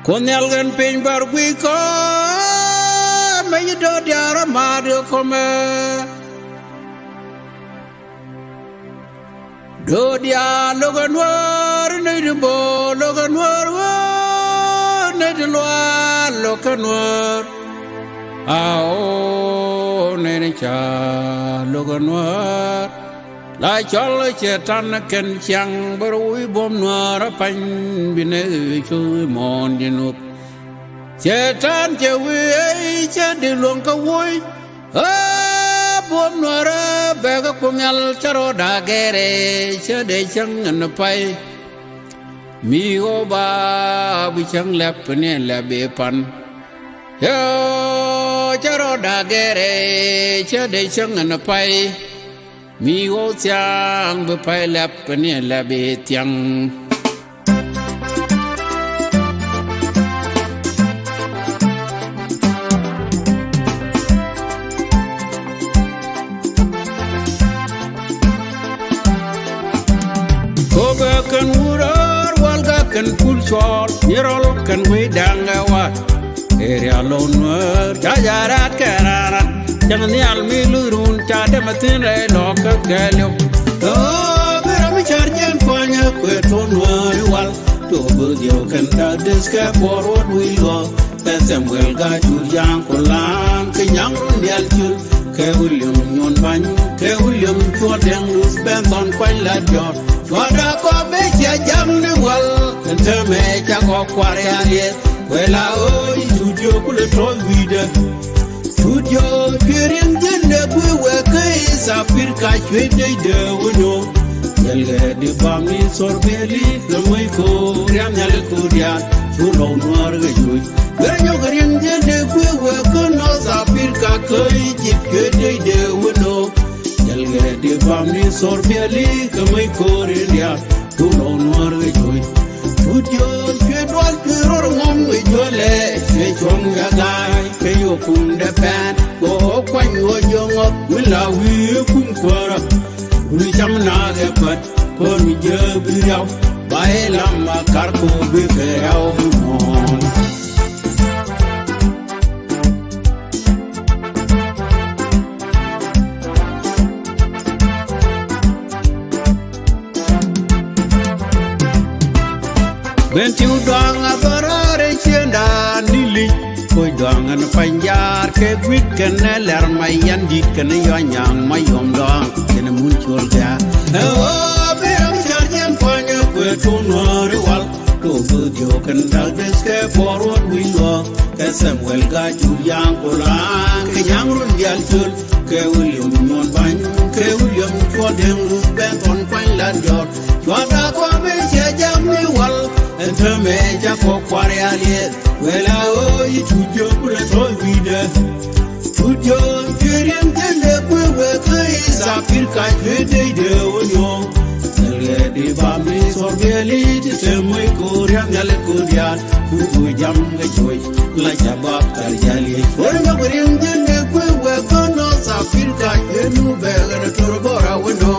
Con yalgan pin bar we ko may do diara ma do come do dia logan war nei de bo logan war nei de lo logan war ao nei cha logan war la chol che tan ken chang barui bom noir pan bine chui mon dinup che tan che wi che de long ka woi bom noir be ga kumyal charo da gere che de chang an pai mi o ba bi chang lep ne la be pan yo charo da gere che de chang an pai mi ô chang bơ pai lap ne la be tiang ko ga kan urar wal ga kan pul chor nirol kan we danga wa area lonwer jajarat kararan chẳng ni al mi lurun cha de matin re lo ka galyo to bera mi chargen kwanya kwe to no wal to bu dio kan da deska forward we go ta samuel ga ju yang ko lang ke nyang dial chul ke william nyon ban ke william to dang lus ben on kwan la jor to da ko be che jam ne wal ta me cha ko kware ale wela o studio ku le to video Studio Kirin Jende Bwe Kaisa Pirka Chwede de Uno Yelge de Bami Sorbeli Kamiko Riam Yale Kuria Chulo Noir Gajui Ganyo Kirin Jende Bwe Kano Sa Pirka Kai Jip Chwede de Uno Yelge de Bami Sorbeli Kamiko Riria Chulo Noir Gajui Studio Chwedwal Kiror Ngom Gajole Chwechong Yagai Kayo Kunda Pan Go Kwan Yongo Willa We Kum Kwara Uri Cham Naga Pat Kon Mi Jabi Yao Bae Lama Karko Beke Yao Vimon Benti udang abarare chenda nili Koi dang an panjar ke gwit kene ler mayan dit kene yanyang mayom dang kene muncul ja oh beram charjan panya kwe tunwari wal to budio kan dal deske forward we go ke samuel ga julian kolang ke yangrun yal chul ke william nyon ban ke william chodem lus ben on pan lan jor choda ko me jam ni wal ente me ja ko kware ali wela o itujo kula to vida tujo kirim tende kwe kaisa pirka de onyo le di bami sorbeli te moy koryam yale koryan ku jam ga joy la jabab tar jali onyo kirim tende kwe kono sa pirka nu be ga torbora wono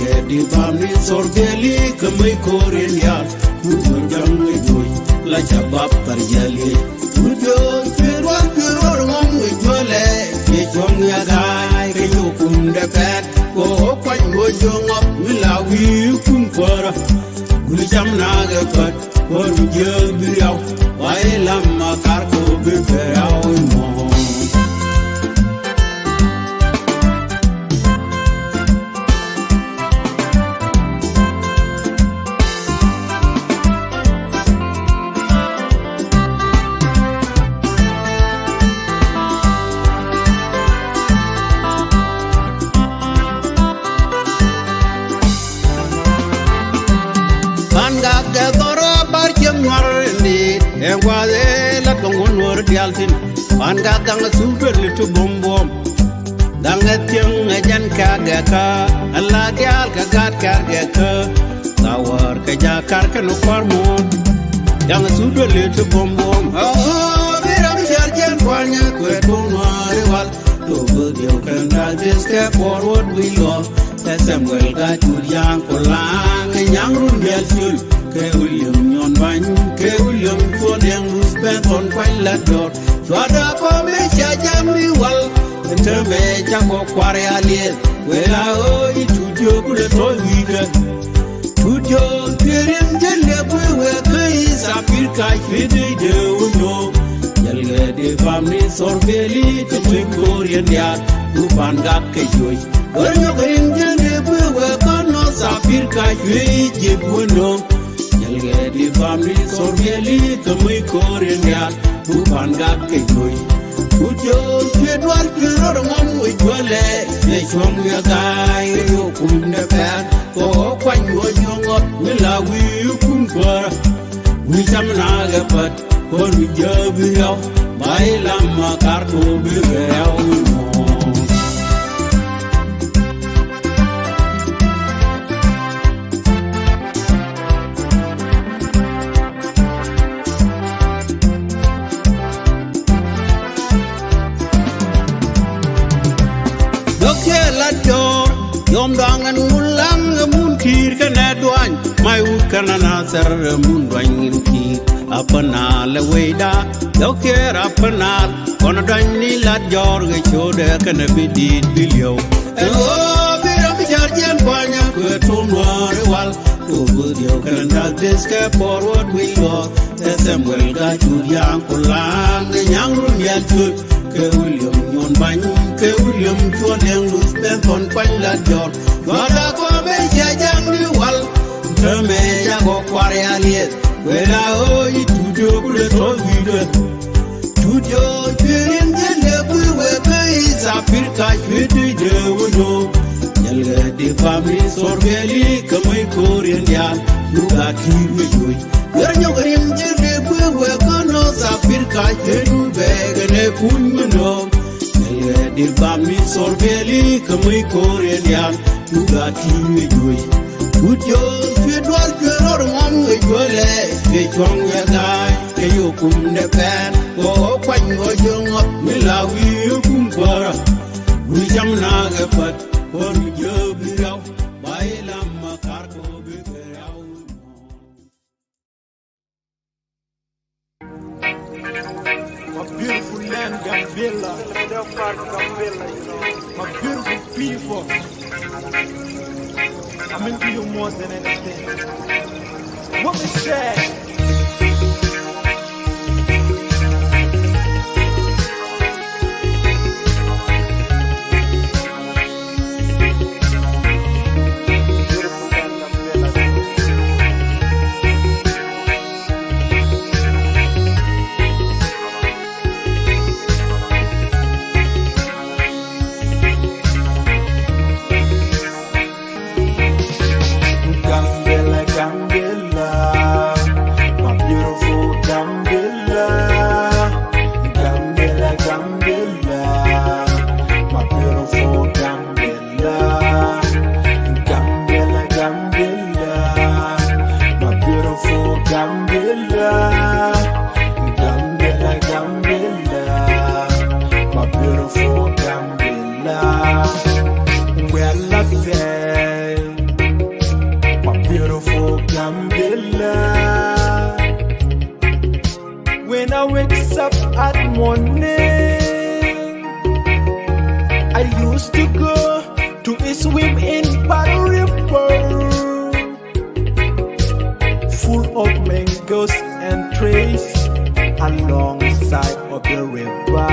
le di bami sorbeli kamay koryan ku jam ga joy la jabab tar jali tujo kirwar ngom jole ke chong ya gai ke yukum de pet ko kwan go jong op wila wi kum kwara guli jam na ga pat ko je bi yaw wai lam ma kar ko be be yaw mo Engwaze la tongon wor dialtin pan ga gang super litu bom bom danga tiang ngajan ka ga ka alla dial ka gat ka ga ka tawar ka ja kar ka no farmon danga super litu bom bom oh biram jarjen kwanya kwe tonwari wal to budio kan da deske forward we go Samuel ga Julian Kolang Yang Run Yel Sul Ke William Nyon Bany Ke William Fodeng Rusben on Pilot Dot Swada Pome Shajami Wal Interme Chako Kware Aliel Wela Oi Tudio Kule Tolida Tudio Pirim Jelle Bwe Kai Sapir Kai Fide De Uno Yelge De Family Sorbeli Kutikorian Yard Upan Gake Joy Goryo Grim Jelle Bwe Kono Sapir Kai Fide Uno Yelge De Family Sorbeli Kutikorian Yard Upan Gake Joy Tudio Pedwal Piro Mom Wale Nechong Yagai Yokum the Pan Ko Kwan Yoyong Willa Wi Kumpa We Samana But Ko we Jabio Bailama Carto Bigel Yom dang and mulang moon kir can add one. My wood can answer a moon dwang kir. Upana la weda, no care upana. On a diny lad George showed a can be did below. And oh, be a Jarjan Panya, good to Noir. To good you can have this step forward we go. The Samuel got you young Kolang, the young room yet good. William Nyon Bany Ke William Fodeng Rusben on Pilot Dot Swada Pome Shajami Wal Interme Chako Kware Aliel Wela Oi Tudio Kule Tolida Tudio Pirim Jelle Bwe Kai Sapir Kai Fide De Uno Yelge De Family Sorbeli Kamai Korean Yal Luga Kimi Joy Goryo Grim Jelle Bwe Kono Sapir Kai Fide Begane Kunmano Yelge De Family Sorbeli Kamai Korean Yal Luga Kimi Joy Tudio Pedwal Piro Mom Wale Nechong Yagai Yokum the Pan Ko Kwan Yoyong Willa Wi Kumpa We Samana But Ko we Jabio Bailama Carto Bigel My beautiful land, Gambella. My beautiful people. I'm into you more than anything. What we say? When I wake up at morning, I used to go to a swim in Bad River, full of mangoes and trees alongside of the river.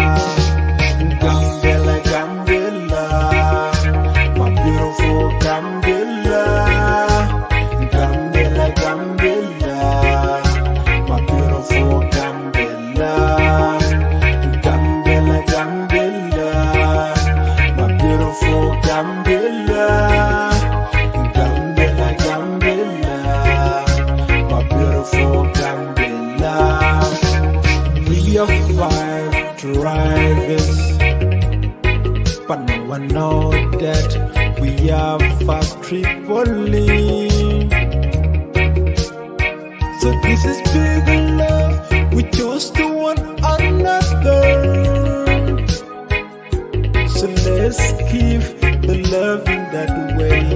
Gambella, Gambella, my beautiful Gambella. Gambella, Gambella, my beautiful Gambella. Gambella, Gambella, my beautiful Gambella. Gambella, Gambella, my beautiful Gambella. We are 5 drivers, but no one knows that we are fast Tripoli. So this is big love, we chose to one another. So let's give the love in that way.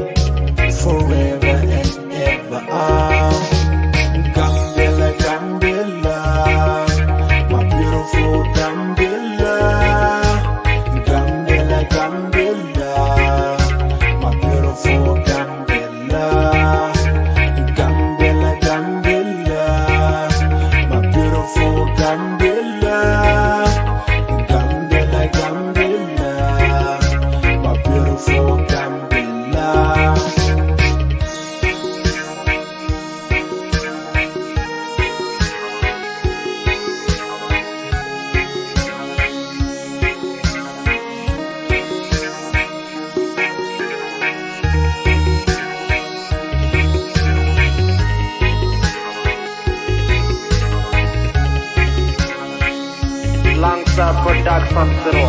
production zero.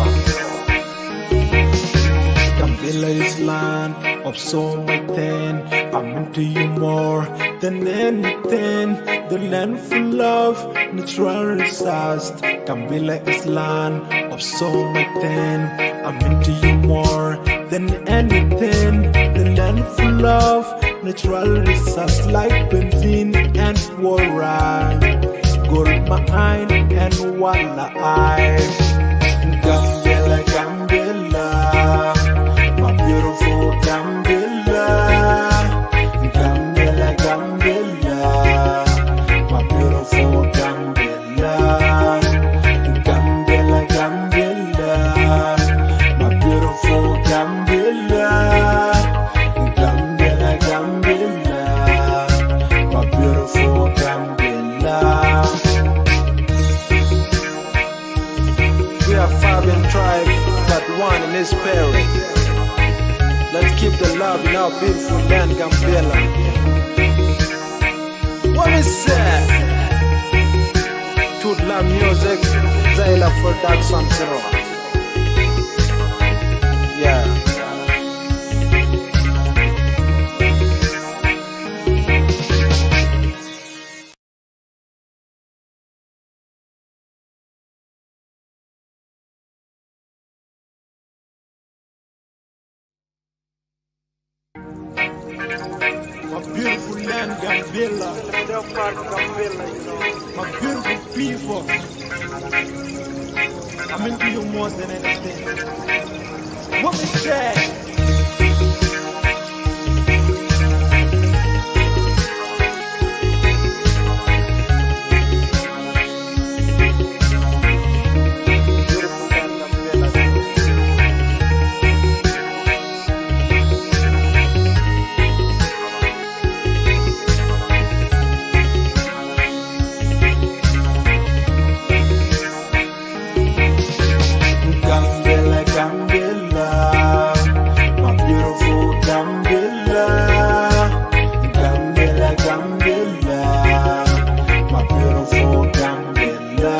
Gambella is land of so much then. I'm into you more than anything. The land full of natural resource. Gambella is land of so much then. I'm into you more than anything. The land full of natural resource like benzene and water, gold mine and wildlife. Gambella, Gambella, my beautiful Gambella, Gambella, Gambella, my beautiful Gambella, Gambella, Gambella, my beautiful Gambella, Gambella, Gambella, my beautiful Gambella. We are Fabian tribe, but one in his spirit. Let's keep the love in our beautiful land, Gambella. What is that? Tooth Love Music, Zaila Production Zero. Yeah. My beautiful land, Gambella. My beautiful people. I'm into you more than anything. What is that? Gambella, Gambella, my beautiful Gambella, Gambella, Gambella, my beautiful Gambella,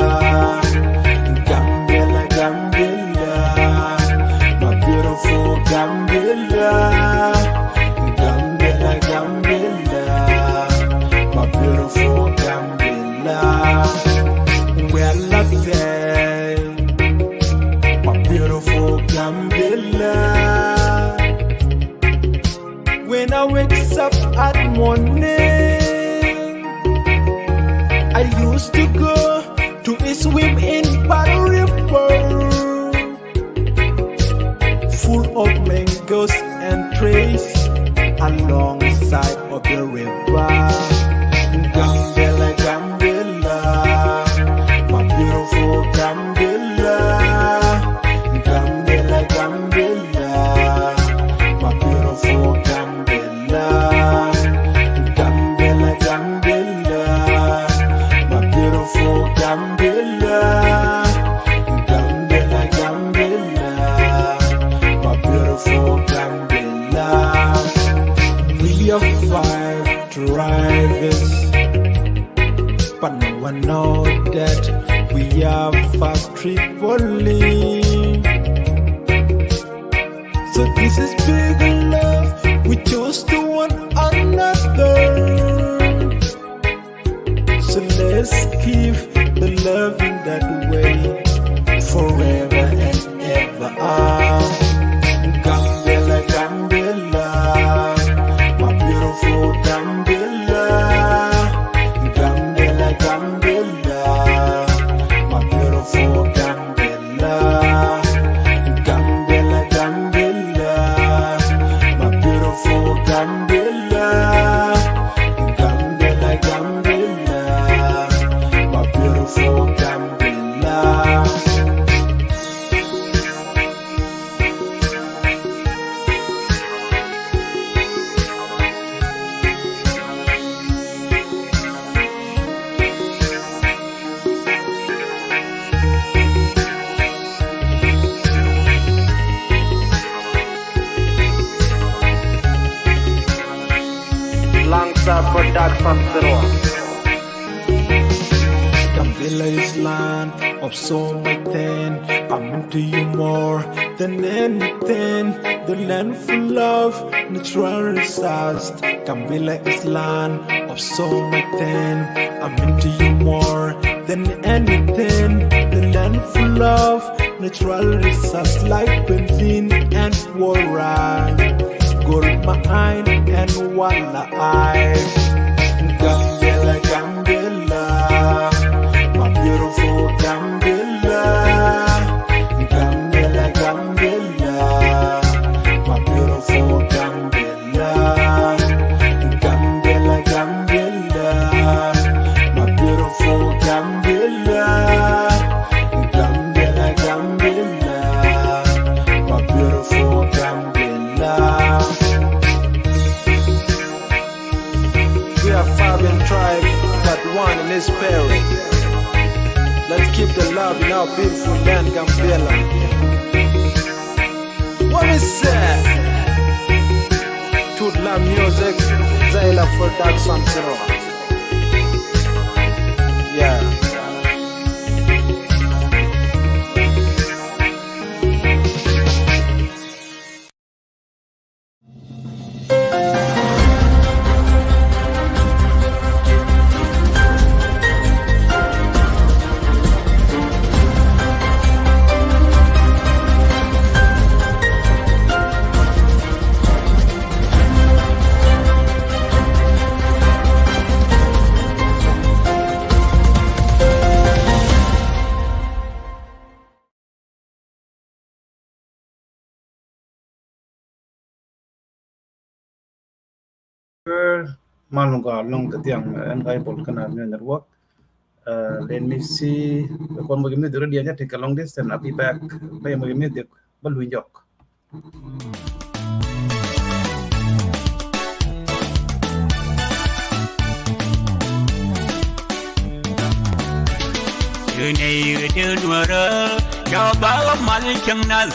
Gambella, Gambella, my beautiful Gambella, Gambella, Gambella, my beautiful Gambella. Well, I say, my beautiful Gambella. When I wake up at morning, I used to go to swim in Bad River, full of mangoes and trees alongside of the river. Gambella, Gambella, my beautiful Gambella, Gambella, Gambella, my beautiful Gambella, Gambella, Gambella, my beautiful Gambella, Gambella, Gambella, my beautiful Gambella. We are 5 drivers, but no one knows that we are fast Tripoli. So this is big love, we chose to one another. So let's keep the love in that way forever and ever. Gambella, Gambella, my beautiful Gambella, Gambella, Gambella, my beautiful Gambella, Gambella, Gambella, my beautiful Gambella, Gambella, Gambella, my beautiful Gambella. Langsa Production Zero. Gambella is land of so much then. I'm into you more than anything. The land full of natural resources. Gambella is land of so much then. I'm into you more than anything. The land full of natural resources like benzene and water, gold mine and walla eye. Gambella, Gambella, my beautiful Gambella. Gambella, Gambella, my beautiful Gambella. Gambella, Gambella, my beautiful Gambella. Gambella, Gambella, my beautiful Gambella. We are Fabian tribe, that one in his spirit. Let's keep the love in our beautiful land, Gambella. What is that? Tooth Love Music, Zayla Production, yeah. Malunga long the young and Bible can network. Let me see the convoy already take a long distance. I'll be back by my music, but we joke. You need to Nuer, your ball money can not.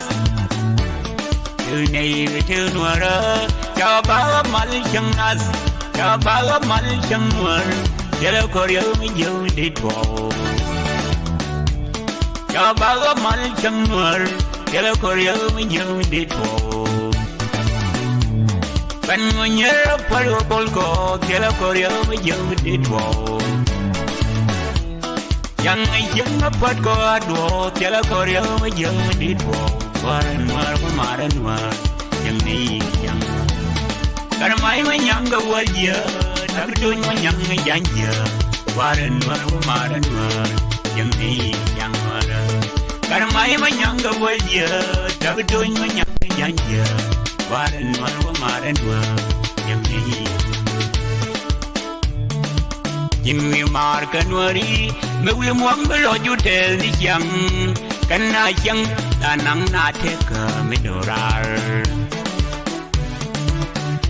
You need to Nuer, your ball money can not. Your ball money can Nuer, yellow Korea, you did war. Your ball money can Nuer, yellow Korea, you did war. When you're a purple go, yellow Korea, you did war. Young pot go at war, yellow Korea, you did war. Warren, Warren, Warren, young me, young. Karamay man younger word ya, Taktun man younger yanja. Warren, Warren, young me, young mother. Karamay man younger word ya, Taktun man younger yanja. Warren, Warren, young me. Jimmy Mark and worry, me we below you tell the young. Can I young, Tanang not take a midorar.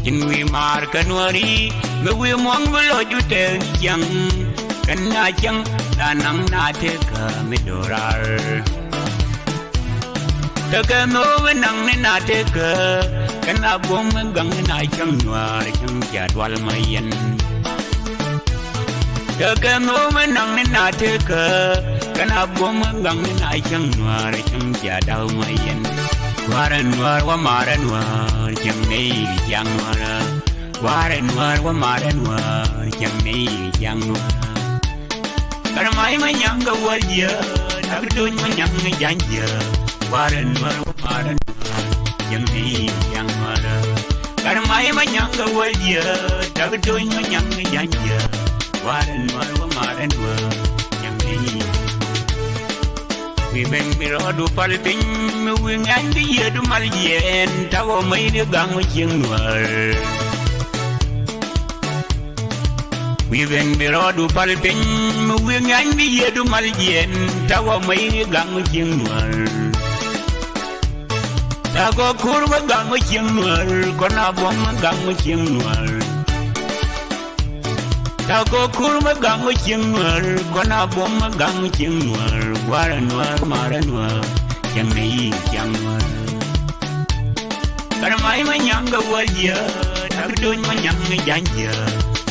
Jimmy Mark and worry, me we below you tell the young. Can I young, Tanang not take a midorar. Take a moment, not take a. Can I boom and gung and I young, you are young, Jadwal Mayan. Take moment na take kana bom gang na chang war chang ja dau mayen waran war wa maran war chang nei chang war waran war wa maran war chang nei chang war kana mai ma nyang ga war ya tak dun ma nyang ga jan ya waran war wa maran chang nei chang war kana mai ma nyang ga war ya tak dun ma nyang ga jan ya Warren, Warren, young me. We bang me road to Palpin, moving and the year to Malien, Tower made a gang with young Nuer. We bang me road to Palpin, moving and the year to Malien, Tower made a gang with young Nuer. Tago Kurva gang with young Nuer, Konabom gang with young Nuer. Tago kurma gang with young Nuer, Kona bomba gang with young Nuer, Waranwar, Maranwar, young me, young Nuer. Karamay man younger word ya, Takdun man younger janja,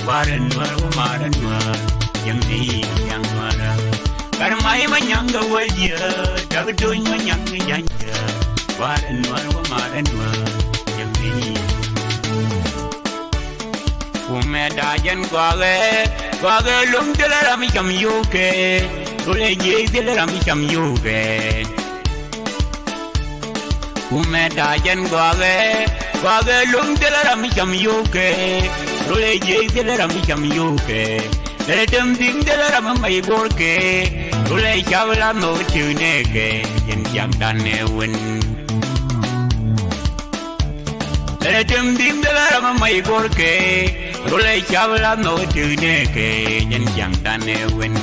Waranwar, Maranwar, young me, young Nuer. Karamai manyanga waya, Davidoin manyanga yanja, Waran Waran Yamini. Umetajan Gwage lum de la Ramikam Yuke, Ule Jay de la Ramikam Yuke. Umetajan Gwage lum de la Ramikam Yuke, Ule Jay de la Ramikam Yuke. Let them think that I'm my work, Ule Chavla no tuneke, and Jam Danewin. Let them think that I'm my work, Ule Chavla no tuneke, and Jam Danewin.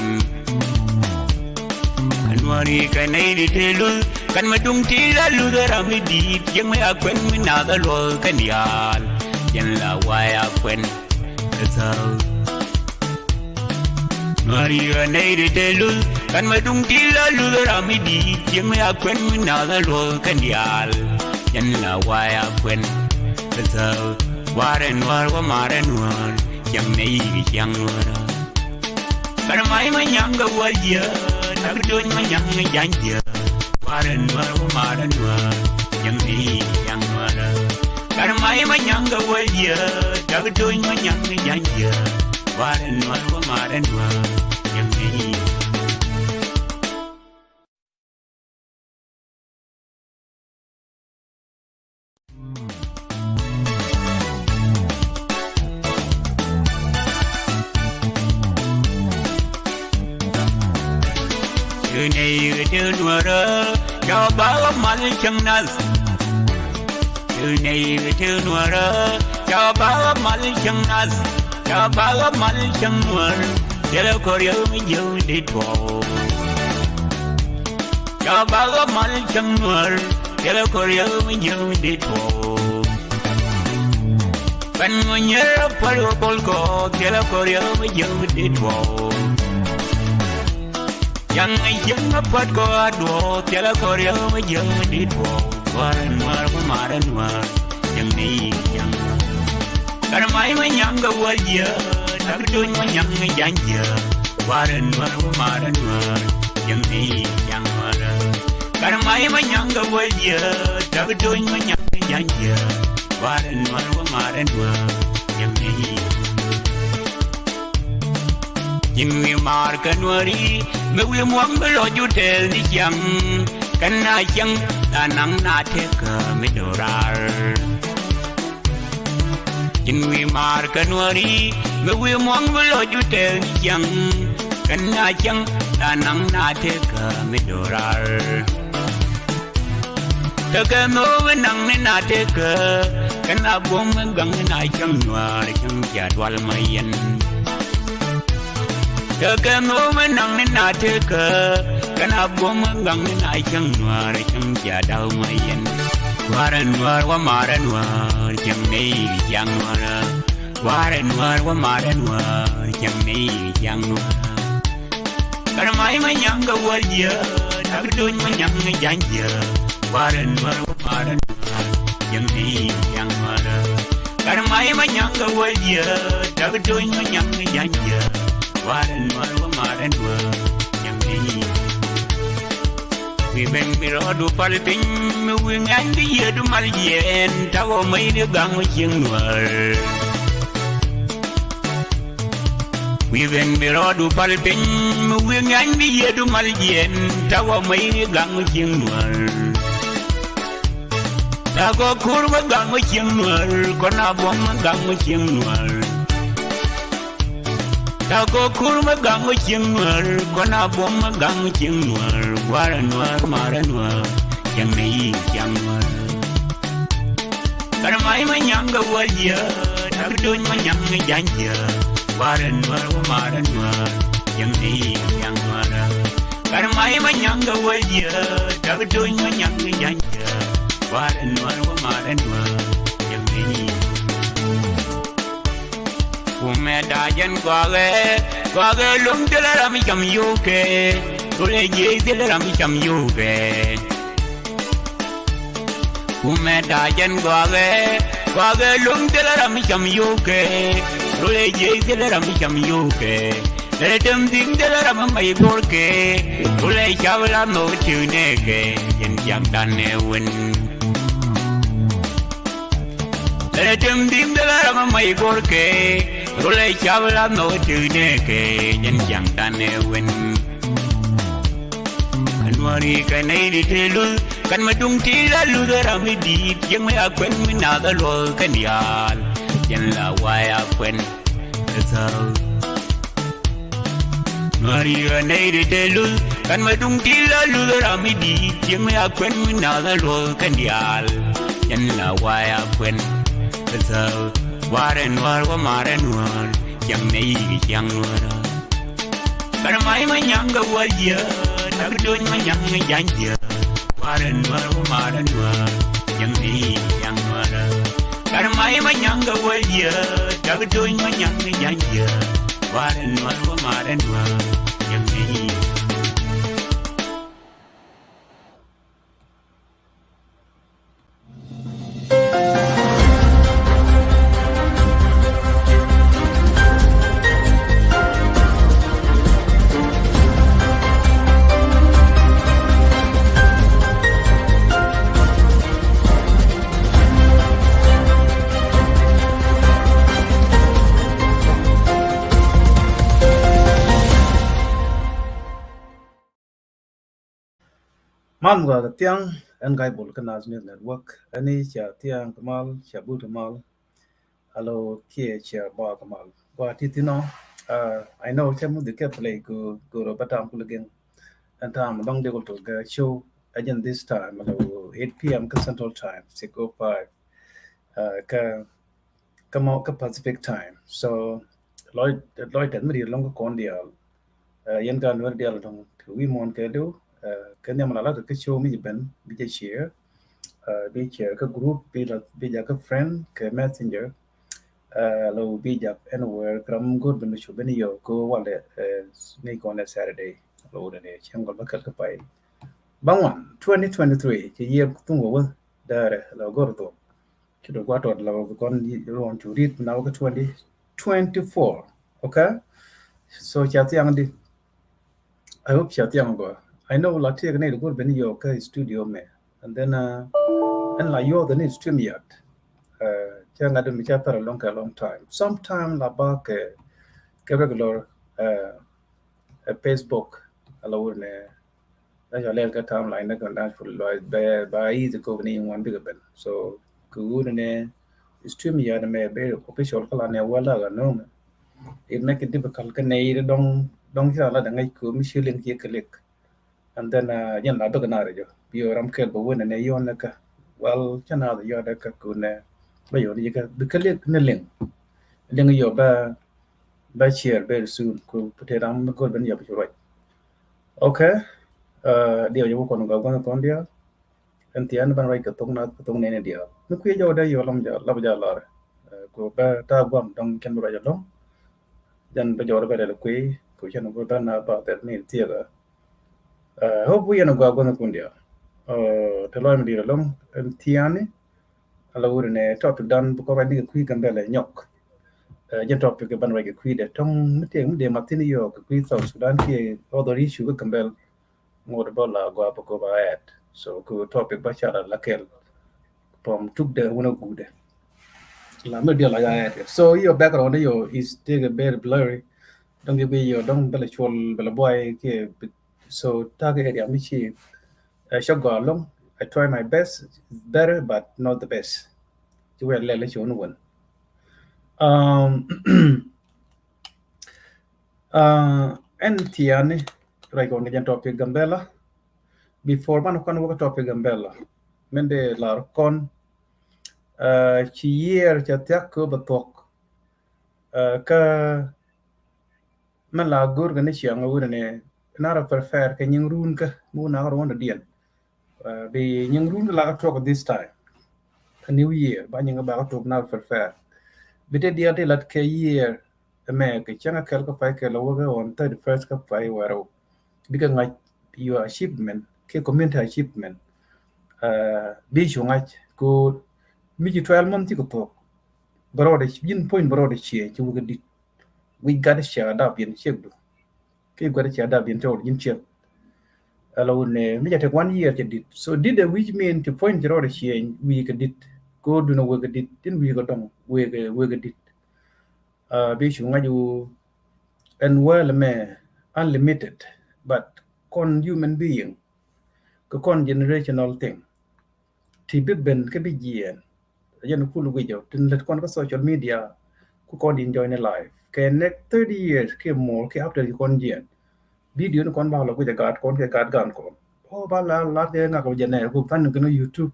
And what he can aid it, can my dung tila Lutheramid, young may acquaint me another law can yard, Yanla why acquaint. That's how. Maria needed a look, and my dung tila Lutheramidi, young may acquaint me another law can yard, Yanla why acquaint. That's how. Warren War, young may young water. But my younger warrior, I'm doing my young yanja. Warren War, young may young water. But my younger warrior, I'm doing my young yanja. Warren War, young may. Nuer, cho bao mal chăng nas. Từ này từ Nuer, cho bao mal chăng nas, cho bao mal chăng Nuer, để lâu có yêu mới yêu đi thua. Cho bao mal chăng Nuer, để lâu có yêu mới yêu đi thua. Bên người nhớ phải lo col co, để lâu có yêu mới yêu đi thua. Yang yang apa kau dua, tiada kau yang yang di dua. Waran war, yang ni yang. Karena mai yang kau aja, tapi tu yang janja. Waran war, yang ni yang waran. Karena mai yang kau aja, tapi tu yang janja. Waran war, yang ni. Nhưng người mà cần nuôi mấy người muốn cái lo chú thế đi chăng cái na chăng là nắng na thế cơ mấy đồ ra nhưng người mà cần nuôi mấy người muốn cái lo chú thế đi chăng cái na chăng là nắng na thế cơ mấy đồ ra thế cơ mơ với nắng nên na thế cơ cái na buông mấy găng na chăng nuôi chăng chả đoan mây yên. Cái mô mới nặng nên nà thế cơ, cái nà buông mới găng nên nà chăng Nuer chăng chả đau mây yên. Waran War, chăng ni chăng Nuer. Waran War, chăng ni chăng Nuer. Cái mai mới nhang cái quay giờ, đã cái đôi mới nhang cái dàn giờ. Waran War, chăng ni chăng Nuer. Cái mai mới nhang cái quay giờ, đã cái đôi mới nhang cái dàn giờ. Waran War, yang ni. We bang me rodu palping, me wing and the year to Malien, Tago made a gang with young Nuer. We bang me rodu palping, me wing and the year to Malien, Tago made a gang with young Nuer. Tago Kurva gang with young Nuer, Konabom gang with young Nuer. Tao có kurma gang với chiêng Nuer, có na bom gang với chiêng Nuer, Waran War, yang ni yang Nuer. Karena mai nyang ga wajia, tapi tu nyang ga janja, Waran War, yang ni yang Nuer. Karena mai nyang ga wajia, tapi tu nyang ga janja, Waran War, yang ni. Umetajan Gwage lum de la Ramikam Yuke, Ule Jay de la Ramikam Yuke. Umetajan Gwage lum de la Ramikam Yuke, Ule Jay de la Ramikam Yuke. Let them think that I'm my borke. Ulay chabla no tuneke. Yen yang dane win. Let them think that I'm my borke. Ulay chabla no tuneke. Yen yang dane win. Kanwari kanay telu. Kan madung tila ludara midit. Yang may akwen minagalol kanyal. Yan la way akwen. Maria neide telu kan madung tila lura midi yeme akwen minada lo kandial yan la waya kwen so waren war wa maren war yang nei yang wara kan mai manyanga wajia tak don manyanga janja waren war wa maren war yang nei yang wara kan mai manyanga wajia tak don manyanga janja waren war wa maren war yang nei Man ga tiang en gai bol kana zne network ani cha tiang kamal cha bu kamal alo kie cha ba kamal wa titino I know chemu de ke play go ro batam kulgen and time long de go to ga show again this time alo 8 p.m. Central Time 6:05 ka ka Pacific time so Lloyd and me long ko dia yen kan wer dia long wi mon ke do cái nhà mà là cái show mình bên bị chia share bị share cái group bị là cái friend cái messenger lâu bị là anywhere from good bên show bên nhiều cô quan hệ ngay còn là Saturday lâu này chẳng còn bất cứ cái phải bang one 2023 cái year tung vào đó là gọi rồi cái đó qua rồi là con rồi chủ đi nào cái 2024 okay so chào tiếng đi I hope chào tiếng go I know la take ne go ben yo ka studio me and then and la yo the ne stream yet cha ngado mi cha for a long time sometime la ba ke regular Facebook allow ne la ya le ka timeline na kan full by easy go ni one big ben so ku ne stream ya me be official kala ne wala ga no it make it difficult ka ne dong cha la da ngai ku mi shilling ki click and then yan la doga nare jo bio ram kel bo wona ne yon ka well chana yo da ka ku ne ba yo ni ka bi ka le ne leng yo ba share very soon ku pute ram ko ben yo right okay dio yo ko no ga ko dia en tian ban right ka tong ne dia nu ku yo da yo lam ja la ba ja la ko ba ta gwam dong ken ba ja long jan ba jo ba le ku chen ko ba na ba te ni tia ga hope we no go na kundia to lo mi long tiani ala wure ne topic dan ko ba ni ku Gambella nyok jen topic ban wa ku de tong mite de matini yo ku South Sudan ki other issue with Gambella ngor bola go ko ba at so ku topic ba chara lakel from took the one good la me de la at so your background yo is take a very blurry don't give me your don't bela chol bela boy ki so target area michi shop go along I try my best it's better but not the best you will let you know one and tiani right on the topic Gambella before man kan work topic Gambella mende la kon chi year cha tak ko batok ka man la gur ga ne chiang wu ne nara prefer ke nying run ka mu na ro na dien be nying run la talk this time a new year ba nying ba talk na prefer be de dia de lat ke year me ke changa kel ka fa ke lo ga on 31st ka fa waro diga ngai your achievement ke community achievement be shunga ko mi 12 months ko to baro de yin point baro de chi chu ga di we got to share up in chip ke gwada cha da bin to yin che alone me jate 1 year ke dit so did the which mean to point jero de change we ke dit ko du no we ke dit tin we ko dong we ke dit be shu ngaju and well me unlimited but con human being ko con generational thing thì biết bên cái bị gì dân ku lu yo tin let con có social media ku con enjoyใน life cái next 30 years cái more cái after con gì video nó con bao là cái gạt con cái gạt gan con oh ba la cái ngà cái này ku fan cái YouTube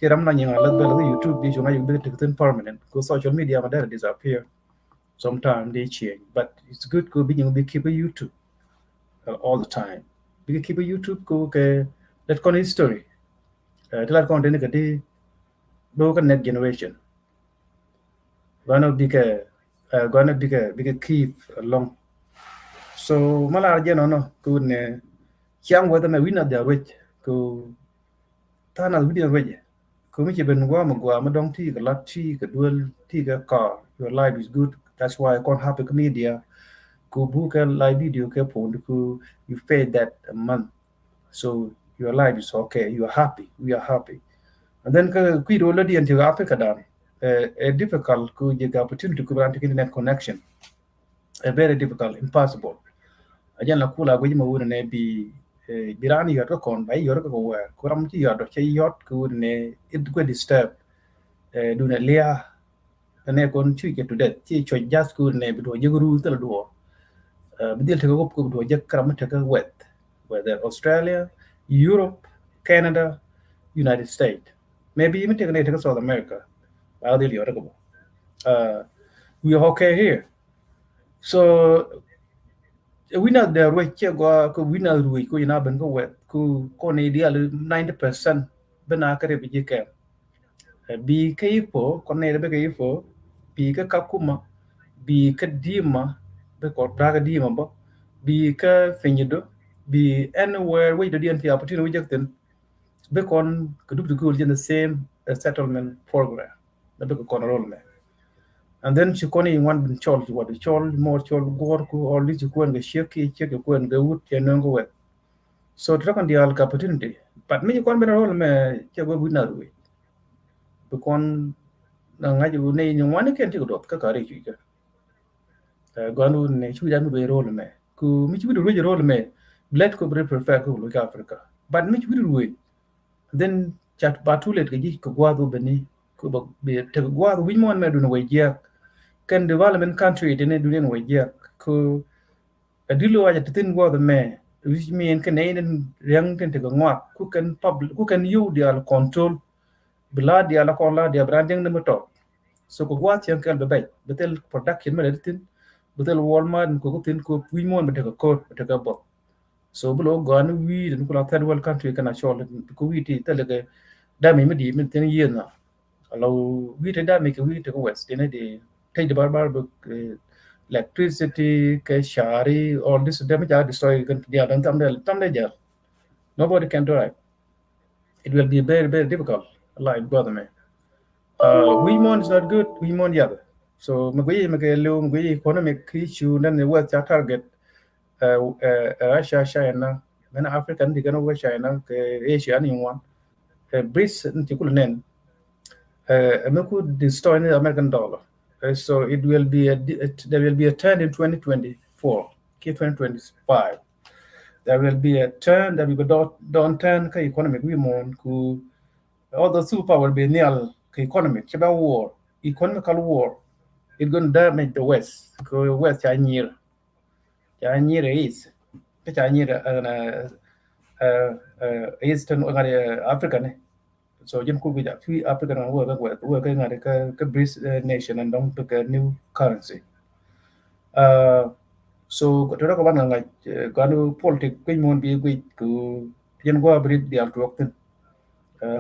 cái ram na nyanga la cái YouTube đi chúng ta dùng biết thực tin permanent ku social media mà đã disappear sometimes they change but it's good ku bị những bị keep a YouTube all the time bị keep a YouTube ku cái let con history let con đến cái đi đôi cái next generation gonna be a keep along so mala je no ku ne chang wa me wina da rich ku ta na video rich ku mi ben gwa ma dong ti ga lat ti ga dual ti ga car your life is good that's why I can't happy media ku book a live video ke pon ku you pay that a month so your life is okay you are happy we are happy and then ku do la di anti ga pe ka da a difficult ku je ga opportunity ku ran internet connection a very difficult impossible ajan la kula go jima wona ne bi birani yot ko kon bay yor ko wer kuram ci yot ci yot ko ne it go disturb du ne lia ne kon ci ke to det ci cho jas ko ne bi do jegru tel do bi del te ko do jeg kram te ko wet whether Australia Europe Canada United States maybe even take ne te South America ba del yor ko we are okay here so winner the right che go ko winner rui ko ina ben ko wet ko ne dia 90% bena kare bi ke bi kai po ko ne be kai po bi ka kapuma bi ka dima be ko praga dima bo bi ka fenyido bi anywhere we do the anti opportunity we jakten be kon ko dubdu ko in the same settlement program be ko kon role me and then she koni one bin chol what the chol more chol gor ku all this ku en sheki cheki ku en gut chen ngo wet so to kan dial opportunity but me kon ben role me che go bunar we be kon na ngaju ne ni wan ken ti dot ka kare chi ka gonu ne chu dan be role me ku mi chu do role me let ko bre prefer ko lo Africa but mi chu do we then chat batulet ga ji ko gwa do beni ko be te gwa do wi mon me do no we je kan development country tene dulen wajia ko adilo waja tin go the me which mean kan ne yang ten te ngwa ku kan public ku kan you dia control bila dia la kon la dia branding ne moto so ko gwa chen kan be betel production me tin betel walmart ko tin ko wi mon be ko be ko bo so bulo go no wi den ko la third world country kan actual ko wi ti tele ke da mi di min tin yena alo wi te da mi ko wi te ko west ne de take the barbar book electricity ke shari all this damage are destroy can dia dan tam de jar nobody can do it it will be very difficult like brother man we mon is not good we mon yeah so magui lo magui economic issue then the world target Russia China men African di gana China ke Asia ni one bris ntikul nen could destroy the American dollar. So it will be there will be a turn in 2024, 2025. There will be a turn that we don't turn the economic we mon ku all the superpower be near economic about war, economical war. It's going to damage the West. Because West Chinese is Chinese Eastern African so dân khu vực phi African work cái ngày cái BRICS nation and don't pick a new currency so cái đó các bạn là có new politics cái môn bị quỷ cứ dân qua BRICS đi ăn truộc tin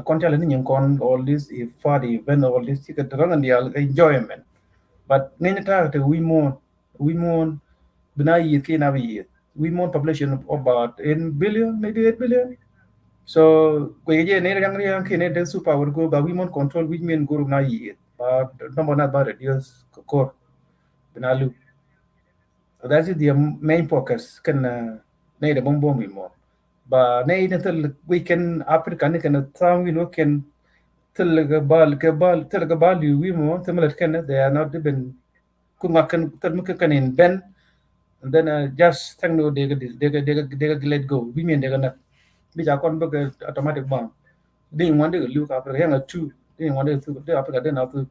con trai lên những con all this party event all this cái đó là đi enjoyment but nên ta thì we more bên này cái nào vậy we more population of about 8 billion maybe 8 billion so kwe je ne yang kene den superpower go ba we mon control which mean go na yi ba number na ba reduce ko binalu That is the main focus kan nei da bombo mi mo ba nei na tel weekend Africa ni kan tam we no can tel ga bal wi mo temelet kan they are not even ku ngakan tel mu kan in ben and then just thank no they let go we mean they gonna bi ja kon ba automatic bomb they want to look after yang two they want to do Africa then after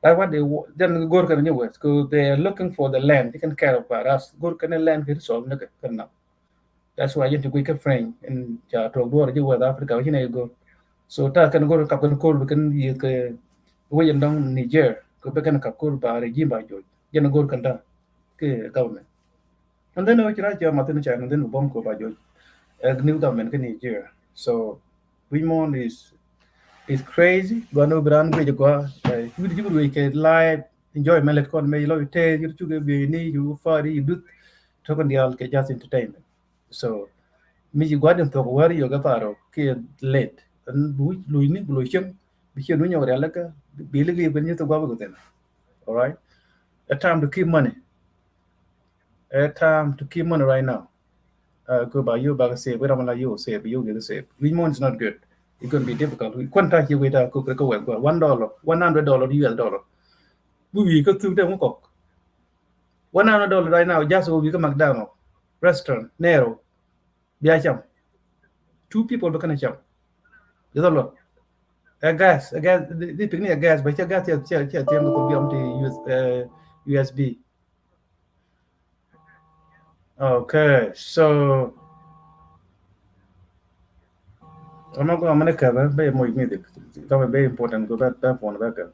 that's what then go kan ni west because they are looking for the land they can care about us go kan land ke so na kan na that's why you have to quick frame in ja to do ji west Africa hi ne go so ta kan go kap kan ko kan yi ke wo yen dong Niger ko be kan kap ko ba regime ba jo yen go kan da ke government and then we try to matin cha and then bomb ko ba jo new government kan Niger so Women is crazy. Gonna brand go go. You we can live enjoy melet con me lo te you to be ni you far you do to con dial ke just entertainment. So mi ji gwadin to wari yo ga paro ke late and lui ni lui chem bi chen no nyore la ka bi le ben ni to gwa go ten. All right. A time to keep money. A time to keep money right now. Go by you back say we don't like you say you get say. Women is not good. It's going to be difficult. Quanta here with a cook $1, $100 US dollar. We go through them cook. $100 right now, just will become McDonald's restaurant, narrow. Biacham. 2 people become a chum. There's a lot. A gas, they pick me a gas, but your gas here could be on the USB. Okay, so I'm not going to cover very more music. It's very important to go back on the back.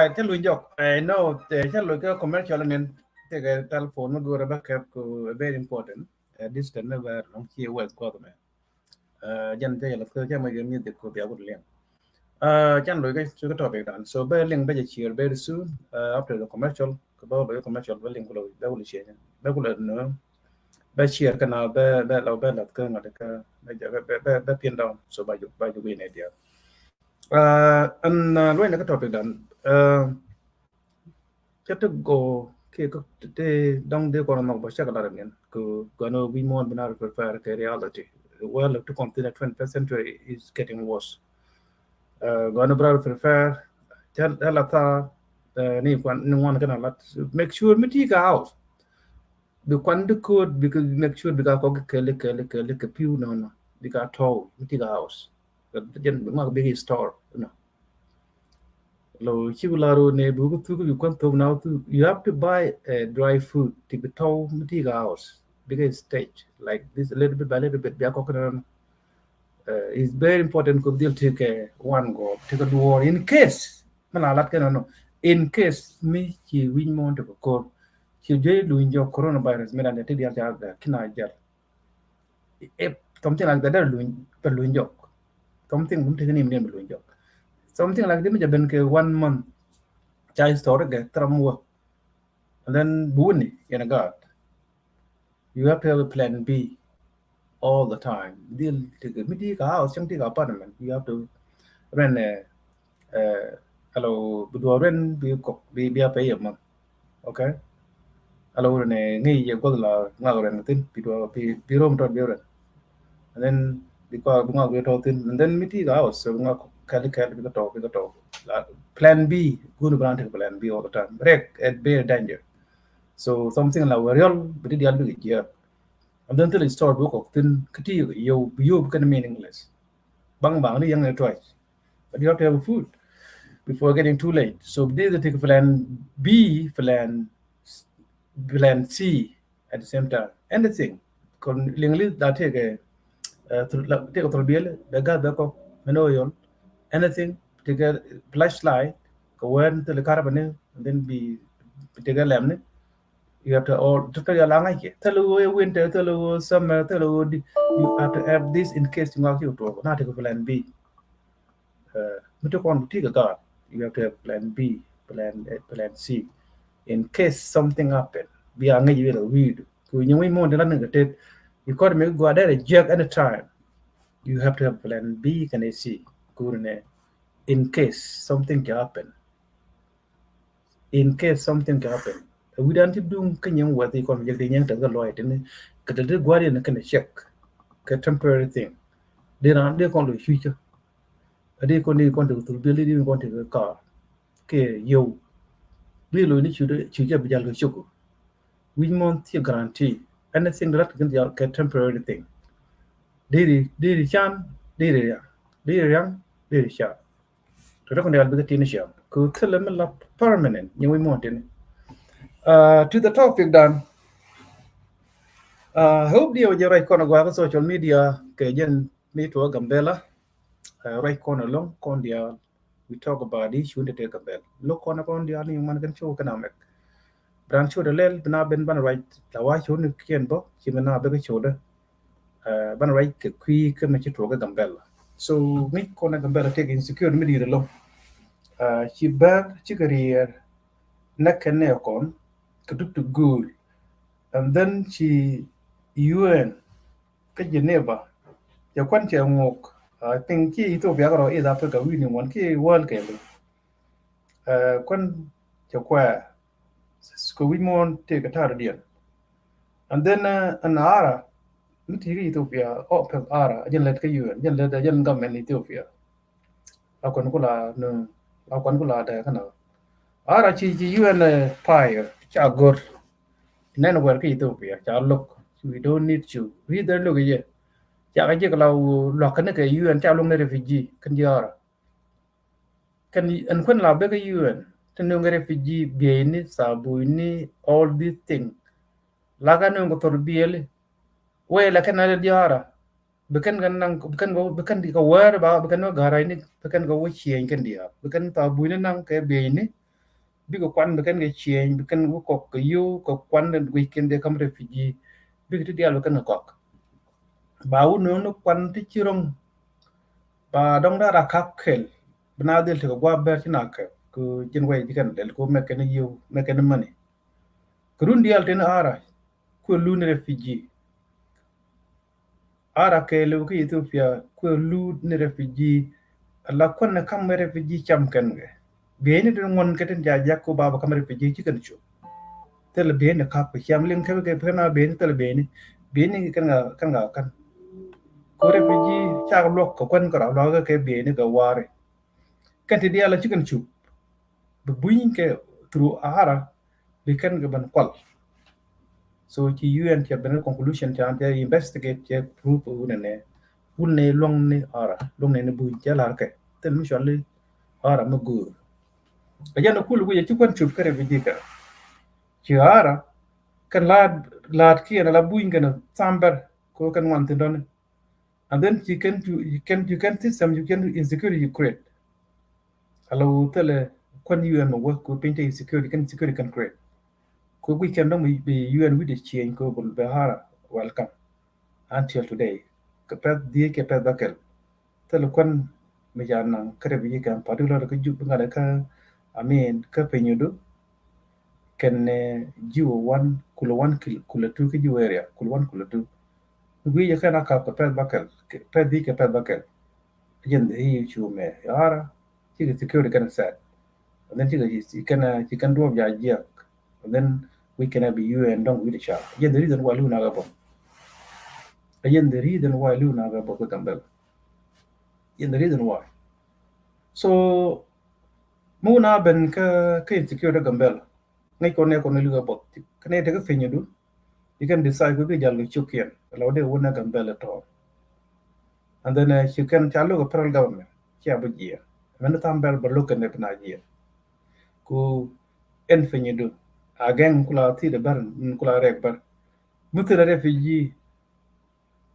right tell you joke I know tell you commercial and take a telephone go back up very important this can never long here was got me jan te la ko jama ga music ko be agud len jan lo ga su ko topic dan so be len be cheer very soon after the commercial ko ba commercial be len ko be ko share be ko no be cheer kana be lo be la ko ngada ka be pin down so ba ju be ne dia and lo na ko topic dan chắc được go khi có te dong de ko no ba chắc la ren ko no we more than prefer the reality well to continue 20th century is getting worse go no bra prefer tell la ta ni kwan ni wan kana lat make sure mi ti ka house the kwan the code because make sure because ko ke piu no because to mi ti ka house the jen ma big store no lo chibularo ne bugu tu you can talk now to you have to buy dry food to be told material house because stage like this a little bit by little bit is very important to deal take one go take a war in case mana lat kana no in case me ki win mon to ko ki je lu injo coronavirus me dan te dia ja kina jar if something like that lu injo something mun te ni me lu injo something like this ben ke 1 month chai store get tramwa and then buni in a god you have to have a plan B all the time deal to the midi ka house something apartment you have to rent hello do rent be pay a month okay hello ne ngi ye ko la nga ren tin bi rom to bi ren and then because bunga we to tin and then midi ka house so nga kali bi to plan B good brand plan B all the time break at bear danger so something like real but the other yeah and then till start book of tin kiti you become meaningless bang ni yang twice but you have to have food before getting too late so this is take plan B plan C at the same time anything kon lingli da take take a bill the ga da ko meno yon anything take a flashlight go when to the carbon and then be take a lamp you have to all to tell lang ai tell you winter tell you summer tell you have to have this in case you want you to not take plan B but to con take a god you have to have plan B plan C in case something happen we are ngai will weed ku nyu wi mo de lan ga tet you got to make go there jack at a time you have to have plan B can C good in case something can happen in case something can happen we don't do kanyang what they kon jek nyang ta ga loy tin ka de gwari na kana check ka temporary thing they ran they kon lo future they kon to build it kon to car ke yo we lo ni chu bi jal go chuku we want to guarantee anything that can get temporary thing they chan they yang sha to kon dal bi tin sha ko tell me la permanent you we want in to the topic dan hope dia je right corner gwa social media ke jen ni to Gambella right corner long kon dia we talk about this should take a bell look on kon dia ni man kan show kana mek brand show de lel bina ben ban right la wa show ni kien bo ki bina be show de ban right ke kwi ke me to ga Gambella so ni kon Gambella take insecurity media de long she bad she career nakane kon to good and then she UN ka Geneva ya kwan che ngok I think ki Ethiopia ko is Africa we ni one ki world ke kwan che kwa ko we mon te ka tar dia and then an ara miti Ethiopia pe ara jen let ka UN jen government Ethiopia akon kula no akon kula da kana ara chi UN fire cha gor nen wer ki Ethiopia cha look we don't need to we don't look ye cha ga je kalau lo kan ke UN cha long refugee kan yara kan an kun la be ke UN tan no refugee be ni sabu ni all these thing la ga no ko tor biele we la kan ala yara bekan kan nang bekan di ka wer ba bekan no gara ini bekan go wo chien kan dia bekan ta bu ni nang ke be ni big kwan kan ga change kan ko ko yo ko kwan we can they come refugee big ti dial kan ko ba wu no kwan ti chirong ba dong da ra kap kel bna del to gwa ber ti na ke ko jin way di kan del ko me kan yo me kan mani kurun dial ten ara ko lu ne refugee ara ke lu ki Ethiopia ko lu ne refugee la kon na kam refugee cham kan ge be ni den won ka ten ja ja ko baba kam refugee ci kan chu tel be ne kap cham len ka ke na be ni tel be ni kan ga kan ko refugee cha lok ko kon ko ra lo ke be ni ga ware kan ti dia la ci kan chu be buyin ke through ara be kan ga ban kwal so ci UN ci ben conclusion ci ante investigate ci proof une long ne ara long ne bu ci la ke tel mi shali ara ma gur ga jana kulu bu ci kon chu kare refugee ka ci ara kan la ki na la buyin ga na samber ko kan wan tin don and then you can system you can insecurity you create alo tele kon UN mo work ko paint insecurity can create ko we can don't be UN with the change ko bul behara welcome until today kapet die ke pet bakel tele kon me jana kare bi kan padula ko ju ngada ka amen ka penyudu ken jiwo one kula one kula two ke jiwo area kula one kula two we ya kana ka pet bakel pet di ke pet bakel yen he chu me yara ti security kan set and then you can do ya yeah and then we can be UN don't with each other yen the reason why lu na ga bo yen the reason why lu na ga bo ko tambel yen the reason why so mu na ben ka insecure gambel ngai ko ne lu ga bo kane de ka fenyu du you can decide ko be jal ga chukien lo de wona gambel to and then you can chalo ga federal government chia bu jia men tambel ba lu kan ne na jia ku en fenyu du again kula ti de bar kula rek bar mutu refugee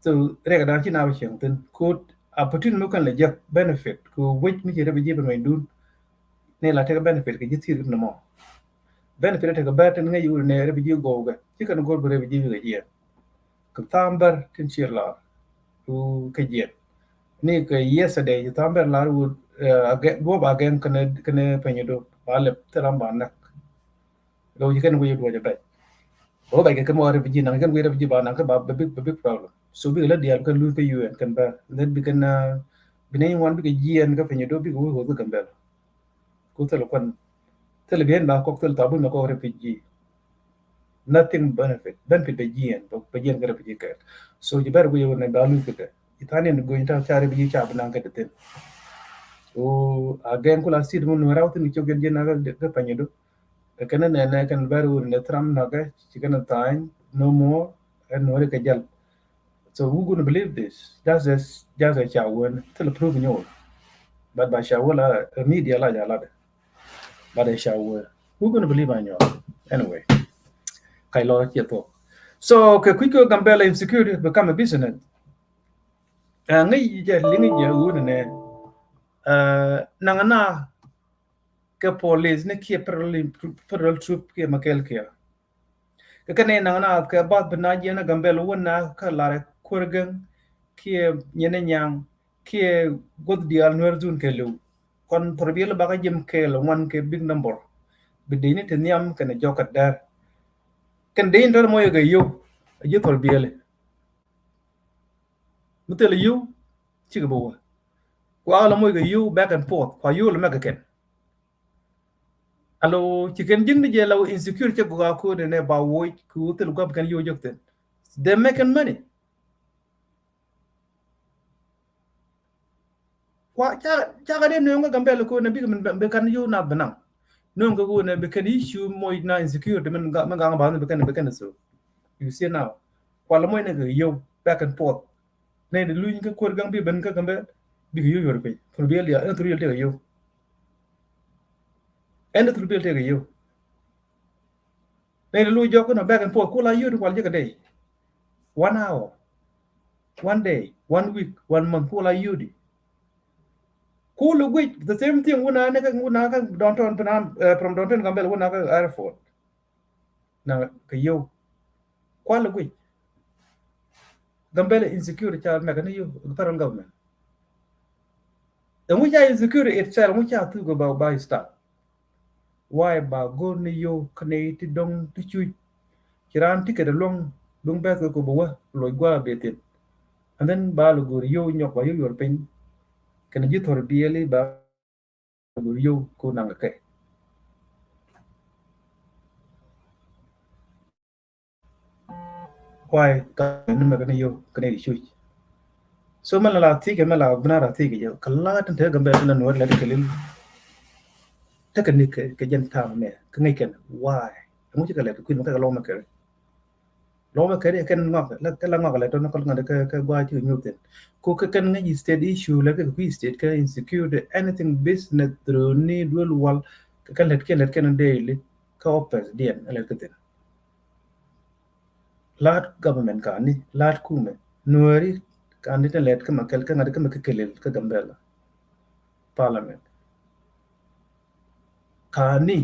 so rek da ci na ba chen tin ko opportunity mo kan le jak benefit ko wait mi ci refugee ba may dun ne la te benefit ke jitir no mo benefit te ga ba ten ngay yu ne refugee go ga ci kan go refugee ga ji ko tambar tin ci la ku ke ji ni ko yesterday tambar la ru go ba again kan penyu do ba le teram ba nak lo ji kan wo yu do ja ba oh baik kan mo refugee nang kan we refugee ba nang ka ba big problem so bi la dial kan lu ka UN kan ba then bi kan binay wan bi ka GN ka fenyo do bi ko ho kan ba ko tele kan tele bien ba ko tele tabu ko refugee nothing benefit be GN ba GN ka refugee ka so ji bar go yo na ba lu ka itani go inta chare bi cha ba nang ka ten o again ko la sid mo no rawti ni chogen je na ka penyo do kana ne kan baru ne tram na ga chicken time no more and no ka jal so who gonna believe this just a chawen till prove you but by shawala media la ja la but a shower who gonna believe on you anyway kai lo chi to so ke quick Gambella insecurity become a business ngai je lingi je u ne nangana ke police ne ki patrol troop ke makel ke kane nangana ke bat bana je na Gambella wona ka lare kurgan ke nyene nyang ke god dial Nuer zun ke lu kon probiel baga jem ke lo wan ke big number bidini te niam kane jokat dar kan de ndor moy ga yo je tol biele mutel yo ci ga bo kwa la moy ga yo back and forth kwa yo la mega ken alo ci ken jing je law insecurity go ga ko ne ba wo ku tel go kan yo jokten they making money kwa cha ga dem no Gambella ko ne bi be kan yo na banang no go ne be kan issue moy na insecurity man ga ba ne be kan so you see now kwa la moy ne ga yo back and forth ne de luñ ko gang bi ben ka Gambella bi yo yor pe pour bi ya en tur te yo en tur bi te yo ne de lu joko na back and forth ko la yo ko je ka day 1 hour 1 day 1 week 1 month ko la yo di cool which the same thing when I downtown Panam from downtown Gambella when I airport na kayo kwala which Gambella insecurity child mekana yo paran government and which insecurity itself which are to go about by stuff why ba go ni yo kaneti dong to chu kiran ticket along long back ko bo lo gwa betin and then ba lo go yo nyok ba yo yor pen kana ji thor bieli ba go yo ko nang ke why ka ni mekana yo kaneti chu so man la tike man la bna ra tike yo kala tan te gambe tan no la de lil technique ke jen ta me ke ngai ken why mu ci kala ku no ka lo ma ke ken ngok la ka la ngok la to no ko ngade ke gwa ci ñu ten ko ke ken ngai state issue la ke ku state ke insecurity anything business through ni dul wal ke let ken daily ka opes dien ala ke ten lat government ka ni lat ku me nueri kan ni let ka ma kel ka ngade ka ma ke kelel ka gambela parliament kani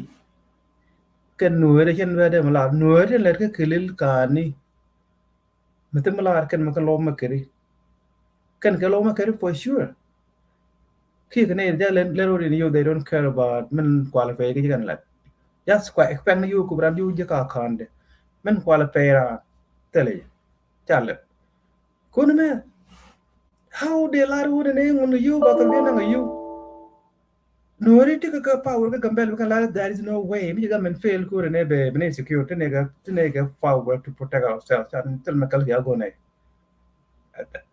ken nuere chen wede mala nuere let ke kelil kani mete mala ken ma lo ma keri ken ke lo ma keri for sure ki ken ja le ro ni you they don't care about men qualify ke kan let just quite expect you ku brand you je ka khande men qualify ra tele chale kun me how they la ru ne ngun you ba tan na you nuori ti ka power ka gambel ka la there is no way mi ga men fail ko ne be ne security ne ga power to protect ourselves and tell me kal ya go ne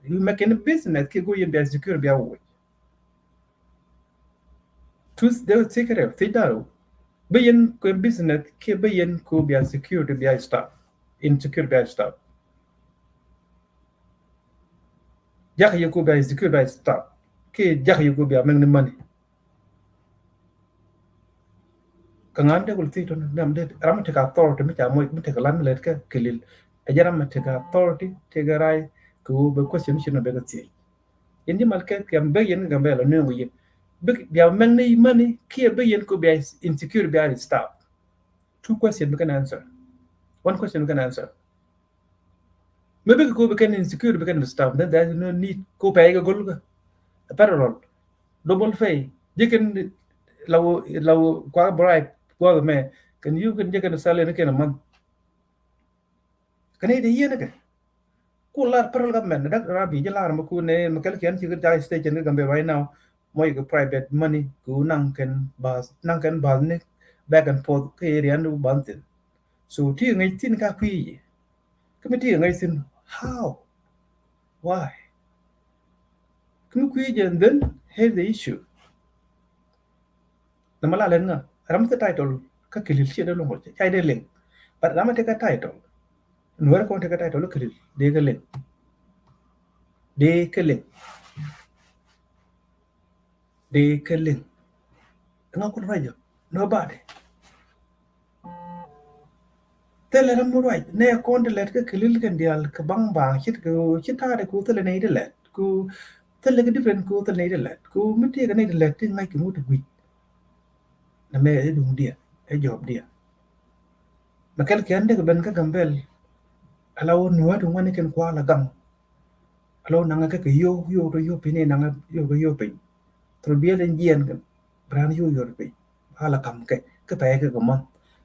you make in business ke go yin be secure be awo tus de secret ti daro be yin ko business ke be yin ko be security be staff insecure be staff jak ye ko be secure be staff ke jak ye ko be men ni money kangan de gulti to nam de ram te ka authority mi cha moy mi te ka lan let ka kelil ajara ma te ka authority te ga rai ku be question shi no be ga ti indi mal ke kam be yen ga be la no yi be ya men ni money ki be yen ko be insecure be ari stop two question we can answer one question we can answer maybe ko be can insecure be can stop then there is no need ko be ga gol ga parallel double fay jiken law kwa bribe kwa me kan you kan jiken sale ne ken man kan ide yene ke ku lar paral government dak rabi jalar ma ku ne ma kal ken ci ga state ne gambe right now moy ga private money ku nang kan bas ne back and forth ke area nu banten so ti ngai tin ka kwi ke ti ngai tin how why ku kwi and then here's the issue na mala len nga ram ta title ka kilil ci da lo mo ci ay de len par ram ta ka title nuer ko ta ka title kilil de ga len de kelen nga ko rajo nobody tele ram mo right ne ko de let ka kilil kan dial ka bang ba chit ko chita de ko tele ne de let ku tele ga different ko tele ne de let ku mi te ga ne de let ngai ki mu to gwi na me e dung dia e job dia ma kal kan de ga ben ka gambel alaw nuwa du ngane ken kwa la gam alaw nanga ka yo to yo pine nanga yo pe to bia den yen kan bran yo pe hala kam ke pa ke gam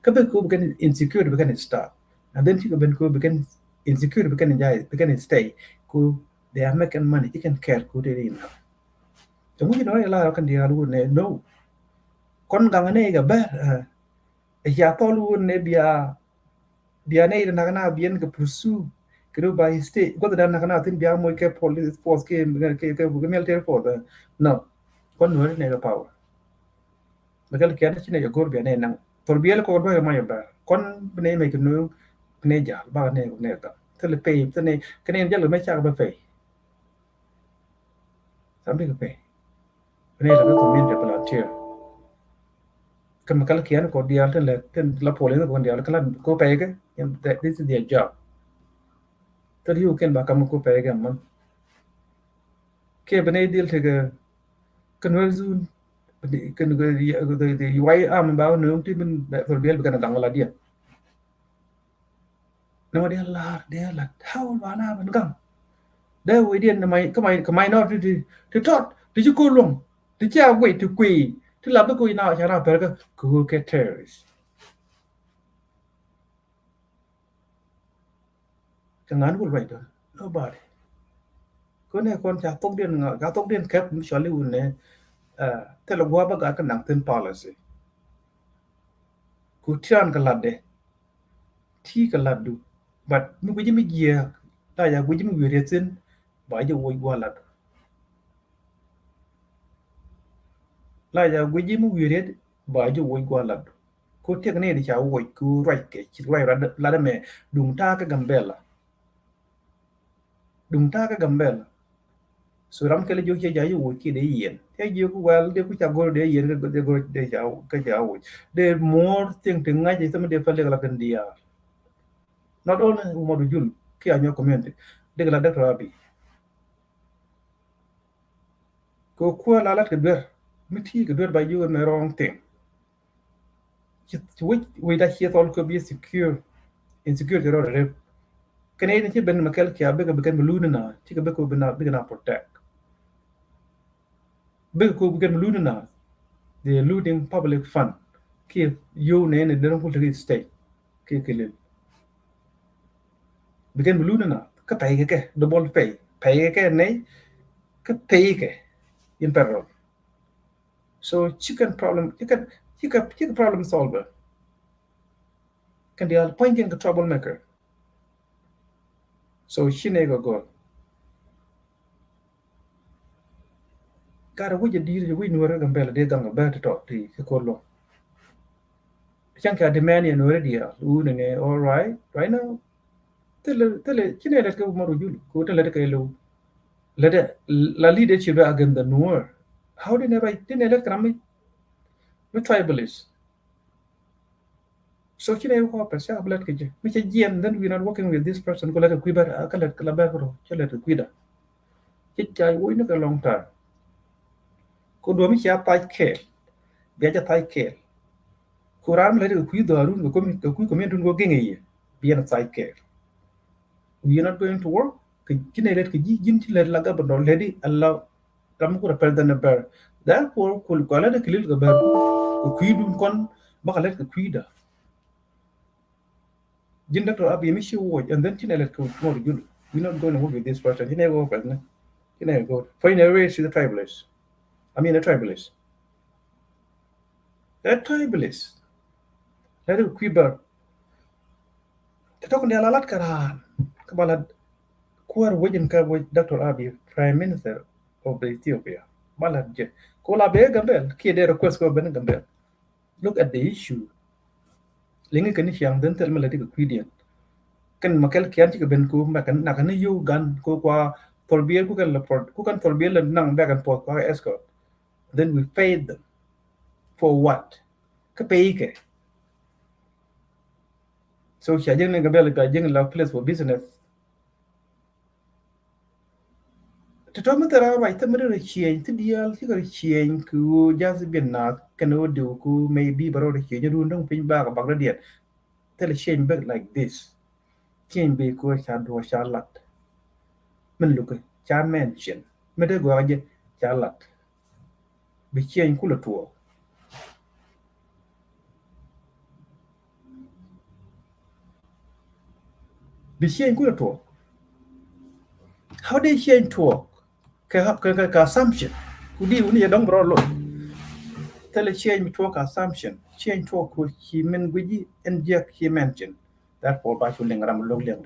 ka be ko ben insecure be kan start and then you ben ko be kan insecure be kan jai be kan stay ko they are making money you can care ko de in to mu no la kan dia lu ne no kon gang ne ga ba ya to lu ne bia ne na kana bien ke pursue kero by state ko da na kana tin bia mo ke police force ke military force no kon no ne ga power magal ke ana chine gor bia ne nang tor bia ko ba ma ba kon ne me ke no ne ja ba ne ta tele pe tele ke ne ja lo me cha ba pe sambe ke pe ne la ko min de volunteer kan magal ke ana ko dia ten la police ko dia kala ko pe ke this is their job tadi you can ba kam ko pe ke man ke bene dil te kan wer zun kan the wai am ba no ti min for bel kan gang la dia no dia la how ba na ban gang da we dia na mai ka mai no ti tot ti ju ko long ti cha we ti qui ti la ba ko ina cha na per ka ku ke terrorist jangan ko right nobody ko ne kon cha tok den ga tok den kep mi shali un ne te lo gwa ba ga kan nang ten policy ku tian ka ladde ti ka laddu but mi ko jimi giya ta ya ko jimi were tin ba je wo gwa lad la ya ko jimi were ba je wo gwa lad ko te ne di cha wo ku right ke chi right la da me dung ta ka gambela so ram kele jo che ja yo wo ki de yen te jo ku wel de ku cha go de yen de go de ja ka ja wo de more thing te nga je sama de fa le la kan dia not only Umaru Jul ki anyo community de la de rabi ko ko la lat ke ber mi ti ke ber ba you me wrong thing we da here all could be secure insecure ro re kene ni ti ben makel ki abe ka be kan luna na ti ka be ko be na protect be ko be kan luna na they looting public fund ki you ne ne de ko to state ki le be kan luna na ka pay ke double pay ke ne ka pay ke in parallel so chicken problem chicken problem solver can they are pointing the troublemaker so shine go gara wuje dir we Nuer Gambella de ganga ba to ti ko lo chanka de man in already ne all right now tele kine le ko maru jul ko tele ke lo la leadership against the Nuer how they never didn't let kramit the tribalists so kine ko pa sa blat ke je mi che jien then we not working with this person ko la ku ba ka la ka ba ko che le ku da che chai wo ne ka long time ko do mi cha pa ke be ja tai ke kuram le ku do arun ko mi ko mi dun go genge ye be na tai ke we are not going to work kine le ke jin ti le la ga ba do le di allah ram ko rappel dan ber therefore ko la de kilil ga ber ko ku dun kon ba ka le ku da jin doctor abi mi shi wo and then kine le ko mo jul we not going to work with this person he never work with he never go for in a way to the tribalists I mean a tribalist that tribalist that ku ber te to ko ne la lat karan ka balad kuwar wajen ka Dr. Abiy Prime Minister of Ethiopia balad je ko la be gambel ki de request ko ben gambel look at the issue lingi kan siang den tel meladi ko kwidian kan makel kian ti ben ko ma kan na kan yu gan ko kwa tolbier ku kan report ku kan tolbier le nang ba kan pot ko escort then we paid them for what ka pay ke so siya jeng ne gambel ga jeng la place for business to me tara right te mere chien ti dial ti ko chien ku jas bin na kan o do ku maybe baro de chien ru ndong pin ba ka bag de te le chien back like this chien be ko cha do cha lat men lu ko cha mention me de go je cha lat bi chien ku la tuo bi chien ku la tuo how they chien tuo ka assumption ku di uni dong bro lo tele change mi talk assumption change talk ko chi men guji en jek chi mention that for ba chu lengram log leng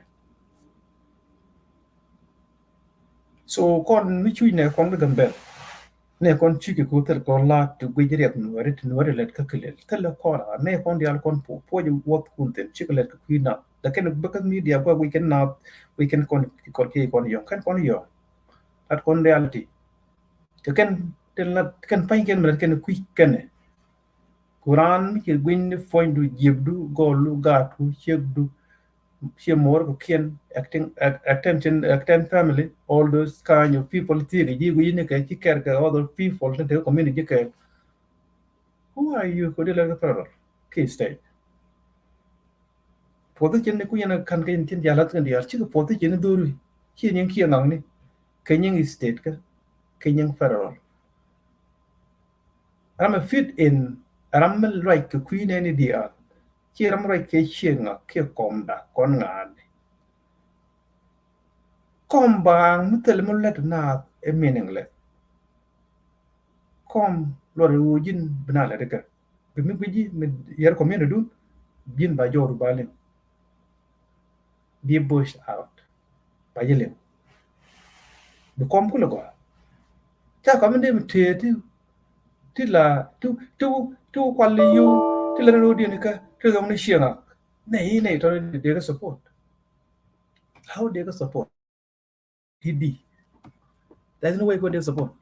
so kon mi chu ne kon de gambel ne kon chi ko tel ko la tu guji rek no ret no let ka kelel tel ko la ne kon dial kon po ju wot kun ten chi ko let ka kuina da ken ba media ba we can kon yo kon yo at kon reality ka ken tel na ken pain ken mer ken kui ken Quran mi ke gwin foindu jebdu golu gatu chegdu she more can acting family, all those kind of people theory you in the care other people in the community care. Who are you could like a fellow? Key state. For the Jen Kuyana can get in Jalat and the Archie for the Jen Duru. Kenyan Kianani. Kenyan state. Kenyan federal. I'm a fit in Ramal right to Queen any dear. Here I'm right catching a care comda con Kom bang mutel let na a meaningless. Kom lori wujin benala deka. Bimi biji yer community dun bin ba jor balin. Be pushed out. Ba yelin. The kom kula go. Cha kom dem te ti la tu kwali yu ti la no di nika ti dong ni shianga. Nei to de support. How they support? Hidi. There's no way go they support.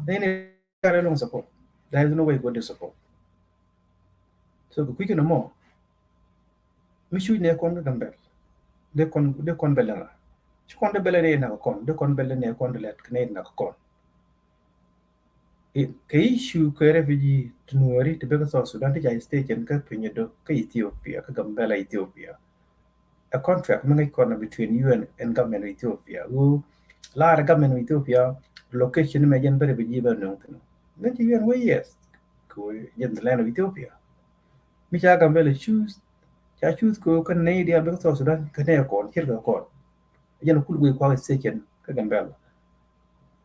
Nei carry long support. There's no way go they support. So the quick no more. Mishu ne kon gambel. De kon belanga. Ci kon de bele na kon de kon bele ne kon de let kne na kon. Ke issue ke refugee to Nuer to be South Sudan to jai state and ka pinyedo ka Ethiopia ka Gambella Ethiopia. A contract mga kon between UN and government of Ethiopia. Who la government of Ethiopia location me jan bere refugee ba no. Then UN way yes. Ko jan the land of Ethiopia. Mi cha Gambella choose ko kan ne dia be South Sudan ka ne kon kirga kon. Jan kul go kwa state ka Gambella.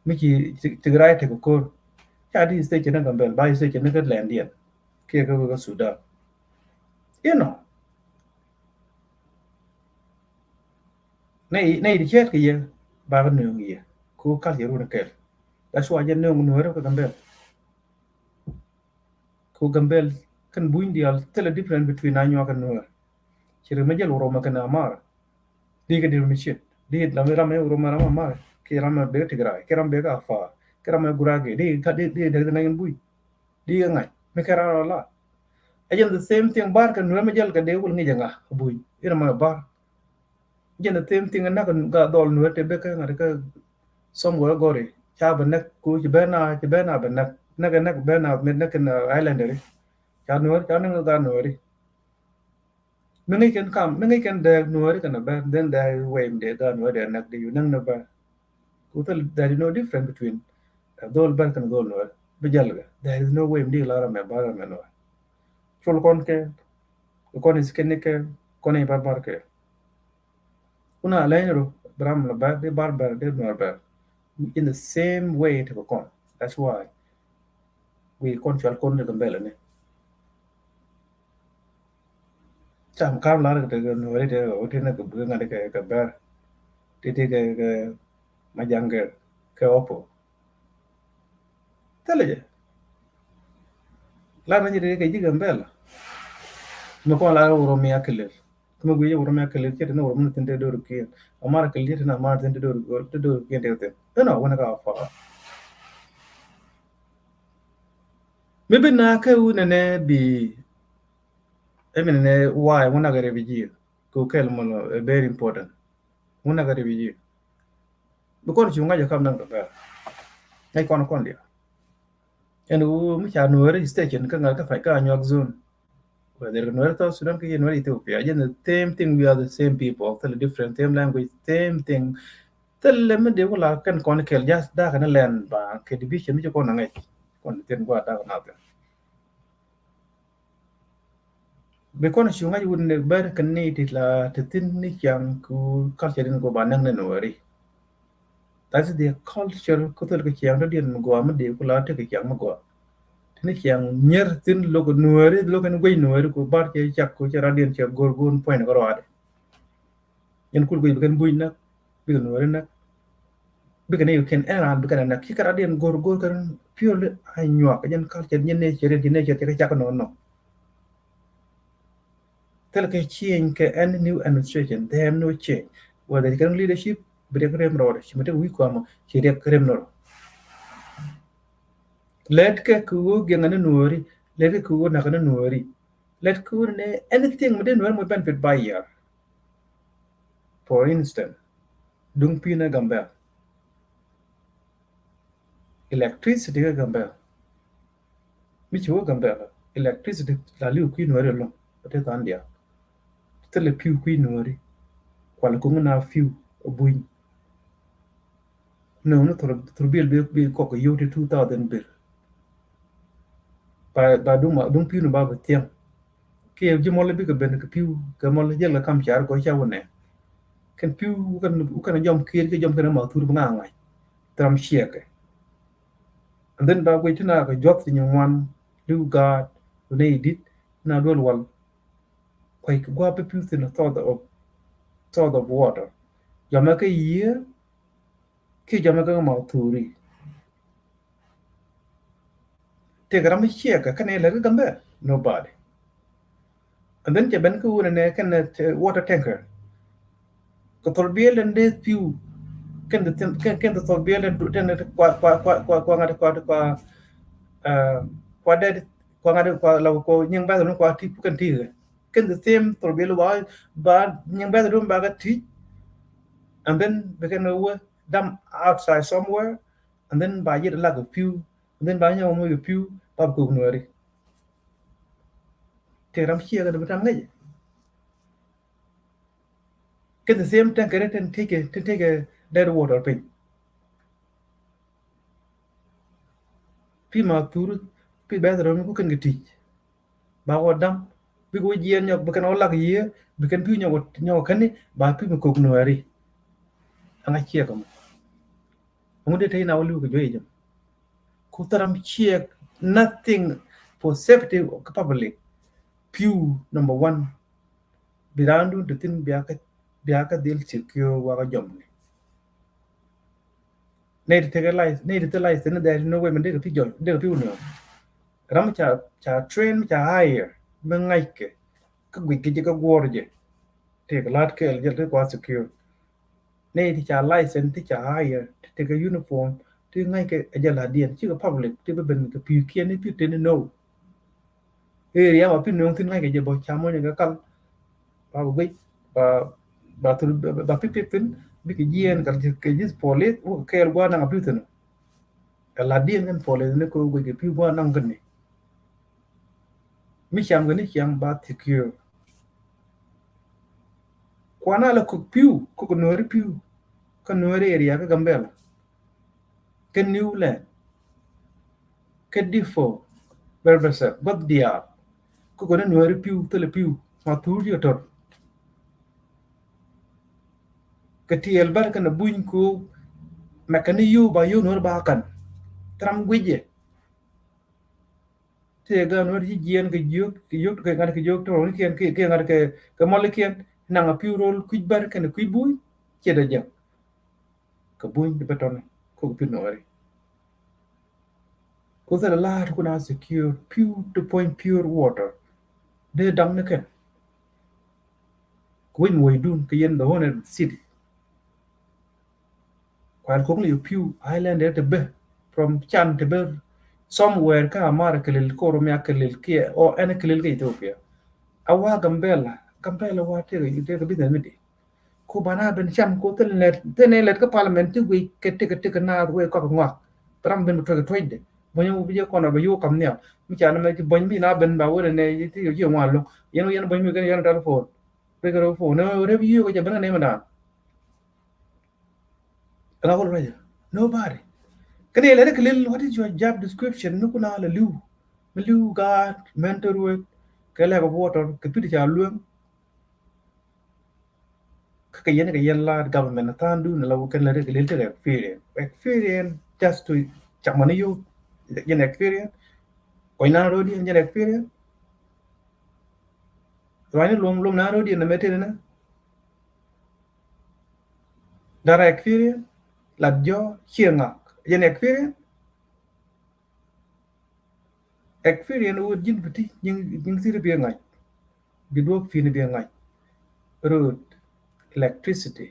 Mi ci tigray te ko Chadi state na Gambel, by state na land yan. Kaya ka Sudan. You know. Nay di chat kaya ba nung ye. Ko kal yero na kel. That's why yan nung Nuer ka Gambel. Ko Gambel kan buin dial tell a difference between Anyo and Nuer. Chire majal Roma kan amar. Di ka di rumishit. Di la mera me Roma na amar. Kaya rama be Tigray, kaya rama be ka Afar. Kerama gurage di dari nangan bui di ngai mekara la ajan the same thing bar kan nuama jal ka de wul ngi janga bui ira ma bar jan the same thing na kan ga dol nu te be ka ngari ka som go gore cha banak ku bena banak naga bena med na kan islander cha nuar cha nang ga nuari mengai kan de nuari kan ba then they way de ga nuari nak de nang na ba kutal there is no difference between dol ban kan dol no bejalga there is no way mdi lara me bara me no chul kon is kenike kon e barbar ke una lainero bram la ba de barbar de no ba in the same way to kon that's why we control kon de Gambella ne cham kam lara de no re de o te na ko nga de ka bar te ke majanga ke opo Teleje. La na jere ke Gambella. No ko la Oromia kelir. Kuma guye Oromia kelir ke na Oromia tende do ke. Amara kelir na mar tende do ke de. No wana ka fa. Maybe na ka una ne bi emene why wana ga refugee. Ko kel mo very important. Wana ga refugee. Because chunga ja kam nang ka. Ai kon dia. And we can Nuer station can fight New zone. Whether Nuer South Sudan can Nuer Ethiopia. Again, the same thing, we are the same people, tell a different same language, same thing. Tell them they will can conical just dark and land bank division which you can make on the go down another. Because you wouldn't better can need it la to thin young culture in go banang Nueri. That's the culture Kotel Yang didn't go on the Kula take a young go. Tinic young near thin look Nueri, look and way Nueri go bark a chap coach radiant chap gorgon point of rod. And could we begin buina, big Nuerina? Because you can err because a kicker radiant gorgon purely I knew a young culture in nature take a jack no. Tell a change any new administration, they have no change. Whether they can leadership. Breakrem road, she made a week one, she rekrem no. Let Kaku gang and Nueri, let a Kugo Nakan Nueri, let ku ne anything within when we benefit by year. For instance, dung pina Gambella, electricity Gambella, michu Gambella, electricity la liu ku Nuer long, te tandia, te le piu ku Nuer, kwal ku na fiu obuin. No thor bil bi ko ko yote 2000 bil. Ba dung piu no ba tiang. Ke ji mol bi ko ben ko piu ko mol jela kam char ko cha wone. Ken piu kan jom kir ke jom kan ma tur nga ngai. Tram shieke. And then ba we tina ko jot ni wan do god ne dit na dol wal kwai ko gwa pe piu tin thought of water. Jama ke year ke jama ka ma turi. Te gram shieke kan ele ga gambe nobody. And then ben ko ne kan water tanker. Ko torbiel and de piu kan the torbiel and ten kwa ngade kwa de kwa ngade kwa la ko nyang ba no kwa ti kan ti kan the same torbiel ba nyang ba do ba ga ti and then we can dump outside somewhere and then ba yet like a few and then ba nyang mo few ba ko no ri te ram chia ga do tam ngai kan the same tank can take a dead water pin pi ma tur pi ba ro ko kan ti ba wo dam bi ko jien nyok kan ola ye bi kan pi nyok kan ni ba pi ko no ri anga chia kam ngunde tay na walu ko joyi jam ko taram chia nothing for safety of the public pew number 1 birandu de tin biaka del secure wa ga jom ne de tegalize ne de tegalize ne there no way man de pi jol de pi no ram cha train cha hire men ngai ke ka gwi ke ga gorje te ga lat ke je ko secure ne ti cha license ti cha hire te ga uniform ti ngai ke ajala dien chi ga public ti ben ke pi kien ni pi te no area ma pi no tin ngai ke je bo cha mo ne ga kal ba gwi ba tu ba pi tin bi ke jien ka ke jis police o ke gwa na pi tin la dien kan police ne ko gwi ke pi gwa nang kan ni mi cham ga ni cham ba secure kwana la ko piu ko no ri piu ka no area ka Gambella ka Newland ka difo berbesa bad dia ko no ri piu tele piu ma tu ri tor ka tiel bar ka na buin ko makani yu ba yu no ba kan tram gwije te ga no ri jien ka juk ka ngar ka juk to ni ken ke ngar ka mol ken na nga piu rol ku bar ka na ku bui che da ja ka buin de beton ko pi no ri ko sa la ko na secure pure to point pure water de dang ne ken ko win way dun ka yen the whole city kwal ko li pure island de be from chan to be somewhere ka amar kelil ko romya kelil ke o en kelil ke Ethiopia awa Gambella wa te ga bi da mi ko bana ben cham ko te ne let ka parliament ti wi ke na we ko ngwa tram ben to ga toide bonyo bi ko na ba yu kam ne mi cha na me bon bi na ben ba wo ne ti yo ngwa lo yen bon mi ga yen telephone pe ga phone no re bi yu ko ja ben ne ma da la ko re nobody kane le ke lil what is your job description no kuna la lu ga mentor work ke la ga water ke pi cha lu ka yen la government ta ndu na la kan la ke lil te experience just to chamani you yen experience ko na ro di yen experience wani lom na ro di na mete na dara experience la jo chienga yen experience wo jin biti jing sir bi ngai bi do fi ni bi ngai road electricity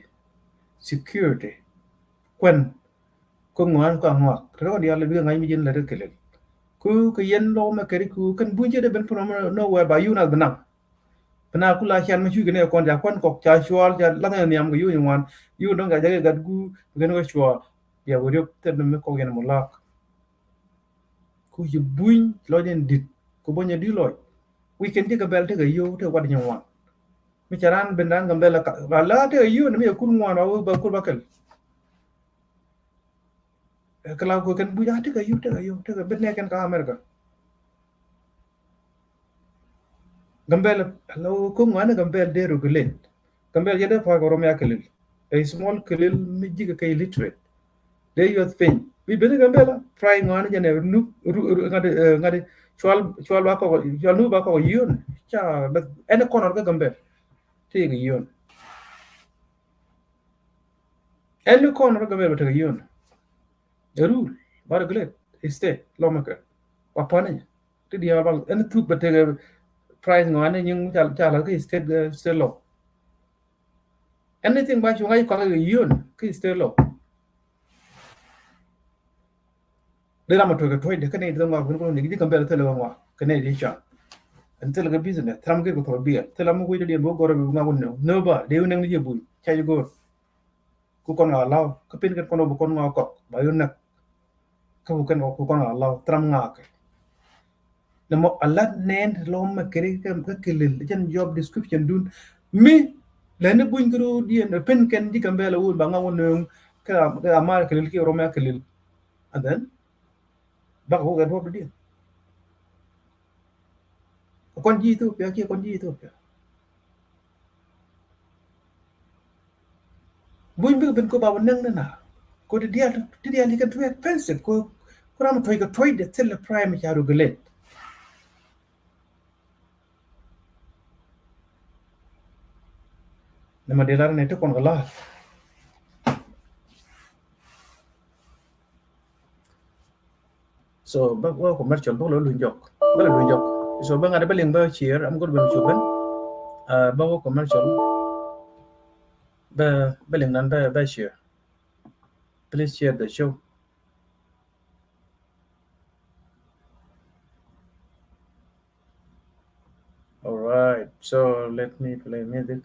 security kwen ko ngwan ko ngwa ro di ala bi ngai mi jin la de kele ku ke yen lo ma keri ku kan bunje de ben from nowhere ba yu na benang bena kula chan ma chu gene kon ja kon kok cha chwal ja la na niam gu yu wan yu dong ga ja ga gu gen ga chwa ya wo yo te me ko gen mo lak ku yu buin lo den dit ku bonya di loy we can take a belt te ga yo te wad nywan mi charan ben dan gambela ka la te yu ne mi ku ngwan ba ku ba kel kala ko kan buja te ga yo te ga ben ne kan ka america Gambella, hello, kung ano Gambella dero gulen. Gambella yada pa ko romya kelil. A small kelil mijiga kay literate. They you thing. We been Gambella trying on jane nu ngade chwal ba ko chwal nu ba ko yun. Cha but any corner ka Gambella. Take yun. Any corner ka Gambella take yun. The rule. Bara gulen. Stay. Lomaka. Wapane. Ti dia ba any tu but take price ngane nhưng cha la cái state law anything ba chu ngai ko cái yun cái state law de la ma to ga toy de kane de ma ko ni di compare tele wa kane di cha until ga business tram ke ko to bi tele mo ko de bo goro bi ngawon no ba de yun ni bu cha yu go ku kon nga law ko pin ke kono bu kon nga ko ba yun nak ko kan ko kon nga law tram nga ke namo alat nen lom ma kere ka kelil jan job description dun mi lene buñ gro dien pen ken di Gambella wul ba nga won ka amar kelil ki roma kelil and then ba ko ga do dien kon ji to pya ki kon ji to pya buñ bi ben ko ba won nang na ko de dia li kan too expensive ko ram toy ga toy de tel prime ya ro gelet nama delar nete kon gala so ba ko commercial ba lo lunjok so ba ngada baling ba cheer am go ben chuban ba ko commercial ba baling nan ba share please share the show all right so let me play music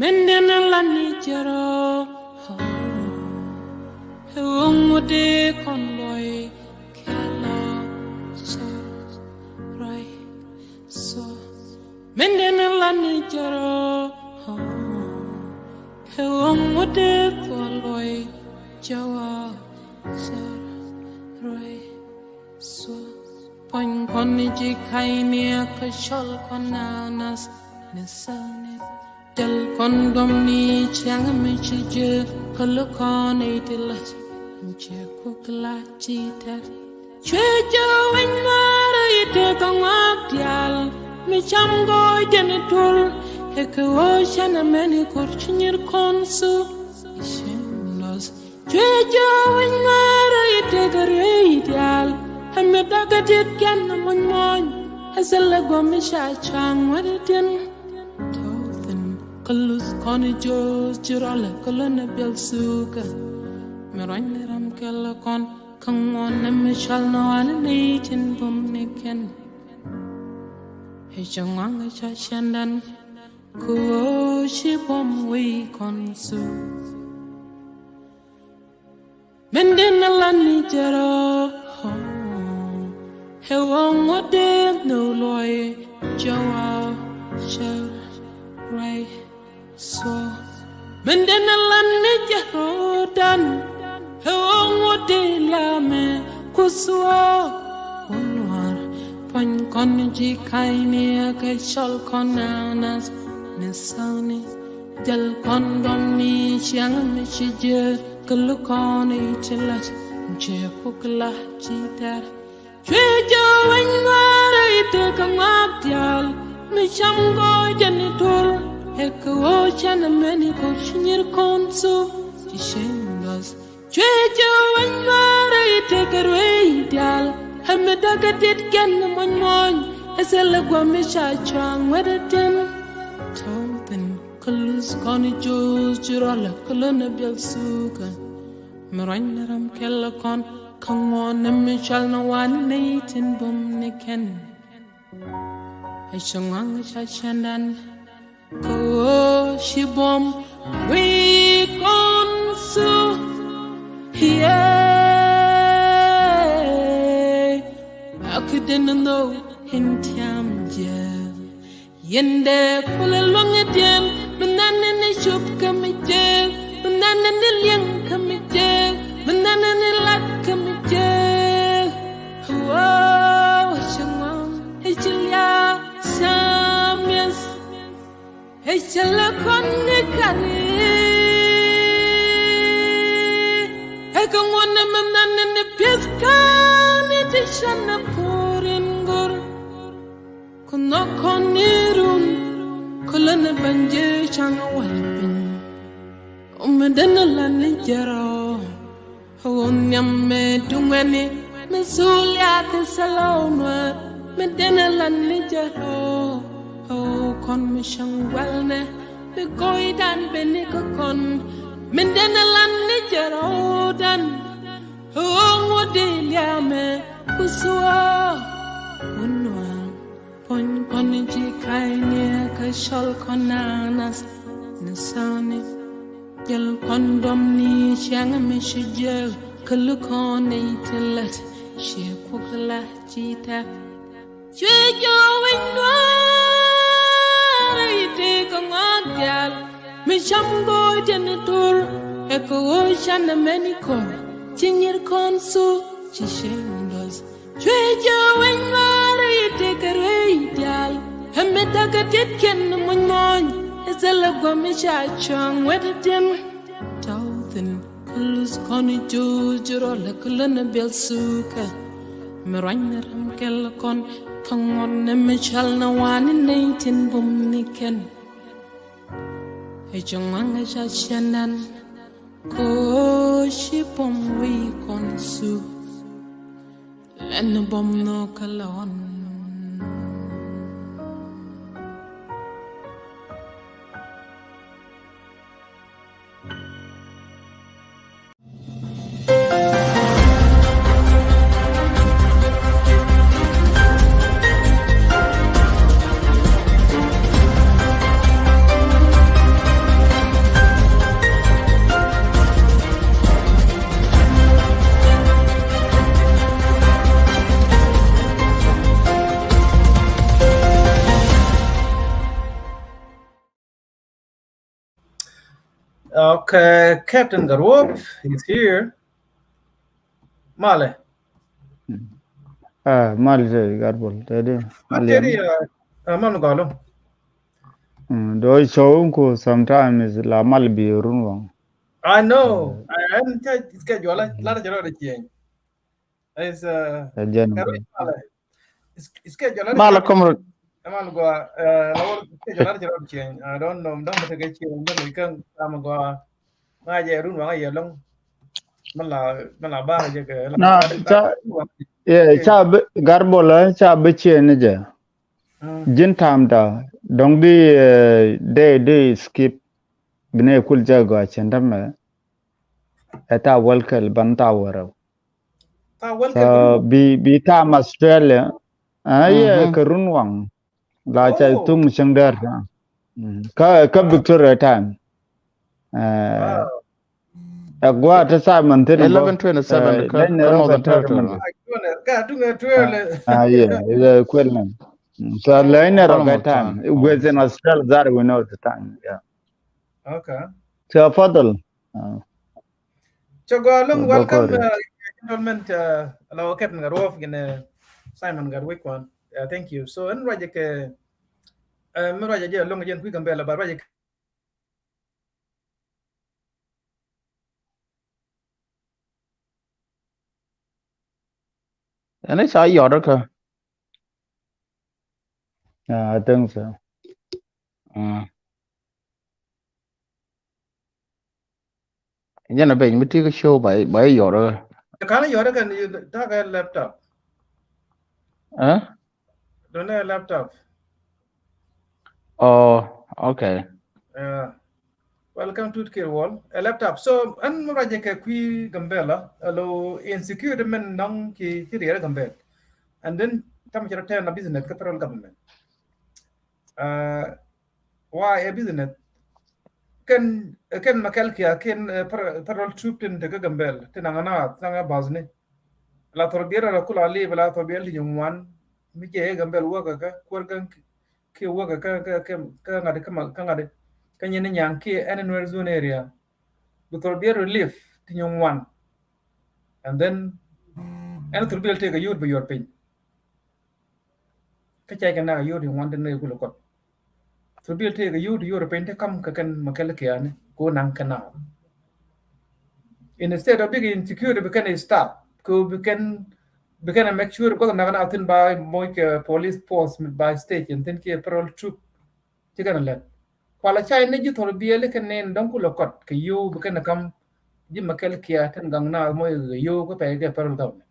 Mendena la nijero Hewongude konloy Kala so Right so Mendena la nijero Hewongude konloy Jawa so Right so Pon koniji kaini akashol konanas Nesane Del kondom ni chiang mi chi je kalo kon itilat che kukla chi ter che jo wen mara ite kangak dial mi cham go jenitor he ko ocean meni kur chinir konsu ishinos che jo wen mara ite gare ideal hamme dagatit ken mon hasala go mi sha chang waditin Kalus koni jos jirale kalana bel suka Merane ram kala kon kangwan na mishal no ane tin bum niken He changwang cha shandan ko shi bum we konsu Menden alani jaro He wong ode no loy jawa shar right so Mendena lanne jarodan Hewongo de lame kuswa Unwar Pan konji kaini akashol konanas Nesani Del kondom ni siang mi shije Kalukoni chilat Che pukla jitar Chejo wenwara ite kangak dial Mi shamgo janitor Eko ocean a many coach near conso, she shamed us. Trade you when you are take a radial. I'm a dog at it can one. As a laguamisha chang with a tin. Tolton, Colus, Connie Joes, Girola, Colonna Belsuka. Marandaram Kellacon, come on, and Michel no one, Nathan Bum Nicken. I shall hang a shashandan. Go she bomb we consu yeah I couldn't know in tiam je yende kula long etem banana ne shop kami je banana ne liang kami je banana ne lat kami je wow shangam echilia samias Echela konne kare Ekon wonne memnan ne piskane tishana poringur Kono konirun kolane banje changa walpin Umedana lane jaro Hawonyamme dungani Mesulia kesalonwa Medana lane jaro Oh, con mi shangwalne, be goidan benika con, mendena lanne jarodan. Oh, wodelia me, kusua, unwa, pon konji kainia kashol konanas, nasani, yel kondom ni shanga me shijel, kalukone itelet, she kukla chita, shwejo winwa. Me shamgo janitor eko ocean many core chinyir konsu chishendos trejo when mari take a radial hemeta gatit ken mon ezela gomisha chang wedim thousand kulus koni jujuro la kulana belsuka meranyaram kel kon kangon ne michal na wani naitin bum niken Ejonganga shashanan ko shipom we konsu len bom no kalon Okay, Captain Garwop is here. Male. Mal garbol tadi Materi manu galum. do show ko sometimes la mal bi runwang I know. I haven't schedule la jaro de change. Is jen Male. Schedule mal komro Amal go la schedule la jaro de change. I don't know. Don't take a change. Don't kan am go ma je run wa ye long. Man la ba je ke na cha cha garbol cha beche ne je jin tam da dong bi de skip bne kul jago chendam eta welkel banta wara ta welcome. bi tam Australia ye kerunwang la cha tung sengder ka Victoria time agwa ta sa man tin 1127 come on territory. yeah kwelna so later of that time within Australia that we know the time yeah Okay. so fadal So go along, welcome, gentlemen. Hello, Captain Garov, Simon Garwick one. Thank you. So, and Raja, Raja, long again, we can bear about Raja. And it's a order. I think so Yana be mi ti show by your Kana yora kan you ta ga laptop. Don't have laptop. Oh, okay. Welcome to Kirwall. A laptop. So an raja ke kui Gambella. Hello insecurity men nang ki real Gambella. And then tam chara ten na business ka federal government. Why a business? Ken makal kia ken federal troop tin te Gambella. Tinangana tanga bazni. La torbiera la kula li la torbiera li yungwan. Mi ke Gambella waka ka kwargan ki waka ka ngade ka ngade. Kanya ni nyang ki anywhere zone area. But will be a relief to young one. And then and to be take a youth by your pain. Kachaka na youth in one day will look. To be take a youth your pain to come kakan makalakian go nang canal. Instead of big insecurity become a stop. Go become make sure because I'm not out by moik police force by state and then a parole troop. Chicken let. While a child need you to be a lick and name don't look at you become a come. Jim Makelkia and Gangna Moy yo go pay a federal government.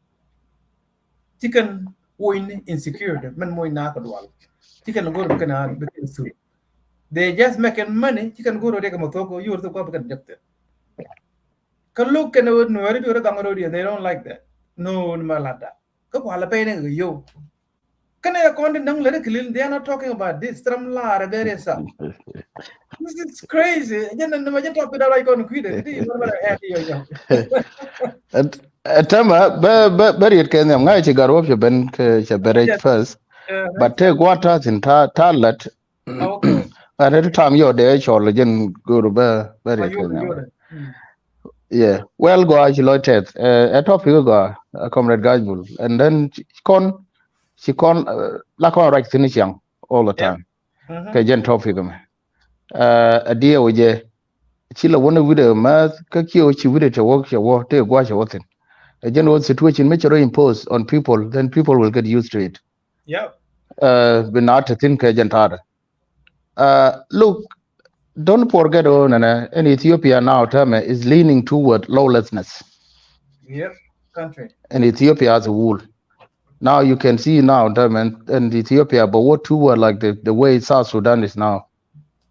Chicken win insecurity, man moy nakadwal. Chicken go to Canaan because they just making money, chicken go to Regamotoko, you're the government conducted. Can look and Nuer to Gangarodi, they don't like that. No malada. Go while paying yo. Can I content don't let it kill? They are not talking about this. From La This is crazy. I just talk about like on quit Tama very it can ngai chi garo che ben ke che bere first. But take water in talet. Okay. At the time you're there, you're jen guru very it. Yeah. Well go I loited. A topic go comrade Gajbul. And then she con la con right finish young all the time. Ke jen topic a dear with je chila wona with a math ka kio chi with to work your work te gwa your thing. A general situation which are imposed on people, then people will get used to it. Yeah. But not to think agent. Look, don't forget in Ethiopia now term is leaning toward lawlessness. Yep, country. And Ethiopia as a whole. Now you can see now term and Ethiopia, but what toward like the way South Sudan is now,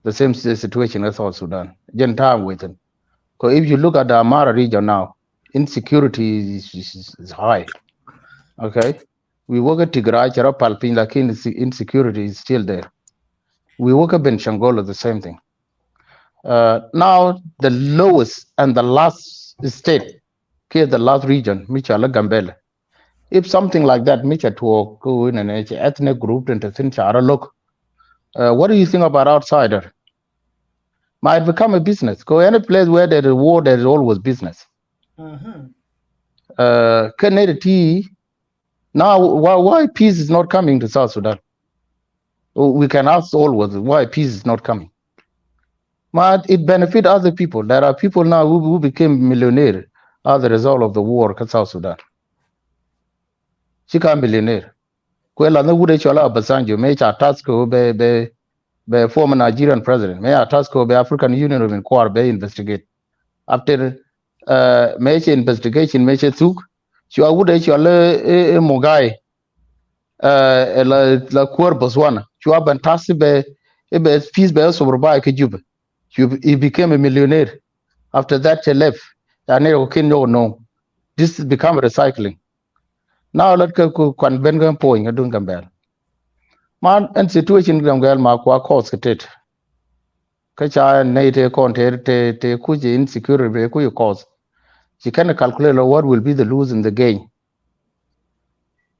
the same situation as South Sudan. Time with it. Because if you look at the Amara region now, insecurity is high. Okay, we work at Tigray, Palpin, like insecurity is still there. We work at Benshangolo, the same thing. Now the lowest and the last state, okay, the last region, Michala Gambella. If something like that, Micha to go in an ethnic group and to think, look, what do you think about outsider? Might become a business. Go any place where there is war, there is always business. Now, why peace is not coming to South Sudan? We can ask always why peace is not coming. But it benefits other people. There are people now who became millionaire as a result of the war in South Sudan. She can millionaire. Kwela no would chola Basanjo may task be former Nigerian president. May task be African Union of Inquiry be investigate. After make investigation, make took. You would chola Mogai la Kur Botswana. You have been tasked be peace be also by Kijuba. He became a millionaire. After that, he left. No. This become recycling. Now let's go when Ben point doing Gambel. Man and situation Gambel ma kwa cause it. Kacha nate content te kuji insecurity ku cause. You can calculate what will be the lose in the gain.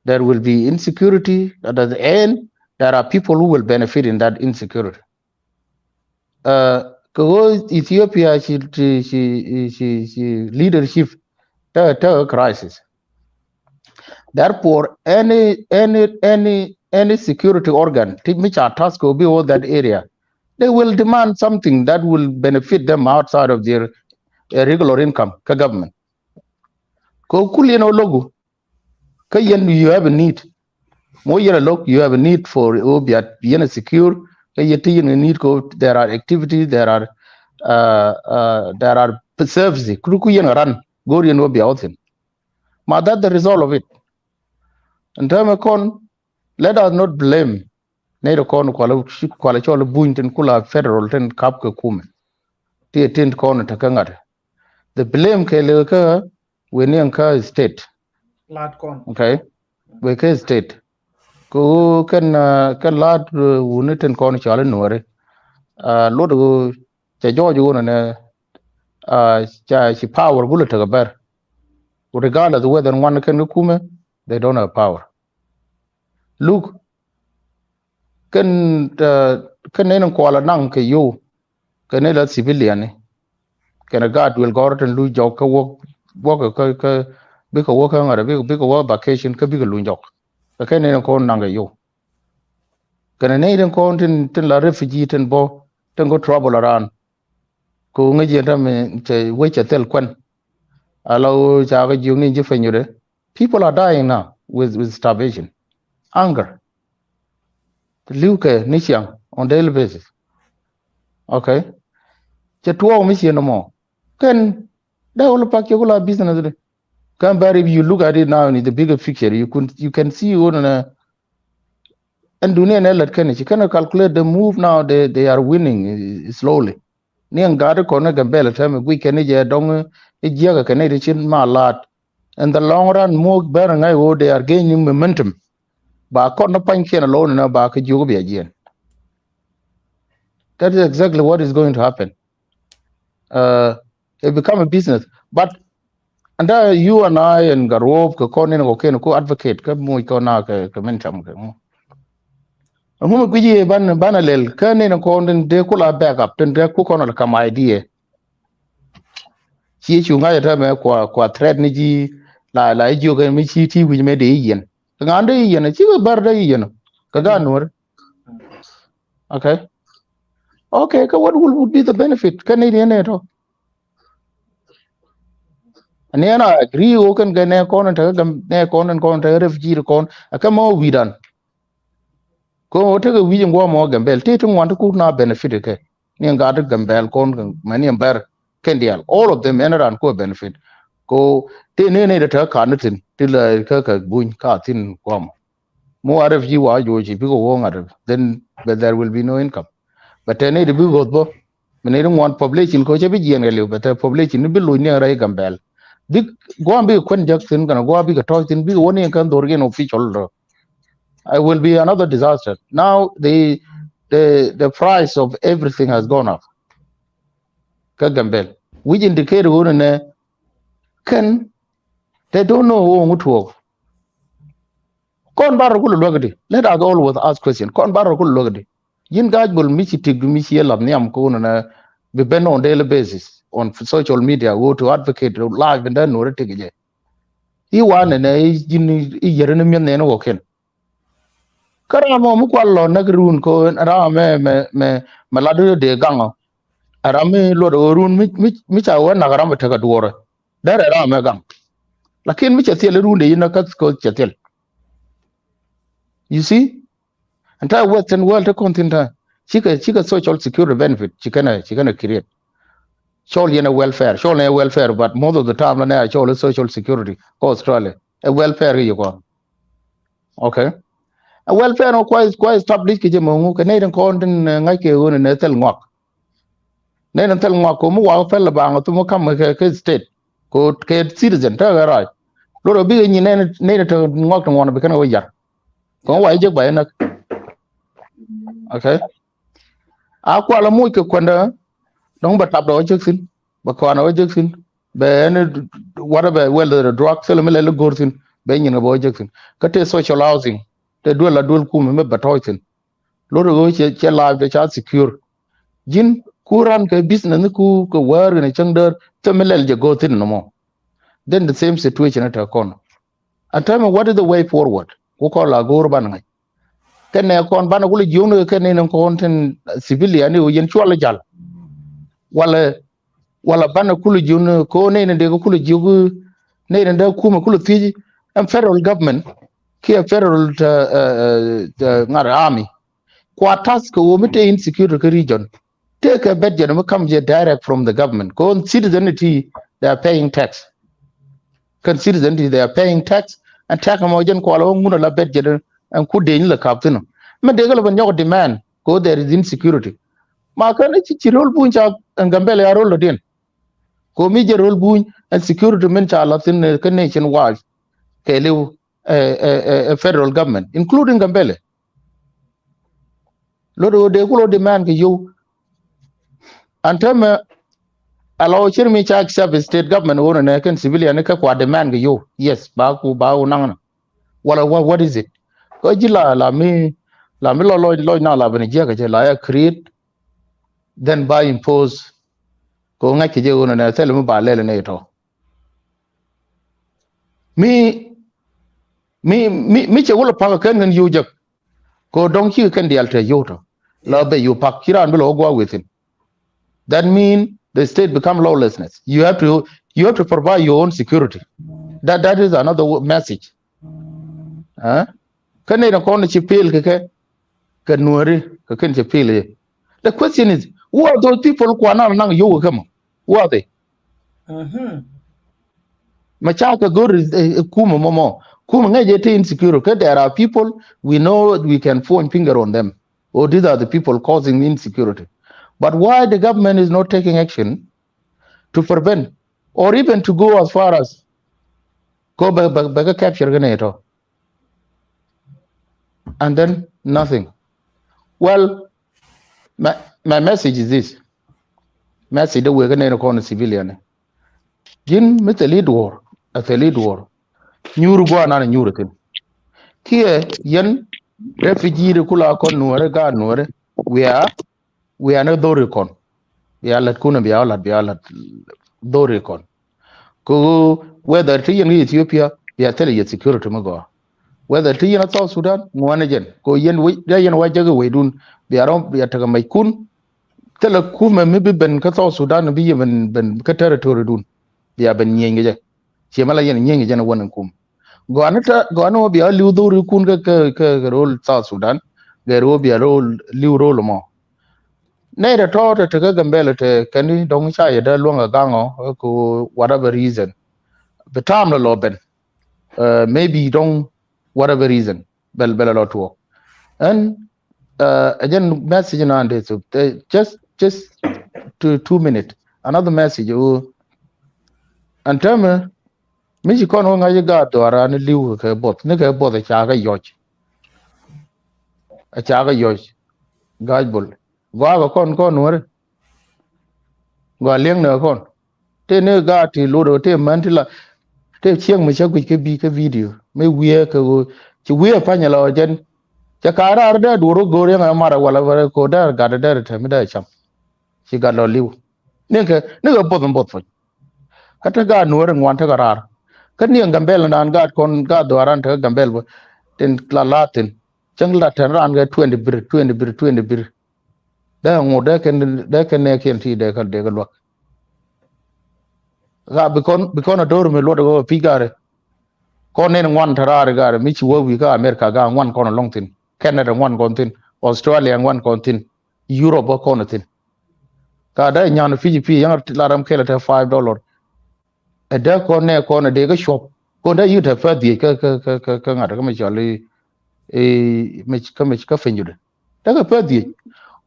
There will be insecurity, at the end, there are people who will benefit in that insecurity. Ethiopia, she leadership crisis. Therefore, any security organ which are tasked will be all that area, they will demand something that will benefit them outside of their regular income. Government. Logo. You have a need. More you have a need for being secure. There are activities, there are service kru ku yen ran gor yen wo bi outin ma that the result of it and time kon let us not blame neither kon kwala chol buinten kula federal ten kap ke kume tie tin kon ta kangar the blame ke le ka we ne ka state lat kon okay we ke state ko kan lat uniten kon chale nore lo do cha jojo ne cha chi power gula ta bar regardless of whether one can kume they don't have power look kan ne ko la nang ke yo kan ne la civilian ne kan god will go and lu jok ka wok ka bi ko wok ngara bi ko vacation ka bi ko lu jok ka kan ne ko nang yo kan ne ko tin la refugee tin bo tin go trouble around ko ngi je me che we che tel kwen alo cha ga ju ngi je fenyure people are dying now with starvation hunger liuke ni chiang on daily basis okay che tuo mi chi no mo ken da wala pak yo la business de kan bari if you look at it now in the bigger picture you can see on and dunia ne let ken chi can calculate the move now they are winning slowly ni an gade ko na Gambella time we can je dong e je ga ken de chin ma lat in the long run more better ngai wo they are gaining momentum ba ko na pan ken alone na ba ka ju be again that is exactly what is going to happen it become a business but and you and I and Garov ko konin ko ken ko advocate ka mo ko na ka mentam ka mo ko ji ban lel kanin ko den de ko la backup den de ko kono ka my idea chi chu nga ta me kwa thread ni ji la ju ga mi chi ti wi me de yen nga de yen chi ga bar de yen ka ga nur okay ka what would be the benefit kanin ne to and I agree o kan ga ne kon ta ga ne kon ta refugee kon aka mo widan ko ta ga wi ngo mo Gambel te tun want ku na benefit ke ne ga da Gambel kon mani bar kendial all of them ran ko benefit ko te ne da ta ka nutin tila ka bun ka tin ko mo refugee wa jo ji bi ko wonga then but there will be no income but ne de bi go bo ne don't want population ko che bi yen le but population bi lu ne rai Gambel big go and be kun jackson gonna go big talk in big one can dorgan official I will be another disaster now the price of everything has gone up Kagambel which indicate one can they don't know who to work kon baro kul logadi let us always ask question kon baro kul logadi yin gaj bol mi ci tigdu mi ci yelam ni am ko na be ben on daily basis on social media go to advocate live and then no retige I wane ne jini I yere ne men ne no ken kara mo mu kwallo na grun ko ra me ladu de gango ara me lo do run mi cha wa na garam ta ga duore dare ra me gang lakin mi cha tiel run de ina ka ko cha tiel you see entire western world continent chika social security benefit chikana create show you welfare show welfare but most of the time na show social security ko Australia a welfare you go okay a welfare no quite established ke mo ngu ke ne ko den ngai ke wona ne tel ngok ko mu wa fel ba ngo to mo kam ke state ko ke citizen ta ga right lo bi ni ne to ngok to ngona be kana wa yar ko wa je ba na okay a kwa la mu ke kwanda don't but tap do jeksin ba ko na jeksin be ne whatever well the drug sell me le gorsin be ni bo jeksin ka te social housing te do la dol ku me ba toytin lo ro che live de chat secure jin kuran ke business ne ku ko war ne changder te me le je gotin no mo then the same situation at kon at time what is the way forward ko ko la gor ban ngai ken ne kon ban ko le jonu ken ne kon ten civilian ne yen chwala jal wala bana kulu jun ko ne de ko kulu jugu ne da kuma kulu fiji and federal government ki federal army kwa task wo mete insecurity region take a budget and come here direct from the government. Go on citizenity, they are paying tax. Consider they are paying tax and tax mojan kwala nguna la budget and could de la captain. Me de galo ban your demand go there is insecurity. Ma kan ci role buncha and Gambella ya role den. Go mi je role bun and security men cha la tin nation wide. Kelew federal government including Gambella. Lodo de gulo demand ke you and term allow chirmi cha accept state government or an can civilian ka kwa demand ke you yes ba ku ba unang wala what is it ko jila la mi lo na la bani je ka la create then by impose ko nga ke je una na tele mu ba le ne to mi che wala pa ka ngan yu je ko dong chi kan dial te yo to la be you pak kiran be lo go within that mean the state become lawlessness. You have to provide your own security. That is another message. Huh? Can they not chipil ke Nuer can chipil? The question is, who are those people who are not you come? Who are they? Machaka good is kuma momo. Kuma ngajete insecurity. There are people we know we can point finger on them. Or these are the people causing insecurity. But why the government is not taking action to prevent or even to go as far as go back capture Ganeto? And then nothing. Well, my message is this. Message that we're going to call a civilian. Jin mit lead war, at the lead war. New go and new retin. Here, yen refugee kula kon Nuer ga Nuer. We are not Doricon. We are let kuna bialat Doricon. Go whether in Ethiopia, we are telling you security mago. Whether in South Sudan, Mwanajan, go yen wajaga we dun be around be ataga my kun. Tell a kuma maybe ben South Sudan be even ben territory dun. Be a ben yenga. Shemalayan yenga one and kum. Go anota be a liu kun roll South Sudan. There will be a roll liu roll more. Nay the thought to Gambella te can don't shy da long gango ko whatever reason. The time the law ben maybe don't whatever reason bella lot to and again message on this just to 2 minutes another message and tell me mi kon nga ye ga do ara ni liu ke bot ne ke bot cha ga yoj gajbol go kon Nuer go lieng ne kon te ne ga ti lo te man ti la te chieng mi cha ke bi ke video me wie ke chi wie pa nya lo jen cha kara da duro go re ma mara wala ko da ga da te mi da cham chi ga lo liu ne ke bot fo kata ga Nuer ngwan ta garar kan ni Gambella nan ga kon ga do aran ta Gambella ten la latin chang la tan ran ga 20 bir da ngo da ken ne ken ti de ka lo ga bikon ador me lo go pigare kon ne ngwan tarare gare mi chi wo wi ka America ga ngwan kon long tin Canada ngwan kon tin Australia ngwan kon tin Europe kon tin ka da nyan Fiji yang laram kele ta $5 a da kon ne kon de ga shop kon da yuta fa di ka ngata ka me jali me ka fenjude da ka fa di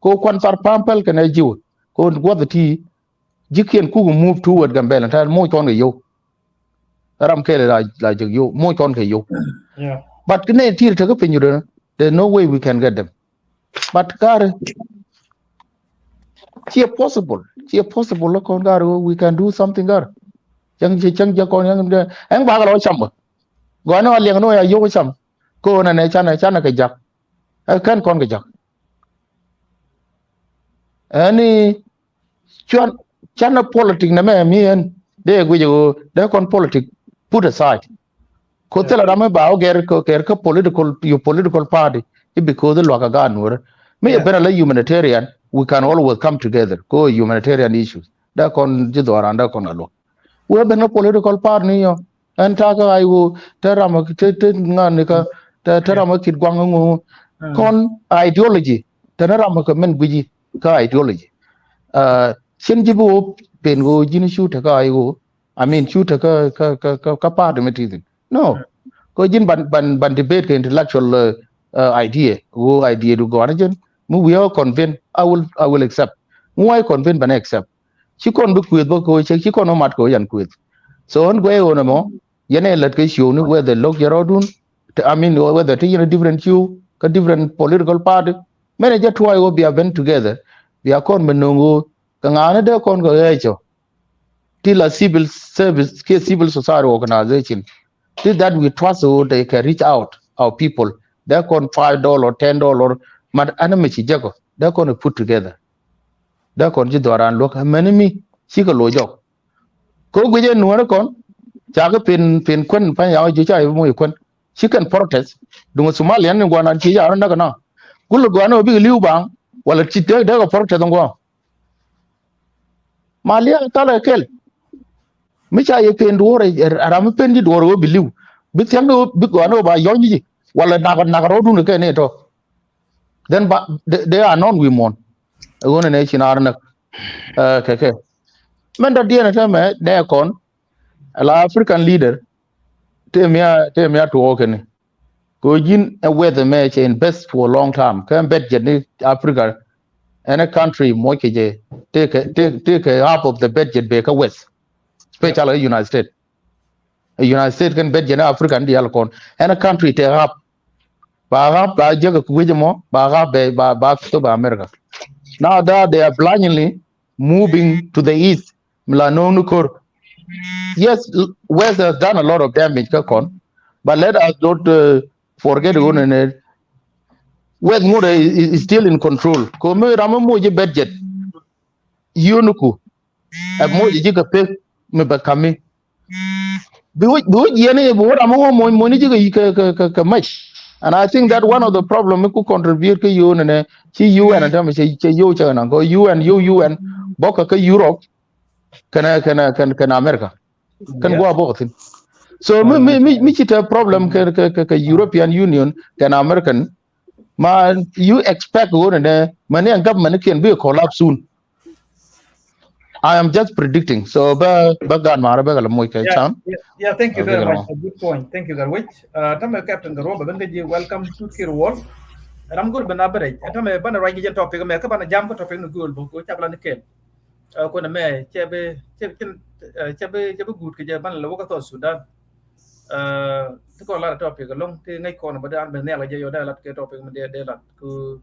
ko kwan tar pampal ka ne jiwo ko what the tea jikien ku move toward Gambella ta mo kon yo ram kele la yo mo kon ke yo Yeah. but ne tir ta ka penyu there's no way we can get them but gar it's possible lo kon gar we can do something gar chang kon yang ang ba ga lo cham go no liang no ya yo cham ko na ne chana ka jak kan kon ka jak ani chana politics na me mien de go de kon politics put aside ko tela rame ba o ger ka political party because the loka ga Nuer me a better humanitarian we can always come together go humanitarian issues da kon jido aranda kon alo we be no political party yo and ta ga ai wo terama te ngane ka terama kit gwangu kon ideology terama ka men guji ka ideology Shin jibu pen go jini shoot ka ai go. I mean shoot ka part of it. No. Ko jin ban debate ka intellectual idea. Go idea to go anajen. Mu we are convinced. I will accept. Mu I convinced ban accept. Chi kon bu kwet bo ko che chi kon mat ko yan kwet. So on go on mo. Yene let ke show ni whether look yarodun. I mean whether to different you ka different political party. Many just try will be a band together. We are con menungu kangana de con go echo. Till a civil society organization. Till that we trust so they can reach out our people. They're con $5, $10, but enemy jago. They're gonna put together. They're con jidoran look many me sika lojo. Ko guje nuara con chaga pin kun pan yaw jucha mo kun. She can protest. Dungo Somalian and guana chi ya na kana. Gulu guano big liu bang. Wala chi de go protest ngo. Malia tala kel. Micha ye pen duore aram pen di duore biliu. Bit yang do big guano ba yonji. Wala naga rodu ne ne to. Then they are non women. Agone nation arna keke. Menda dia na tame ne kon. Ala African leader. Temia to walk in. Go in a weather match invest for a long time. Can bet Jenny Africa and a country moikeje take a half of the budget baker west, especially United States. A United States can bet Jenny Africa and the Alcon and a country take up by Jacob Widemo, by America. Now that they are blindly moving to the east, Milano Nukur. Yes, West has done a lot of damage, but let us not forget West Muda is still in control. Come Ramamoji budget. Yunuku. A moji jiga pay me bakami. Do yene what I'm money much. And I think that one of the problem we could contribute to you and you and a you go you and Boka Europe can America. Can go about it. So me a problem European Union can American. Man, you expect money and government can be a collapse soon. I am just predicting. So, yeah, thank you very much. A good point. Thank you, Garwich. Tama Captain Garoba, welcome to Kirwall. And I'm good, Benabre. And Tama Bana Rajan topic, America, Bana Jam topic, the good book, which I've Ken. Kona me, Chebe good, Kajaban, Lokato, Sudan. To call a lot of topic along to make corner, but I'm Benella Yoda topic, Mandela to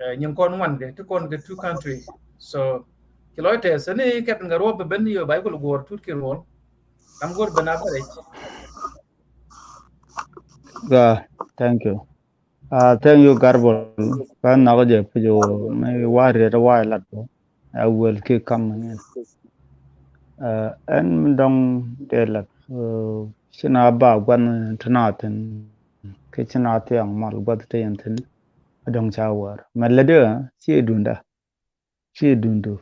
Yankon one day to con the two countries. So, Kiloites, any Captain Garoba, Benny, your Bible war, two Kirwall. I'm good, Benabre. Yeah, thank you. Thank you, Garbol. Can now je pujo may worry a while at I will keep coming in. And dong de la Sinaba one tonight and kitchen out young mal what they intend. I don't shower. Melody, she dunda. She dundu.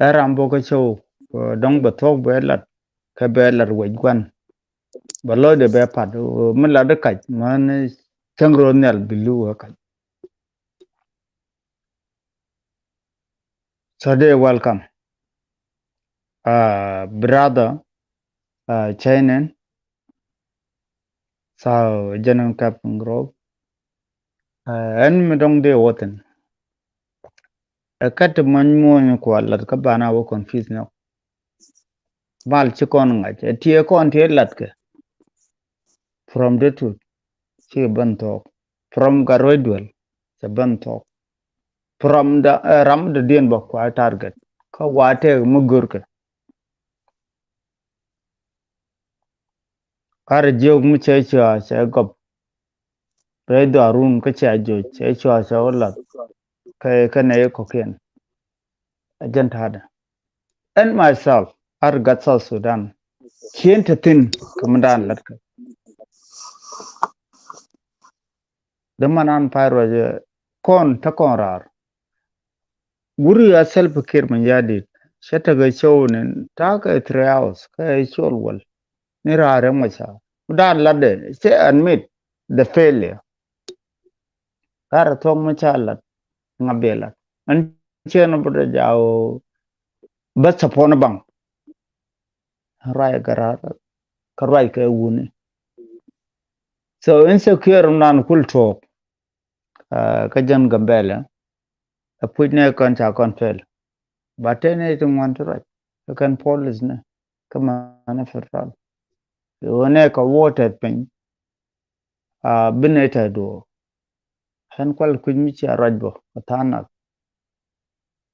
Aramboka show, dong but talk bellat, cabellar with one. Below the bear part, Milla the kite, man, Changronel below a kite. So they welcome. Brother, Chainen, so General Captain Grove, and Medong de Wotan. A cat man more qual like Cabana will confuse now. Val Chicon, a tear con tear latke. From the truth, she burnt talk. From Garoidwell, the burnt talk. From the Ram the Dienbok, target. Kawate Mugurka. Kar jog mu chechua che gop redo arun ka chajo chechua che olat ka ne koken agent hada and myself are got South Sudan kien tin komandan latka the manan pyro je kon ta konrar guru ya self care man yadi shata ga show ne ta ka 3 hours ka chol wal ni rare macha dan ladde say admit the failure kar thong macha lad ngabela an chen bro jaw bas sapona bang rai garar karai ka wuni so insecure nan kulto ka jan Gambella a putne kon cha kon fel batene to want to right kan police ne kama na ferral one ka water pen bineta do han kwal kunmi ci rajbo tana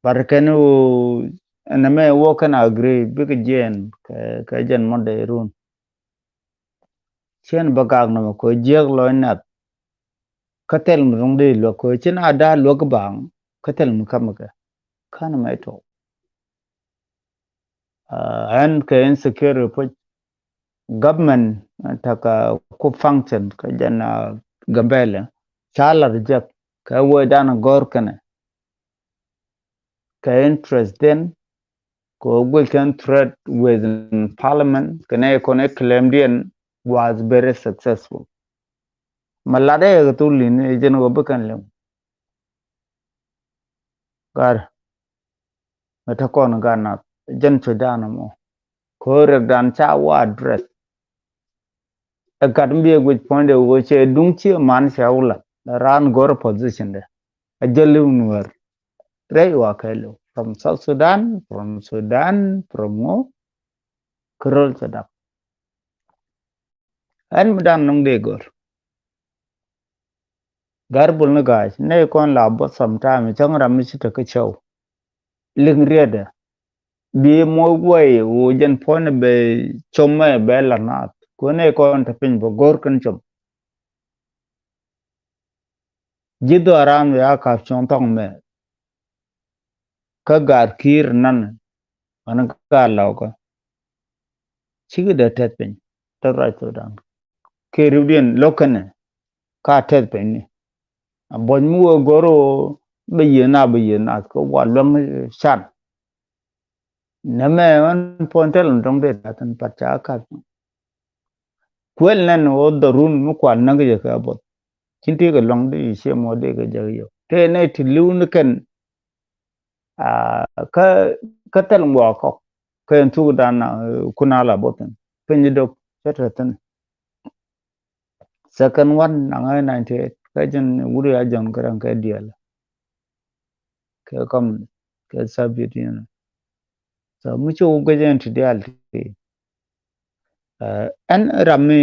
barkanu na me wo kana agree big jen ka jen monde run chen bagag na ko jeg lo nat katel mu rong de lo ko chen ada lo ga bang katel mu kam ka kana mai to an ka insecure po government ta ka ko function ka jan Gambella chala reject ka wo dana gor kana ka interest then ko we can threat with parliament kana ko claim den was very successful malade to lin jen go bekan le gar meta kon ganat jen to dana mo ko rek dan cha wa address academy with point wo che dung chi man shaula ran gor position de ajalu Nuer rei wa kailo from South Sudan from no Kerol Sadak and Madame Nong de Gor. Garbul na guys, na kon la bot sometime chang ramichi to ka show. Ling rieda. Be mo way wo jen point be choma bella nat. Ko ne kon ta pin bo gor kan chom. Jido aram ya ka chon tong me. Ka gar kir nan an ka law ko. Chigi da tet pin. Ta right to down. Kerudian lokane ka tet pin ni. Bon mu goro be na ko wa lom shan na me an pontel ndong de tan pacha ka kwel nan o darun mu kwa nang je ka bot kinti ga long de she mo de ga je yo te ne ti lu kan ka tel mo ko ken tu dan kuna la boten pen do tan second one nang 98 ka jen wuri a jon garan ka dial ka kam ka sabit yin so mucho ga jen ti dial an rami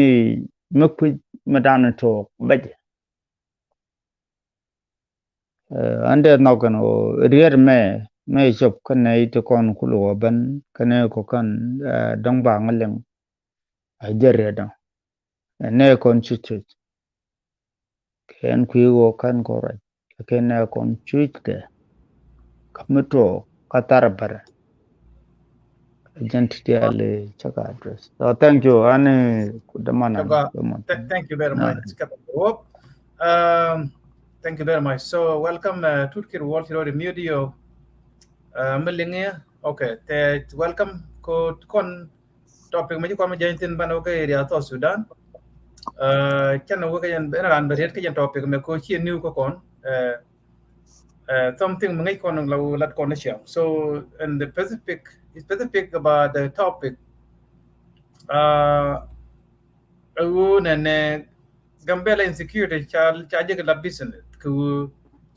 mukwi madana to baje ande nogan o rier me chop kan ite kon kulo ban kan ko kan dong ba ngaleng a jere da ne kon chuchu ken kwi wo kan ko ra ken ne kon chuchte kamto katar bar identity ale chaka address so thank you ane kudamana thank you very much thank you very much so welcome Turkey World Hero Media Melingia okay welcome ko kon topic ma ko ma jantin ban okay area to Sudan kan wo ka yan ran bariet ka yan topic me ko chi new ko kon something mangai kon law lat kon siya so in the specific about the topic ne Gambella insecurity cha je la business ku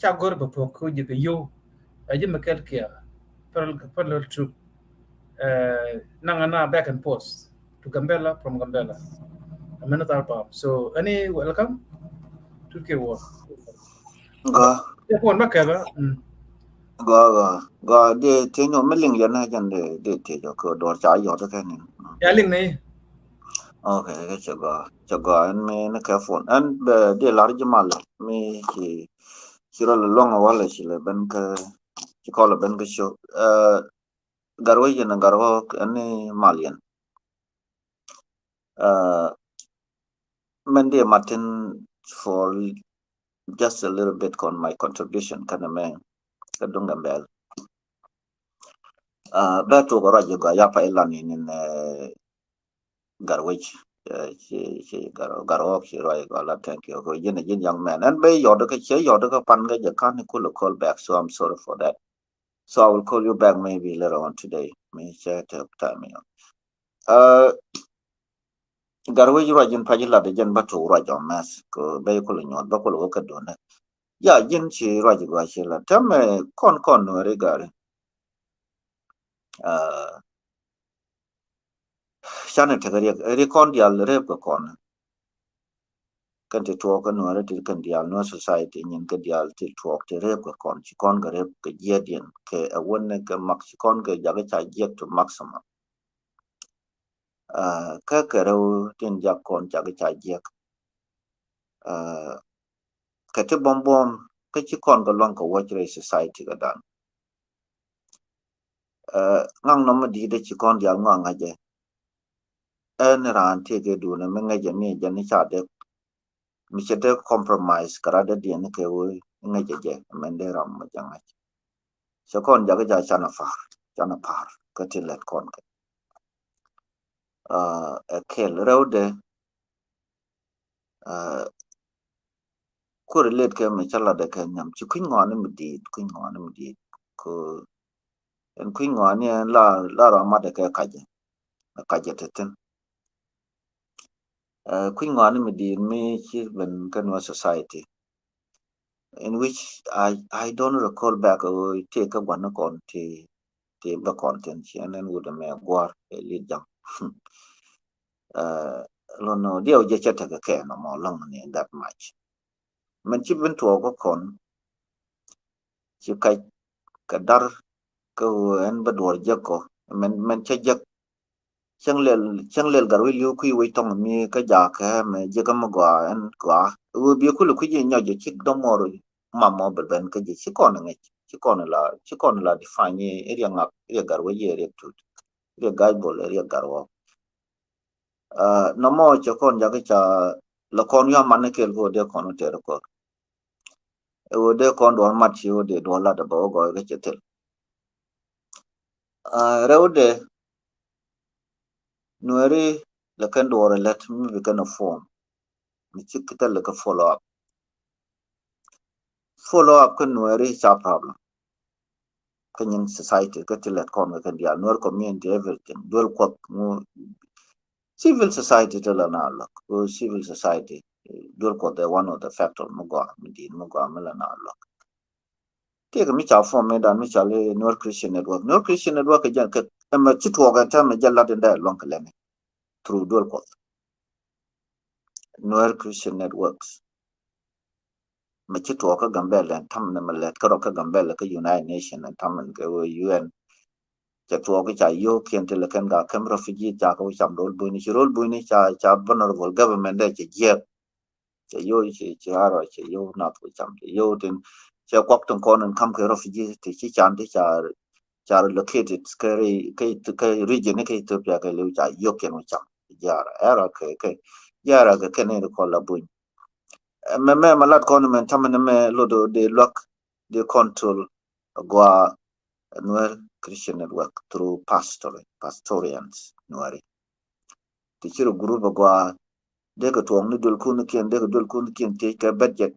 cha gor ba to ku je yo aje makel kia per troop nangana back and forth to Gambella from Gambella so any welcome to Turkey war Ga ya pon makaba ga de tenyo meling yana jan de tejo ko dor cha yo to kan ya ling nei okay ga chaga an me na ka phone an de large mal me ki siro la longa wala si le ban ka ki ko la ban ka show garwo yana garwo an malian men de Martin for just a little bit on my contribution kind of man kadung Gambella ba to go rajo ga ya pa elan in garwich She garo she roi gola thank you go yin young man and bay your pan you can't call back, so I'm sorry for that. So I will call you back maybe later on today. Me share time. Garwe you rajin pajila de jen batu raja mas ko bay ko nyon ba ko ka dona ya jin chi raja ga shi la tam kon no regare shana tagari recon dial rep ko kon kan te to kan no re kan dial no society nyin ka dial te to te rep ko kon chi kon ga rep ke jedien ke a wonne ka max kon ga jaga cha jet to maximum ka ka ro tin jak kon jaga cha jet ka te bom ka chi kon ga lon ko watch society ga dan ngang no ma di de chi kon dial ngang aje en ran te ke du na me ngaje mi je ni cha de mi che de compromise kara de di ne ke wo ngaje je men de ram ma janga so kon ja ga ja chana par ka ti let kon ke ke ro de ko let ke me chala de ke nyam chi kuin ngon mi di ko en kuin ngon ne la ra ma de ke ka je te ten kuin ngon mi di mi chi ben kan wa society in which I don't recall back take a one on the content and then would me war a lead jam no deal just take a care no more long that much man chip been to go con chi kai kadar ko en badwar jako men che jak changlel garwi liu kui wei tong mi ka ja ka me je ka mo gwa en gwa u bi ku lu ku je nyo je chik do moro ma mo ben ka je chi kon nge chi kon la define area ngak area garwi ye area tu area gai bol area garwa no mo che kon ja ka cha la kon ya man ke go de kon te ko e de kon do mat chi o de do la da bo go ga che tel rewde Nuer la kan do let mi be kana form mi chikita la ka follow up kan Nuer cha problem kan in society ka ti let kon kan dia Nuer community everything dol ko mu civil society to la na look civil society dol ko the one of the factor mo go mi la na look ke mi cha form me dan mi cha le Nuer Christian network ja ka ma chitwo ga ta me jalla den da long ka through dol ko Nuer Christian networks mà chỉ thua cái Gambella thăm nên mà lệ cái đó cái Gambella cái United Nations thăm mình cái UN chỉ thua cái trái yêu khiên thì là cái refugee cha cái chăm role bui ni cha vulnerable government đấy chỉ yêu chỉ rồi chỉ yêu nạp cái chăm chỉ yêu thì chỉ quốc trong con nên thăm cái refugee thì chỉ chán thì cha located cái region cái Ethiopia cái lưu cha yêu khiên cái chăm era cái này được gọi là bui me malat kon men tamane me lodo de lock de control gwa Nuer Christian network through pastorians Nueri ti chiru group gwa de ko tong ni dul kun kien te ka budget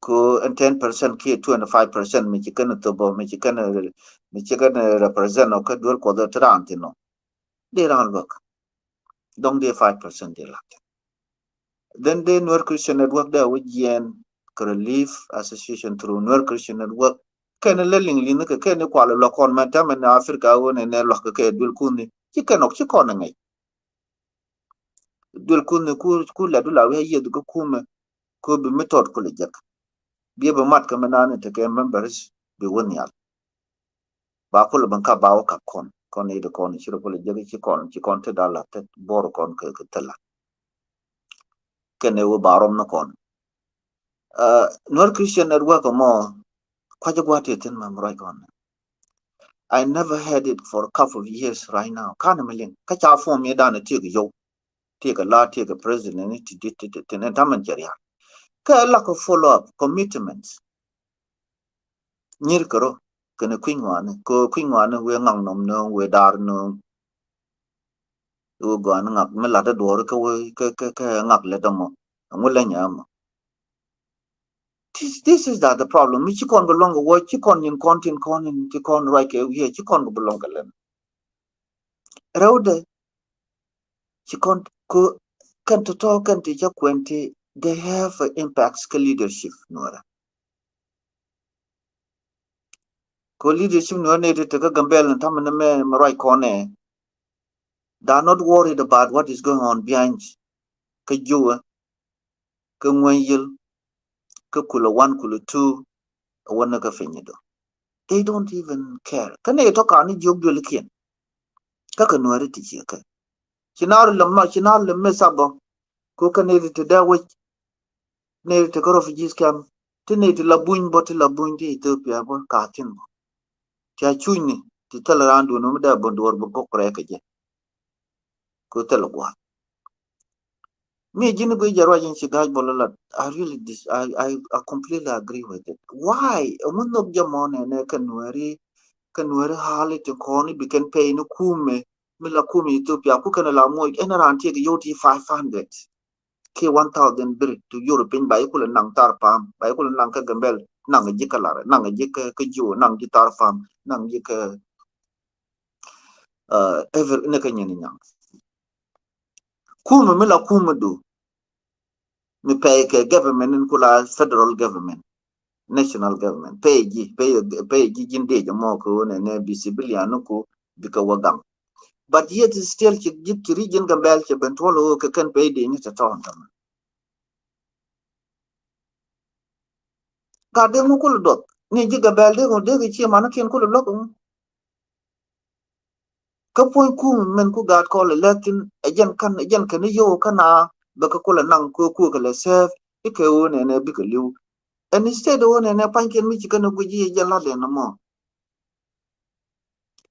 ko 10% ki 25% mi chikan to bo mi chikan represent o ka dul ko da trantino de ran work dong de 5% de la then the Nuer Christian network there with Yen Relief Association through Nuer Christian network can a lelling lin ka ken kwa lo kon ma ta men Africa won ne lo ka ke dul kuni ci ken ok ci kon ngai dul kuni ku la dula we ye du ku me ko bi method ko le jak bi ba mat ka manane te ke members bi won yal ba ko lo ban ka ba o ka kon ne de kon ci ko le jak ci kon te dala te bor kon ke tela ken e wo barom na kon Nuer Christian network mo kwaje right on. I never had it for a couple of years right now. Kind of million. Kacha form me down take a law, take a president, and tamanjaria. Ka lack of follow up commitments. Nirkaro, can a queen one, we ngang no, we dar no. u go an ngak me la da do ka ngak le da mo ngule nyama. This is that the problem. Mi chikon go long wo chikon in content con in chikon right ke here chikon go belong len. Raude chikon ko kan to talk kan ti kwenti they have impacts ka leadership Nuer. Ko leadership Nuer ne to ka Gambella tamana me right corner. They are not worried about what is going on behind ka juwa ka ngwayil ka kula 1 kula 2 wana ka fenyido. They don't even care. Kan ne to ka ni jog dul kien. Ka ka Nuer ti chi ka. Chinar lamma sabo ko ka ne to da we ne to ka refugees camp ti ne to labuñ boti labuñ ti Ethiopia bo ka tin bo. Tia chuni ti talarandu no da bondor bo ko kre ka je. Ko talagwa. Me jini bo jaro jin sigaj bolala. I completely agree with it. Why? Amun jamone ne ka Nuer hali to koni biken pay no kume mila kume Ethiopia ku kana la moy enaran ti yoti 500 k 1000 bir to European bay kula nang tar pam bay kula nang ka Gambel nang jikala nang jika ka ju nang gitar fam nang jika ever ne ka nyini nyang kume mila kume do mi pay ke government in kula federal government national government pay ji jinde jamo ko ne bisibiliano ko bika wagam. But yet still get region Gambel bentolo can pay the in it at all. Gardemo could dot. Niji Gabel de or de Chiamanakin could look. Kapoin kum men ku gad call electin again can yo kana Bakakola nang kukala serve ike own and a big liu. And instead one and a pankin Michigan of Guji Jalade no more.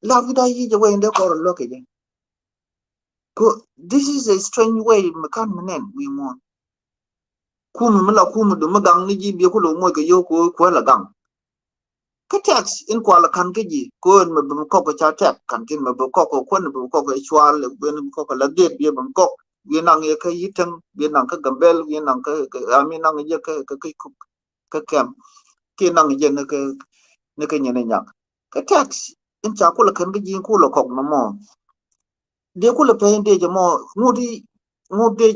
Love it I eat away in the call look again. This is a strange way McCann we want. Kum mila kum do magang ni ji bi ko lo mo ke yo ko la gang ka tax in kwa la kan ke ji ko me bu ko cha tap kan kin me bu ko ne bu ko chwal ben ko la de bi ban ko bi nang ye ka yitang bi nang ka Gambel bi nang ka ami nang ye ka kam ki nang je ne ka nyene nyak ka tax in cha ko la kan ke ji ko lo ko no mo de ko la pe de je mo ngudi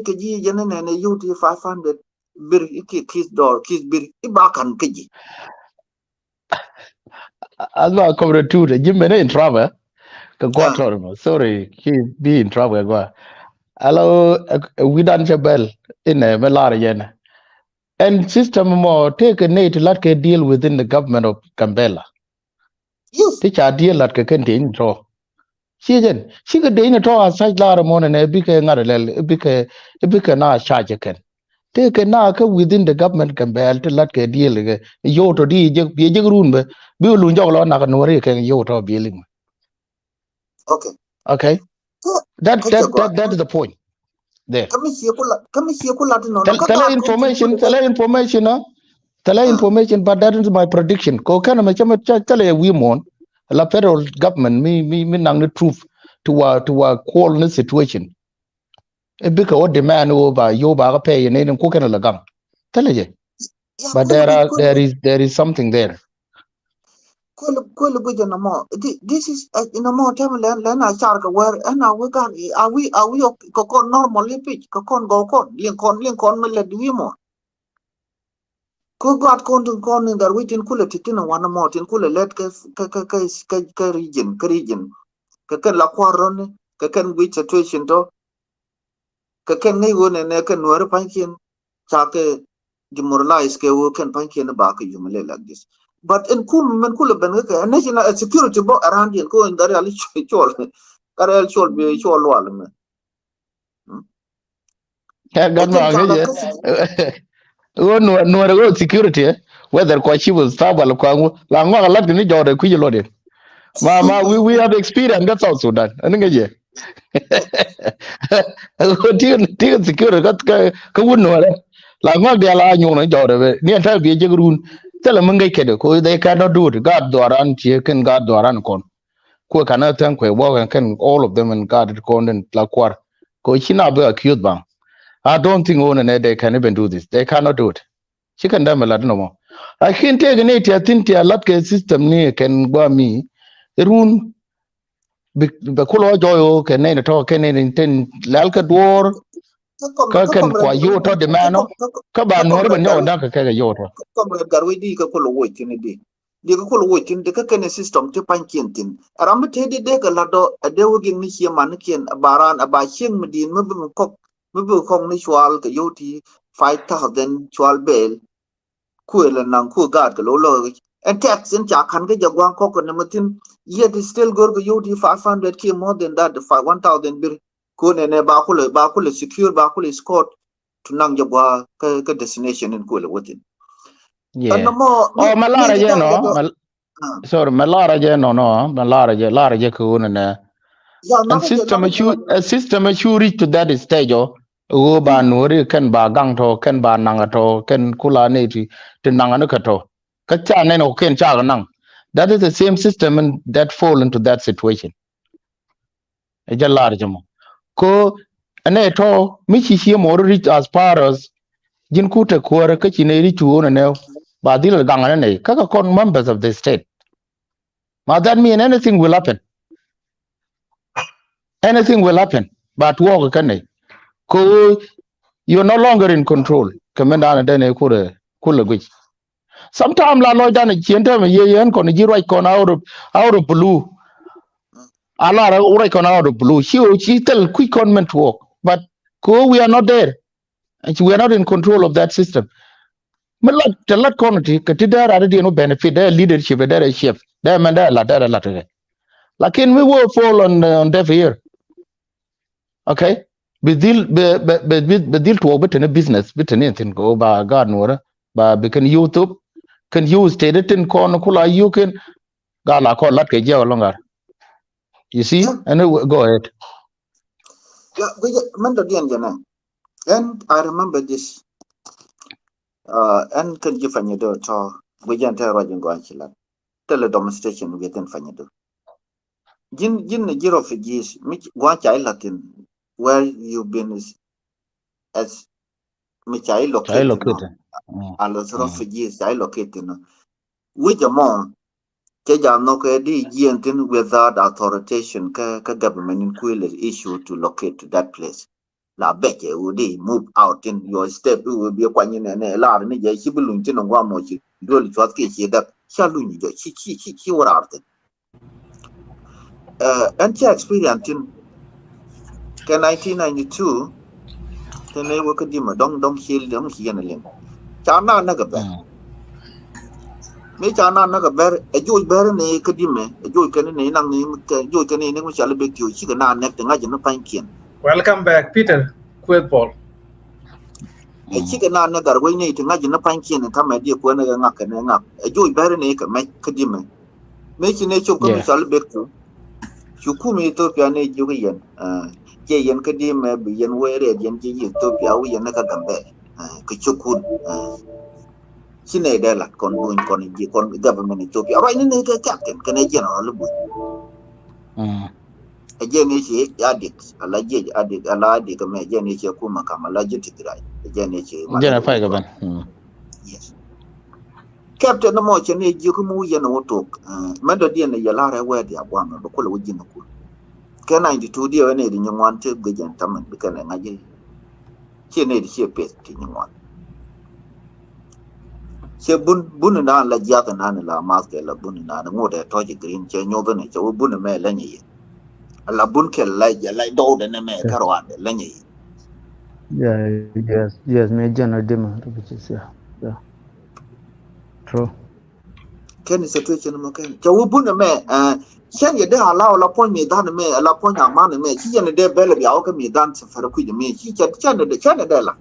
ke ji je ne yuti 500 bir iki kis bir ibakan keji Allah cover two the Jim in trouble ka go sorry he be in trouble go hello we done jabel in a melar yen and system more take a need to let ke deal within the government of Gambella yes teach a deal that can tin draw she could deal to a such lot of money and big another big na charge can take a knock within the government Gambella to let ke deal yo to di be room be lu jog lo na no re ke yo to dealing okay that is the point there kami siya ko la no tell information information but that is my prediction ko kana ma chama tell we mon la federal government me nang the truth to a call the situation e bika what demand over yo ba pay ne ko kana la gam tell you but there is something there ko buja na mo this is in a more time na char ka where and now we got are we ko normally pitch ko go kon me le wi mo ko got kon dar we tin kula titina wana mo tin kula let ka region ka la kwaron ka kan which situation to ka kan ngai wona ne kan Nuer pankin cha ke demoralize ke wo kan pankin ba ka yumle like this. But in kum men kula ben ka national security bo around here ko in dari ali chol karel chol bi chol wal me no security whether kwa chi was stable kwa la ngwa la ni jode ku yilo de ma we have experience that's also Sudan aninga je ti security ka wonno la ngwa de la nyu no jode be ni ta bi je grun tele mun ngai kede ko they cannot do it god doran ti kan god doran kon ko kana tan ko bo kan all of them and god kon den la kwar Ko China be accused bang. I don't think on they can even do this. They cannot do it. She can damn a lot no more. I can't take an 80, I think a lot system near can go me. Run the color joy can name talk can intend Lalka door. Ka can kwa yoto de mano. Ka ba no ba no da ka yoto. Comrade Garwe di ka kolo wo tin di ka kolo wo tin de ka ken system te pan kien tin aram te de ka lado ade wo ging ni chi man kien baran aba ching medin mu kong ni chwal ka yoti 5,000 chwal bel ku la nang ku gad ka lo and tax in cha kan ga jagwan ko ko namatin yet still go ka yoti 500 k more than that 1,000 bir ko ne ba ku le secure ba ku le escort to nang jagwa ka destination in ku le wotin. Yeah. Malara je no. Sorry, Malara je no. Malara je ko na. And system you reach to that stage o ba nori kan ba gang to kan ba nang to kan kula ne ti nang no ka to. Ka cha ne no ken cha nang. That is the same system and that fall into that situation. E ja large mo. Ko ane to mi chi mo reach as far as jin kuta kuwar ka ne ri tuwo ne ba dil gang ne kaka kon members of the state. But that mean anything will happen. Anything will happen. But walk can ne. Ko you're no longer in control. Commander and then kula gwich. Sometimes la no dan chienta me yen kon ji right kon out of blue. Ala right kon out of blue. She tell quick comment to walk. But ko we are not there. And we are not in control of that system. Telat community katida already no benefit their leadership their chef their man la lakin we will fall on deaf ear. Okay, bedil to obtain business bitten anything go ba god no ba be can YouTube can use stated in kon kula you can gala ko lat ke jaw longar. You see, and go ahead. Yeah, and I remember this. And can you find your to we can't tell Roger Guanchila. Tell a demonstration within Fanyado. Jin the year of refugees, Guanchai Latin, where you've been as Michai located. A lot of refugees I located. With a mom, Keja no di Giantin without authorization, government in Quill issue to locate to that place. La Becce would move out in your step, you will be a quanyin and a lot of Nija, she belonged in one more. She really was kitchen that Shaluni, she were out. And she experienced in 1992, the neighbor could don't heal them here and a limb. Chana Nagaber. Me Chana Nagaber, a Jew baron a Kadime, a Jew can name, Jew can name, shall be you, she can not neck the Najan Pankin. Welcome back, Peter. Quid Paul. A chicken on the way to imagine a pankin and come at the corner and up. A Jew baron a make Kadime. Making nature come shall be true. Shukumi Ethiopia ne Julian, Jayan Kadime, Bian Were, Jan Ethiopia, we are Nakagambe, Kichukun, Sinedella, con government Ethiopia, right in the captain, Canadian or a Janichi addict, a legit addict, a ladic, a Janichi Kumakam, a legit right, a Janichi. Yes. Captain the Mochin, you can move your talk. Medodian, the Yalara, where they are one of the Kulawajinaku. Can 92 dear and in your one to begin Taman, because I she need she pet in your one. She bunna la Jatan Anna, Master la Bunna, more than Toji Green, Chanyovan, or Bunna Melanie. La bunkel like do the name Caruan, Lenny. Yeah, yes, me general demand, which is yeah. True. Can is situation okay? So Bunna me, send you there allow la point me down me, a la point a man me, she and the day belly, I'll me dance for a quid me, she said, the Canadella.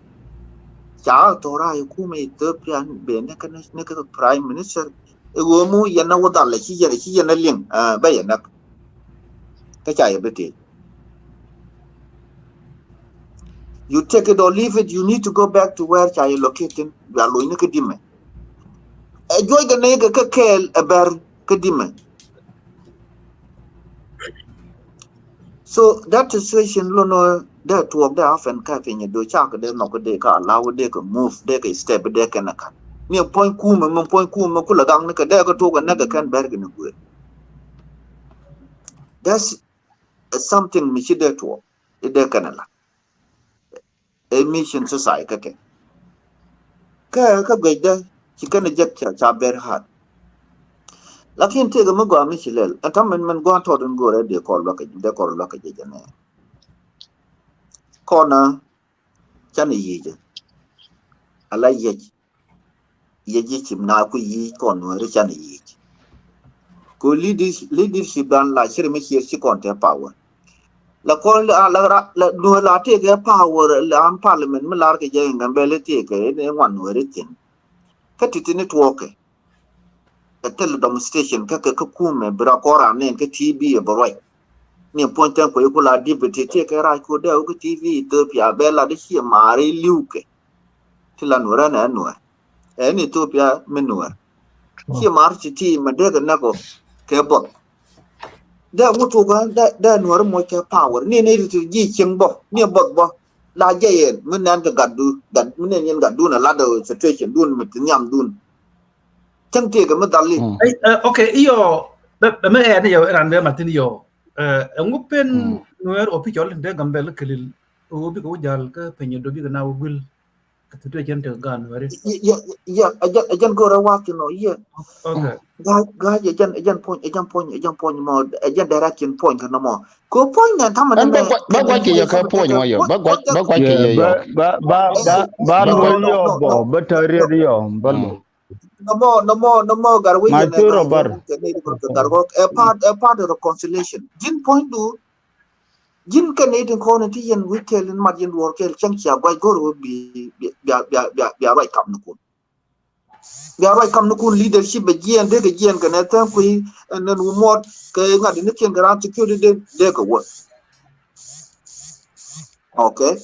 Child Tora, Kume, Ethiopian, Benecan, Prime Minister, a woman, you know what I like, she and a limb, bayonet. You take it or leave it, you need to go back to where you're located. You are loing a kadime. Enjoy the nigger kakel a bear kadime. So that situation, Lono, de tuok de afen ka penye do cha ka de no ko de ka allow de ka move de ka step de ka na ka ni point ku ma point ku ma kula gang ne ka de ka to ka na ka kan ber ga ne ku that's something mi shi de to de ka na la a mission society ka ke ka ga de ki kana jak cha ber hat lakin te ga ma go mi shi lel atam man go to don go re de ko lo ka je ne ko na cha ni yi je ala ye chim na ku yi kon no re cha ni yi ko leadership dan la shir me shi kon te power la kon la no la te ga power la am parliament me lar ke je Gambella te ke ne wan no re tin ka ti ne to ke tel demonstration ka ku me bra ko ra ne ke tv e boy ni point ko la debate te ke ra ko de ko tv to pia bella de shi mare liuke ti la no ra na no ni to pia me no shi mar ci ti ma de ga na ko ke bot da mutu ga da no mo ke power ni ti ji chen bo ni bot bo la je yen mun nan ga gaddu mun ne yen gaddu na la da situation dun mit nyam dun chẳng tiếc cái mất dalli ok io be me ne yo ran be martin yo ngupen Nuer o pichol de Gambella kelil o bi ko jal ka penye do bi na wul ka to gente gan Nuer ya ajan go ra wa no ya okay ga ajan point mo ajan direction point no mo ko point na tama And ne ba ke ya ka point wa yo ba ke ya yo ba no yo bo batari yo balu no more garwe ma ne turo bar gargo a part of reconciliation jin point do jin Canadian community yen wikel in margin worker changia by go be right come no leadership be gien de gien kan tan ku and then more ke ngadi ne ken garant security de ko work okay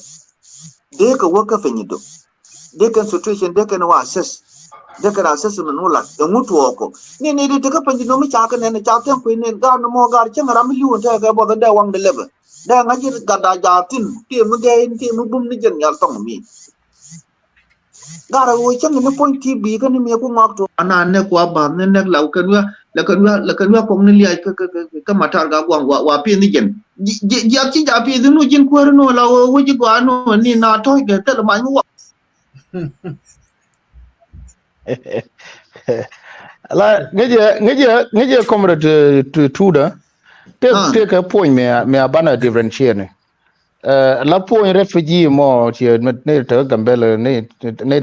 de ko work ka fenyido de kan situation de kan wa assess de kan assessment no la e mutu ko ni de ka panjido mi cha kan ne cha tan ku ne ga no mo ga chen ram liu ta ga bo da wang de level da ngaji gada jatin ti mu de ti mu bum ni jen yal tong mi gara wo chen ne point ti bi kan mi ko ngak to ana ne ko ba ne ne law kan wa ko ne li ka matar ga wa pi ni jen ji chi ja pi nu jin ko no la wo ji go no ni na to ge te ma mu la ngeje comrade tuda te ka point me abana differentiate ne la point refugee mo ti ne te Gambella ne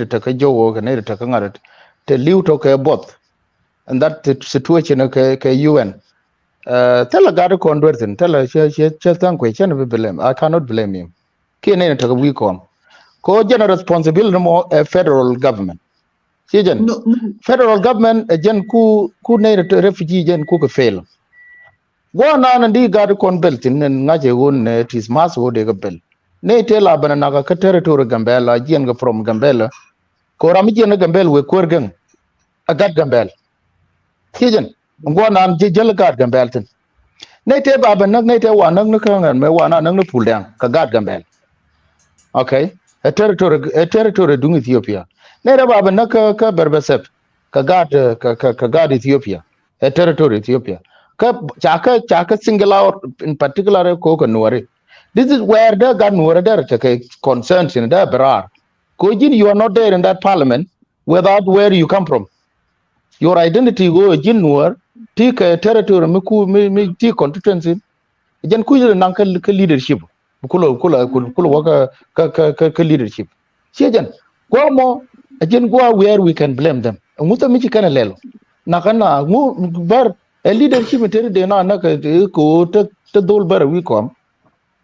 te ka jowo ne te ka ngara te liu to ka bot and that situation ka UN tell a god convertin tell a she thank you blame I cannot blame him ki ne te ka we ko general responsibility mo federal government sijen federal government jen ku ne refugee jen ku ka fail go na ndi gad kon beltin nen ngaje won ne tis mas wo de gabel ne te la bana na ka territory Gambella jen ga from Gambella ko ram jen Gambella we korgan agat Gambella sijen go na je jel gad Gambella tin ne te baba nak ne te wa nak ne kan me wa na nak ne puldang ka gad Gambella okay a territory dung Ethiopia ne da baba nak ka berbesep ka gad Ethiopia a territory Ethiopia ka chaka single out in particular ko Nuer. This is where the got Nuer there take concerns in the berar ko jin you are not there in that parliament without where you come from your identity go jin Nuer ti ka territory mi ti constituency jen ku nan ka leadership kula waka ka leadership jen go mo jen go where we can blame them nguta mi kana lelo nakana ngu bar a leadership tere de na ko te dol bar we kom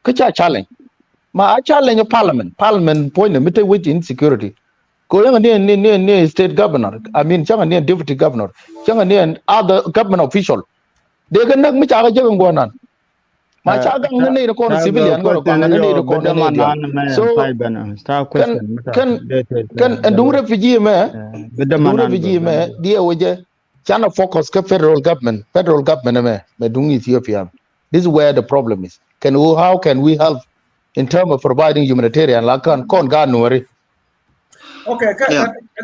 ka challenge ma a challenge parliament point me te with insecurity ko yang ne state governor I mean changa ne deputy governor changa ne other government official de ga nak mi cha ga jagan gonan ma cha ga ne ko civilian go ko ne ko ne so kan ndung refugee me dia waje chana focus ka federal government me dung Ethiopia. This is where the problem is. How can we help in terms of providing humanitarian like kon ga Nuer. Okay,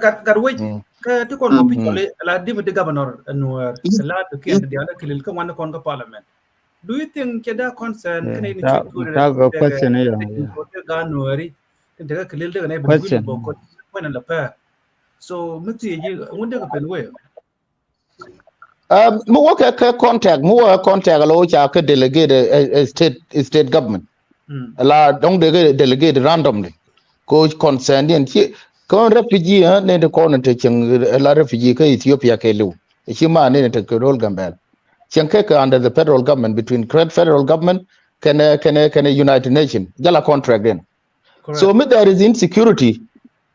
got wait. To kon go pitch la deputy governor Nuer la to kien the other kilil ko wan kon parliament. Do you think keda concern can any check to the question here? Ga Nueri the kilil de ne bu Question. ko when la pair. So muti ji wonde ko pen way. Mu work contact lo cha ka delegate a state government. La don't they delegate randomly. Ko concern in kon refugee ne de kon te cheng la refugee ka Ethiopia ke lu. Chima ne te role Gambella. Cheng under the federal government between federal government can United Nations. Jala contract then. So there is insecurity.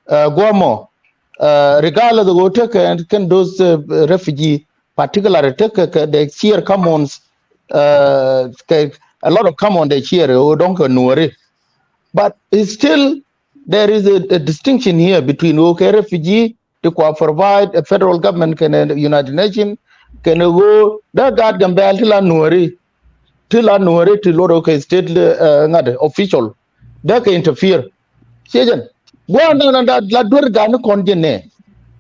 Guamo regardless of what can those refugee particularly the cheer commons a lot of common they cheer or don't know, but it's still there is a distinction here between refugee to provide a federal government can United Nations can go that God Gambella till Nueri to local state official that can interfere. Season one la dur gan konjene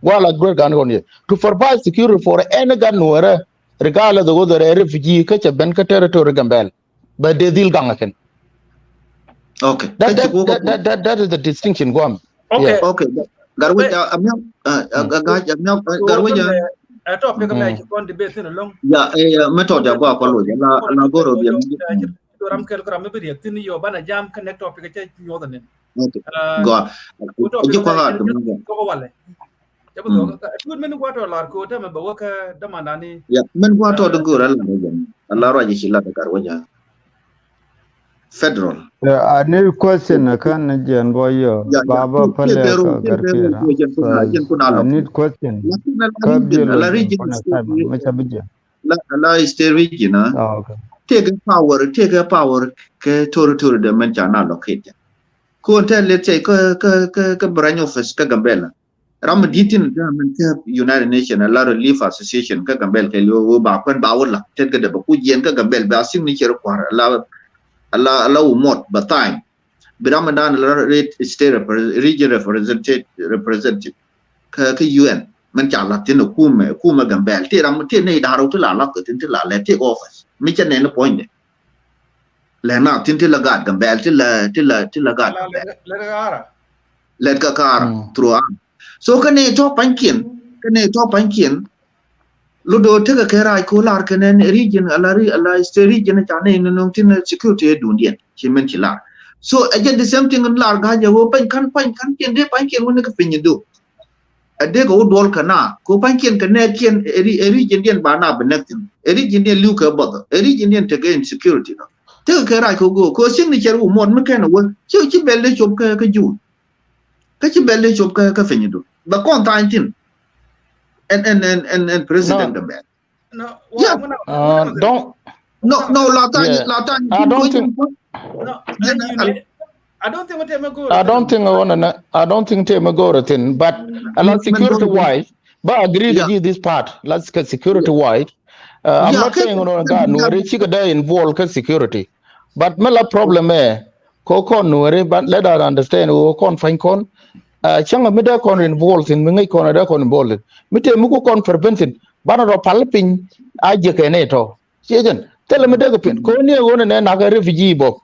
wala dur gan konje to provide security for any gan Nuer regardless of whether a refugee ka ben ka territory Gambella but they deal gangaken. Okay, that is the distinction Guam. Okay. Okay, garwija garwija topic like on debate in along. Yeah, method ya gwa kwalo la goro bi ram kel kram be bi tin yo bana jam connect topic ke nyoda nen. Okay. Go. Ji kwa ga ko wale. Jabo to men gwa to lar ko ta me ba ka da manani. Ya men gwa to do gora la jam. Allah raji shi la da garwija. Federal. I need question kan jan boyo baba pale ka garkira. I need question. La region la state region okay. Take a power ke territory de menchana locate. Ko let's say ka branch office ka Gambella. Ram ditin da United Nations a lot of relief association ka Gambella ke lo ba kwan ba wala tet ka da ba ku yen ka Gambella ba signature kwar la umot batang biramadan state region representative ka UN man chala tin kuma Gambella ti ram ti nei daro tu la tin ti la le ti office mi chen ne point le na tin ti la gad Gambella ti la gad le ka kar tro so ka ne to pankin lo do te ka rai ko lar ka ne region ala state region cha ne no tin security dundian chimen chilar so again the same thing lar ga ja wo pan kan ken de pankin wona ka pin do ade ko dol kana ko pankin ka ne ken region den ba na benektin region den lu ka bod region den te gain security no te ka rai ko go ko sing ni cheru mon me ken wo chi belle chop ka ju ka chi belle chop ka pin do ba kon tan tin and president Gambella. No. Yeah. Don't. No. Latan. I don't think. No. I don't think what they go. I don't think they go thing. But like security wise, but I agree with you this part. Let's get security wise. I'm not saying God no they involve security, but my problem but let us understand find changa mida kon involved in mingai kon ada kon involved mite muko kon prevention bana do palpin aje kene to sejen tele mida ko pin ko ne wona ne naga refugee bo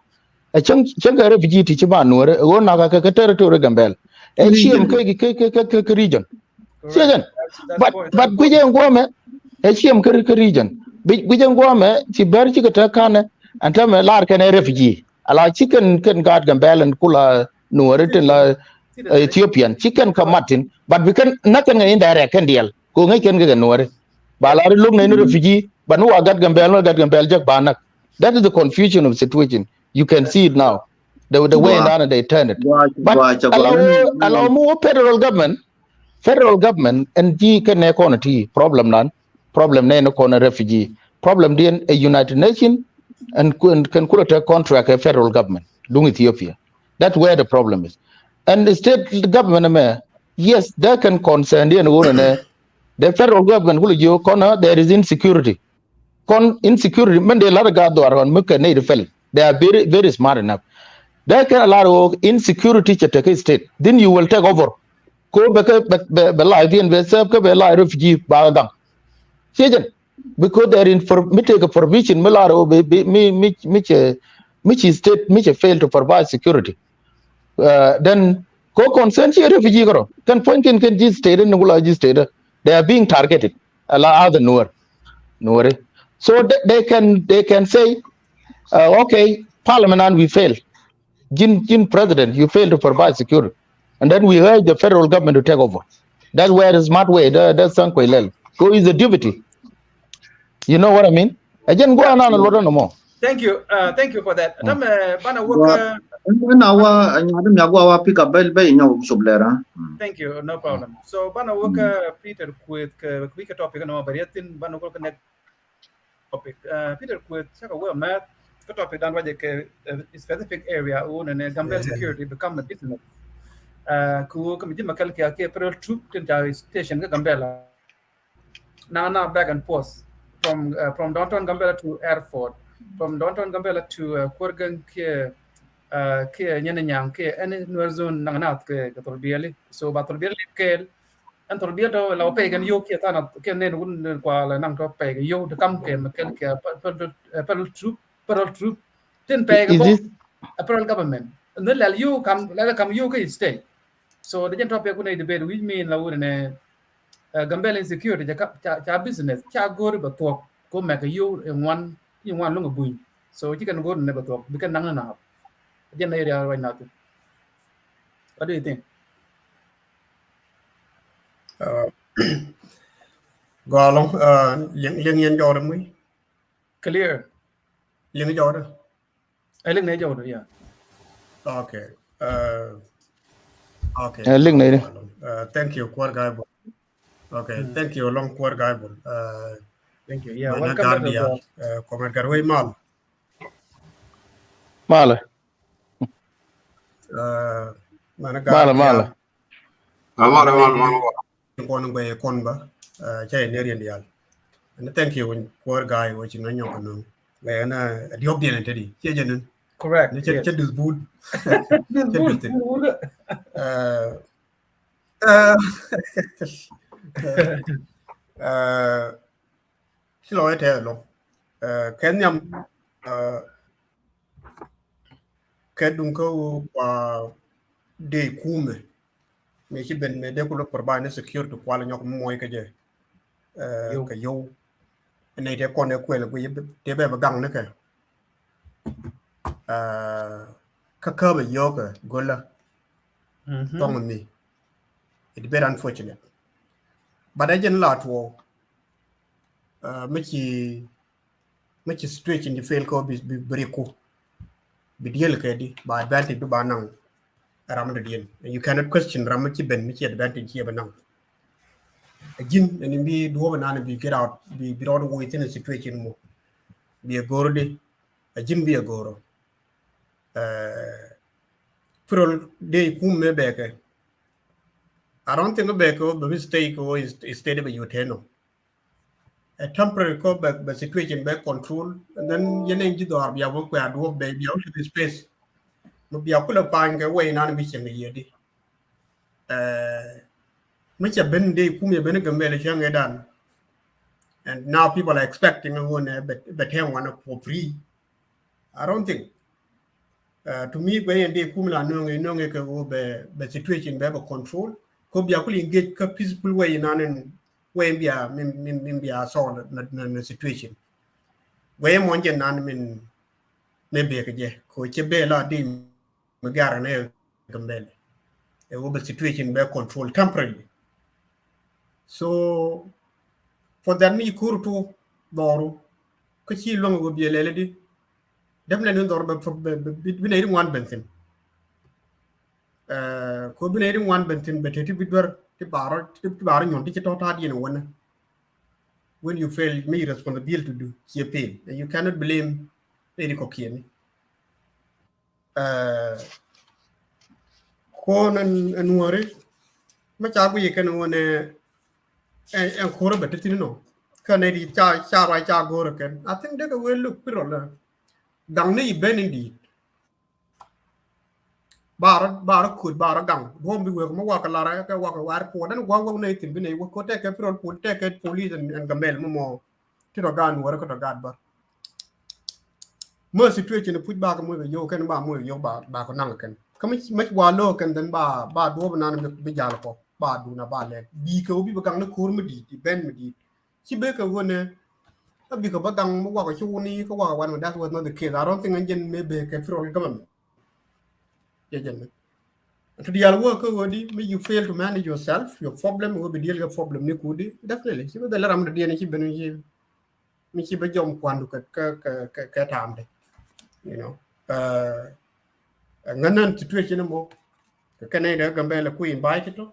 changa refugee ti ba Nuer wona naga ka territory Gambella e chiem ke region sejen but guje ngome e chiem ke region guje ngome ti ber ci ka kana anta me lar kene refugee ala chicken ken guard Gambella and kula Nuer tin la Ethiopian chicken ka Martin but we can nothing in direct can deal ko ngai ken ga Nuer ba la lum ne refugee but no gat Gambella jak banak. That is the confusion of situation. You can see it now the way down they turn it but allow more federal government and ji can economy problem ne no corner refugee problem then a United Nations and can contract a federal government doing Ethiopia. That's where the problem is. And the state government, yes, they can concern the federal government will you corner there is insecurity. Insecurity, when they let go on they are very, very smart enough. There can allow insecurity to take a state. Then you will take over. Ko be live in be serve be live refugee bagadang. Sejen because they're in for me take a provision melaro be me state me fail to provide security. Then go concern refugee garo can point in can this state and this state they are being targeted. Allow the Nuer. So they can say okay, Parliament and we fail. Jin President, you fail to provide security. And then we urge the federal government to take over. That's where the smart way, that's Sankway. Go is the deputy. You know what I mean? I just go on a lot no more. Thank you for that. Bana work. pick up sublera. Thank you, no problem. So bana work Peter with quick topic no bariatin bana work next topic. Peter with check away math topic dan waje specific area on and Gambella security become a business. Ku kamijin makal ke federal troop station Gambella. Now back and forth from downtown Gambella to airport, from downtown Gambella to Kurgan ke Nyananyang ke any Nuer zone nanganat ke Torbieli. So but Torbieli ke and Torbieli lao pay gan yo ke tanat ke nen un kwa la nang to pay yo to come ke makal ke federal troop tin pay a federal government. And then let you come you ke stay. So the topic we debate which mean la un Gambella insecurity cha business cha go ba talk go make you in one long buin. So you can go to never talk because nang na. Again area right now. What do you think? Go along liên nhân cho đó mới Clear. liên cho đó. I think nejo yeah. Okay. Okay. Link này. Thank you, Kwar Guy. Okay, thank you, long Kwar Guy. Thank you. Yeah, welcome to the comment garway mal. Mala. Mala. Kon bay kon ba chay nerian dial. And thank you, Kwar Guy, which in your canoe. Where na diop dien tedi. Chejen. correct. Check this boot. Xin lỗi thế luôn. Cái nhầm cái đúng câu và để cume mình chỉ bên mình để cô lập bảo này secure được qua là nhóc mồi cái gì cái dâu này để con này quên là cái để bé mà găng nữa kìa các cơ bị dâu kìa gọi là tông mình it's very unfortunate but I didn't lot war mấy chỉ situation di fail ko bi beriku bi diel ke di ba advantage du ba nang ram de dien you cannot question ram ci ben mi ci advantage ci ba nang again and bi do ba nan bi get out bi do within a situation mo bi goro again bi goro pro de kum me beke I don't think beke the mistake is stay be you teno a temporary callback but situation back control and then you need to do our work where do baby out of the space no be a pull find a way non vision the year much a ben day kum you ben young done and now people are expecting a one but him one for free I don't think to me when they kum la no go be situation back control could be a engage peaceful way in when we are saw the situation where one gen nan min maybe ke ko che be la di magara ne Gambella it will be situation be control temporarily so for that me kurtu doru ko ci long go be lele di dem len dor be ne one bentin ko be ne one bentin be te bidwar ti baro nyon ti to ta di no wona when you fail me responsibility to do you pay and you cannot blame any cocaine ko nan Nuer ma cha bu ye kan wona en ko ro bet tin no kan di cha ra cha go ro kan I think they will look pro la dang ne ben indi bara kud bara gang bom bi ko mo wa kala ra ka wa ka war ko dan wa wa ne tin bi ne ko te ke pro ko te ke police and gamel mo ti do gan war ko do gad ba mo situation put ba ko mo yo ken ba mo yo ba ko nang ken ka mi wa lo ken dan ba do ba nan bi jal ko ba du na ba le bi ko bi ba gang na ko mi di ben mi di ci be ko wona bi ko ba gang mo wa ko chu ni ko wa wan that was not the case I don't think ngen me be ke pro government jen to the work wodi me you fail to manage yourself your problem will be deal your problem ni kudi definitely ci be la ram de ni ci benu ci mi ci ba jom kwandu ka tam de you know nganan situation mo ka Canada Gambella ku invite to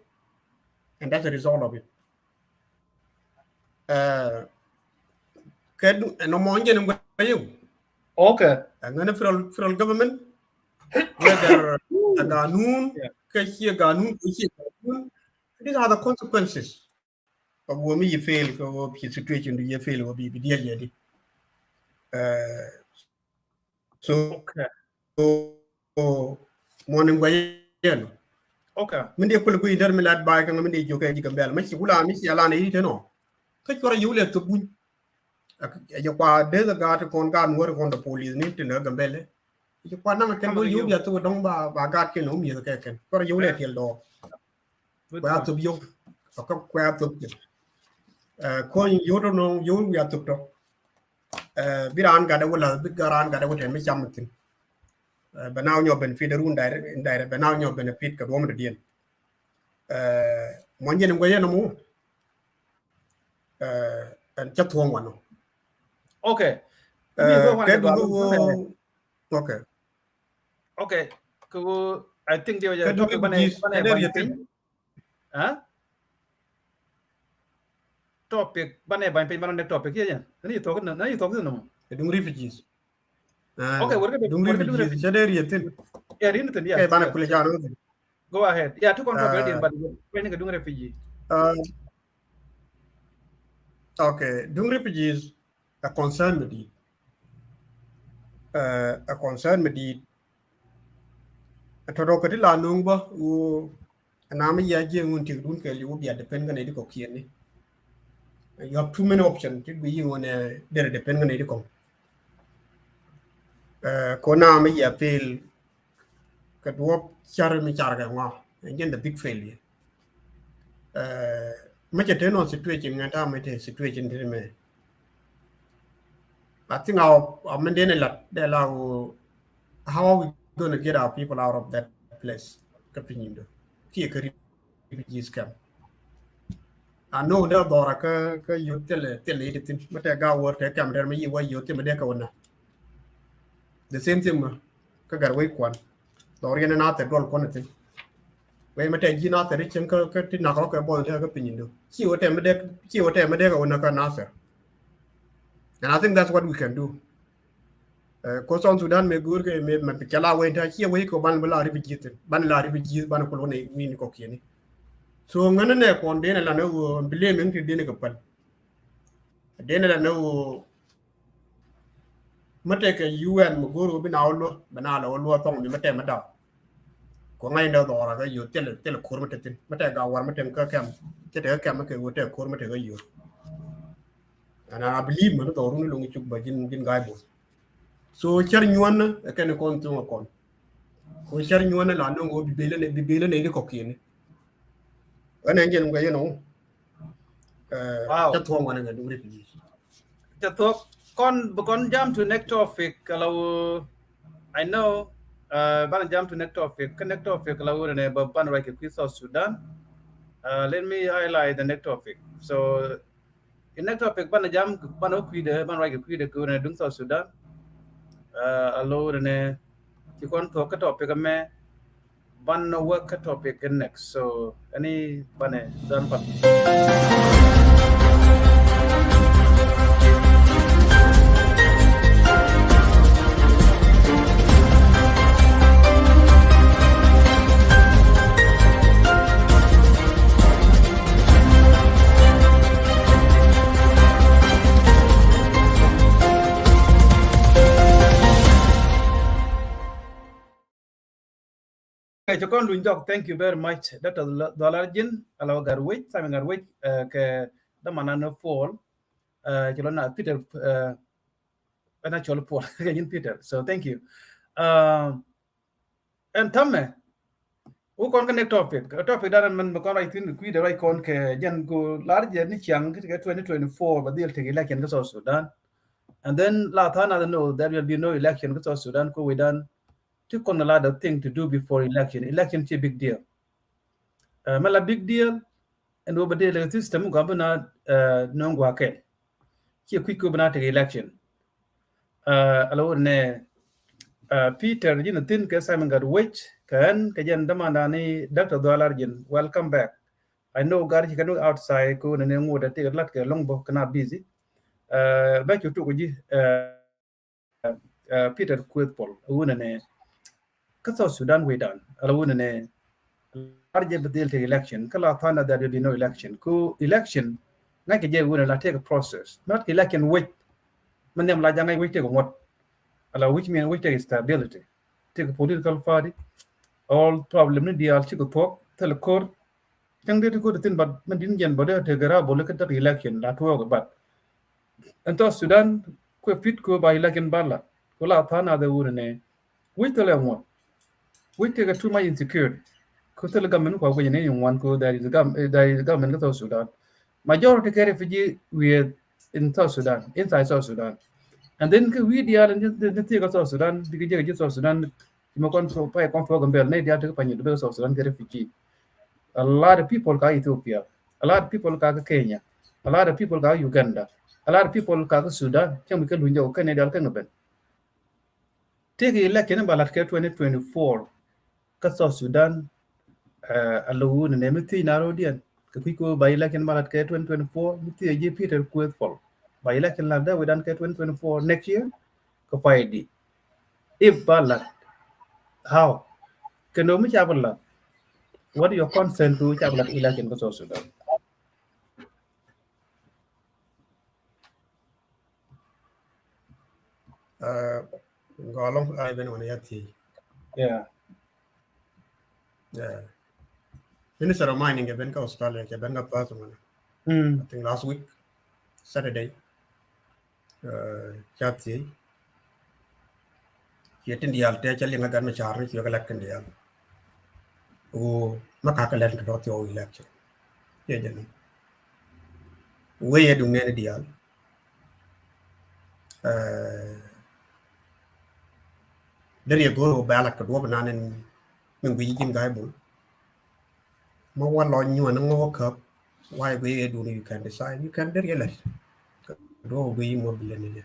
and that's the result of it ka no mo ngen ngayu Okay. ngana federal government whether a ganun these are the consequences of when you fail or situation do you fail or be deal yet so morning way Okay. min de ko ko der mi lat ba ka min de joke ji Gambella ma ci wula mi ci ala ne yite no ka ko yule to buñ ak ya kwa de ga ta kon ga nuor kon the police ni te na Gambella ci kwa na ken bo yu ya to dong ba ga ke no mi ka ken ko yule tel do ba to bio ko kwa to ko yu to no yu ya to to biran ga da wala bi garan ga da wote mi chamatin ba naw ñoo ben fi de run direct ba naw ñoo benefit ka do mo de dien mo ñene ngo yeno mo en ca tuong wano Okay. Okay. Okay. I think they were topic topic bane ban pe ban nek topic ya ni to no dung refugees okay we're dung refugees jaderi yetin yeah rin tin yeah okay bana kule jano go ahead yeah to control but when you dung refugee okay dung refugees a concern me di to do ko la nung ba u na me ya je ngun ti dun ke li u bi depend ga ne di ko kien ni you have too many options to be you on there depend on it ko na me ya fail ka do char mi char ga wa again the big failure me je no situation ngata me te situation de me I think our maintain a lot there how are we going to get our people out of that place kapinindo ki ka refugees camp I know there dora ka you tell it tin mate ga wor te kam der me yi wa yo te me de ka wona the same thing ka gar way kwan dor yana na te dol kon tin we mate ji na te chen ka tin na ka bo te ka pinindo ki o te me de ka wona ka na sir and I think that's what we can do ko son Sudan me gur ke me kala we ta ki we ko ban la refugees ban ko ne ni ko kini so ngana ne kon de la no bile men ti de ne kapal de ne la no mate ke UN mo goro bi na lo bana la lo tong mi mate ma da ko ngai ndo do ra ga yo tel ko mate tin mate ga war mate ka kam te de kam ke wo te ko mate ga yo and I believe man do ru ni lo ngi chuk ba jin gai bo so char nyuan ke ne kon tu kon ko char nyuan la no go bi bele ne ko kini anh em cái gì nó chắc thua mà người đúng refugees chắc thua con jump to next topic kalau I know ban jump to next topic kalau ne ban right ke South Sudan let me highlight the next topic so in next topic ban jump ban right ke ku ne dung South Sudan allo ne ti kon to ka topic me ban work topic next so any bane dan Chokon Lunjok, thank you very much. Dr. Dolarjin, Alaw Garwich, Simon Garwich, ke the manana fall, Cholona Peter, an actual fall, Peter. So thank you. And Tome, who can connect topic? A topic that man McCon, I think we the right con Jan go large and young 2024, but they'll take election to South Sudan. And then Latana know there will be no election to South Sudan, we done took on a lot of things to do before election. Election is a big deal. Mala big deal, and over there the system governor nongwake. Here quick governor take election. Alone ne Peter, you know, think Simon got wait, can Kajan Damandani, Dr. Dolarjin, welcome back. I know God, you can do outside, go and then would take a lot of long book, not busy. Back you took Peter Quithpol, Wunane, Kato Sudan way done, Alone. Larger the deal to election, Kala Thana there will be no election. Ku election, like a jay will take a process. Not election wait. Mandem Lajanga wait take what? Allow which mean we take stability. Take a political party, all problem in the article talk, tell a court. Can get a good thing, but Mandinjan Boda take a rabo look at the election, that work. But until Sudan, fit go by election ballot. Kula Thana the wooden we tell them what. We take a too much insecurity. Kutel government ko kwenye nini one ko there is a government of South Sudan. Majority of refugee we in South Sudan, inside South Sudan. And then we deal in the thing of South Sudan, because South Sudan, you can for Gambella, they are taking the South Sudan refugee. A lot of people go Ethiopia, a lot of people go Kenya, a lot of people go Uganda, a lot of people go Sudan. Can we can do Canada can open. Take election about 2024, South Sudan. Alone and Emity Narodian, Kapiko by election ballot K 2024, Miti Peter Quithful. By election Lada, we done K 2024 next year, Kapaidi. If ballot, how? Can you Chabala? What are your consent to Chabala election for South Sudan? Golong, I don't want to Yeah. Yeah. Minister of Mining, I've been to Australia, I've been to Tasman. I think last week, Saturday. Chatty. Yet in the Alta, telling a gun charge, you're electing the other. Oh, Macakalan got your election. Yeah, you know. Way do many deal. Then you go back to Woban and we can guy bull. More one on you and walk up. Why we do you can decide? You can realize. Do we more than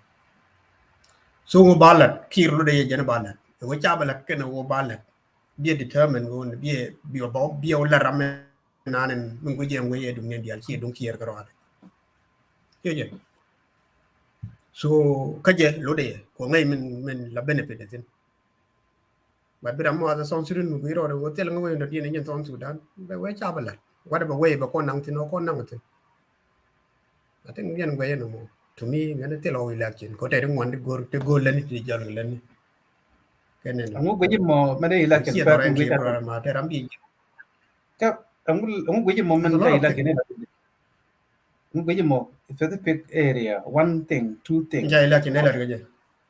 so ballot, Kiro de Jan ballot, which I will can a ballot. Be determined on be about be all ramen and Mungujan way to India, he don't care about it. So Kaja Lode, Kongay la benefit. But I'm other sons shouldn't we wrote a telling away the Indian sons Sudan, but where Chabala, whatever way, but Konang to no Konang. I think we way no more. To me, I'm going to tell all election, because I don't want to go learn it to the jungle. I'm going to more many election. I'm going to moment election. I'm going to more specific area, one thing, two things. Yeah, election,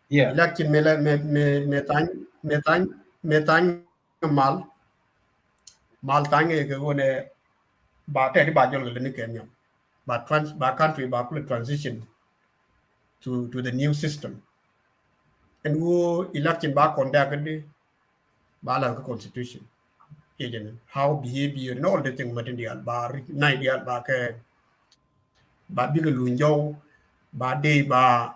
yeah. Election, me tang mal tang go ne ba te ba jol le Kenya. But country transition to the new system. And who election back on that the constitution. How behavior and all the things material bar ideal back big lunjo ba day ba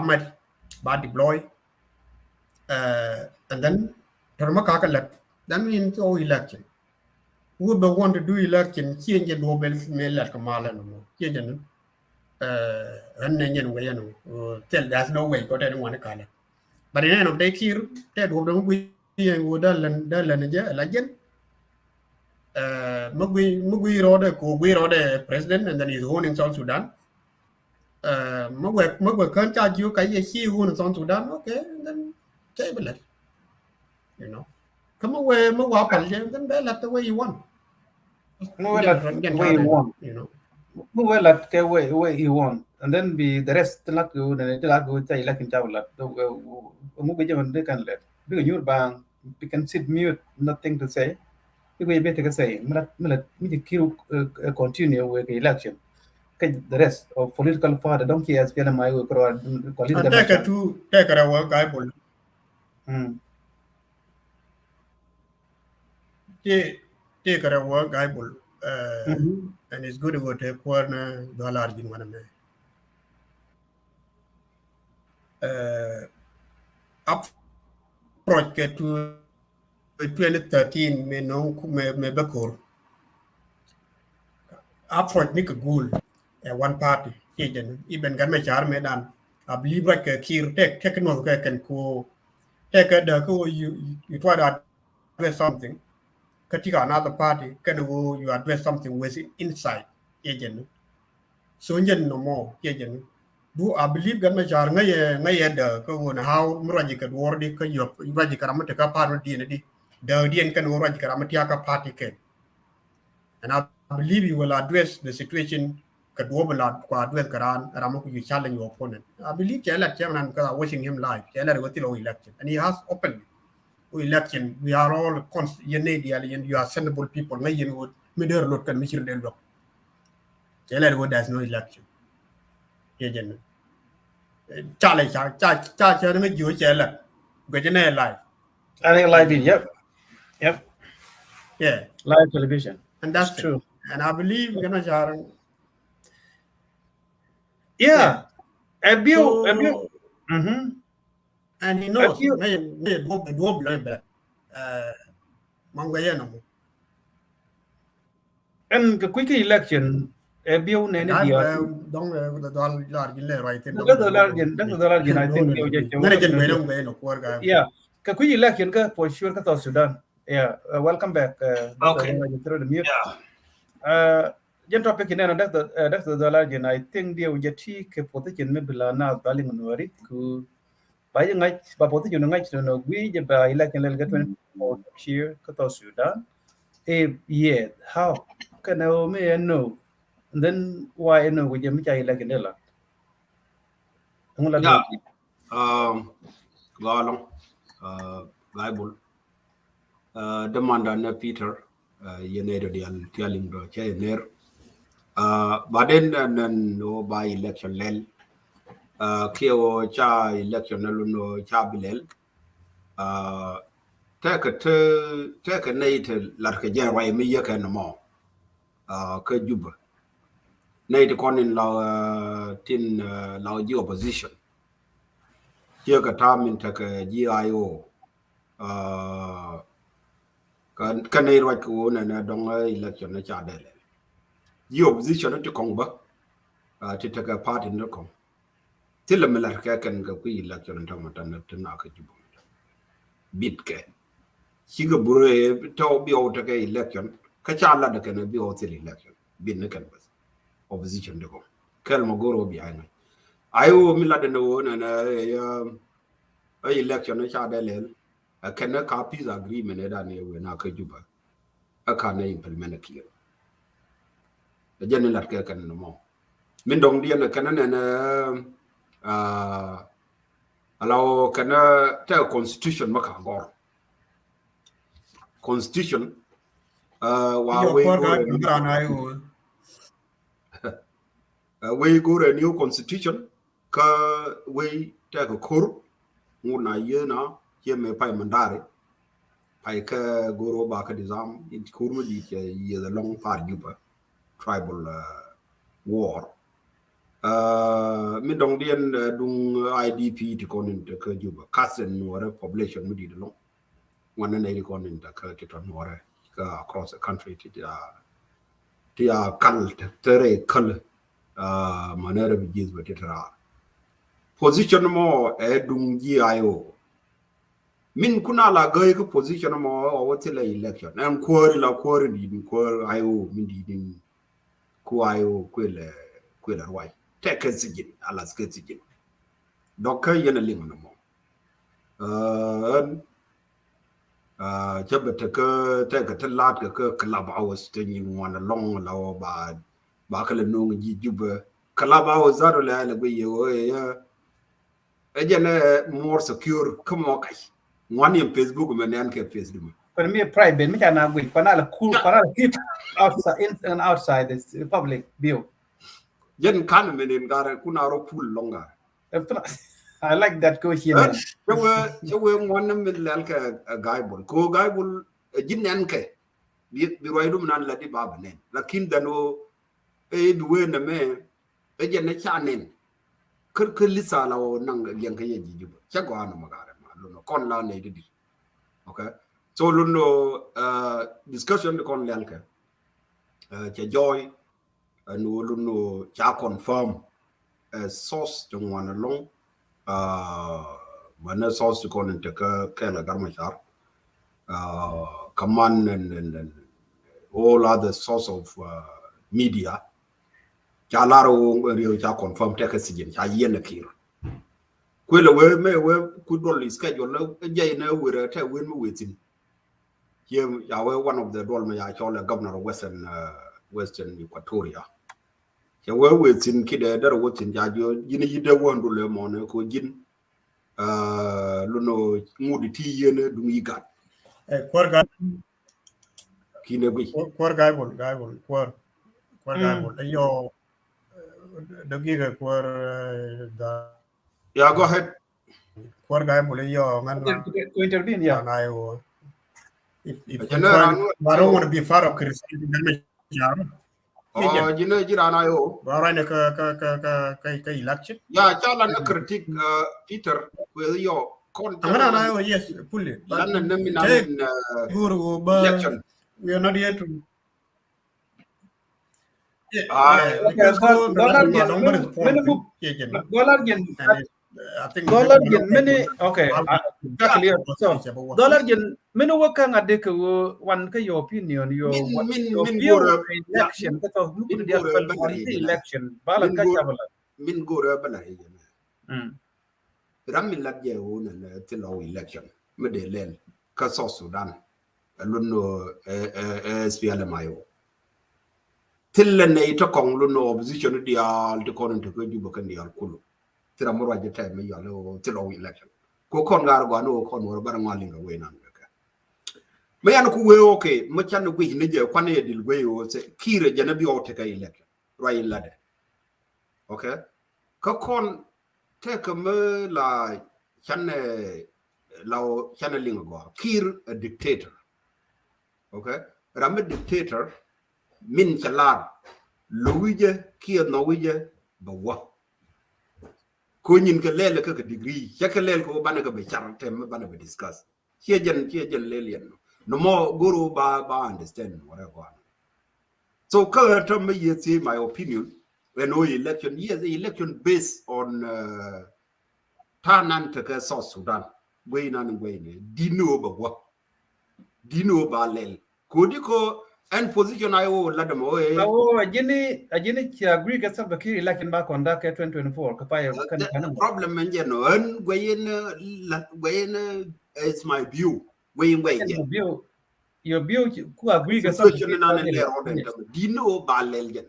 mat ba deploy and then termakaka that means all election. Who would want to do election change the global mail like a malan change and way tell there's no way got anyone to call it. But in the end of the day here, that would be and would legend. Mugui wrote a president and then he's owning South Sudan. Mugwe can't charge you, Kaya, who in South Sudan, okay, and then table it. you know. Come away, move up, and then let the way you want. No way that way you want. You know. No way that way you want, and then be the rest not go. Then they go say like in Java. Move be just they can let. Because you bang, we can sit mute, nothing to say. We better say. Me kill continue with the election. The rest of political party don't care as well my And take a work guy bull. Take a work guy bull. And it's good to go take one dollar in one of approach ke to 2013 me no me bakor approach ni ka goal one party agent even gan me char me dan I believe like kir take no can ko take the ko you try to address something katika another party can go you address something with inside agent so no more agent do I believe gan me char ngay the ko na how muraji ka wordi ka yop raji karamata ka party di the dien kan raji karamata ka party ken and I believe you will address the situation kad wo bala ko address karan ramu you challenge your opponent I believe Chela chairman ka watching him live Chela go election and he has openly election we are all you are sensible people ngay yen would middle lot kan michir del dok Chela go there's no election agent challenge cha ngay you Chela go jene live I think live yep yeah live television and that's true and I believe gonna jar yeah abuse and he knows ngay go blind back mangaya no and the quick election abuse ne dia dong the dollar gille right in that's the dollar I think no poor guy yeah ka quick election ka for sure ka South Sudan yeah welcome back Okay. Jen topic in that's the dollar I think dia uja ti ke position me bila na daling nuari ku ba ngai ba position ngai no gui je ba election lel gatwen cheer ka to Sudan yeah how can I me no and then why no we je mi chai election la ngula galong bible demanda na Peter yenedo dial tialing do che ner baden nan no by election lel kio cha election no cha bilel take nay te lar ke jar way mi yeke no mo ke juba nay te konin law tin law ji opposition here ka tamin ta ke GIO kan nay ro ko na dong election na cha de ji opposition to kong ba ti ta ka party no kong til me lar ka kan ka ku election ta ma tan na ka juba bit ke siga bure to bi o ta ke election ka cha la de kan bi o til election bin ne kan bas opposition de ko kal mo goro bi ay ayo mi la de no na election na cha de lel kan na ka peace agreement da ne we na ka juba aka na implement ki de jen la ka kan no mo min dong dia na kan na alaw kan ta constitution maka gor constitution wa we go a new constitution ka we ta ko kor nguna yena ye me pay mandare pay ka goro ba ka dizam in kurma di ye the long far juba tribal war mi dong dien dung IDP ti konin te ka juba kasen wara population mi di long wana na di konin ta ka ti ton wara ka across the country ti kal tere kal manera bi jiz ba tira position mo dung GIO min kuna la gay ko position mo o wote la election en kwori di kwori ayo min di din ko ayo kwela wai take sigin ala sigin donc yena ling no mo Chabet take a lot club hours to you one a long law by Bakal no Juba club hours are like we again more secure come on one in Facebook man and can face them. But me private, me can agree. Panala cool, panala keep outside in and outside the public view. Jen Kahneman in Gara Kunaro pool longer. I like that question. There were one like a guy bull. Go guy bull a gin anke. Be right and let it babanen. Lakin dano a duin a man. Again a chanin. Lisa or Nang Yankaya Jibu. Chaguana Magara, Luno, Conla native. Okay. So Luno discussion the con Lanka. Joy and Luno cha confirm a source to one along. When a source to call into Kela Garmachar. Command and all other source of media. Jalaro Rio Ja confirm take a sign, I yen a kir. Quilla we could only schedule a jay no with a tail win within. Here, Yahweh, one of the Dolma, I call a governor of Western Equatoria. Here, we're within Kida, there was in Jajo, you don't want to learn on a cogin. Luno, moody tea, and do me got. Guy will, the giga yeah, go ahead. Guy will intervene, yeah. And I will. If I don't want to be part of Christian. Oh, you know, Jiranayo. Election. Yeah, Chalan critique Peter with your content. Yes, pull it. Election. We are not here to. I think dollar gen many okay clear so dollar gen many working at the one your opinion your view election election ballot min go rabala ramin ladje wona tilo election medelen ka South Sudan luno SPLM ayo tilne to kong luno opposition dial to kono to juba kan dial kulu tira morwa jeta me yalo tilo election ko kon gar go no kon wor bar ngalinga we nan ka me yan ku we okay mo chan go ne je kwane dil we o se kire jana bi o te ka election right lade okay ko kon take me la chan law channeling go kir a dictator okay ram a dictator min chalar luije kia noije bawa ko nyin ke lele ke degree ya ke lele ko bana ke be char tem bana be discuss here jen lele no more guru ba understand whatever so ka to me you see my opinion when we election yes the election based on tanan to South Sudan we nan we ni dino ba lel ko diko and position ayo ladam ajini agree get some bakiri election back on that 2024 kapaya kan problem nje no en gwen is my view your view ku agree get some dino ba lelgen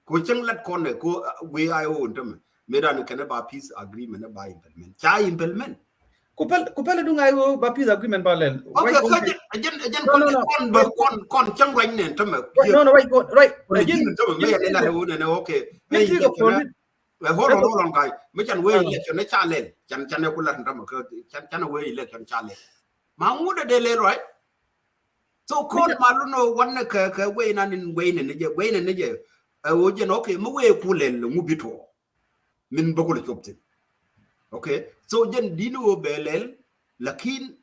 ko cheng lat kon ko we ayo ndam medan kan ba peace agreement ba implement Kupel dung ayo ba peace agreement ba lel. Okay, again kon chang right ne tama. No, right. Again me na ho ne okay. Hold on guy. Me chan we election ne challenge. Chan ko lat tama ko chan we election challenge. Ma ngude de le right. So kon maluno wanna ka we na nin we ne je. O je okay mo we ku len mu bito. Min ba ko le chopti. Okay, so jen dino belel lakin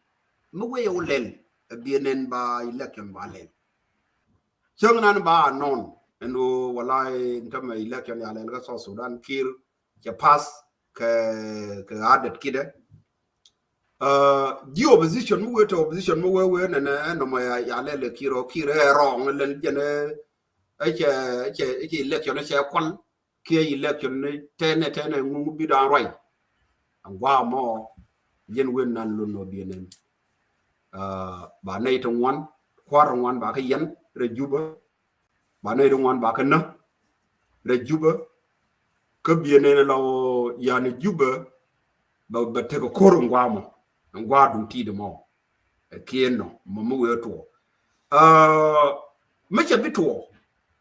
muwe olel bienen ba election ba lel changnan ba non endo walai ntama election ya lel ga South Sudan kir ya pass ke adet kide di opposition muwe to opposition muwe we na no ma ya lel kire wrong lel jene che election che kwal ke election tene ngu bi da right. Wow, more yen win nan luno bienen ba nay to wan kwar wan ba ka yen re juba ba nay to wan ba ka na re juba ka bi ne la ya ne juba ba te ko kor ngwa dum ti de mo kieno mo we to me che bito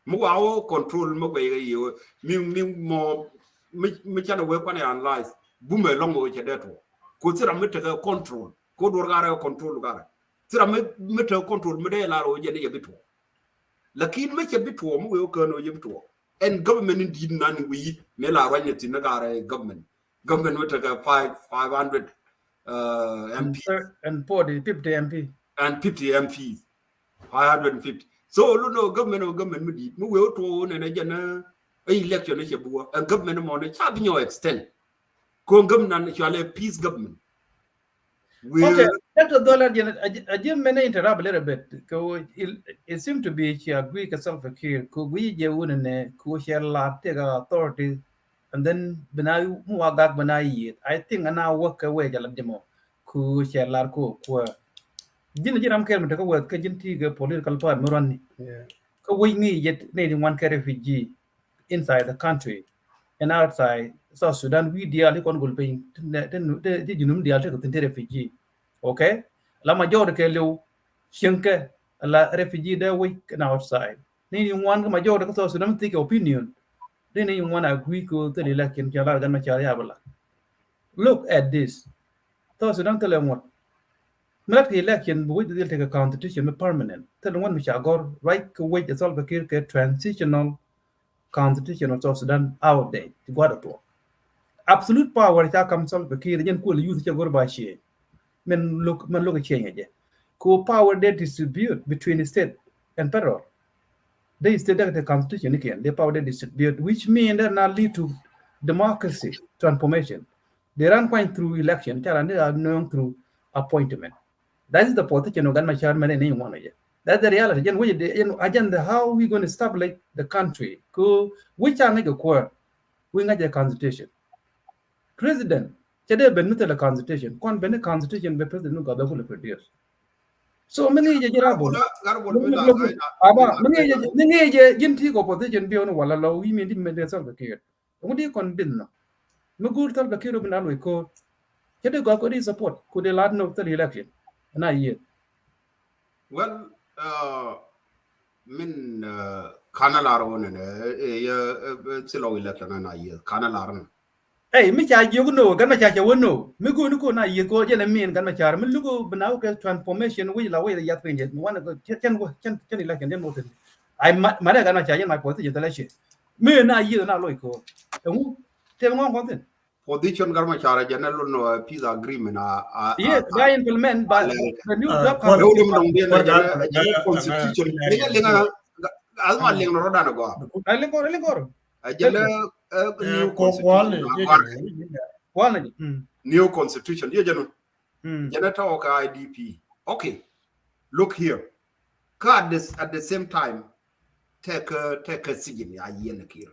mo wa control mo we yo mi mo mi chana we kwa ne analyze bu me longo che de to ko tira me te control ko do gara control gara tira me te control me de la ro je ne bito lakin me che bito mo we ko no je bito and government indeed nan we me la ro nyeti na gara government with 500 MP and 50 MP and 50 MPs 550 so no government me di mo we to ne na jana election ne chebuwa and government mo ne cha binyo extend ko government actually peace government okay Dr. Dollar I just may interrupt a little bit because it seemed to be she agree with self-care could we je wouldn't could share la take authority and then benai muagak benai I think now work away jalan demo ku share la ko jin jiram ker mta ko work ka jin ti political part mo ron ko we ni yet needing one refugee inside the country and outside South Sudan we deal con gol pin the junum deal to the refugee okay la major ke lew shenke la refugee there we can outside ni one major ko South Sudan take opinion then you want to agree ko the election jala gan ma chari abala look at this South Sudan tell them what Malak the election we will take a constitution permanent tell one which are gor right ko wait it's all the transitional constitution of South Sudan outdated to absolute power ta kam sol be kire jen ko le youth gor ba she men look change ko power they distribute between the state and federal they state that the constitution again the power they distribute which mean that now lead to democracy transformation they run point through election and they are known through appointment that is the position of my chairman and anyone that's the reality jen we agenda how we going to establish the country ko which are make a core we got the constitution president chede ben the constitution kon ben constitution be president no gaba ko produce so many je jira bon aba many je jinti ko position bi on wala law wi mi dim me de salva kir ngudi kon bin no no gur tal ba kiro bin alwe ko chede go ko di support ko de lad no the election na ye well min kana laro ne ya silo election na ye kana laro hey mi cha yogo no gan ma cha wono mi go no ko na ye ko je na min gan ma cha mi lugo binaw ke transformation wi la wi ya twin je wan ko chen election dem moten ai ma da gan ma cha yen my position the election mi na ye na lo ko ngu te ngon ko ten position gar ma cha je na lo no peace agreement yes by implement by the new job constitution lenga alma lenga ro dana go lengo ajala new constitution ye janu jana ta ka IDP okay look here at the same time take a sigin ya yen kir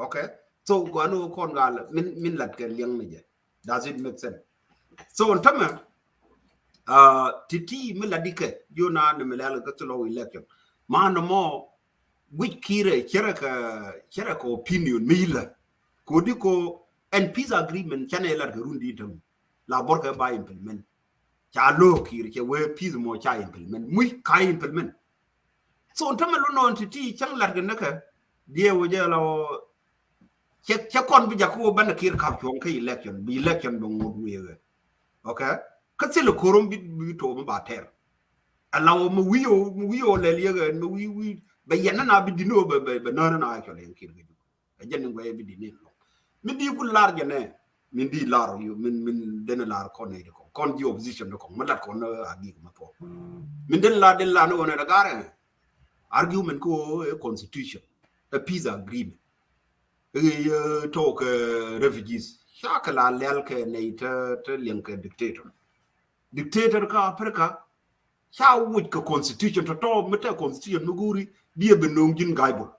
okay so gano kon gal min lat ke liang ne does it make sense so on tama titi mi ladike yona ne melala ka to election man mo which kire kira ka opinion mila kodiko and peace agreement chanela rundi tam la borka ba implement cha lo kire ke we peace mo cha implement mu ka implement so ntama lo no entity chang lar ganaka die wo je la che kon bi jako ban kire ka chon ka election bi election do ngod we okay ka selo korom bi to ba ter alawo mu wiyo le liga mu wi bayana na bi dino be na na actually en kirgi ajen ngo e bi dino min di ku lar gene min di lar yu min den lar ko ne ko kon di opposition ko malat ko na agi ma po min den la no ne gare argument ko constitution a peace agreement talk refugees shakala lel ke ne te lien ke dictator ka afrika how would the constitution to talk meta constitution nuguri dia benong jin gaibo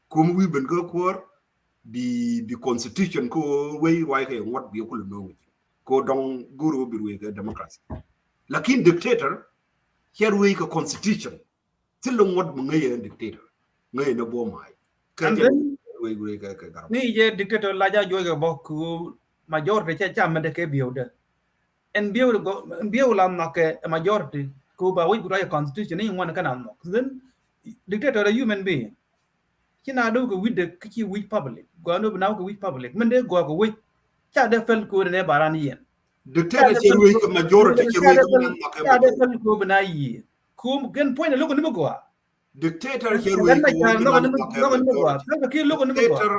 kum wi ben go kwor the constitution ko way why ke what bi ko no ko dong guru bi we democracy lakin dictator here we ka constitution tilung wat mo ngay dictator ngay na bo mai and then we ka garab ni je dictator la ja joy ga bok majority cha mede ke biode en biu la na ke majority ko ba wi gura constitution ni ngwan kana no then dictator a human being kina do ko with the ki we public go no na ko we public men de go ko we cha de fel ko ne baran yen dictator here we ka majority here we ka man cha de fel ko bana yi ko gen point lo ko ni go dictator here we ka dictator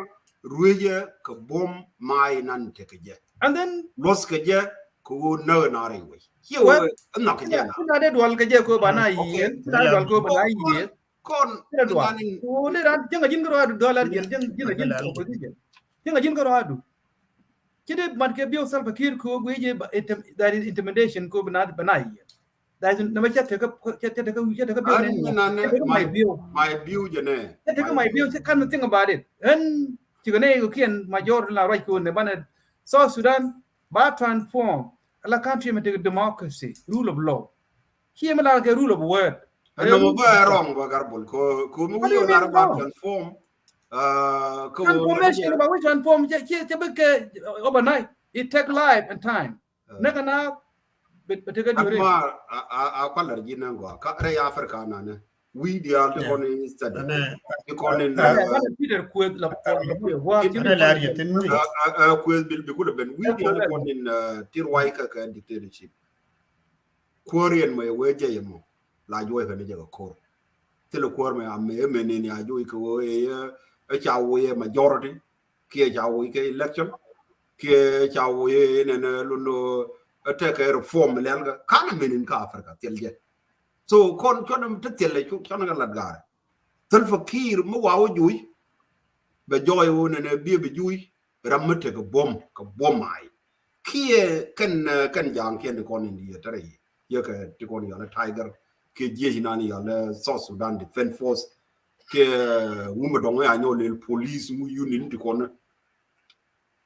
ruye ka bom mai nan te ka je and then los ka je ko no na re we here na ka je na de dwal ka je ko bana yi na dwal ko bana yi kon o le ran jenga jin garo adu dollar jenga jin opposition jenga jin garo adu kide man ke bio salva kir ko gweje that is intimidation ko bana yi that is na ma chete ka bio ne my bio jene my bio kan think about it and chigane ko kien major la right ko ne bana South Sudan ba transform la country into democracy rule of law here mala ke rule of word no mo ba wrong ba garbol ko mo yo na ba transform ko transformation ba we transform che be ke overnight it take life and time naga na betega dure ma a kwalar jinan go ka re africa na ne we the are the only study you call in Peter Kwed la wa Kwed bi ko ben we the are one in tirwai ka dictatorship korean mai weje yemo la joy ka ne jaga ko tele ko me ame ne ni ajoy ko e cha wo ye majority ke cha wo ke election ke cha wo ye ne lu no take reform lenga kana menin ka africa telje so kon te tele kon ga ladgar tel fakir mo wawo juy be joy wo ne bi juy ramate ko bom ai kie kan jang ken kon indi tare ye ka ti kon ya tiger ke je hinani ya le South Sudan Defense Force ke ngum do ya no le police mu unit ti kon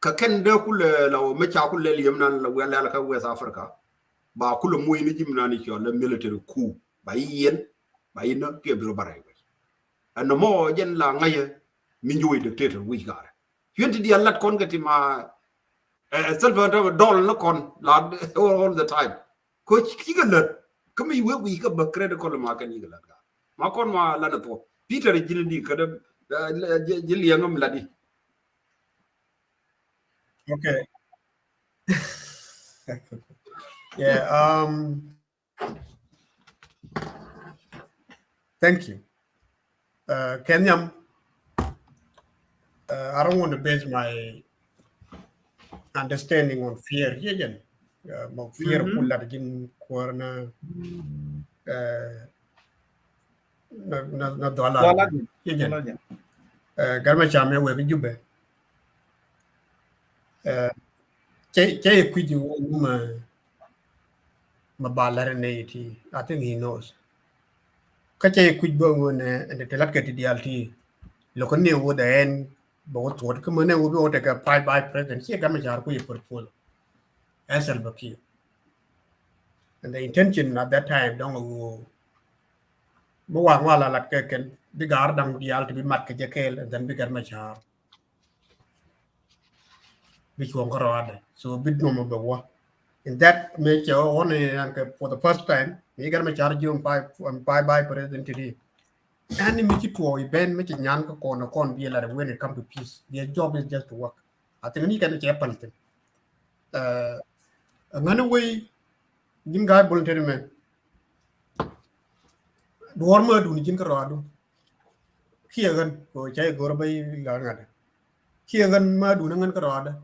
ka ken de ku le la me cha ku le yem nan la wala ka West Africa ba ku le moy ni jim nan ci le military coup ba yen ba yin ke bi baray an mo jen la ngaye mi njoy dictator wi gar yenti di lat kon gati ma self dol na kon la all the time ko ci galat kami we ka ba credit ko ma kan yigala ma kon ma la na to Peter jilindi ka jil yangam ladi okay yeah thank you Kenyam I don't want to base my understanding on fear here fear pulla jin korna na dollar garma chame we jube che kwiji ma balare ne ti I think he knows ka che kwiji bo ne and the lat ke dialti lo ko ne wo den bo to ko ne wo bo te ka by president che garma char ku ye portfolio asal baki and the intention at that time don't go bo wa wala lat ke ken bi gar dang dialti bi mat ke jekel and then bi garma char which one corrode so bit no mo in that make your own for the first time we got my charge on by president today and me to ben me nyan ko kon be la when it come to peace their job is just to work I think ni kan che palten ngana way nim ga volunteer me dorma du ni jin ko radu kiyagan ko chay gorbay la ngada kiyagan ma du ngan ko rada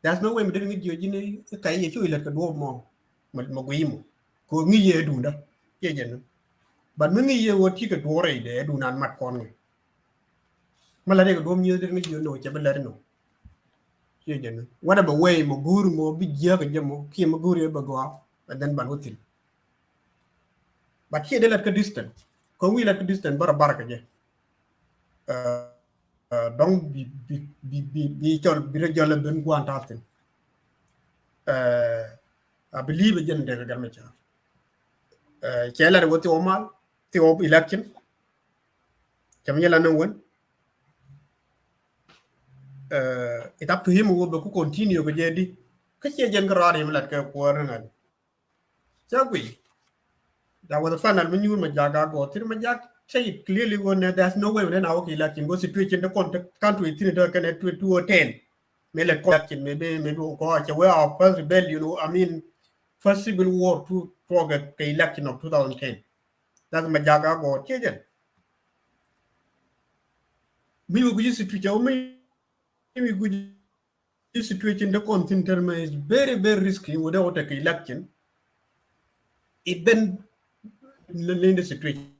there's no way me didn't get you kay ye chu ilat ka do mo ma gwimo ko ngi ye du da ye jen but me ngi ye wo ti ka do re de du nan mat kon ngi mala de ko do mi de ngi yo no che bela no ye jen whatever way mo guru mo bi je ka jemo ki mo guru ye ba go and then ban hotel but here de lat ka distance ko wi lat ka distance bara baraka je donc bi chol bi re jole ben guantaten I believe again the government. Chela what the Omal, the election. Chamela no one. It up to him who will continue with Jadi. Kasi jen karari him like a poor and Chagui. That was the final when you Majaga go through Majak. Say it clearly when there's no way then our election go situation the country to 2 or 10. Maybe go where our first rebellion, I mean first civil war to forget the election of 2010. That's Majaga go Chajan. We will use situation we could use situation the content is very, very risky without take election. It then in the situation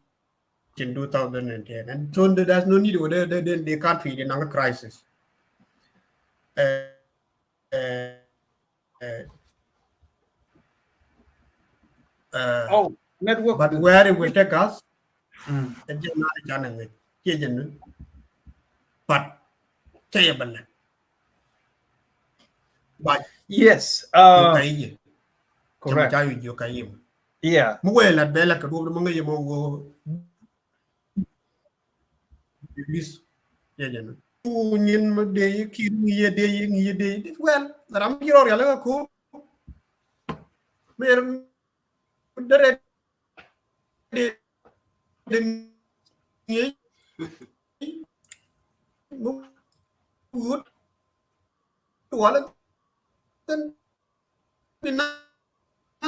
in 2010 and so there's no need whether the country in another crisis. Network. But where it will take us, but Yes. Correct. Yeah. Well, I'm here.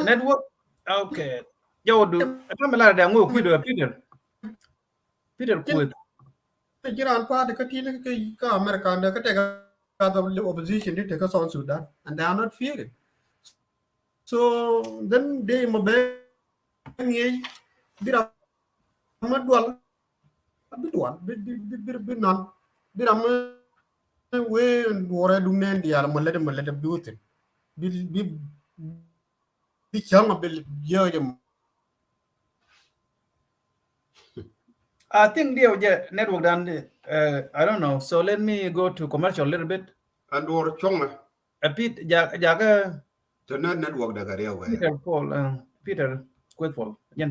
Network. Okay. Yo, do. I'm allowed to go. Peter. Iran part the American the opposition did take us on Sudan and they are not fearing. So then they did a way and war I do nan the Alamaleta let them do it. Be young ability. I think the network done. I don't know. So let me go to commercial a little bit. And or chong A bit. Jaga. The network da gare wa. Peter Paul. Peter Quidful. I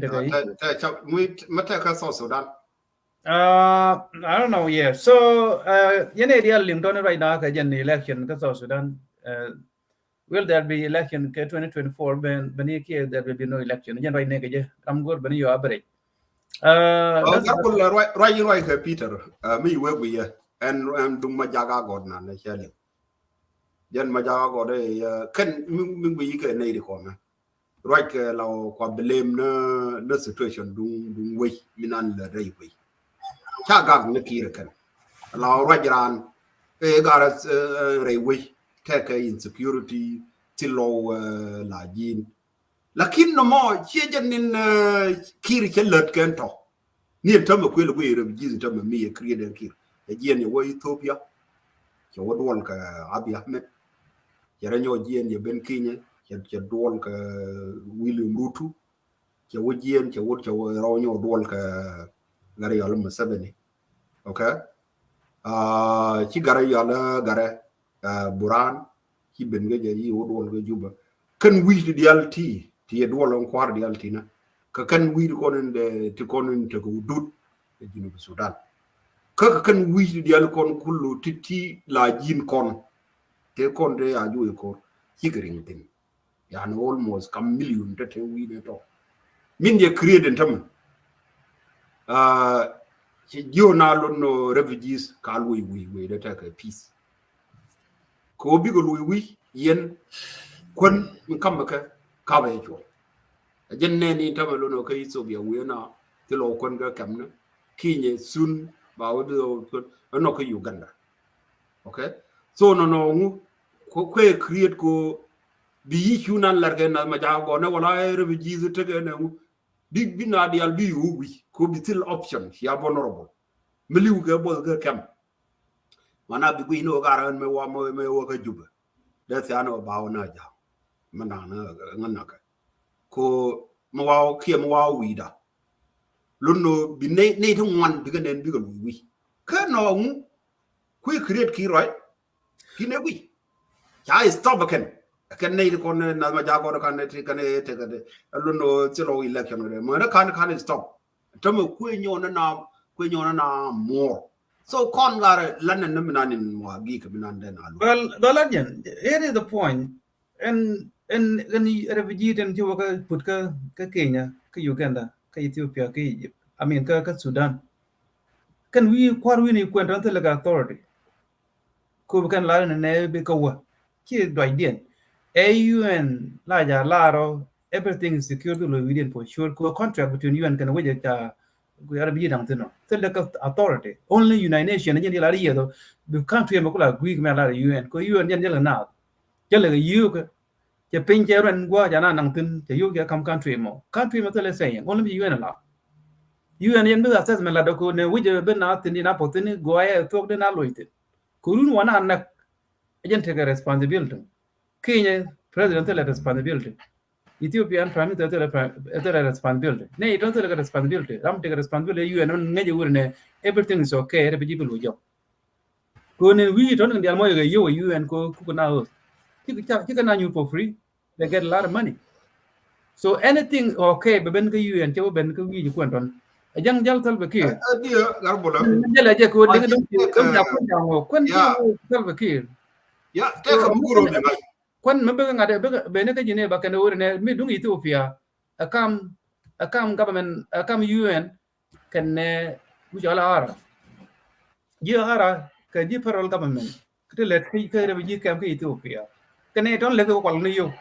don't know. Yeah. So real LinkedIn right now. Again, the election. South Sudan. Will there be election 2024? When there will be no election. Again, right now, I'm good. When you average. Right, Peter. Me work with you and do Majaga Gordon and Shelly. Jan Majaga God, can we can need the corner. Right, lao blame no situation do way minan the railway. Chagag Nakirakan. Allow Rajan, got us railway, take insecurity, till la gin. Lakin no more, Chijan in Kirikan Kento. Near Tama Quill way of Jesus Tama me a created Kir. A Gian your way Ethiopia. You would want Abi Ahmed. Yaranyo Gian, your Ben Kenya, your Dwalk William Rutu. Your wood Gian, your wood around your Dwalk Gary Alma 70. Okay? Chigarayala Gare Buran, he been Gaja, would want Juba. Can we the LT? Ti dwol on kwar di altina ka kan wi ko den te konon te ko dut e jinu Sudan ka kan wi di al kon kullu titi la jin kon te kon de aju ko higring tin yani almost kam million te wi ne to min de create tam jo na no refugees ka wi de ta ka peace ko bi go wi yen kon kam ka Kawajo. A jenny tamalo no kaiso be wena, the low conga camna, Kenya soon, Baudo, Anoka Uganda. Okay? So no, create go be human largan as Majago, no, I refugees again. Big binadial be we could be still option, she are vulnerable. Miluga Bolga camp. Mana be no garan me work a juba. That's the ano about Naja. Manana nganaka ko mawaw kia mawaw wida luno bi ne to wan biga nen biga wi ka no ku create ki right ki ne wi ya stop again kan nei ko na ma ja ko kan ne kan ne te kan lo no ti lo election re mo na kan stop to mo ku nyo na more so kon gar lan na mi nan wa gi ka mi nan den alu Well, the legend, here is the point. And refugee and you put Kenya, Uganda, Ethiopia, Egypt. I mean, Sudan. Can we quite win equal until the authority? Could can learn and never be go. Here, do I did. AUN, Laja, Laro, everything is secure to Luvidian for sure. Co contract between you and can wait we are being to know. Tell the authority. Only United Nations and Yellow though the country Makula Greek Mala UN, co you and Yellow now. Yellow you. The pincher and Guajana Nangton, the you come country more. Country Matella saying, only UN allow. You and Yen assessment Ladoko, ne which have been out in the Napotini, Goya talked and alloyed. Kurun one anak agent take a responsibility. Kenya president take a responsibility. Ethiopian prime minister a responsibility. Nay, don't take a responsibility. Ram take a responsibility. You and major wouldn't everything is okay. Every people will job. Go in we don't in the Almoya you and go now. You can you for free. They get a lot of money. So anything okay, but when you and Joe Ben you went on. A young Jaltal Bakir. dia garbola ya te ka buguro de ngai When member ngade beneka jine bakane urne mi dung Ethiopia akam government akam UN kan mujala ara ka ji federal government kete let ke re ji kam ke Ethiopia kan don le ko kwal ni yo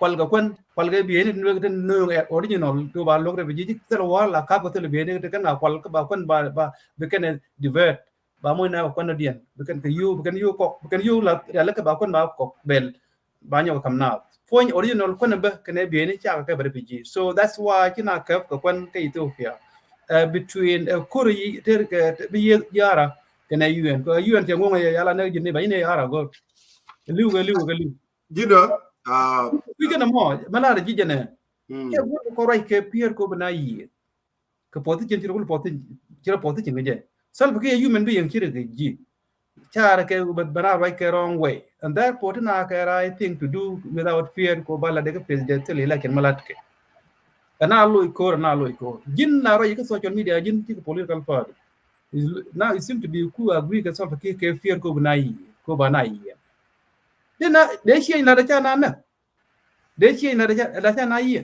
kwal ga kwan kwal ga bi ni no original to ba log re ji telo wala ka ko telo bi ni kan kwal ka ba kwan ba be kan divert ba mo na kwan dien be kan you la ka ba kwan ba ko bel banyo kam na phone original kwan ba kan bi ni cha ka ba ji so that's why kina ka ko kwan ke Ethiopia between Korea ter bi yara kan UN ko UN ke ngonga ya la na jini ba ni yara go liu jino we gonna mo mala ji jene ke go ko rai ke pier ko bana yi ke poti chen tiro poti chen je salva ke human being kire ke ji chara ke bana rai ke wrong way and that poti na ke right thing to do without fear ko bala de president le la ken malat ke na lo ko jin na rai ke social media jin ti political party now it seem to be who agree ke salva ke fear ko bana yi dena de shi na da chana na de chi na da cha na yi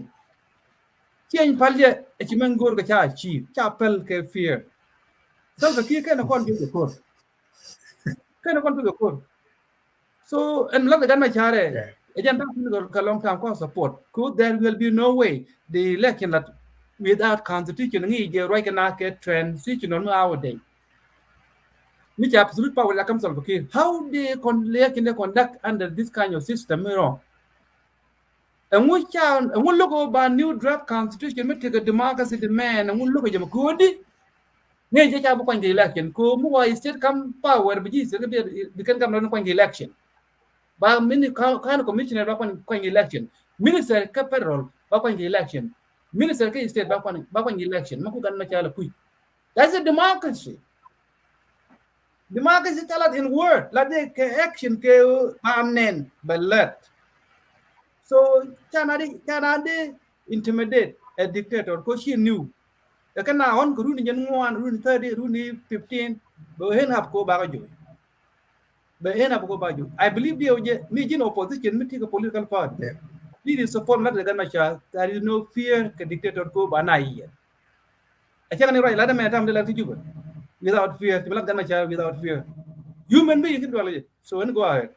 chi palje e chi men gor ga cha pel ke fear sal ka ki na kon ke ko so and love ga na chare e jan ta ka long time ko support could there will be no way the election that without constitution ngi je right na ke transition on our day which absolute power that comes of how they conduct under this kind of system wrong. And we can and we look over new draft constitution, we take a democracy demand, and we look at them good. They just have a point election. Ko more state come power, but Jesus can come on point election. But many kind of commissioner back on point election. Minister capital back on election. Minister state back on election. That's a democracy. Democracy tell us in word, like the action ke permanent ballot. So Canada intimidate a dictator because she knew. The can now on run in 1, run 30, run 15, but hen up go back. I believe the me opposition, me take a political party. This is support not the Ganasha. There is no fear the dictator go banai. I can't write let me time to you. Without fear, without fear. Human being can do it. So go ahead.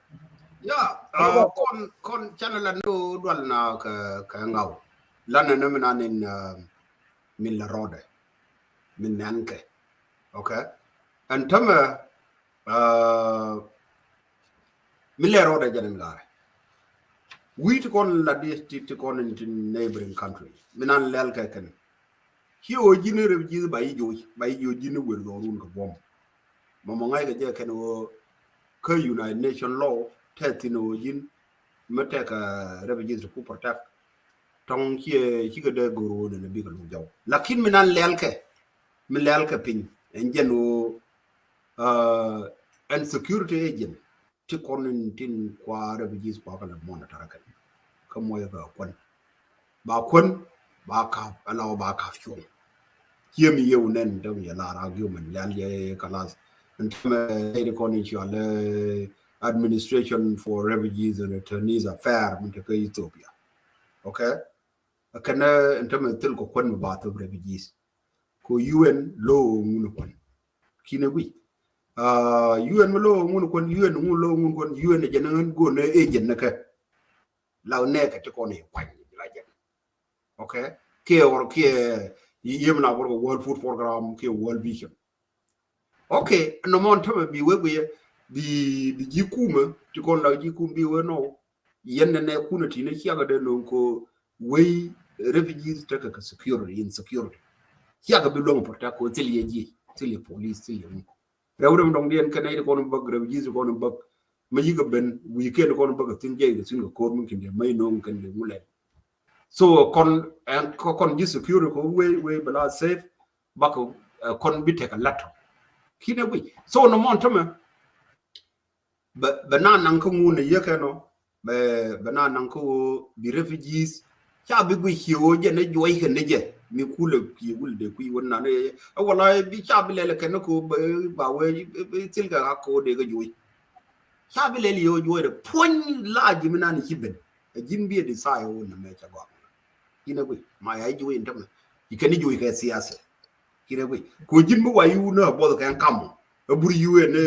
Yeah, kon channel no dwal na ka ngaw lan na naman in min la rode min nanke okay and tama min la rode janen gare we to kon la to kon in neighboring countries minan lel ka kan hi o jini re ji ba yi jini wer do run ko bom mo ngai ga je kan o ka United Nation law tetino jin mateka refugees to protect tong ki ga de goro de bi ga lu jaw lakin minan lelke pin en jeno insecurity agent ti konin tin kwa refugees kwa kala monitor kan kamo ya ba ka alaw ba ka fiyo yemi yew nen da ya la argument lan ye kalas ntame konin ci ala administration for refugees and returnees affair mun ta Ethiopia okay kana ntame til ko kon ba to refugees ko UN law mun kon kine wi UN lo mun kon UN mun lo mun kon UN janan go ne agent naka law ne ka ko ne kwan la jen okay ke yemna world food program ke world vision okay no mon to bi we bi jikuma ti kon la jikum bi we no yenne ne kuna ti ne kiaga de no ko we refugees take ka security insecurity kiaga bi lo porta ko tele tele police tele rewdem dong dien kanay ko no bag refugees ko no bag ma yiga ben weekend ko no bag tin jey sin ko mun kinde may no kan de mule so kon ji security ko we bala safe bako kon bi take a lot kine wi so no mon tama ba nan ko mun ye kano ba nan ko bi refugees cha bi gwi hiwo je ne joy ke ne je mi kule ki wulde ku wonna ne wala bi cha bi lele ken ko ba we tilga ko de ga joy cha bi lele yo joy de pon laaji mi nan hibben jimbi de sai o na me cha ba kine gwi ma ya joy ndam ikani joy ka siyasa kine gwi ko jimbi wa yu na bo ka kam buri yu ne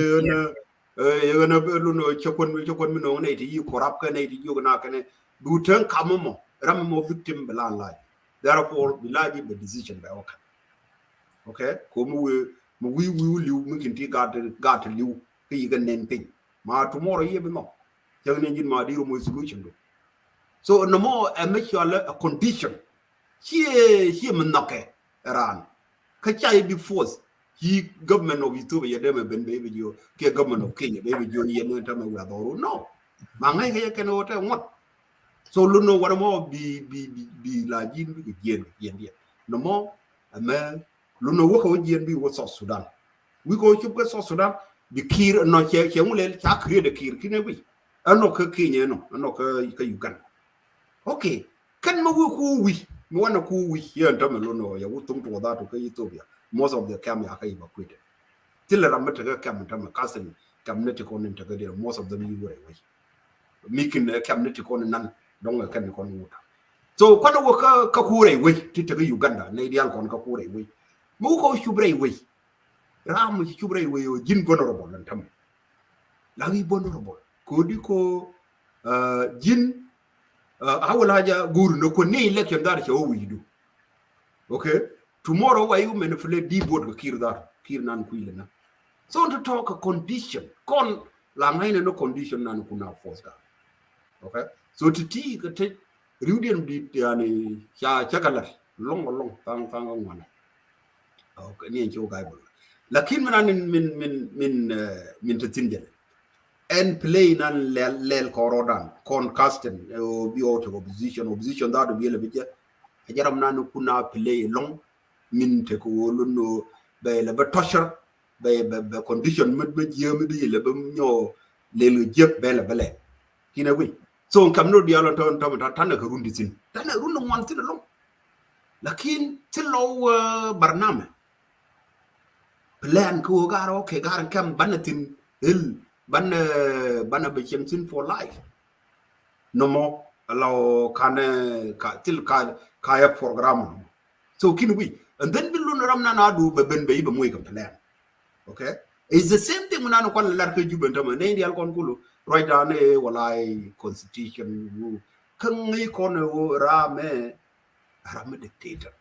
na lu no chokon mi no ne ti korap ka ne ti yo na ka ne du tan kammo ram mo victim belan lai therefore bilaji the decision by okay ko we liu mu kinti gat liu ki ga nen pin ma tomorrow ye be no jang ne jin ma di mo solution do so no more a make sure a condition here manoke ran ka chai be force he government of Ethiopia dem ben be video ke government of Kenya be video ye no ta ma no ma ngai ke ke no ta ngot so lu no what more be la jin bi yen no more ama lu no wo ko yen bi wo South Sudan we go chup ko South Sudan bi kir no che ngule cha create the kir kine bi ano ka Kenya no ano ka Uganda okay kan mo ku wi mo wana ku wi yen ta lu no ya wutum to da to ka Ethiopia most of the camp ya ka evacuated till ramata ka camp ta ma kasin community konin ta ga most of them you were away making a community konin nan don ga kan kon wuta so kwanda wo ka kure we ti ta Uganda ne ideal kon ka kure we mu ko shubre we ram shubre we yo jin honorable nan tam la wi honorable ko di ko jin awala ja guru no ko ne election dar che o wi do okay tomorrow why you manipulate di board ko kir nan kuile na so to talk a condition kon la ngai no condition nan kuna force ka okay so titi ka te rudian di yani cha chakalat long tang ngwana okay ni encho ga bol lakin min tatinjel and play nan lel korodan kon casten bi auto opposition da do bi le bije ajaram nan kuna play long min te ko woluno be le ba tosher be condition med jemi bi le ba nyo le le jep be le bele kina wi so kam no dialo ton tan ka rundi tin tan runno wan tin long lakin tilo barname plan ko garo ke garan kam banatin il bana be tin for life no mo allow ka til ka ya program so kin wi and then bilu ramna na du be ben be moy kam plan okay it's the same thing when ko la ka jubenta ma ne dial kon kulu right down walai constitution kan ngi kon rame dictator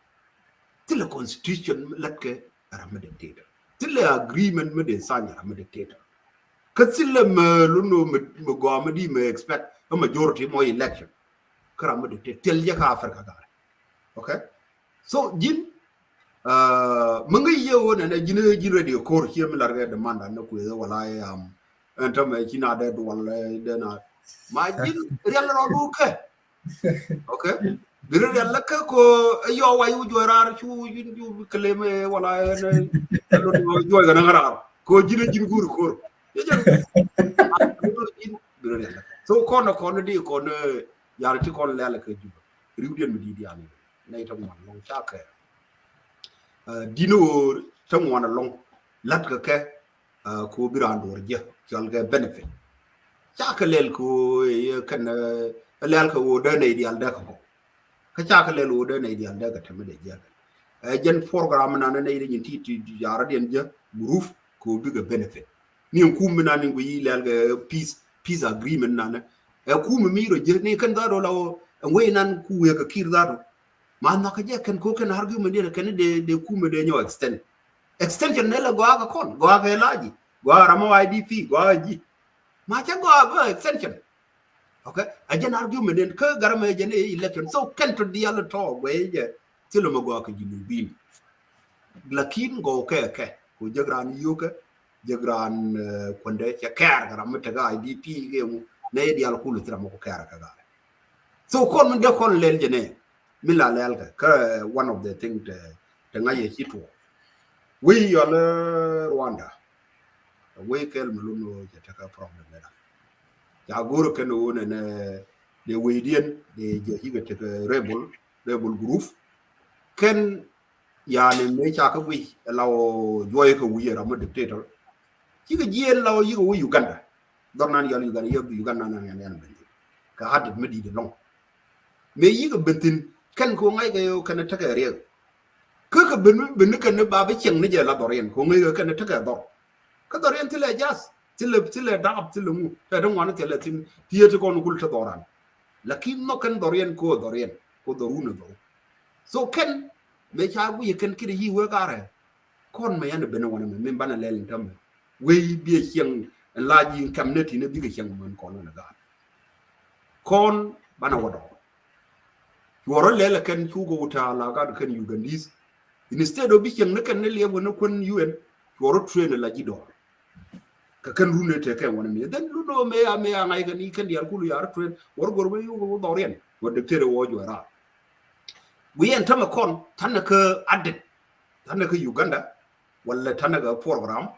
till the constitution lakke rame dictator till the agreement me de sanya rame dictator katsile me luno me go me di me expect a majority more election karame dictator tel ya ka afrika ga okay so jin mungi yewo na jine radio kor here me larga demanda na ku walai entame kina de wala de na ma jin real ro ke okay bir real ka ko yo wayu jorar chu ju kleme wala ne lo joy ga ngara ko jin guru kor so kono di kono yar ti kono lele ke juba riwden mi di ani nay tam mon long chaka dino tam wona long lat ke ko birando je jol ga benefit chaka lel ko kan lel ko de ne di alda ko ka chaka lel o de ne di alda ka tamde je jen program na ne ne ti yara den je roof ko biga benefit ni kum na ni yi lel ga peace agreement na ne kum mi ro je ni kan da do lawo we nan ku ka kir da do man na ka je kan ko kan argument ne kan de kum de nyo extension ne la go ga kon go ga laji go ramo idp go ji ma cha go extension okay ajen argument den ka garame je ne election so kan to dialo to we je tilo mo go ka jinu bin lakin go ke ko jagran yuka jagran konde cha kar garam ta ga idp ge mu ne dial kulu tra mo ko kar ka ga so kon mun de kon lel je ne mila lel ka one of the thing te ngaye hito we yo le Rwanda we kel muluno je ta ka problem da ya goro ken wona ne de we dien de je higa te rebel group ken yani me cha ka wi law joy ko wi ra mo dictator ci ga jien law yi ko Uganda don nan yalla Uganda nan yan ben ka hadd me di de long me yi ga bentin kan ko ngay ga yo kan ta ka re ka ben kan ba ba cheng ne je la dorien ko ngay kan ta ka do ka dorien tile jas tile dab tile mu ta don wana tile tin tiete ko no kul ta doran lakin no kan dorien ko doruna do so kan me cha gu kan kidi yi we gare kon me yana bena wana me bana lelin tam we bi cheng laji community ne bi ga cheng man kon na ga kon bana wado woro lele kan chugo uta la ga kan Ugandese instead of bi cheng ne kan ne lewo ne kon UN woro train la ji do ka kan rune te kan wana me dan luno me ngai kan ni kan dial kulu yar train woro gorbe yu do rien wo de tere wo jora we en tama kon tanaka adet tanaka Uganda wala tanaka program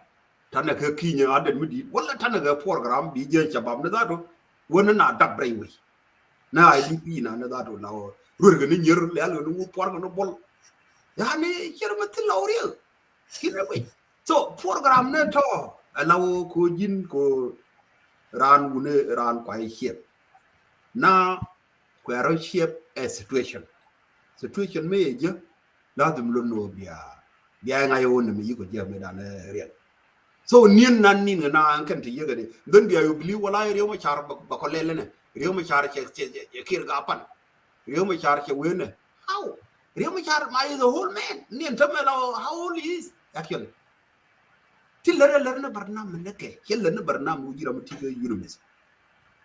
tanaka Kenya adet mudi wala tanaka program bi je chabam na dado wona na dabre we na IDP na dado lawo rurga ni nyer le alo no porga no bol yani cermati lawri kire we so program ne to lawo ko jin ko ran wune ran kwai shep na kwaro shep a situation me je la dum lo no bia nga yo ne mi ko je me da ne re so nin nan nin na an kan ti yega de don bia yo bili wala re mo char ba ko lele ne re mo char che kir ga pan re mo char che we ne how re mo char my the whole man nin to me how old he is actually til lere ne barnam ne ke yelle ne barnam u jira mo ti ga university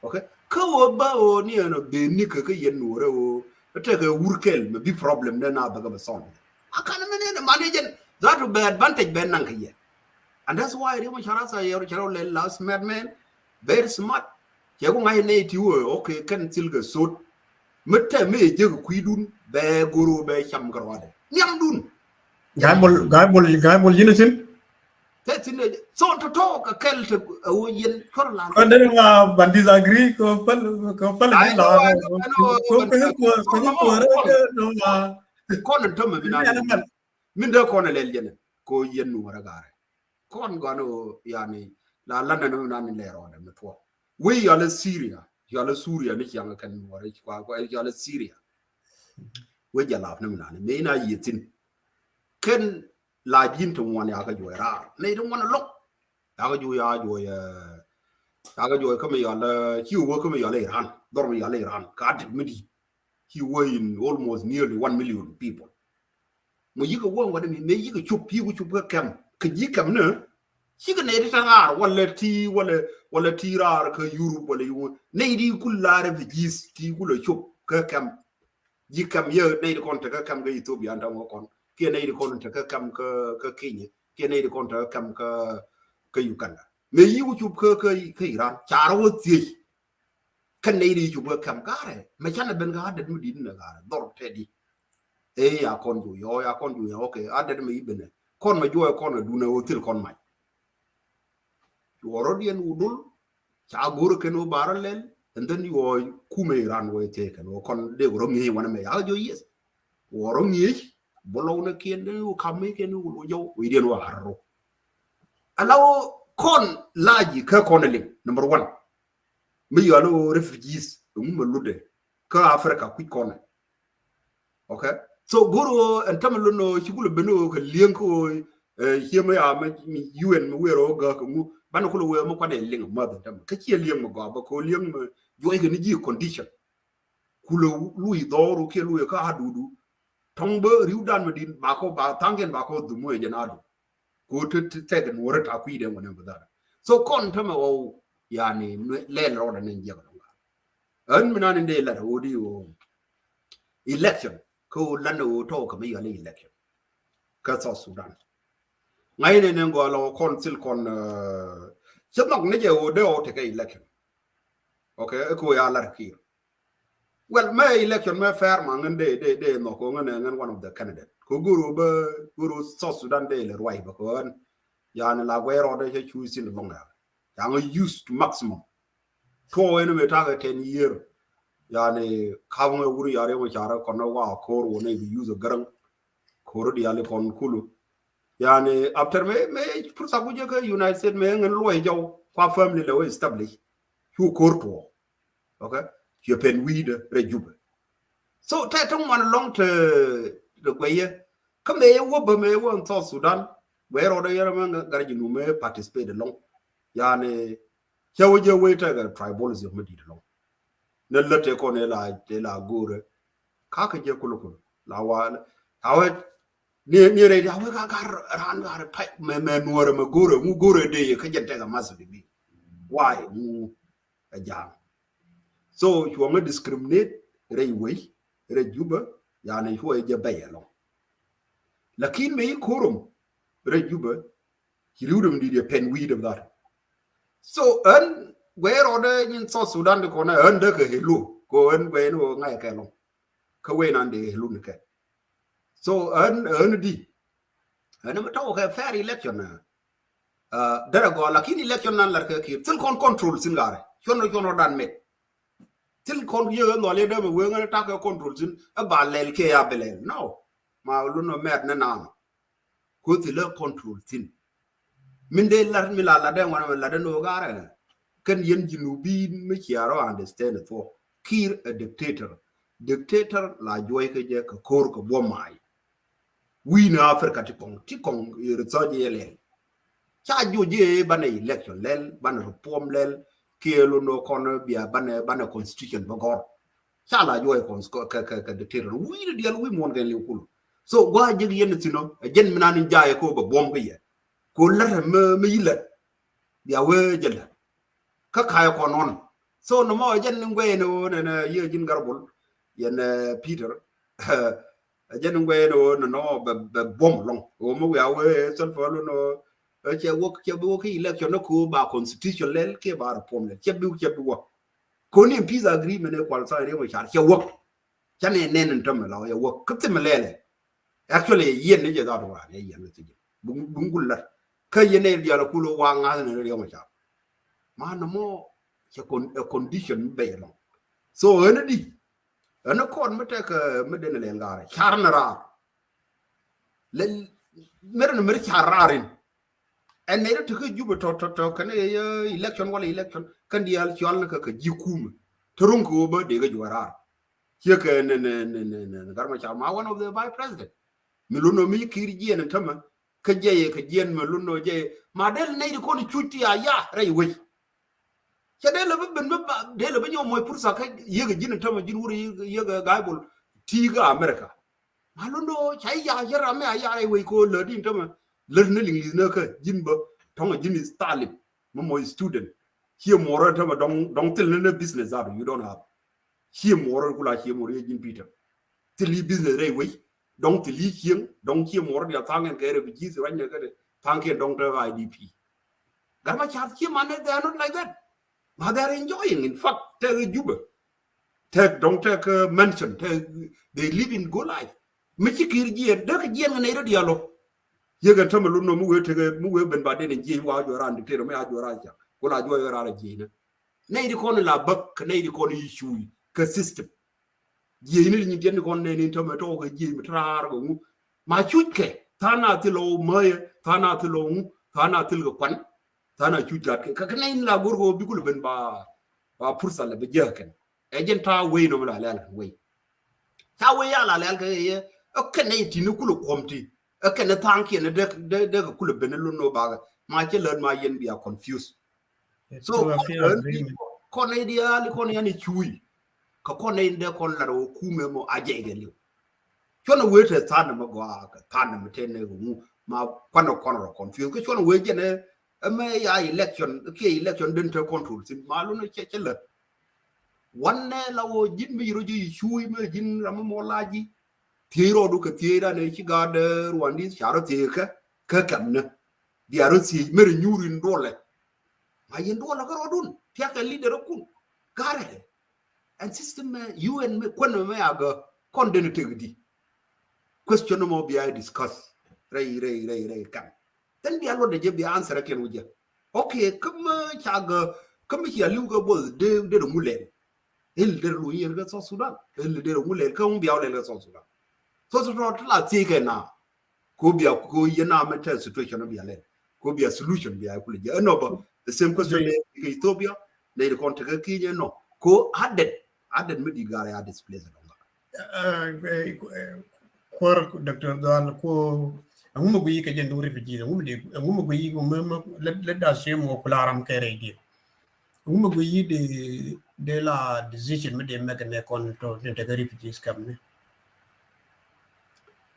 okay ko ba o ni no be ni ka yen no re o take a wurkel me be problem na baga ba son akana me manage that to be advantage ben nan kiye and that's why remo charasa yero charo le last man very smart ke ko ngai ne ti wo okay kan tilga sot mette me je ko kuidun be goro be cham garwade nyam dun gaibol yinatin tetine so to talk a kel to o yen korla ko de nga ban disagree ko pal la ko no to me bina min de ko na lel jene ko yen no ragare kon gano yani la landa no nan le ronde me to we yale Syria ni kyanga kan wore kwa yale Syria we jala na mina me na yitin ken la jin to won ya ka joy rar ne to won lok ya ka joy kama yale hiwo kama yale Iran dormi yale Iran ka de midi he were in almost nearly 1 million people mo yiga won wada me yiga chup ka kam ka jikam ne shiga ne ta rar wala ti rar ka Europe wala yu ne di kulare vigis ti kula chup ka kam jikam ye ne kon ta ka kam ga Ethiopia nda mo kon ke ne kon ta ka kam ka Kenya ke ne kon ta kam ka Uganda me yigu chup ka Iran charo ti kan ne di chup ka kam gare me chana ben ga da mu di na gare dor tedi ya kon ju yo okay aded me ibene kon ma jo kon du na hotel kon ma Warodian Udul, Chaguru Kenu Baralel, and then you are Kume Ranway taken, or con de Romi one of my aljo yes. Waromi, Bologna Ken, you come make and you we didn't know. Allow con large Kirkoneling, number one. Me allow refugees, Umulude, Ka Africa, quick corner. Okay? So Guru and Tamaluno, Chikulu Benu, Lianko, here may I you and we are all go, Banakulu were Mokade Ling, mother, Kachi Liam Magaba, Colium, you ain't condition. Kulu Louis Doro, Kilu, Kadudu, Tomba, Rudan Medin, Bako, Tangan Bako, the Moy Janado. Go to take and word Aquida whenever that. So con Tamo, Yani, land on and Yaga. Unmanan in day letter, would you election? Ko Lando talk me an election. Kasa Sudan. Nine and go along consul con Shabak Niger or they take election. Okay, ko ya here. Well, my election, my fair man, and they no going and one of the candidates. Guru South Sudan Day, the right, because Yan La where or they choose in the longer. Yang used to maximum. 2 enemy target 10 years. Yani Kama Uri Arewachara, Konawa, Koro, maybe use a gun, Koro di Alipon Kulu. Yani after me, Pusabuja, United States, men and Loy Joe, qua family law established. Who Korto. Okay? You pen weed, rejuve. So, Tatum one along to the way. Come here, Wobber may want South Sudan, where all the Yaraman Garjinu may participate along. Yani, Chawaja waiter, tribalism of Medina. Nellate Conella de la Gore, Kakaja Kulukul, Lawan, how near it, I ran a pipe, men were a Magura, Mugura day, you can take a massive be. Why? A jam. So, you want to discriminate, railway, rejuba, yani, who a bay along. Lakin me quorum, rejuba, he did a pen weed of that. So, where order in South Sudan the corner under the hill, go and when or Nakalong, Kawain and the Lunica. So, earn D. And I'm talk a fair election. There go Lakin election and like a kid, still control Singare. You're not done me. Till con you and the leader we're going to attack a controls in a balel Kabel. No, Maluno Mad Nanana. Could the love control thin. Minde let me la then one of the Ladano Gara. Can yen Jinubi Michiaro understand it for Kir a dictator. Dictator la Joyka Jack a cork of Womai. We know Africa Tikong, Rizodi. Charge you J. Banner election lel, banner reform lel. Kielo no corner be a banner constitution bagor. Chala joy dictator. We deal with one girl. So why did you know a gentleman in Jayako bomb here? Go let me let the away gel. Kakaya on. So no more gentleman way no and a year in Garbul yen Peter a gentleman way no but bomb long. Oh, we are away so for no. Walk election no cool by constitution lel ke bar pom le chebu koni peace agreement e kwal sa re mo char che work chane nen ntam la ya work kutim lele actually yen ne je da wa ye yen ne bungul la ka yene dia la kulo wa nga ne re mo char ma no mo che condition be no so ene di ene kon me tek me den le ngare char na ra le mer no mer chararin. And neither to Juba can election while election can the Alcion Jikum Turunku over de Guara. Here can Garmachama, one of the vice president. Miluno mi Kirgi and Tama, Kajan Maluno J. Madel Nade Koni Chuti, ya, railway. Shadel been Delabino, my Pursaka, Yagin and Tama Jinuri, Yaga Gabul, Tiga America. Maluno, Chaya, Yarame, we call Ladin Tama. Learning is no Jimbo, Tonga Jimmy Stalin, Momo student. Here more don't tell any business out you don't have. Here more like him or Jim Peter. Till he business railway, don't tell him, don't hear more the tongue and carry refugees when you get it. Thank you, don't have IDP. Gama charge him and they are not like that. But they are enjoying. In fact, tell Juba. Don't take a mention. They live in good life. Michikirgi and Daka Jam and Diallo. yega tama luno mu we ben ba de ji wa jo ran dictator me a jo ra ja ko la jo ra ji ne nay di kon la bak nay di kon issue ka system ji ni ni den kon ne ni tama to ko ji mi trar go mu ma chuke tana ti lo moye tana ti lo mu tana ti lo kwan tana chuja ka nay la gorgo bi ko ben ba pursa la be jaken agent ta we no la la we ta we ya la la ka ye o ken nay ti ni ku komti o ken tank ye ne de ku ben lu no ba ma ke learn ma yen bi a confused so kon idea kon yani chui ka kon inde kon la ro kume mo ajege li chono wete tana mo go ka tana mo tene go ma kwano kon confused ko chono we jene me ya election den to control sin malu no che la wanne lawo jimmi roji chui me jin ram mo laji tiro du ka tira ne ci gade rwandi charo teka ka kamna diaro si mere nyuri ndole ma yen dola ko rodun tiaka leader kun gare and system UN me kono me aga condemn tegdi question mo bi I discuss ray kam then bi allo de je bi answer ken wuje okay comme chaga comme ci aliu go bol de mulen el de lu yer ga so Sudan el de mulen kam bi awle ga so Sudan so la tike na ko bi ko yena mental situation bi ale ko bi a solution bi akule je no ba the same question in Ethiopia they the contact Kenya no ko added me digare a displace ko Dr. Dan ko amu go yike jendo refugee amu go yi go mem let da shemo kularam kere di amu go yi de la decision me de megane kon to integrate refugees kam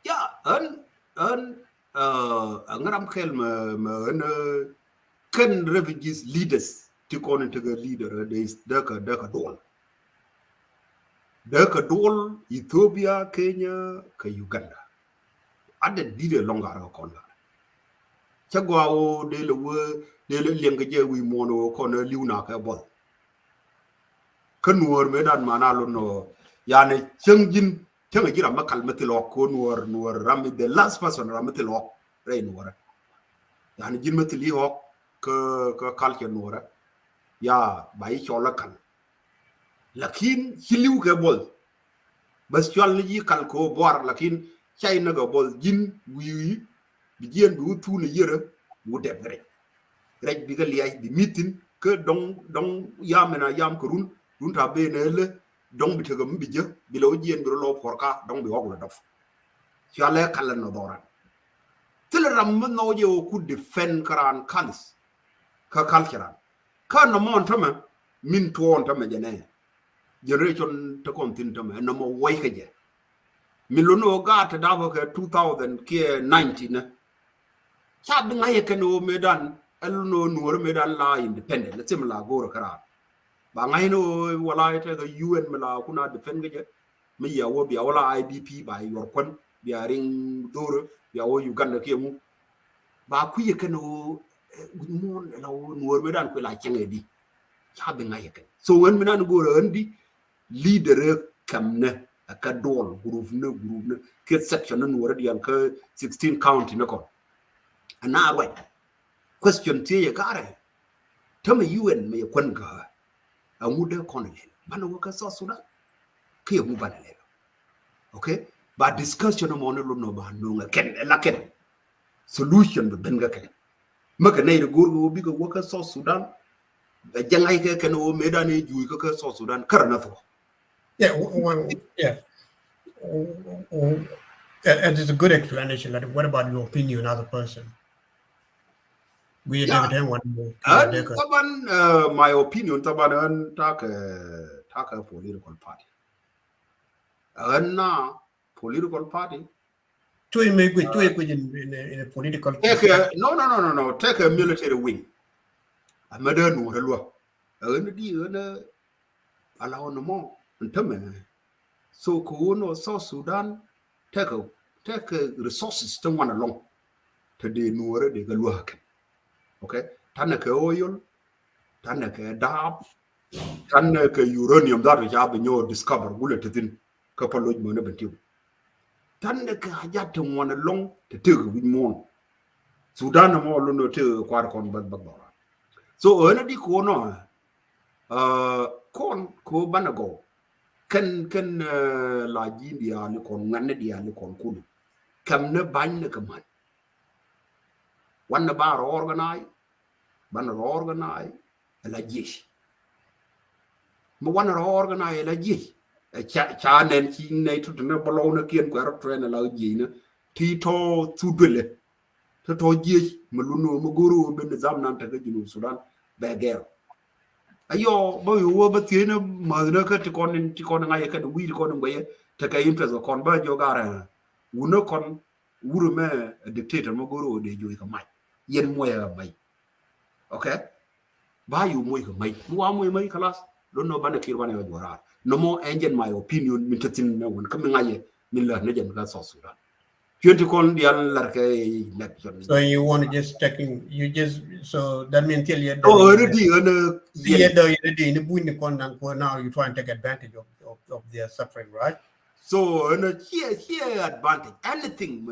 yeah an ngaram khel ma kan refugees leaders to kon integrate leader daka dol Ethiopia Kenya ka Uganda ada dire longa ra kon la chagwa o de le lenga je wi mono kon liuna ka bol kan Nuer me dan mana lo no yani chengjin gira makal metilo ko Nuer rami the last person ramitilo re Nuer yani jin metili ho ka culture Nuer ya bai chola kan lakin hiliu ke bol bas chol ni kal ko bor lakin chay na go bol jin wi bi jien du tu ne yere mu deb rek bi ga liay di meeting ke dong yam ko run ta be ne le dong bi tegam bi je bi lo jien bi lo porka dong bi hokla dof chale kala no dora tel ram no je o ku defend karan kalis ka kalkiran ka no mon tama min to on tama jene generation to continue me no mo way ke je milono ga ta da ka 2000 ke 19 cha bi ngaye ke no medan elno Nuer medan la independent let's say la go kara ba ngai no wala ta ga UN mala kuna defend ge mi ya wo bi wala IDP ba yor kon bi aring doro ya wo Uganda ke mu ba ku ye ke no mo la Nuer medan ko la chenge di cha bi ngaye ke so wen minan go andi leader kamne aka dol group ne ke section no already an ka 16 county na ko ana right question tie ye gare tama UN me kwan ga amude konele bana waka so Sudan ke mu bana le okay ba discussion mo no ba no ken la ken solution be ben ga ken maka nay de gorgo bi ko waka so Sudan da jangay ke ken o medane juy ko so Sudan karna fo yeah and it's a good explanation. Like, what about your opinion as a person? We never done one more. My opinion taban taka political party. Political party. To make in a political no. Take a military wing. A modern Nuer. Allow no more. So Kuno South Sudan take resources to one along to the Nuer de Galuak. Okay, Tanaka oil, Tanaka dab, Tanaka uranium that which have been your discover bullet in couple of monobatiu. Tanaka Hajatum one along to take with more. Sudan mo lo no te kwar kon ba ba so ena di ko no kon ko banago kan la ji dia ni kon nganne dia ni kon kulu kam ne bañ ne kaman wanna ba organize la jesh mo wanna organize la jesh cha nen ci ne tu ne bolo na kien ko ro train la ji ne ti to tudele to jesh mo lu no mo goro ben zam nan ta ga jinu Sudan be ger ayo bo yo ba tiene ma na ka ti kon ngai ka wi kon ngwe ta ka interest kon ba jo gara uno kon wuro me dictator mo goro de jo ka mai yen moya mai okay ba yu moy ka mai mu wa moy kalas don't know bana kir bana yo wara no more engine my opinion min tatin na won kam ngai min la na jen ka so Sudan so you want to just checking you just so that means till you already now you try and take advantage of their suffering, right? So here advantage anything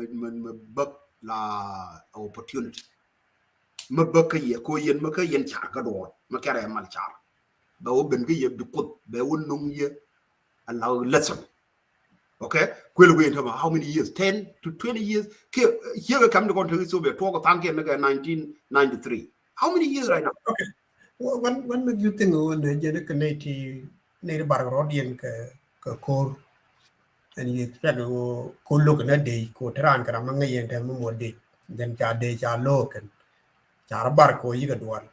la opportunity ma baka ye ko yen ma ka yen char ka do ma kare mal char ba wo ben ga ye du kut ba won nung ye allow lesson. Okay, how many years? 10 to 20 years. Here come to country Soviet talk of 1993. How many years right now? Okay. When make you think when the native Barrodian core and you expect to go look at day, go Taran Karamanga and tell more day, then Jade Jalok and Jarabarco, you got one.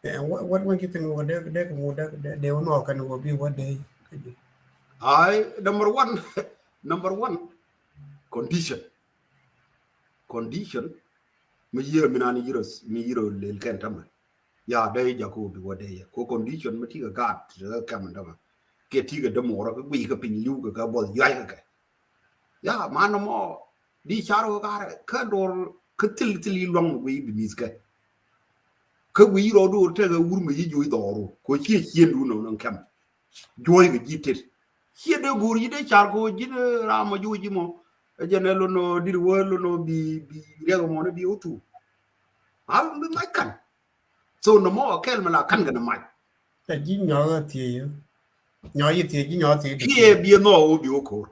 And what make you think they will know kind of be what they could do? Number one condition me year minani euros mi euro lel kentama ya dai jako bi wode ko condition me tiga gat kam ndama ke tiga de moro ko bi ka pin yu ka bo yai ka ya mano mo di charo ka dor ka til long wi bi miska ka wi ro do te ga wurme yi joy doro ko chi ndu no kam joy ga jitet here de guri de chargo jine rama juji mo jenelo no dir wolo no bi rego mo no bi otu al mi mai kan so no mo kel mala kan ga na mai ta ji nyo ti ji nyo ti here bi no o bi oko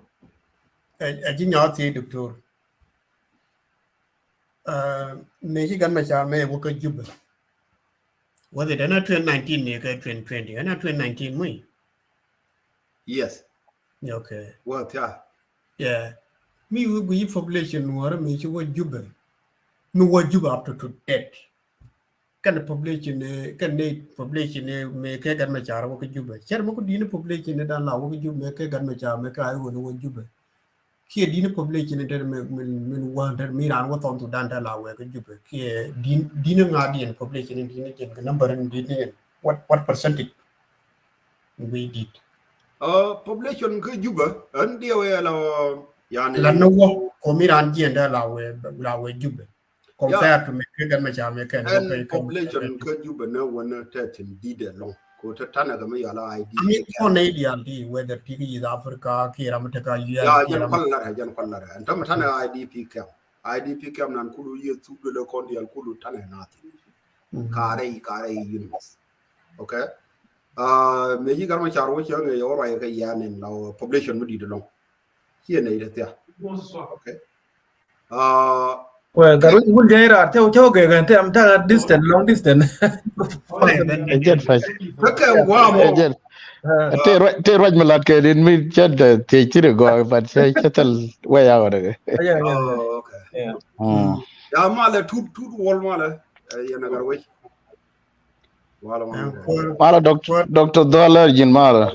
ji nyo ti doctor me ji gan ma cha me wo ka jub was it na 2019 ne ka 2020 na 2019 mu yes. Okay. What? Yeah. Me we population Nuer me you what Juba. Me what Juba after to death. Can the population population me ke gan ma chara wo Juba. Chara mo ko dine population da la wo Juba me ke gan ma chara me ka ai wo Juba. Ki dine population da me wan da me ran wo ton to dan da la wo Juba. Ki dine ngadian population dine ken number dine what percentage we did. Population ke Juba and dia we la yani la no wo ko miran jenda la we Juba compare to me gan ma cha me ken population ke Juba na wona tatin dide long ko ta tana ga me yala ID I mean on ideal whether PG is Africa ki ramata US jan pallara and tam tana IDP cam nan kulu ye tu de kondial kulu tana nati kare universe. Okay. Me ji garma charo che nge ora ke yanin la population mudi de long here ne de tia okay well garu wul jera te ke gan te am ta long distance Jet fast. okay wow Te raj malat ke din mi chat te chire go but chatal way out okay ya mala tut wol mala yana garwe mala doctor dollar jin mala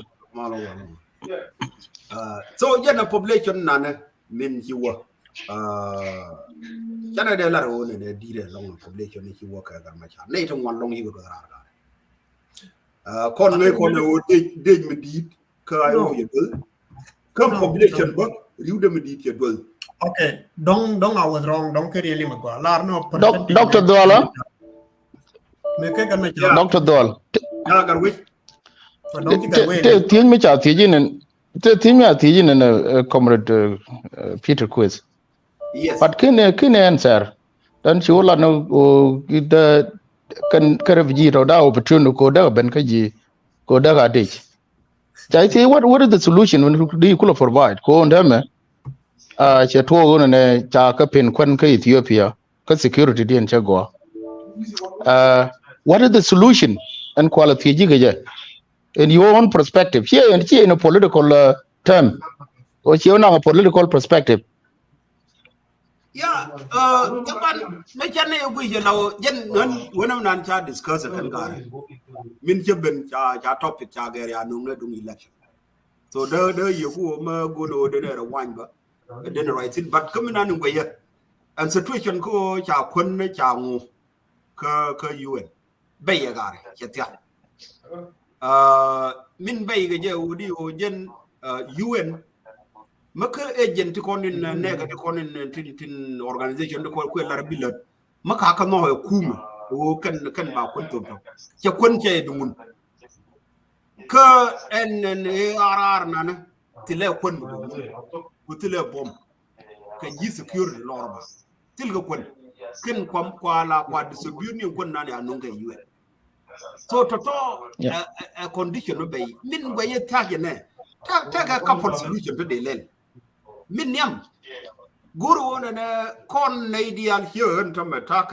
so yana population nana min hiwa yana de la ro ne dire long population ni hiwa ka gar ma cha ne to wan long hiwa ra kon ne kon o de mi dit ka ayo ye come population ba riu de mi dit ye dol okay don't I was wrong don't really ma go la no doctor dollar me ke gan ma cha doctor dol na gar wi te tin mi cha ti jin te tin mi ti jin comrade Peter quiz yes but kin answer dan chula no the kan refugee to da opportunity ko da ben kaji ko da ga dich. I say what is the solution when do you could provide ko ndame che to go ne cha ka pen kwan ka Ethiopia ka security din che go what is the solution and quality jiga in your own perspective here and here in a political term or here now a political perspective. Yeah, kapan mechane yogu yelo jen when nan cha discuss kan gar min cheben cha topic cha gar ya nung na dung election so the yogu ma go no de ne wan ba de ne right but come nan ngwe ya and situation ko cha kun ne cha ngu ka UN bay ya gar ya tia min bay ga je udi o jen UN maka agent ko nin nega ko nin tin organization ko lar bilat maka ka no kuma o kan ba kun to ce kun ce dungun ka NNARR nana tile kun bu tile bom ka ji secure lorba til ga kun kin kwam kwala kwa distribution kun nana anun ga UN so to a condition no bay min go ye tag ne tag a couple solution to the lel min yam guru wona na kon na ideal here to me tak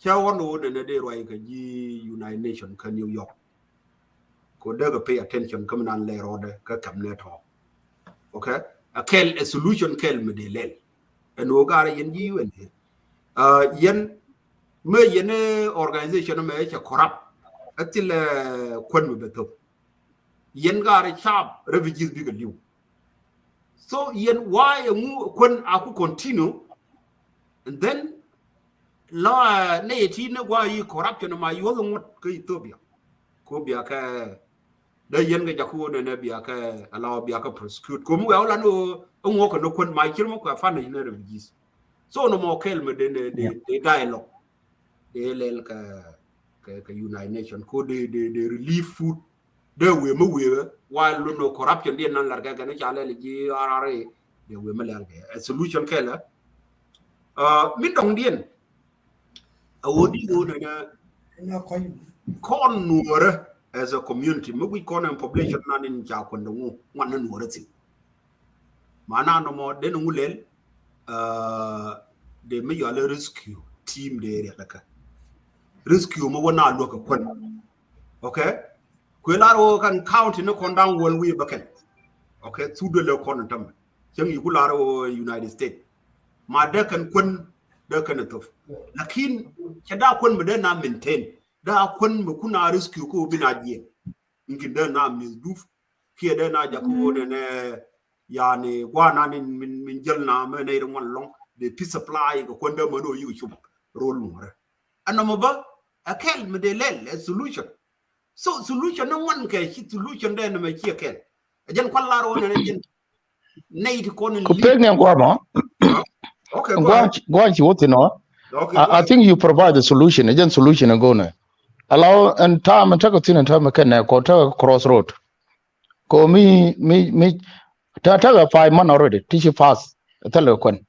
cha wono ne de roi ka ji United Nation ka New York ko daga pay attention come nan le rode ka kam ne to okay a solution kel me de lel en o gara yen ji UN yen me yen organization me cha corrupt atil kon me beto yen gara sharp refugees big liu so yen why when aku continue and then la neti na why corruption ma yo ngot ka Ethiopia ko bia ka da yen ga jaku ne bia ka ala bia ka prosecute ko mu wala no ngo ko no kon ma kirmo ko fa na ne refugees so no mo kel me de dialogue de lel ka United Nation ko de relief food de we mo we while no corruption de nan larga ga ne chale le ji RRA de we me larga a solution kela min dong dien awodi do na kon Nuer as a community mo we kon population nan in ja kon no wan na Nuer ti mana no mo de no lel de me yo le rescue team de area ka rescue mo wana lo ka kon okay Quelaro can count in a condang well we backen. Okay, to the low contam. Young Yularo United States. My deck and quin decan of Lakin Chada Kun Medena maintain. Da Kun Mukuna rescue ko binaji. You can then now Miss Doof. Here then I Jaco and Yani Guanan in Minjelna, Menade one long. The peace supply the Quanda Modo you should roll more. And I'm about a kel medelel a solution. So solution no one can hit solution then me here ken ajan kwallaro on en need kon okay go on what you know I think you provide the solution agent solution and go na allow and time and take and time can ko ta crossroad ko me ta 5 months already teach fast tell kon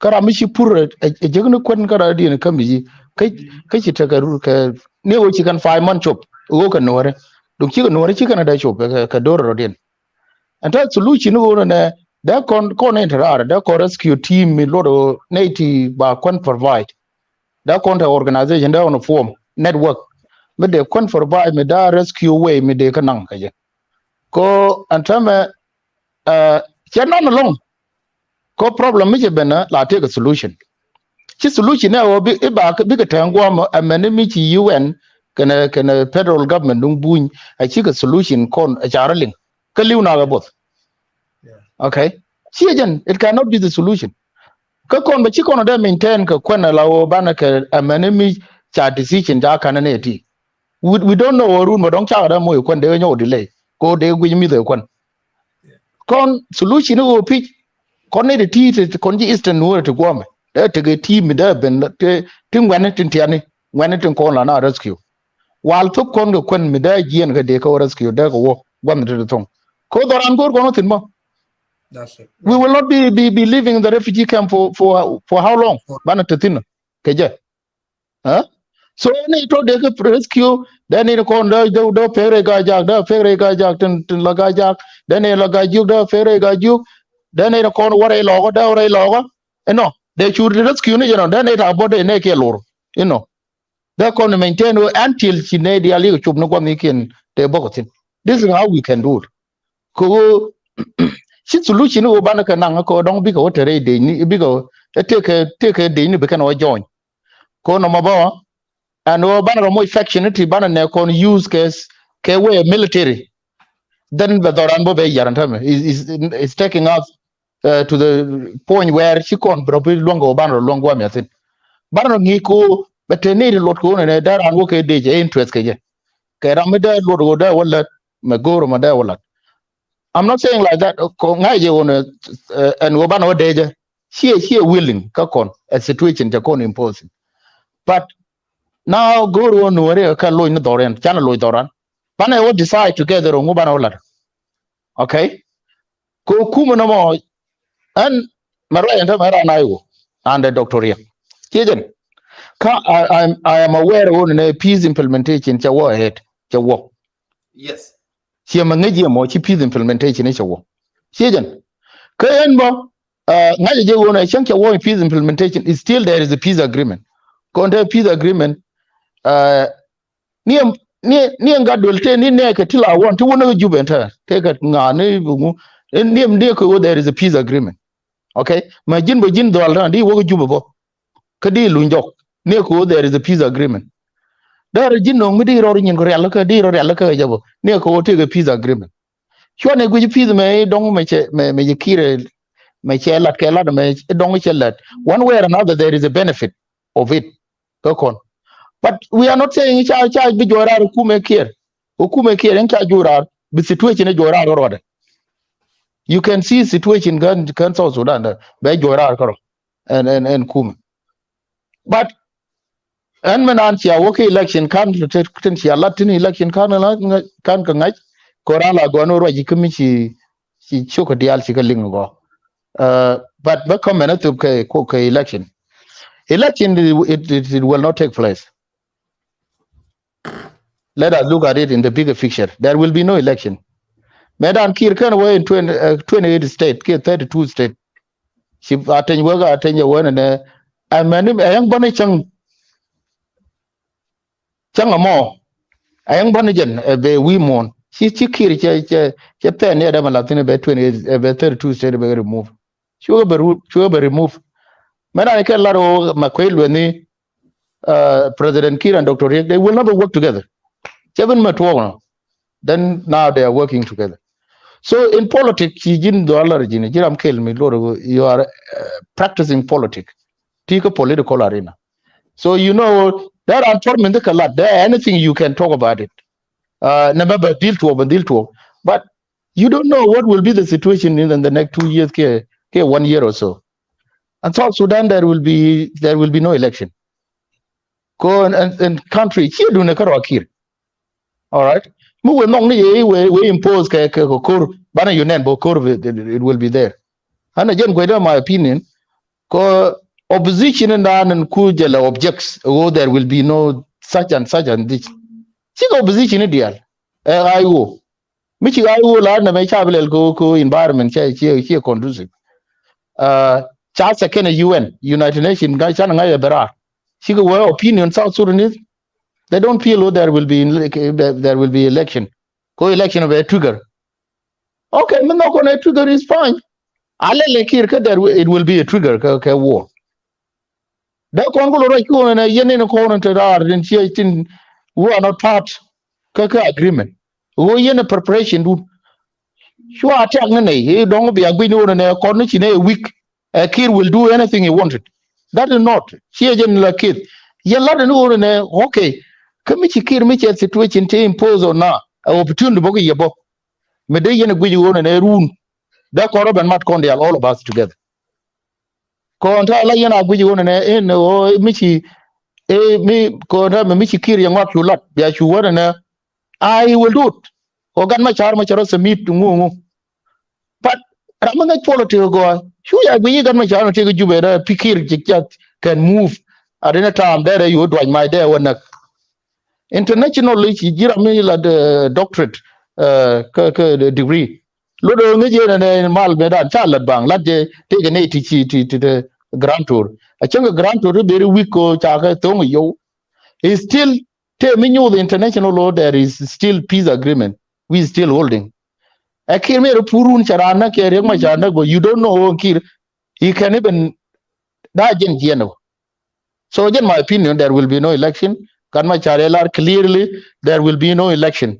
kara mi shi pur a jignu kon kara di ne kamiji kai ci ta garu ka ne wo ci kan 5 months chop go kan Nuer duk ci Nuer ci kan da chop ka dor rodin and that solution go na da kon entrar da ko rescue team mi lodo neti ba kon provide da kon ta organization da on form network me de kon provide me da rescue way me de kanang ka je ko antame non alone ko problem mi je bena la take a solution ci solution na wo bi ba ka tango ma amene mi ci UN kana federal government dung buñ a ci ka solution kon a charling ka liwna ga bot okay ci again it cannot be the solution ka kon ba ci kon da maintain ka kwana lawo bana ka amene mi cha decision da kana ne ti we don't know run ma don cha da mo kon de nyo delay ko de gwi mi de kon solution go pitch kon ne de ti kon ji eastern Nuer to go da te ga team da ben te tin wane tin tiani wane tin kon la na rescue wal to kon go kon mi da gien ga de ko rescue da go gwam de tong ko doran gor gono tin mo That's it. We will not be living in the refugee camp for how long? Bana tetin keje. Huh? So any to de rescue then in kon do fere ga jak da fere ga jak tin la ga jak then la ga juk da fere ga juk then in kon ware lo da ware lo no they should rescue ni then it about ne ke lor you know they can maintain until she need the ali chup no kwa mikin te bokotin. This is how we can do it. Ko shi solution o bana ka nang ko dong bi ko tere de ni bi ko take de ni be kan o join ko no mabo and o bana mo faction ti bana ne kon use case ke we military then the doran bo be yaranta me is taking us to the point where she kon bro bi longo bana longo mi atin bana ngi ko bete ni lot ko ne daran wo ke de je interest ke je ke ramida lot go da wala me goro ma da wala. I'm not saying like that. And Obama Deja, she willing, kakon, a situation Jakon imposing. But now go on Nuer ka loy no doran, channel loy doran. Pana will decide together on Mubana. Okay? Go kuma no more and Maria and Tamara and the doctor. Kijan. I am aware on a peace implementation chawa ahead. Chawa. Yes. She manage mo peace implementation is chawa. Kijan. Kayanbo, ngaje wona chanke war peace implementation is still there is a peace agreement. Konde peace agreement ni ngadol te ni ne ka tila won to wona jubenta te ka ngane bungu ni ko there is a peace agreement. Okay? Ma jin bo jin dol ran di wo jubo bo. Kadi lunjok ni ko there is a peace agreement. Dar jin no mi di ro nyin ko real ka di ro real ka jabo ni ko te ka peace agreement. Shone guji peace me dong me kire may share lot may don't share that one way or another there is a benefit of it. But we are not saying charge be jora hukume here in charge the situation is jora or you can see situation can South Sudan be jora and kum but and man okay election can she Latin election can ngaj korala go no roji kimichi she choke dial she lingo. But comment to election. Election it will not take place. Let us look at it in the bigger picture. There will be no election. Madam Kir can away in 28 states, 32 states. She attend work, attend your one and many a young bunny chang more. A young bunny a be we mourn. She Kir pen near them Latin about 28 about 32 states be removed. Sure be removed. I can let McQuail when President Kiir and Dr. Riek, they will never work together. Then now they are working together. So in politics, you are practicing politics. Take a political arena. So you know there are there anything you can talk about it. Never deal to. But you don't know what will be the situation in the next 2 years, 1 year or so. And South Sudan, there will be no election. Go and country here do nakar. All right. We impose bana yunen it will be there. And again, my opinion, opposition and kujala objects, there will be no such and this. See opposition ideal. I go. Michi I go la na me chabel go environment here conducive. Charles Kenya UN, United Nations, guys, she go opinion South Sudanese. They don't feel there will be election. Co-election of a trigger. Okay, I'm not going to trigger is fine. It will be a trigger, war. That Congo right and a yen in a corner to that and she who are not part agreement. Who in a preparation do sure attack he don't be a good in a corner in a week. A kid will do anything he wanted. That is not. She is a kid. You let know okay. Come kid me a situation to impose or not. A opportunity to book your book. Medayan a good in a room. That corrupt and mat condial all of us together. Conta Layana good in or Michi me Conta Michi Kiri and what you lot. Yes, you were and I will do it. Or got my charm, meet to move. But ramanga politics go shu ya gwi gan ma chano te jube da pikir jikya can move at any time there you do my there when internationally jira mi la the doctorate the degree lodo ngi je na mal medan chalat bang la je te ne ti the grand tour a changa grand tour very weak ko cha ka tong yo is still te minyu the international law there is still peace agreement we still holding akir me purun charana ke rek ma chana go you don't know kir he can even da jen jeno so in my opinion there will be no election kan ma charelar clearly there will be no election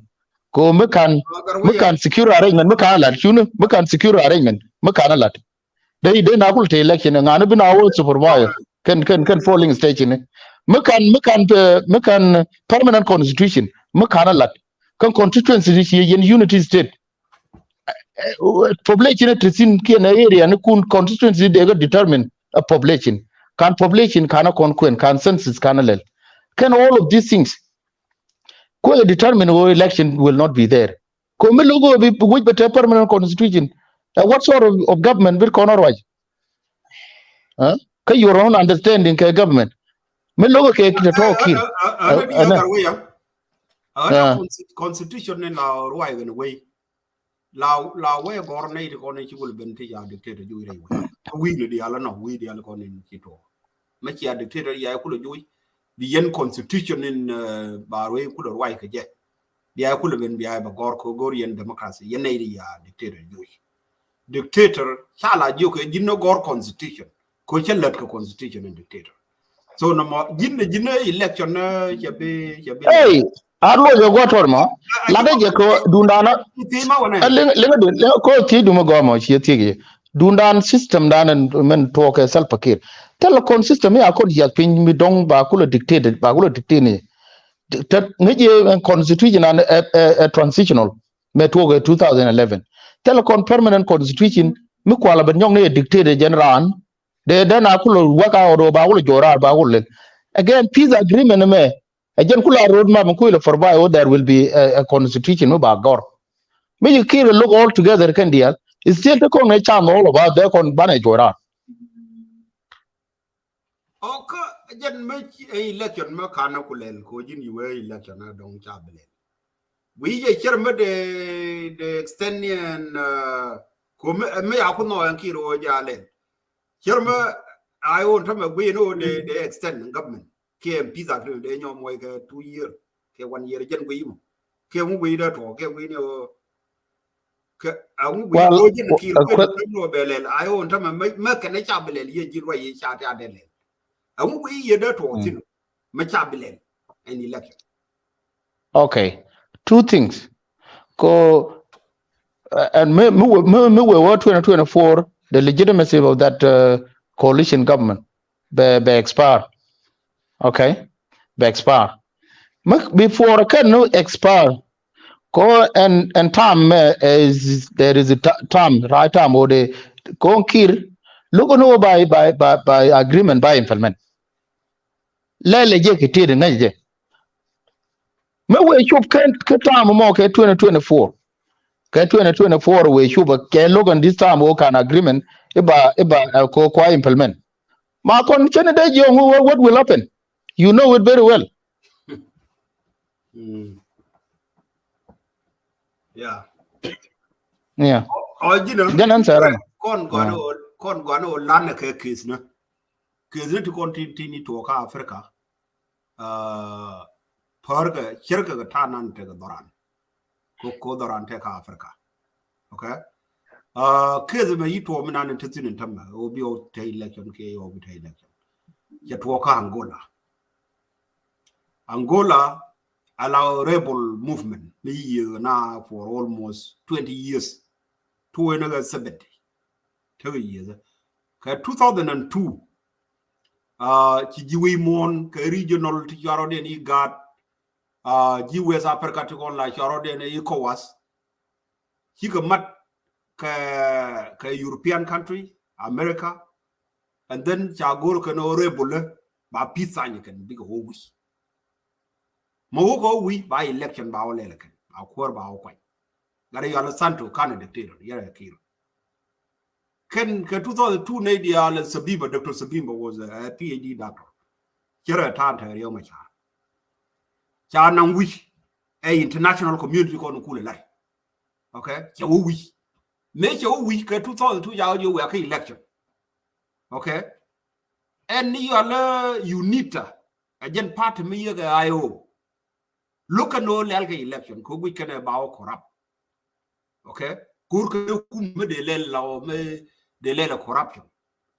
ko mekan secure arrangement mekan lat chunu mekan secure arrangement mekan lat they na kul te election ngana bina wo supervisor can falling station mekan permanent constitution mekan lat kan constituency shi yen unity state population trisin kian area ne kun constituency they go determine a population kana kon can census kana lel can all of these things ko determine election will not be there ko me logo be which better permanent constitution what sort of government will corner right ka your own understanding ka government me logo ke to talk here constitution in la roi in a way la way gornay ko ne ci wol ben te ya dictator ju rew we ne di ala no we di ala ko ne ci to ma ci ya dictator ya ko lo joy di yen constitution in ba way ko lo roi ka je bi ya ko lo ben bi ya ba gor ko gor yen democracy yen ne di ya dictator chala jo ko jinno gor constitution ko ci lat ko constitution and dictator so no mo jinne election ya be hey arlo yo gotor mo la de ko dundana lenga ko ti dum go mo ci ti dundan system dan men to ke sal pakir telecom system ya ko ya pin mi dong ba ko dictated ba ko dictate ngi constitution and transitional me to 2011 telecom permanent constitution mi ko la ben nyong ne dictated general de dana ko waka o ba ko jora ba ko again peace agreement me again kula roadmap ko for by there will be a constitution no ba gor me you kill look all together can deal is still the con cham all about the con bana jora okay again me election me kana kulel ko jin you election na don chabele we je cherme de extension ko me akuno yankiro jale cherme I want to we know the extend government ke peace agreement de nyom moy ke 2 year ke 1 year jen we mu ke mu we da to ke we no ke awu we ko jen ki no belel I want to me ke ne cha belel ye ji ye cha ta de le awu we ye da to tin me cha belel an election okay two things ko and me 2024 the legitimacy of that coalition government be expire okay be expire before can no expire ko and time is there is a time right time or the konkir look no by agreement by implement lele je kitire ngaje me we chup kan time mo ke 2024 ke 2024 we chup ke logan this time o can agreement iba ko implement ma kon chene de jo what will happen you know it very well yeah oh you know then answer kon gano lan ke case na case to continue to ka Africa parga chirka ga tanan te ga doran ko doran te ka Africa okay case me yito mi nan tinin tamma o bi o te election ke o bi te election ya to ka Angola allow rebel movement na for almost 20 years to another 70 years ka 2002 ci jiwi mon ka regional ti yaro den I gat ji West Africa to kon la yaro den ECOWAS ci ka mat ka European country America and then chagor ka no rebel ba pizza ni kan big howi mo ko wi by election ba wala kan ba ko ba ko gare yo santo kan dictator yara kiro Ken 2002 ne dia al Sabiba Dr. Sabiba was a PhD doctor. Kira tan ta riyo ma cha nan wi a international community ko no kule lai. Okay? Cha wi. Me cha wi ke 2002 ya yo we ka election. Okay? And you are UNITA again part me ye ga IO. Look at no lelga election ko we can about corrupt. Okay? Kur ke kum me de lel law me de lel corruption.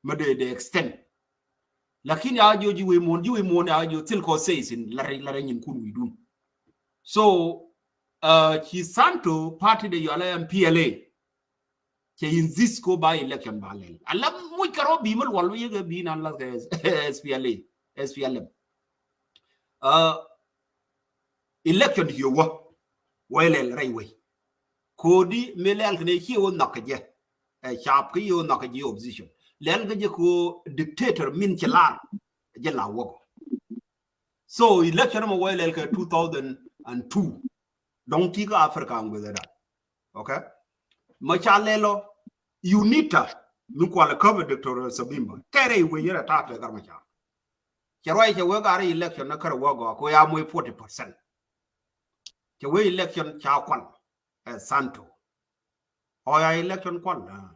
Me de extent. Lakini ajo jiwe mon ajo till ko says in la nyin kun we do. So Chisanto party de yala MPLA che insist ko by election balel. Allah muy karo bimal walu ye bi nan la SPLM. Election yowa wele railway. Kodi melel kne hiyo nakaje. Sharp kiyo nakaje opposition. Lelga ko dictator min chalan jela wogo. So election mo wele 2002 don't tiga Africa ngwe that. Okay? Machalelo UNITA nukwala cover Dr. Sabimba. Kere we yera tata garmacha. Charwai che wega election na kara wogo ko ya moy 40%. Che we election cha kwan Santo. Oya election kwan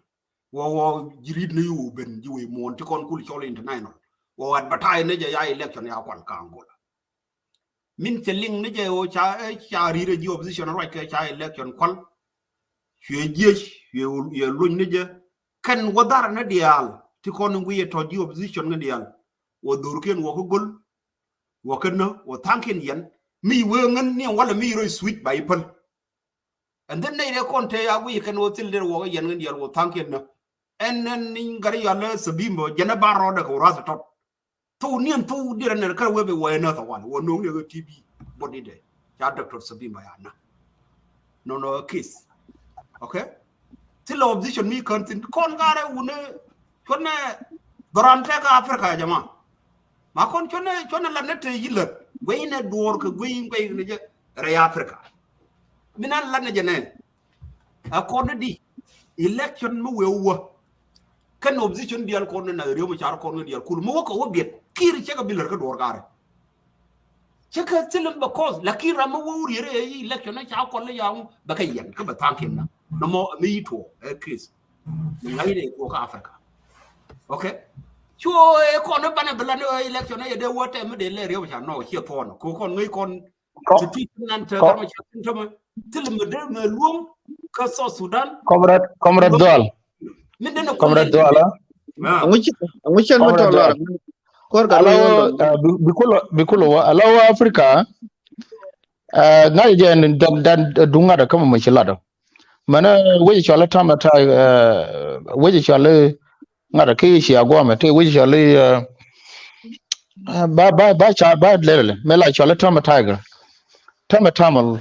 wo jirid na yu ben jiwe mon ti kon kul chole international wo advertise ne je ya election ya kwan ka Angola min teling ne je o cha rire ji opposition right ke cha election kwan hwe ye luñ ne je kan wadar na dial ti kon nguye to ji opposition ne dial wo durken wo ko gol wo kenno wo tanken yen mi we ngan ne wala mi ro sweet by pal and then they konte ya wi kan wo til der wo yen ngan dial wo tanken na and then ngari yalla Sabimbo jana baro da ko rasa top to nien to dire ne ka webe wo na one wo no ne TV body de ya Dr. Sabimbo ya na no kiss okay till opposition mi content kon gare une konne dorante ka Africa jama ma kon chone la nete yilla we ne dor ko we ne je re Africa minan la ne jene akon di election mu we kan opposition dial ko na rew mu char ko dial kul mo ko wobiet kir ci ga bilar ka dor gare ci ka tilim ba cause la kira mo wuri re election na cha ko le yaw ba kay yan ka ba tankin na no mo mi to case ngai de ko ka Africa okay cho e ko no bana bla no election na de wote me de le rew cha no ci to no ko kon ngai kon ci ti nan ta ma cha tin tilim de me luom ka so Sudan comrade dol comrade dola nguchen mo to la kor ga bikulo alaw Africa ngai je dan dunga da kama mashilada mana waje chala tamata waje chala ngara ke shi agwa te waje chala ba lele mela chala tamata tamamal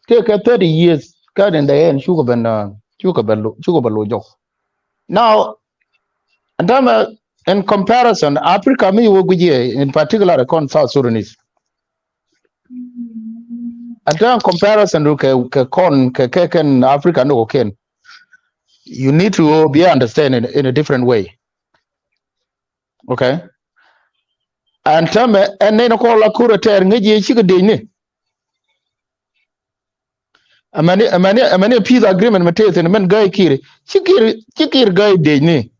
take 30 years ka den da yan shugo ballo jo now and in comparison Africa mi wo guje in particular con South Sudanese and in comparison ke con Africa no ken you need to be understand in a different way okay and then ko la kura ter ngeje chi de ne amani peace agreement mate men guy kiri chikir guy de ne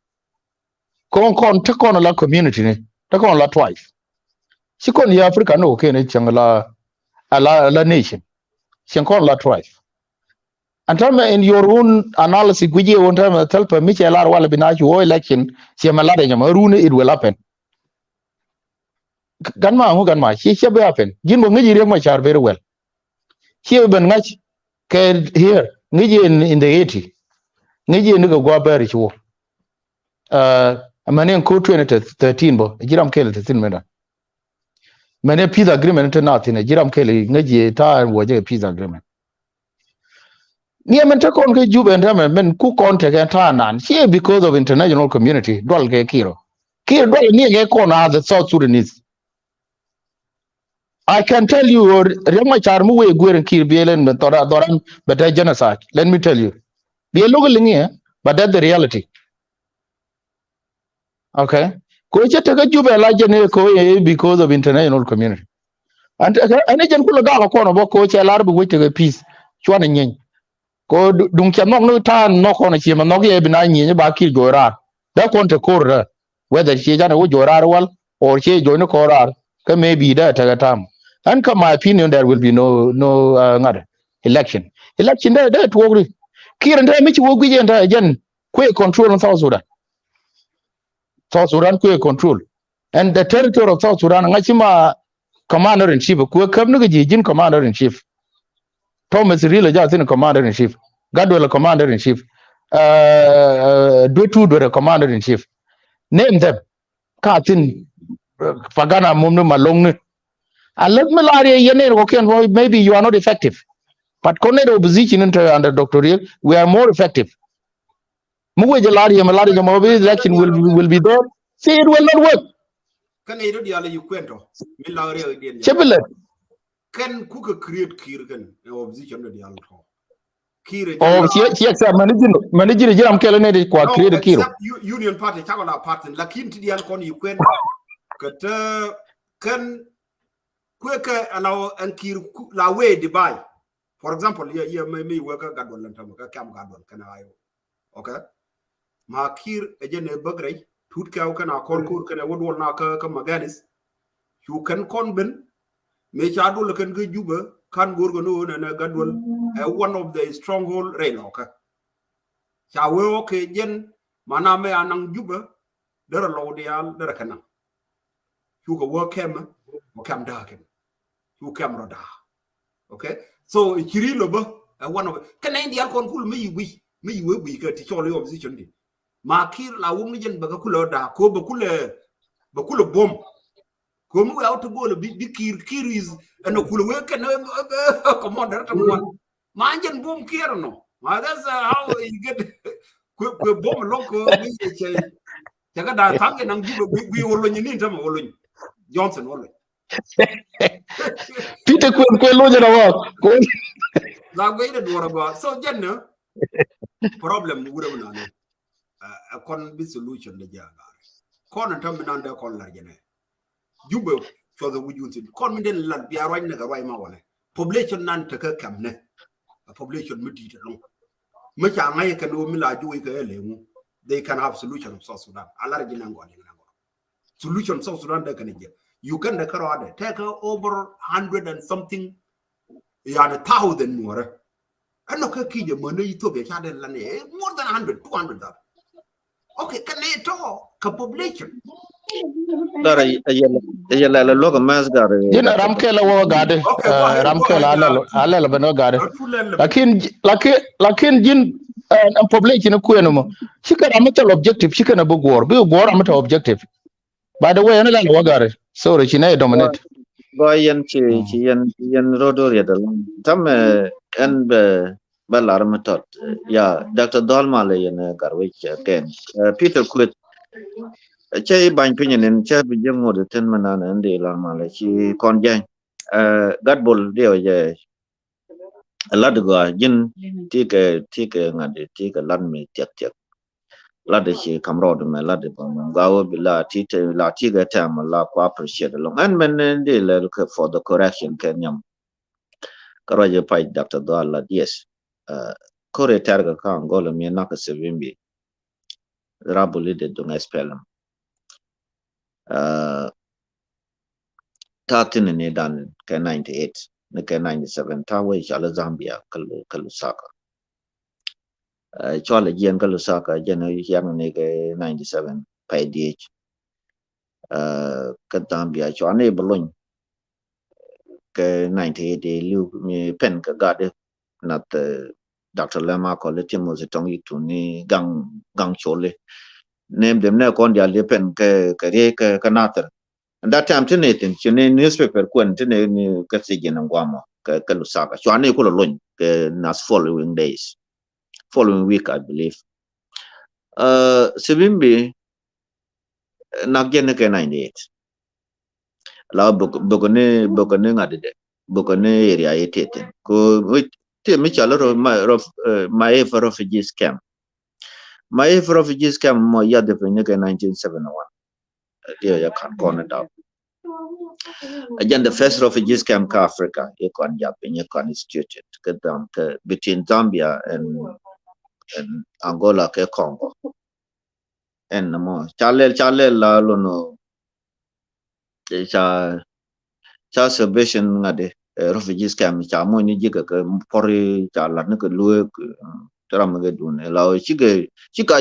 kon ta kon la community ne ta kon la twice chikon ya Africa no ken changala la nation chinkon la twice and in your own analysis guje on time telpa michelar wala binachi o election chiamala de rune it will happen ganma she be happen jimbo ngi re mo char very well she ben ngach here ngi in the 80 ngi ni go bari chiwo amane ko 2013 bo jiram kele 13 mena mane peace agreement na tine jiram kele ngi ta woje peace agreement men ta kon ke jube ndame men ku konte ke ta nan she because of international community dol ke kiro dol ni ke kon as the South Sudanese. I can tell you rema charmu we gweren kir bielen doran beta genocide let me tell you be logo lingi but that's the reality. Okay, ko che te ga jube la jene ko because of international community. And jen kula ga ko no bo ko che lar bu wete ga peace chwana nyen ko dun che nok no ta no ko na chi ma no ye bina nyen ba ki go ra da kon te ko ra whether she jana wo jo ra wal or she jo no ko ra ka maybe da ta ga tam. And come my opinion there will be no ngad election there to agree kiran da mi chi wo gwi jen kwe control on South Sudan kwe control and the territory of South Sudan ngachima commander in chief kwe kabnu ga jin commander in chief Thomas really just in commander in chief Gadwell commander in chief Dwetu the commander in chief name them katin pagana mumnu malong and let me lie yene okay maybe you are not effective but connect opposition under Dr. Riek we are more effective muwe jalari election will be there see it will not work kan edo diala yu kwento mi la re den chebele kan ku ka create kir kan opposition do diala to kir oh she accept managing jam kele ne ko create kir union party chagola party lakin ti diala kon yu kwento kata kan kweka alaw an kir la way di bay for example ya me waka gadol lan tam ka kam gadol kana ayo okay ma kir ejene bagray tut kaw kana kon kur kana wodwol na ka maganis you can kon ben me chadul kan ga juba kan gorgo no na gadol one of the stronghold renoka chawe okay jen mana me anang juba dara lawdial dara kana you go work him o kam daken you kam roda okay so chiri loba one of kana indial kon kul me we ka ti cholo opposition di makir la wong jen baga kula da ko ba kula bom ko mu out to go bi kir is no kula we kan commander to one man jen bom kir no that's how you get ko bom loko mi che jaga da tange nang bi wolo ni tam wolo Johnson wolo Peter ko lo jara wa ko la gayda do wara so jenna problem wura na no a kon bi solution da jaga kon tam nan da kon la jene jubbe for the wujun sin kon mi den lan biya roñ na ga roy ma wala population nan ta ka kam ne a population mi dita long ma cha ngay ka no mi la juwi ka ele mu they can have solution of South Sudan alar jina ngol solution South Sudan da kan je you can the karade take over 100 and something ya the 1,000 more and no ka kije mo ne Ethiopia cha den lan more than 100 200 that okay can they talk ka population dara yela la loga mas gar jina ramkela wo gade ramkela alala bano gade lakin jin population ko eno shikana amatal objective shikana bu gor amatal objective by the way ana la wo gade sorry chine dominate boyen ci yen rodor ya dal tam en balar matot ya Dr. Dolmale yen garwe ken Peter Quit che ban pinyen che bi jengo de ten manana ende la male ci kon jang gadbol dio je ladgo jin tike ngade tike lan mi tek lade ci kamrod me lade bon gawo bila tite la tiga tam la ko appreciate long and men de le for the correction kenyam karaje pai Dr. Dalla yes kore targa kan golo mi naka sevimbi rabuli de don espelam tatin ne dan ke 98 ne ke 97 tawe chala Zambia kalu saka chala jen kalu saka jen yang ne ke 97 pai di ke Zambia chane bolon ke 98 liu mi pen ka gade nat Dr. Lema ko le timo se tongi tuni gang chole name them na kon dia le pen ke kanater and that time tene newspaper kun tene ni ka sigi na ngwama ka lusaka chwane ko lon ke nas following week I believe Sibimbi nagyene ke 98 la bogone ngade bogone area etete ko te mi chala my refugees camp My refugees came more year the 1971. Dear, you can call it up. Again, the first refugees came to Africa. You can instituted between Zambia and Angola, Congo. And more. Charle la lono. Cha salvation ngade refugees camp cha mo ni jiga ka pori cha la ne ka lue tram ga dun la chiga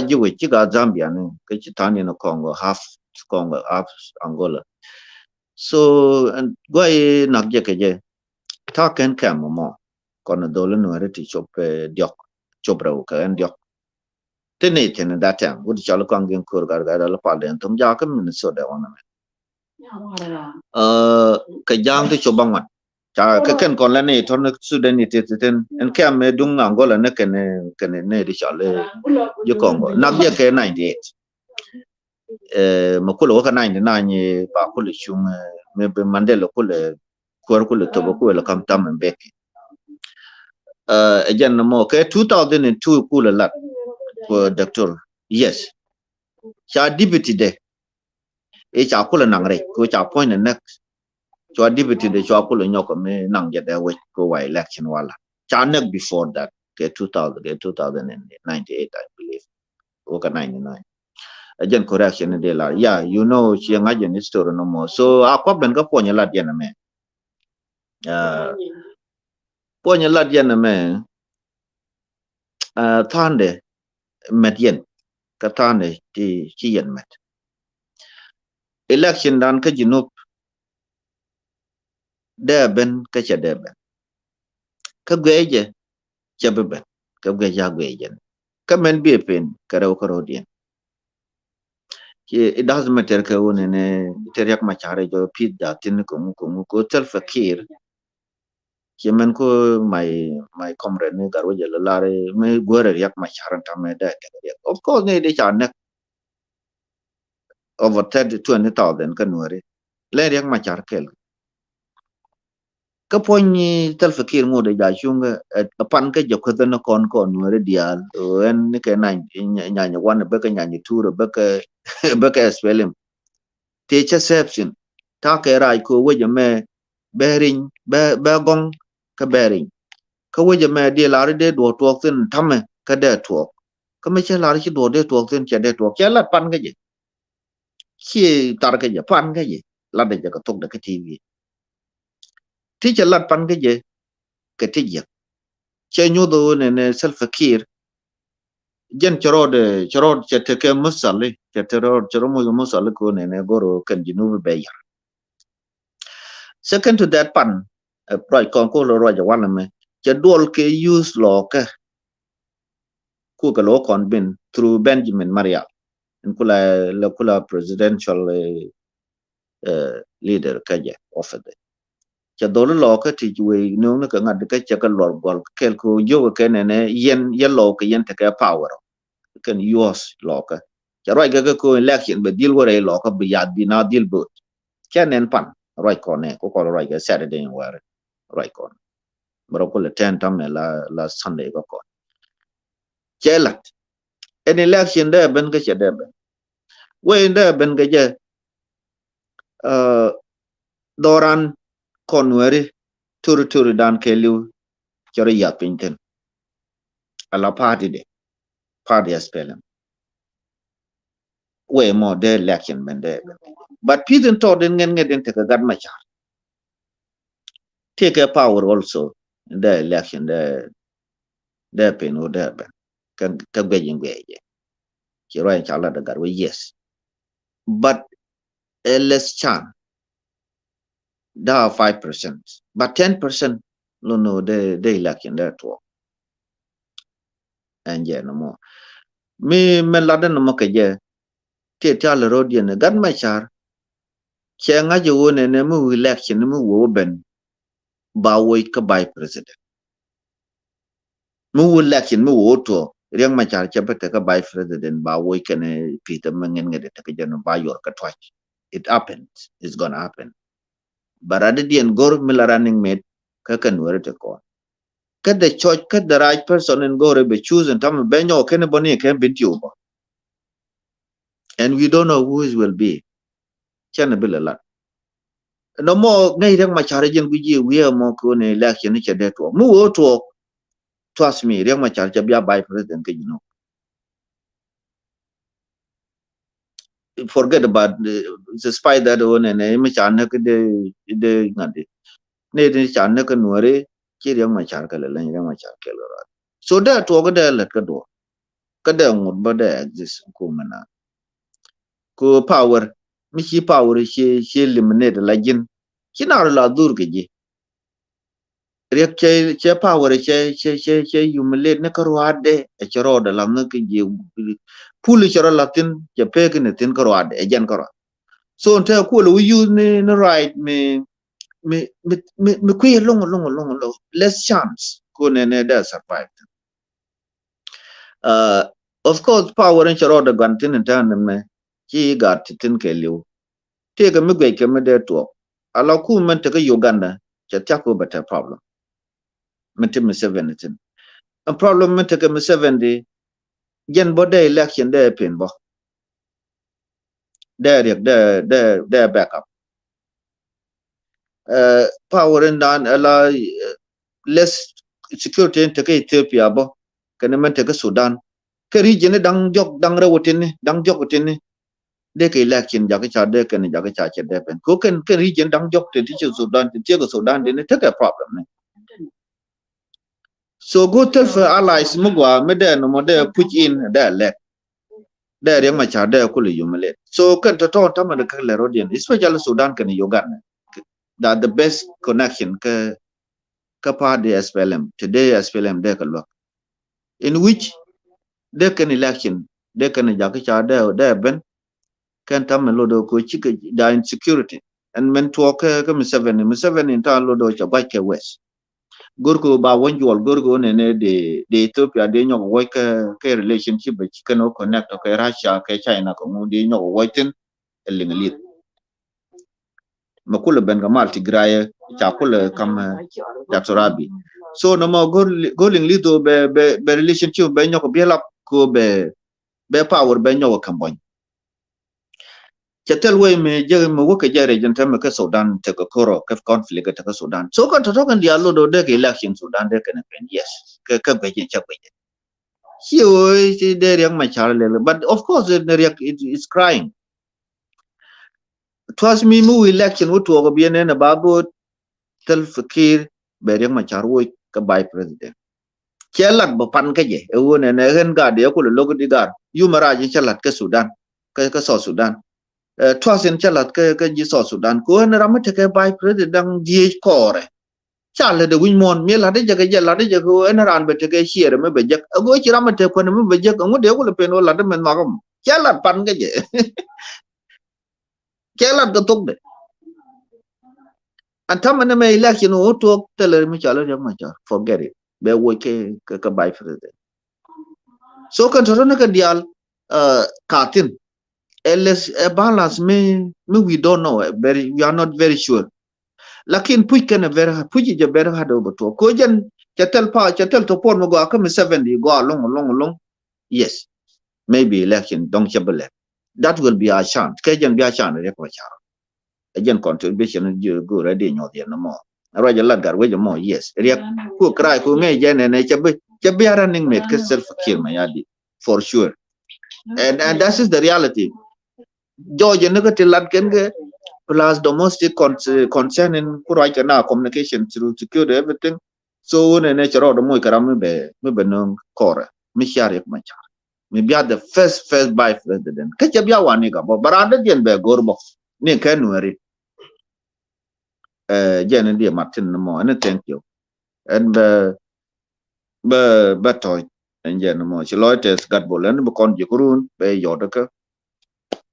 jiwe chiga Zambia ne ka chitani no Congo half Angola so and goy nak je ke je ta ken kam mo kon do le no reti chop diok chopra ka en diok tene that time would cha lo kang gen kur gar la pa den tum ja ka min so da wana ka jang ti chobang cha ka ken kon la ne ton Sudan ni te en kam me dung Angola ne ken ne di cha le yo Congo nak je ke 98 makulo ka 99 ni ba kulo chung me be Mandela kulo to ba kulo kam tam mbeki again mo ke 2002 kulo lat ko doctor yes cha deputy de e cha kulo nangre ko cha point next cho deputy de cho kulo nyoko me nang je da we ko wa election wala cha nek before that ke 2098 I believe o ka 99 again correction de la yeah you know she ngajen history no more so akwa ben ka ponya la diana me ponya la diana me thande medien ka thande ti yen met election dan ka jinup de ben ka cha de ben ka gweje cha ben ka gweja gwejen ka men bi pen ka raw ka rodien it doesn't matter ka woni ne teriak ma chare jo pit da tin ko tel fakir Yemen ko my comrade ne garo je lare me gore yak ma charan tame da of course ne de chan over 20,000 kan wari le yak ma char kel ka ponni tel fakir mo de ja chung pan ka jo ko na kon wari dial en ne ke nya wan be ka nya ni turo be ka spelim te perception ta ke rai ko we me bearing be gong ka bearing ka waje me de la de do to tin tame ka de to ka me che la ri do de to tin che de to che la pan ga je chi tar ga je pan ga je la de ka tok de ka tv ti che la pan ga je ka ti je che nyu do ne self fakir jen choro che te ke musali che choro mo musali ko ne goro kan jinu be ya second to that pan right kon ko ro ja wan me che duol ke use law ka ku ka lo kon bin through Benjamin Maria in kula presidential leader kaje offered cha dolo lo ka ti we no na ka ngad ka cha ka lor gol kel ko yo ka ne yen lo ka yen ta ka power kan use lo ka cha roi ga ko election be deal wore lo ka bi yad bi na deal but cha nen pan roi ko ne ko roi ga Saturday war roi ko bro ko le 10 tam la Sunday ko chelat an election there ben ga chede ben we there ben ga je doran konweri turu dan keliu choro ya pinten ala party aspelem we mo de election ben there but pidin to den ngeden te gad ma cha take a power also in the election the pen o there ben ka gwejen gweje chiro en chala da garwe yes but a less chance da 5% but 10% no the election there to and yeah no more me laden no ke je te tala rodien gad ma char che nga je wone ne mu election mu wo ben ba wo ka by president mu election mu wo to riang ma char che bete ka by president ba wo ke ne Peter mengen ngede te ke jeno ba yor ka twach it happens it's gonna happen but at the end gor mila running mate ka kan were te ko ka the church ka the right person and go be choose and tam benyo ken boni ken binti uba and we don't know who it will be. Chana bila lat. No more ngay rang machar jen guji we are more ko ne election ni chede to. Mu wo to trust me rang machar chabia by president ke you know. Forget about the spy that one and machar na ke de ngade. Ne de chan na ke nuare chi rang machar ke le rang machar ke lo. So that to ga de let ka do. Ka de ngut ba de exist ko mana. Ko power michi power she eliminate la jin. Kina la dur ke ji. Riek che power che humiliate ne karwade e chero de la ne ke je puli chero latin che pe ke ne tin karwade e jen karwa so nte ko lu use ne right me kwe long less chance ko ne da survive of course power en chero de gantin tan me ki gat tin ke liu te ke me gwe ke me de to ala ku men te ke Uganda che ta ko better problem metim 70 a problem me take me 70 jen bo de election de pin bo de backup power in dan ala less security take Ethiopia bo kan me take Sudan ke region dang jok dang rawotin dang jok tin de ke election ja ke cha de kan ja ke cha che de pen ko kan ke region dang jok te ti Sudan ti ke Sudan de ne take a problem ne so go tell for allies mugwa me de no mo de put in de let there yang macha there kulu yumale so kan to man ka le rodian especially Sudan kan Uganda that the best connection ka pa de SPLM today SPLM de ka lo in which they can election they can cha there ben kan tam lo do ko chika da insecurity and men to ka 7 in tan lo do cha ba ke west gorgo ba wonjol gorgo ne de Ethiopia de nyoko wo ka relationship be kano connect ka Russia ka China ko mu de nyoko wo tin elingalit makula ben ga malti graye cha kula kam datorabi so no mo goling lido be relationship be nyoko biela ko be power be nyoko kambon chatel we me je me wo ka jare jenta me ka Sudan te ko koro ka conflict te ka Sudan so kan to kan dialo do de election Sudan de kan ben yes ka be je cha be here there young my child but of course it's crying trust me mu election wo to go bien na babu tel fakir be young my child wo ka by president chelat bo pan ka je e wona ne gen ga de ko lo di gar yu mara ji chelat ka Sudan ka so Sudan trust in chelat ka ji so Sudan ko na ramate ka by president di kore chale de win mon mi la de je la de je ko en ran be te ke here me be je go chi ramate ko ne me be je ko de ko le pen la de men magam chelat pan ka je chelat ga tok de antama ne me election o to tele mi chale de ma cha forget it be wo ke ka by president so kan to ne ka dial katin ls a balance me we don't know we are not very sure lakin puj kana very puj je very hard over to ko jen chatel to pon mo go ka 70 go long yes maybe election don't chabele that will be a chance ke jen be a chance re ko cha jen contribution you go ready nyo de no mo raja lagar we mo yes re ko cry ko ngai jen ne chabe running mate ke self care mayadi for sure and that is the reality George ne ko tilat ken ge plus domestic concern in right now communication through security everything so ne chero do moy karam be no core mi share ma cha mi bia the first by president ka cha bia wani ga bo baranda jen be gorbo ni ka nueri jen ndi Martin no mo and thank you and be toy and jen mo chiloites gat bolen be kon jikurun be yodaka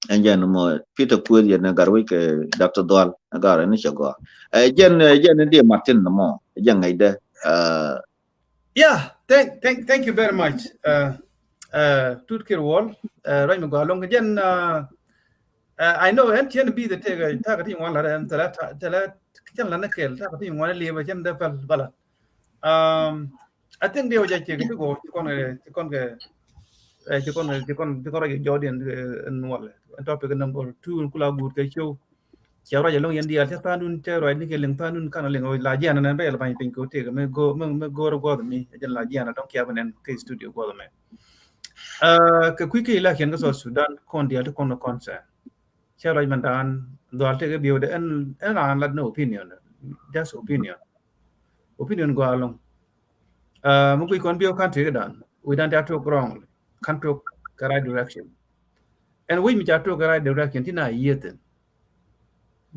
and jen mo Peter Kuel jen garwe ke Dr. Dwal agara ni chago jen ndi Martin no mo jen ngaide Yeah, thank you very much. Tutkir wall, right me go along again. I know and can be the targeting one and tell lana kill targeting one leave a gem the ballot. I think they were just to go to Chikon Jordan and Wall. And topic number 2 Kula Good Show. Chào giờ long India chắc ta nun chơi rồi đi cái link ta nun kana link oi la jana na be la bang pin ko te me go mi jan la jana don't care when cái studio go me cái quick la khen cái Sudan con dia to con concern chào rồi man dan do te cái biểu de en la no opinion just opinion go along mo kui kon bio country dan we don't have to wrong country the right direction and we mi cha to the right direction tina yeten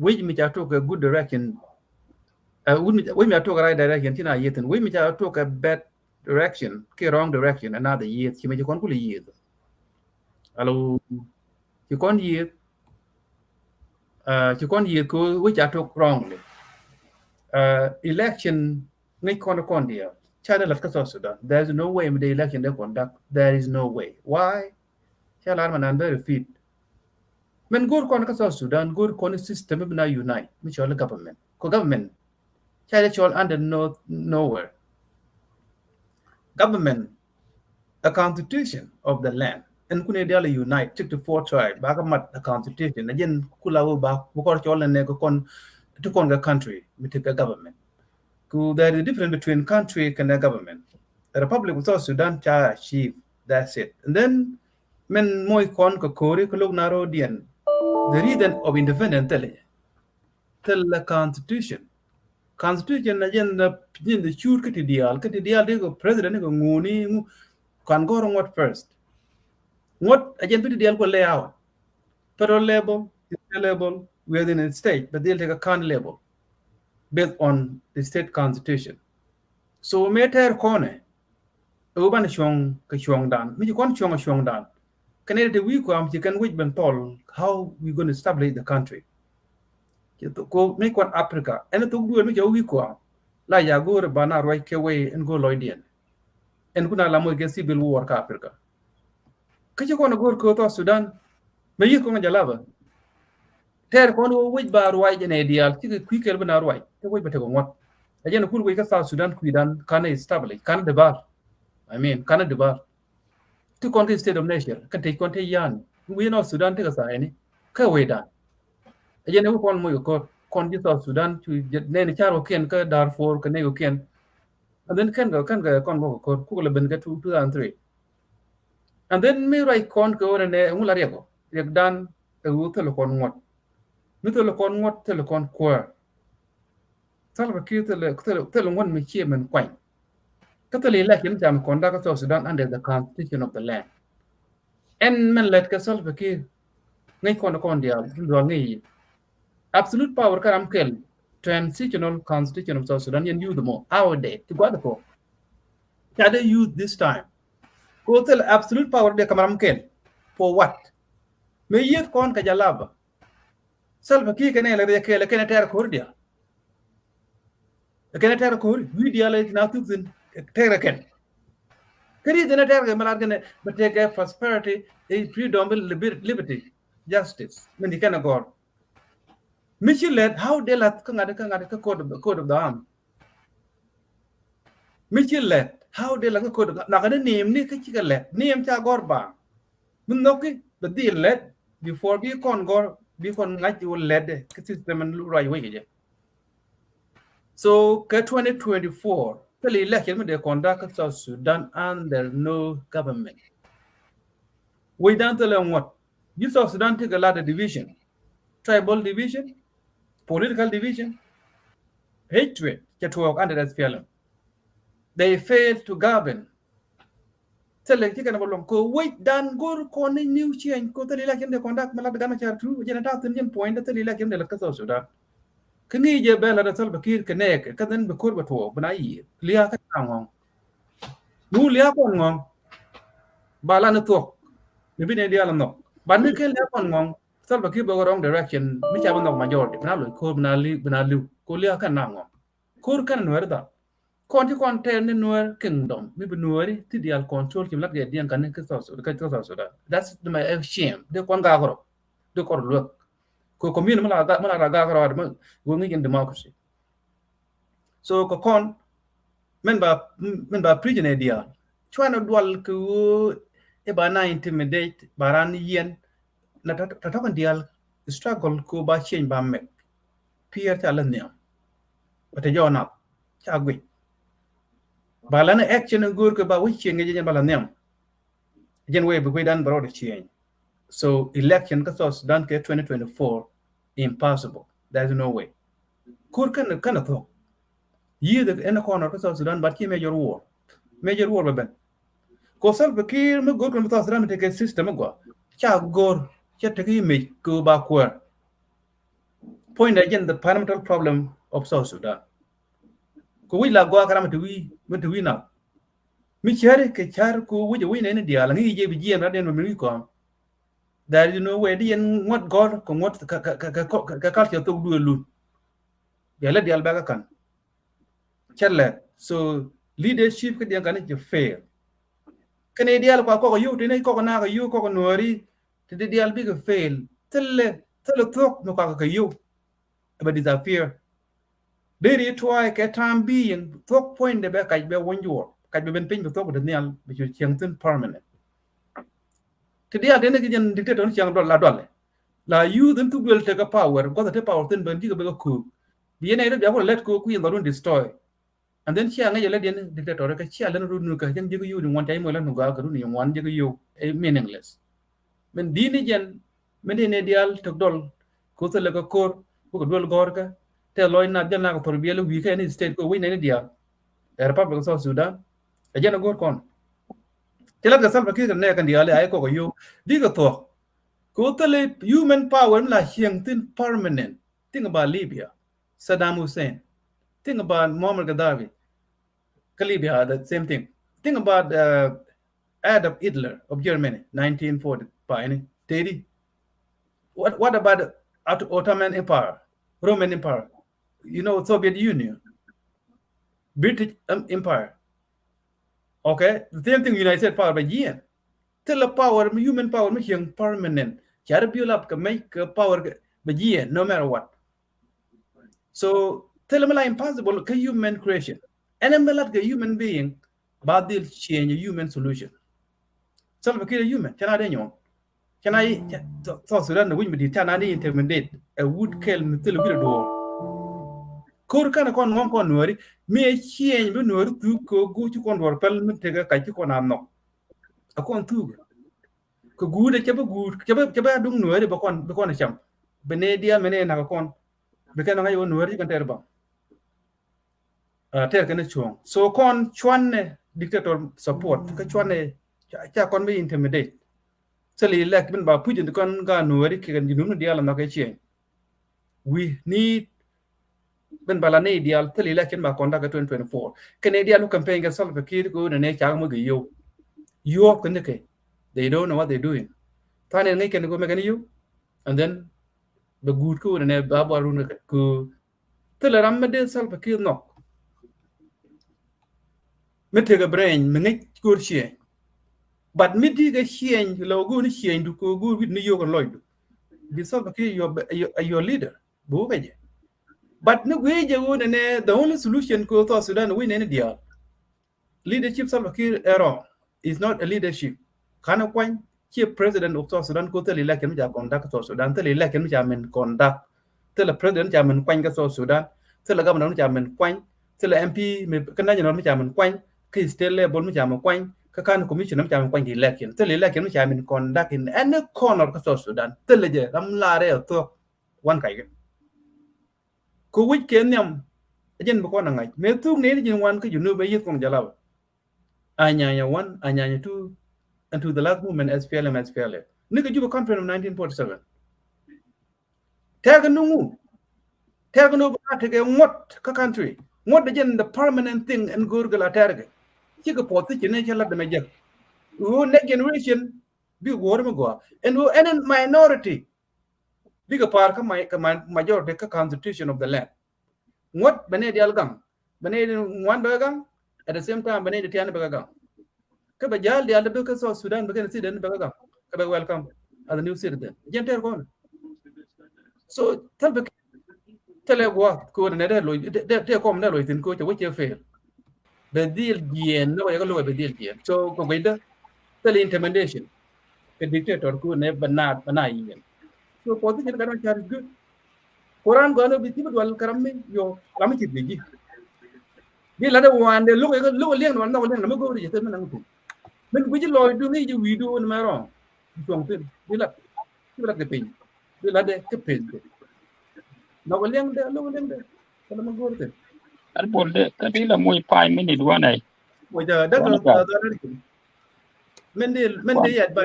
we mi cha to a good direction we mi to a right direction tina yeten we mi cha to a bad direction ke wrong direction another year ki me kon kuli year alo ki kon year ko we cha to wrong election ngai kon dia China lat ka Sudan there's no way the election they conduct there is no way why China man very fit men gur kon ka Sudan gur kon system na unite which all government government China all under nowhere government a constitution of the land and kune dia unite took the four tribe ba mat a constitution again kulawo ba ko chol ne ko kon to kon ga country with the government there is a difference between country and a government the Republic of South Sudan cha achieve that's it and then men moy kon ko kore ko log naro dien the reason of independence tell the constitution na jen the chur ke ideal de go president go nguni kan go what first what again put ideal go layout federal level within a state but they'll take a county level based on the state constitution so meter kone uban shong ka shong dan mi kon shong dan Canada we come you can wait ben tol how we going to establish the country ko make one Africa and to do me we ko la ya go bana roi ke way and go loidian and kuna la mo get civil war ka Africa ka ko na go ko to Sudan me yi ko ngalaba ter ko no wait ba roi jene dial ti ku kel bana roi ke wait ba te ko ngot ajena kul we ka South Sudan ku dan kana establish kana de bar kana de bar to country state of nation kan te kon te yan we know Sudan te ka sa ni ka we da ajena ko kon mo ko kon di South Sudan to ne ni charo ken ka Darfur ka ne ko ken and then kan ga kon mo ko ku le ben ga 2003 and then me right kon ko ne ngula rego yek dan e wo te kon ngot mi te kon ngot te kon ko salva ki te ngon mi chi men kwai Catholic election jam conduct of Sudan under the constitution of the land. And men let Castle Fakir ngay kon dia ngi absolute power karam kel transitional constitution of South Sudan and use the more our day to go the ko. Can they use this time? Go tell absolute power de karam kel for what? May yet kon ka jalaba. Salva Kiir can ele kel can ter kordia. Can ter kor we dia like now to Terraken. Kari the Terraken Malargan, but take a prosperity, a freedom, liberty, justice, when you can go. Michel led how they let the code of the arm. Michel led how they like a code of the not a name, Nika let, name Chagorba. Munoki, the deal led before we con go, before night you will lead the system and right away. So, 2024. The election they conduct South Sudan under no government. We don't tell them what. You South Sudan take a lot of division, tribal division, political division, hatred that work under that film. They failed to govern. Tell them you can go wait dan go corner new change go the election they conduct Malagana char through Janata point that the election they South Sudan. Kani je bela da Salva Kiir kenek kadan be korba to banai liya ka ngong nu liya kon ngong bala na to be ne dia no ban ne kel kon ngong Salva Kiir go wrong direction mi cha ban majority na lo ko na lu ko liya kan ngong kor kan Nuer da kon ti kon ten ne Nuer kingdom mi be Nuer ti dial control ki lak dia kan ka South Sudan that's my shame de kon ga goro de kor lu ko commune mala ga ro go ngi in democracy so ko kon men ba prisoner dia chwana dual ko e ba na intimidate baran yen na ta kan dial struggle ko ba change ba me peer ta lan ne wata jona cha gwi ba lan action ngur ko ba wi chen nge ba lan ne jen we bu dan bro de change so election ka so Sudan ke 2024 impossible, there's no way kur kan to yi de en corner ka so Sudan ba ki major war ba ben ko sal ba ki me gor ko ta Sudan te ke system go cha gor cha te ki me ko ba ko point again the fundamental problem of South Sudan ko wi la go karam to wi na mi chere ke char ko wi ne dia la ngi je bi je na den mi ko there is no way di en ngot gor ko ngot ka culture to du lu ya la dial ba kan chelle so leadership ke dia kan je fail kene dial ko yu tene ko na ko yu ko nori te dial bi ke fail telle tok no ka yu ba disappear deri try ke time being tok point de be ka be wonjo ka be ben pin tok de nial be ju chiang tin permanent te dial de ne gen dictator chiang do la dole la you them to will take a power ko the power tin ben ji be ko bi ne be ko let ko ku yin run destroy and then chiang ye le den dictator ka chiang le run ka jang ji ko yu ni won tay mo la no ga ka run ni won ji ko yu meaningless men dini jen men ne dial tok dol ko te le ko kor ko dol gor ka te loy na jana ko torbiye lu wi ka ni state ko wi ne dial Republic of South Sudan a jana gor kon te la ga sal ba ki ne kan dial ay ko yu di ko to ko te le human power la hiang tin permanent think about Libya Saddam Hussein think about Muammar Gaddafi Libya the same thing think about Adolf Hitler of Germany 1940 30 what about Ottoman Empire, Roman Empire, Soviet Union, British Empire? Okay, the same thing United States power by year. Tell a power, human power, making permanent. Chara build up can make power by year, no matter what. So tell them like impossible human creation. And I'm like a human being, but they'll change a human solution. So I'm a human, can I know? Can I South Sudan the win with the Tanadi intimidate a wood kill until a bit of door? Kor kana kon ngom kon nori me chien be nori tu ko go chu kon wor pel min tega ka chu kon amno akon tu ko gude chebe dung nori be kon cham bene dia mene na kon be kana ngai nori kan terba ter kana chuong so kon chwanne dictator support ka chwanne cha kon be intimidate sali lek bin ba pujin kon ga nori kan jinum dia la na ka chien we need ben balane ideal tali election ba konda ka 2024 kene dia lu campaign ga solve kir ko ne cha mo yo kan ke they don't know what they're doing tane ngai ken ko me kan yo and then the good ko ne ba ba ru ne ko tele ram de solve kir no me te ga brain me ngai ko chie but me di ga chien lo go ni chien du ko go wit ni yo ko loy bi solve kir your leader bo ga je. But no way the only solution to South Sudan win any deal. Leadership Salva Kiir error is not a leadership. Kana kwan chief president of South Sudan ko tell election ja conduct South Sudan tell election ja men conduct tell president ja men kwan ka South Sudan tell governor ja men kwan tell MP me kana ja no ja men kwan ka state level me ja men kwan ka kan commission ja men kwan di election tell election ja men conduct in any corner ka South Sudan tell je ram la re to one kai ko wich ken nyam ajen ko na ngai me tu ne jin wan ko junu be yit kong jalaw anya 1 anya 2 and to the last movement SPLM ni ko juba conference of 1947 tega no ba tega ngot ka country ngot de jen the permanent thing and gurgala terga ci ko poti ci ne ci la de me who next generation bi wor mo go and who any minority bigger part ka majority ka constitution of the land what bane dial gang bane wan bagang at the same time bane de tian bagang ka ba jal dial de ka so Sudan ba kan citizen bagang ka ba welcome as a new citizen jenter kon so talbe tele wa ko ne de lo de kom ne lo tin ko te wo che fe be deal bien no ya lo be deal bien so ko be the intimidation the dictator ku ne banai yen so position kan char is good Quran gonna be tiba wal karame yo lami ti bigi di la de wande lu liang wan na liang na go ri te men ngu men bu ji loy du ngi ji video on ma ron tong tin di la ke pin di la de ke pin na liang de kana ma go te al bolde kadila muy 5 minute wanai mo da da men de ya ba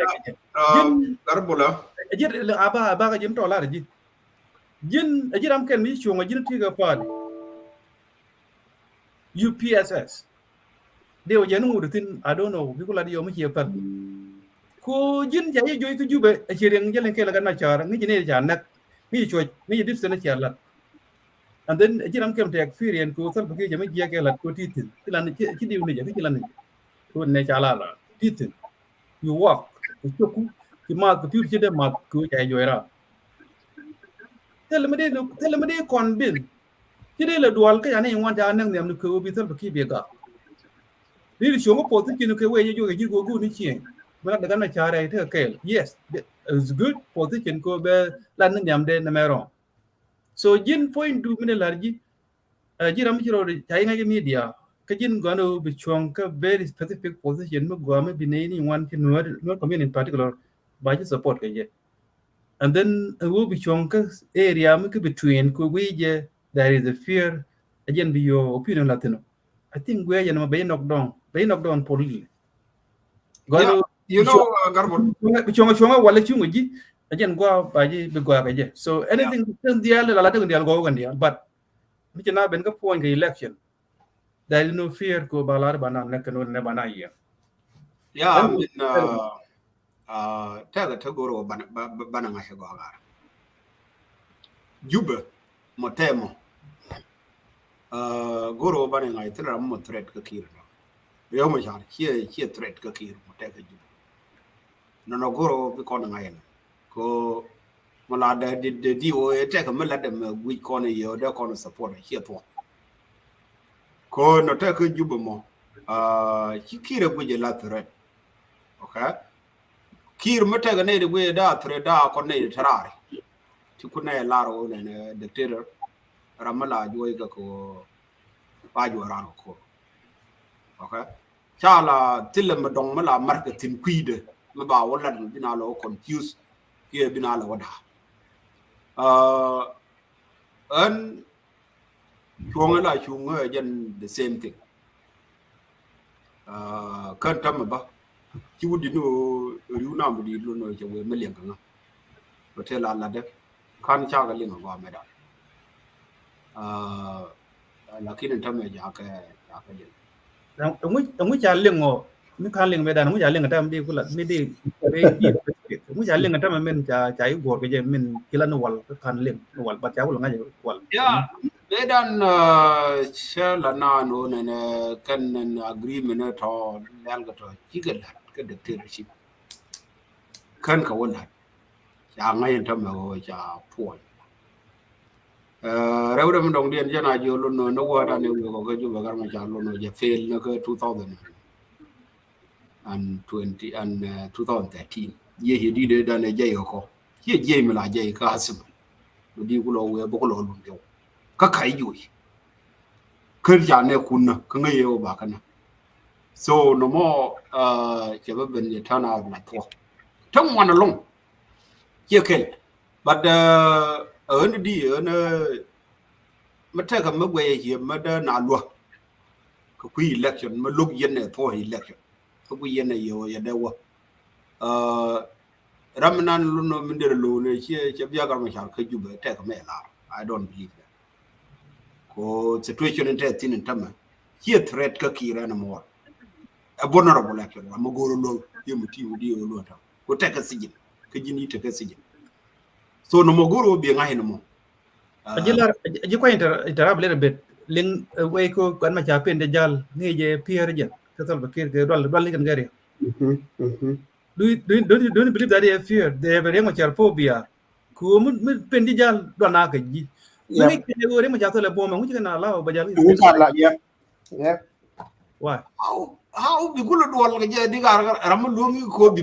jin Garbula. jir aba ga jim to la ji jin jiram ken mi chunga jin ti ga fa UPSS they were janu rutin I don't know because la dio mi che par ko jin ja ye joy ku jube a chireng jelen ke la gan ma char ngi ne ja nak ngi choj ngi dip sene char la and then jiram kem te experience ko sal bagi jami je ke la ko titin tilan ci diw ni ja ki lan ko ne cha la titin you walk ko ku ki ma ko piu ci de ma ko ja joy ra tel me de kon bin ci de la dual ka ya ne wan ja nak nem ko bi sal bagi be ga ni shongo po tin ke we yo ge go gu ni chien bra daga na chare te ke yes it's good position ko be lan nyam de na mero so jin point du mine larji jiram jiro chai ngai media ka jin gano bi chong ka very specific position mo go me bi ni one ki no community in particular ba ji support ke je and then wo bi chong ka area mo ke between ko we je there is a fear again bi your opinion latino I think we are knock down police. Yeah, you know, Garbul. Chonga wala chungu ji again go baji be go agaje. So anything dia la ta dia go gan dia but mi na ben ka point ke election. There is no fear ko balar bana na kanu ne bana ya. Yeah, I mean taga tagoro bana ngashe go agara. Juba motemo goro bana ngai tira mo threat ka kir no yo mo jar here threat ka kir mo tega juba no goro bi ko ngai ko mala de di o te ka mala de wi ko ne yo de ko support here to ko no te ka juba mo ki kire bu je la threat okay kir mo tega ne de we da threat da ko ne tarare ti ku ne la ro ne dictator ramala joy ga ko bajo ran ko okay chala tilla ma dong mala marketing kuide ma ba wala bina lo confuse ke bina lo wada an chunga la chunga jen the same thing kan tam ba ci wudi no riuna mu di lo no je we melen kan hotel la de kan cha ga linga ba me da lakini tame jake jin ngu cha lengo mi kan leng medan ngu cha leng tam di kula mi di be ngu cha leng tam men cha yu gor ke je men kila no wal kan leng no wal ba cha wal ngaje wal ya medan shala na no ne kan agreement to dal ga to kigal ka dictatorship kan ka wala ya ngayen tame o cha point rewde mo dong dien jana jolo no wada ne ko ga juba gar ma jalo no je fail no ko 2020 and 2013 ye he dide da ne je ko ye je mi la je ka asim di ko lo we bo ko lo lu yo ka kai ju kër ja ne kunna ka ngai yo ba kana so no mo che ba ben ye turn out na to tong wana long ye kel but ở nó đi ở nó mà theo cái mấy quay gì mà đó nào luôn cái quy election mà lúc dân này thôi election cái quy dân này nhiều giờ đâu Ramadan luôn nó mình được luôn này chứ chứ bây giờ cái mà sao cái chụp theo cái mẹ là I don't believe that có situation in that in tâm here threat cái kia ra nó more a vulnerable election mà go luôn yêu một team đi luôn thôi có theo cái gì cái gì ní theo cái gì so no mogoro bi ngai no mo aji ko interrupt little bit ling way ko kan ma cha pen de jal ngi je pier je ka sol ba kir ke dol kan gari do you believe that they fear they have a much phobia ko mun pen di jal do na ka ji ngi ke go re ma cha to le bo ma ngi na la ba jal inshallah yeah why how bi gulu dol ga je digar ram lungi ko bi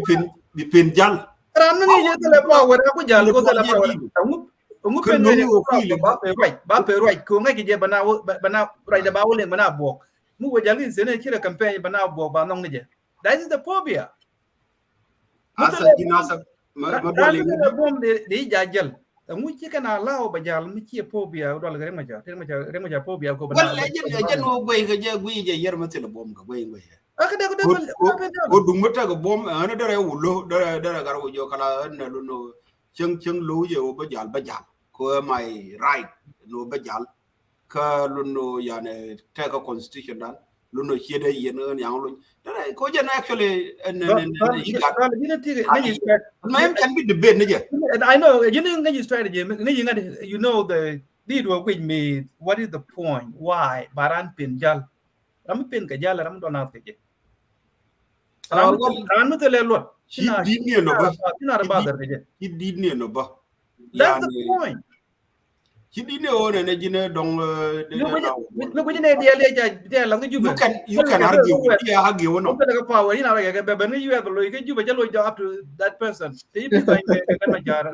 pen jal ram ni je tele power ko jal ko tele power ngu ko pen lungi ne o ki ba pe right ko ngai je bana right da ba wole bana bo mu wo jal ni sene kira campaign bana bo ba nong je that is the phobia asa jinasa ma dole ni de bom de jajal ngu ci kana lawo ba jal mi ci phobia dol ga rema ja phobia ko bana wala jen o goy ga je gui je yer ma tele bom ga goy goy akada ko dum mata ga bom ana dare wulo dare gar wo jo kala na lu no cheng lu je o ba jal ko my right no ba jal ka lu no yani ta ga constitution dan lu no chede yen yang lu dare ko je actually man can be debate ne je I know you know strategy you know the lead with me what is the point why baran pin jal ram pin ka jal ram donat ke ram tele lot he did ne no ba he did ne no ba that's the point he did ne o ne jine dong look we ne dia le ja dia la ngi juba you can argue dia argue no ko daga power ina ra ga be you have lo ke juba jalo up to that person they be going ka ma jara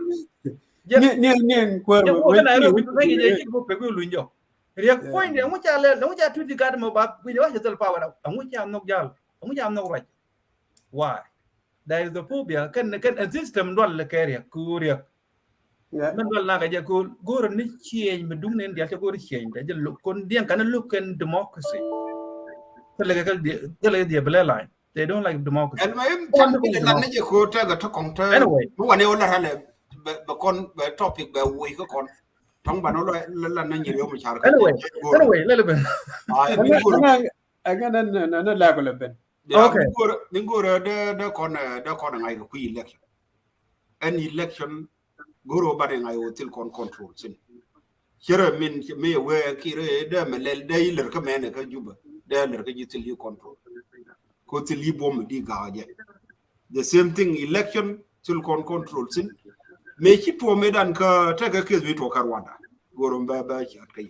ne kwero we na ro ngi je ko pe ko lu njo ria point de mu cha le mu cha tu di ga mo ba ku je wa je power mu cha no jal mu cha no right why there is the phobia kan system dol le keria kuria men dol na ga je ko gor ni change me dung nen dia ko change da je kon dien kan look in democracy le ga dia bele line they don't like democracy and my tan bi la ne je ko ta ga ta kon ta mo wane wala hale ba kon ba topic ba wi ko kon tong ba no la na ni yo mo char ka anyway le ben aga na la ko le ben okay ngoro de kon ngai ko election an election goro ba ngai o til kon control sin chere min me we kire de me le de le ka me ne ka juba de le ka jitil control ko til bom di ga je the same thing election til kon control sin me ci to me dan ka ta ga kes bi to karwanda goro ba ci at kay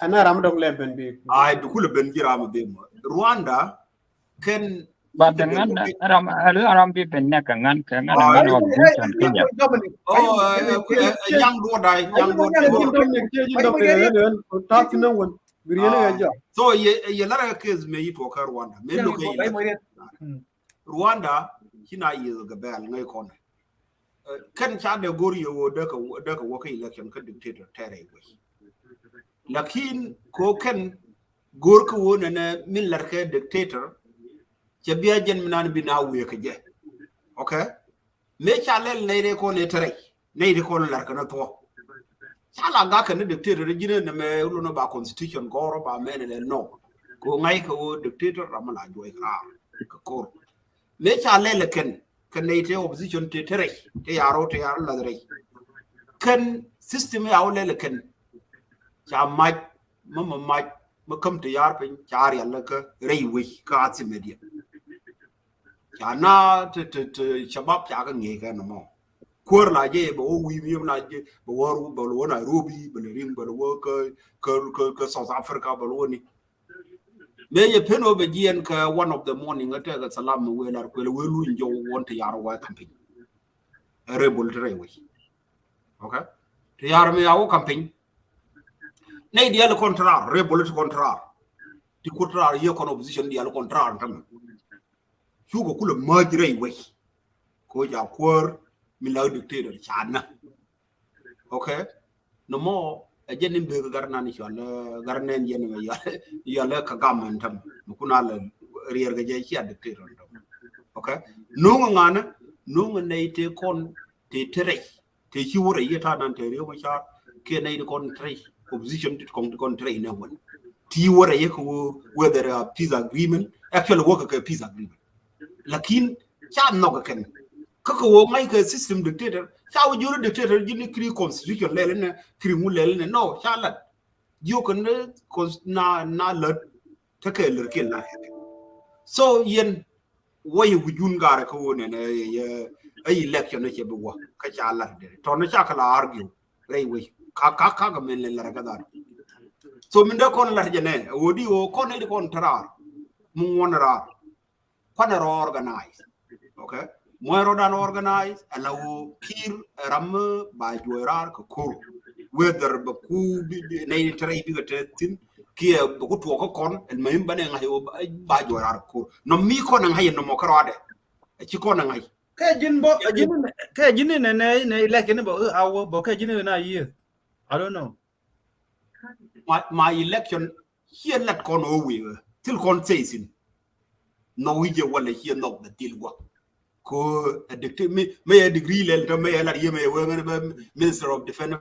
ana ram dong le ben bi ay du kula ben jirama be Rwanda ken ba dengan aram bi ben na kan kan wa busan kenya yang do dai yang do ta tin won biriene ga ja so ye lara kes me yi to ka Rwanda me lo ke Rwanda kina yi ga bel ngai kon kan cha de gori yo da ka wo ka election ka dictator tare we lakin ko kan gor ko wona na min lar ka dictator ke biya jen minan bi na wuye ka je okay me cha lel ne re ko ne tare ne de ko lar ka na to sala ga ka ne dictator jine ne me lu no ba constitution ko ro ba me ne no ko ngai ko dictator ramala joy ka ko me cha lel ken kan ne te opposition te tare te yaro la dare kan system ya lel ken cha ma kam te yar pen char yalla ka rewi ka ati media na te shabab ya ga nge ga no kor la je bo wi mi na je bo waru bo lo Nairobi bo ring bo wo ka South Africa bo lo ni me ye peno be jien ka one of the morning ata ga salam we la ko le we lu njo wonte yar wa campaign rebel rewi okay te yar me ya wo campaign nei dia le contraire rebel contraire ti contraire ye kon opposition dia le contraire tam hugo kula majrei we ko ja kwor mi law dictator chana okay no mo ajenim be garna ni wala garnen yen me ya le ka gaman tam kuna le rier ga je ci dictator okay no ngana no nei te kon te tere te ci wore yeta nan te rew ma cha ke nei kon tre opposition to kon tre na won ti wore ye ko whether a peace agreement actually work a peace agreement lakin cha no ga ken ka ko ngai ka system dictator cha wo juro dictator jini kri constitution le ne kri mu le ne no cha la yo kan na la ta ke le ke la so yen way wu jun gara ko ne ye ay election ne ke bo ka cha la de to ne cha kala argue rei we ka ga men le la ga da so min da kon la je ne wodi o kon ne kon tarar Mungonara, Quanara organized. Okay, Moirodan organized, allow Kir Ram by Jorar Kokoro, whether Baku Nature Bigotin, Kia Bukutu Con, and Memban by Jorar Ko. No me con and high no mokarade. A chicon and I. Kajin and like about our Bokajin and I year. I don't know. My election here let con over till con says in Norwegian one here not the deal work. Ko may a degree letter may a Minister of Defense.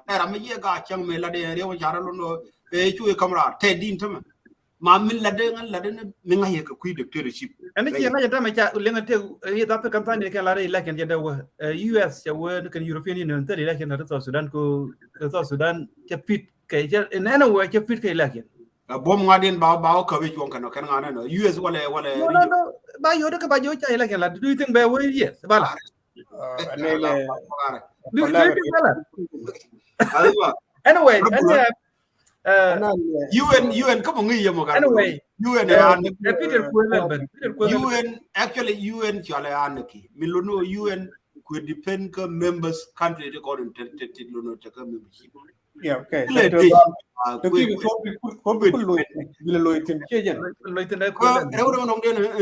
I'm a year got young Melody and Yarano, a two camera, Ted Dinterman. Mammy Laden and Laden, Minga quit dictatorship. And it's another time I can't limit up campaign they can like and get over US, a word can European Union, 30 like in South Sudan, South Sudan, Capit, in any way, Capit like. A bomb garden bow coverage one can US no, by your like, do you think by way? Yes, Bala. Anyway, UN come on anyway, UN actually UN Anarchy. Milono UN could depend members country according to membership. Yeah, okay.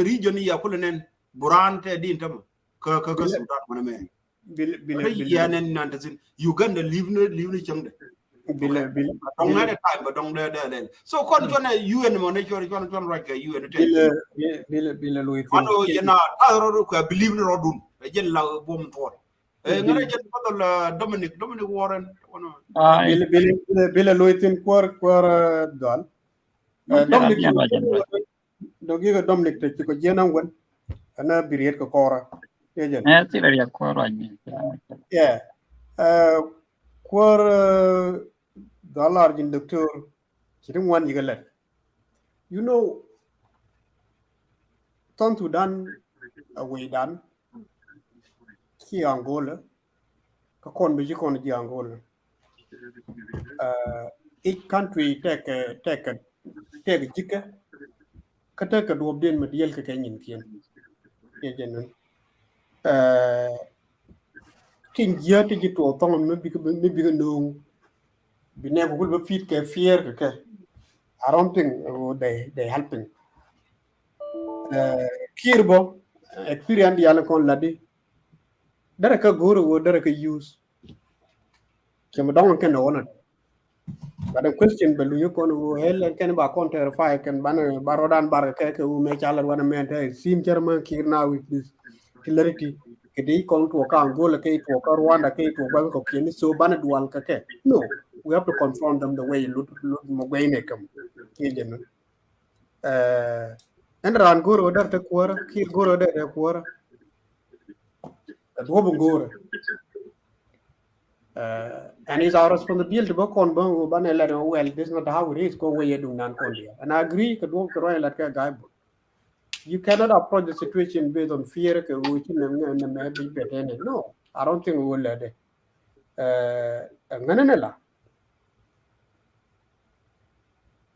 Region ya kulenen burante dintam ka Sudan maname yanen nantazin Uganda livne changde don't let it time but don't let that so kon jona UN monitor jon right UN ano yana aro ko believe no rodun jen la bom ton ngara jen badal Dominic Warren Bila loitin kwar dal Dominic te ko jenang wan ana biriet ko kora ejen yeah kwar dollar jin doctor kirim wan yigalet you know ton Sudan away dan ki Angola ka kon bi kon ji Angola each country take a jika ka take a do den material ka kenyin kien ejen tin jia ti to tong me bi no bi ne ko be fit ke fear ka I don't think they helping kirbo experience yalla kon ladi dara ka goro wo dara ka use kema dong ken no but the question belu you kon wo hel ken ba counter fire ken ban barodan bar ke me chalar wana mente sim chairman kir now with this clarity ke dei kon to ka Angola ke to ka Rwanda ke to ba ko ken so ban dual ka ke no we have to confront them the way look mo way ne kam ke jen and ran goro dar te kwara kir goro de kwara that wo goro and it's our responsibility to work on well, this is not how it is. Go away, you do non and I agree. You cannot approach the situation based on fear. No, I don't think we will let it.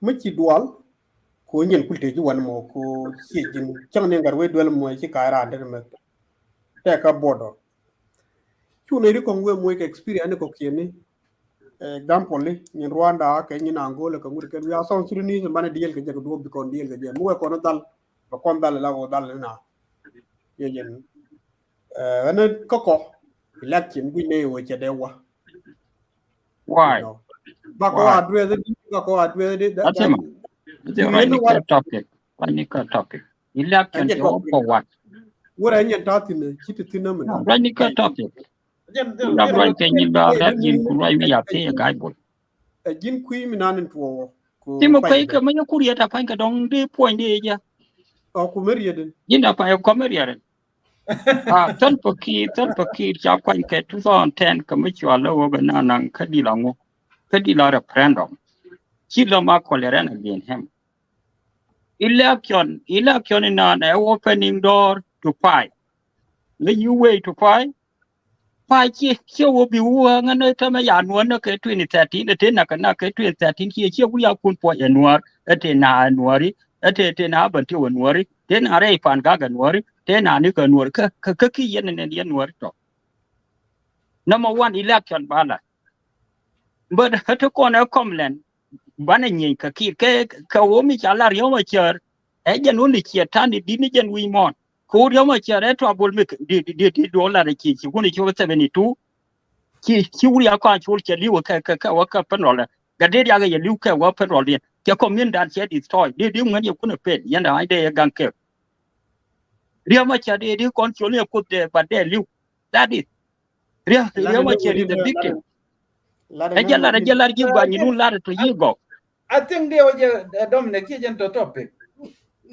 Much dual, Korean could take you one more. Ko Chang way dwell more. Take a border. You need to come with experience example in Rwanda, Kenya, Angola, we are some Sudanese and man deal can do because deal again. Move on dal, a condal level dal now. And a coco election we may which they were. Why? Bako address that topic. Election for what? What I need taught in the Chititinum. Radical topic. Can you that you could me up here, guidebook? A gin queen in an for Timoko, when you could yet a pink a dong de point area. Or comedian. You know, by a comedian. Tulpaki, Japan, 2010, committee low banana and Cadilango, Cadilara Prandom. Chiloma Coleran again him. Election in an opening door to pie. Let you wait to pie. Pie will be wooing and a time 2013, the 10 2013 here we are put for a Nuer at a Nuari, te na ban ti wan wari te na re pan ga gan wari te na ni ka Nuer ka ki yen ne yen Nuer to number 1 election bala but to ko na komlen bana nyi ka ki ka wo mi cha lar yo ma cher e jen uni chi tani di ni jen wi mon ko yo ma cher e to abol mi di dollar ki ko ni 72 ki wuri aka chul che liwa ka wa ka penol ga de ya ga ye liu ka wa penol ye ke komin dan che destroy de ngani ku na pe yanda ai de gan ke ria ma cha de kon chul ye ku de ba de liu that is ria ma cha is the victim e jala gi gwa ni nun la to yi go I think they were Dominic Kijan to topic.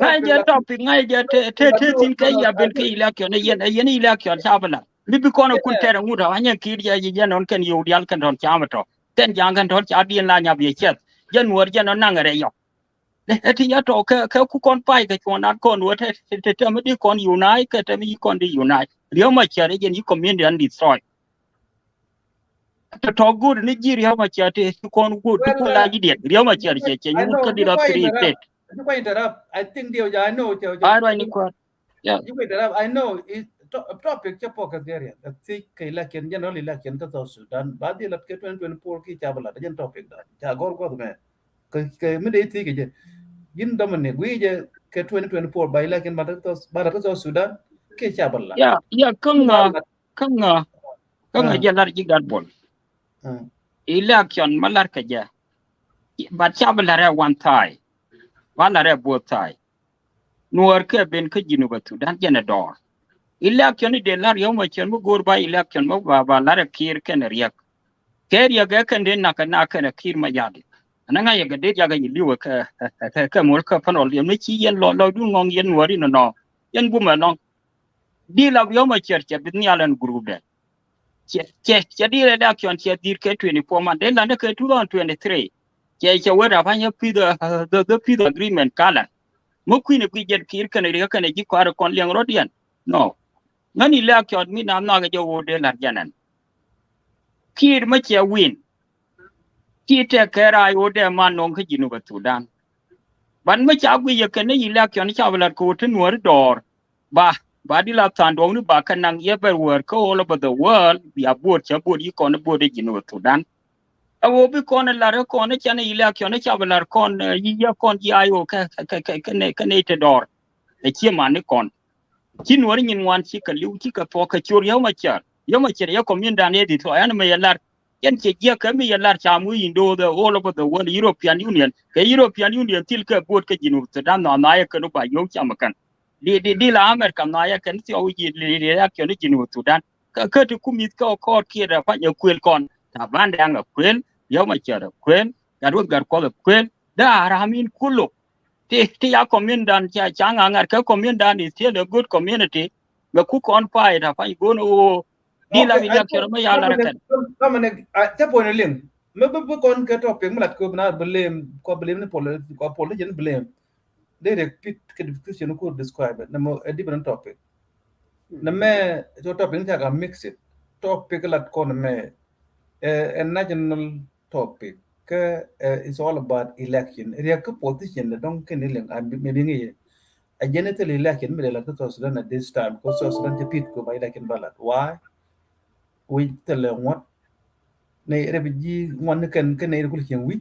ngai je topic ngai je te tin kai ya ben kai election yen election chabala mi bi kono kun tere nguda anya kir ya je non ken yu dial kan don chamato ken jang kan don cha dien la nya bi chet jen wor je non nangare yo ti ya to ka ku kon pai ka kon an kon wo te mi di kon unite ka te mi kon di unite rio ma chere jen yi community and destroy to good ni ji rio ma chere kon good ku la ji diet rio ma chere che I nyu know ka di ra 3 state you quite interrupt. I think I know. I ni ko yeah You interrupt. I know it topic chapoka area. I think election general election to Sudan. But the 2024 ki chabala jen topic da. Ja go me. Ke mi de ti ke yin Dominic we je ke 2024 by election ba to Sudan ke chabala. ya kanga jalar jigar bol election malar ka ja but chabala one tie wala both tie Nuer ke ben ka jinu batu dan jana dor election de lar yo ma chen mo gor ba election mo ba lar kir ken riak ker ya ga kan den na kir ma yadi ananga ya ga de ya ga liwa ka mol ka panol yem chi yen lo du ngong yen wari no yen bu ma no di la yo ma cher che bin yalan group de che di election che dir ke 24 man de la ne ke 2023 che wera pa nya the peace agreement kala mo kwini ku jet kir kan riak kan ji kwar kon liang rodian no ngani election mi na ga jo wo de la janan kir ma che win ki te kera yo de man non ka jinu ba Sudan ban ma cha gwi ye ken yi la kyon cha bla ko tin wor dor ba di la tan dong ni ba kan nang ye ber wor ko all over the world ya bot cha bot yi kon bot de jinu ba Sudan awo bi kon la re kon cha ne yi la kyon cha bla kon yi ya kon yi ayo ka ne te dor e chi man ni kon kin wor nyin wan chi ka liu chi ka to ka chur yo ma cha ya komin dan ye di to an me ya lar yen che gia ka mi yalar cha mu indo the all over the world European Union til ka bot ka jinu Sudan na ya ka no ba yo cha makan di la America na ya kan ti o yi ya ka no jinu Sudan ka tu kumit ka ko ki da fa ya kwel kon ta ban da nga kwel yo ma cha da kwel ga ro gar ko kwel da ramin kullu ti ya komandan cha nga ka komandan is still a good community ga ku kon pa da fa go no di la mi ya ka ma ya la kan Dominic, I point a limb. Maybe con get up in Mulat Kubna blame, politician blame. They repeat the discussion could describe it. A different topic. The mayor topic that mix it. Topic like corner a national topic. It's all about election. A politician that don't can maybe a genital election, but like Sudan at this time, because Sudan repeat go by election ballot. Why? We tell them what nay refugee one can nay we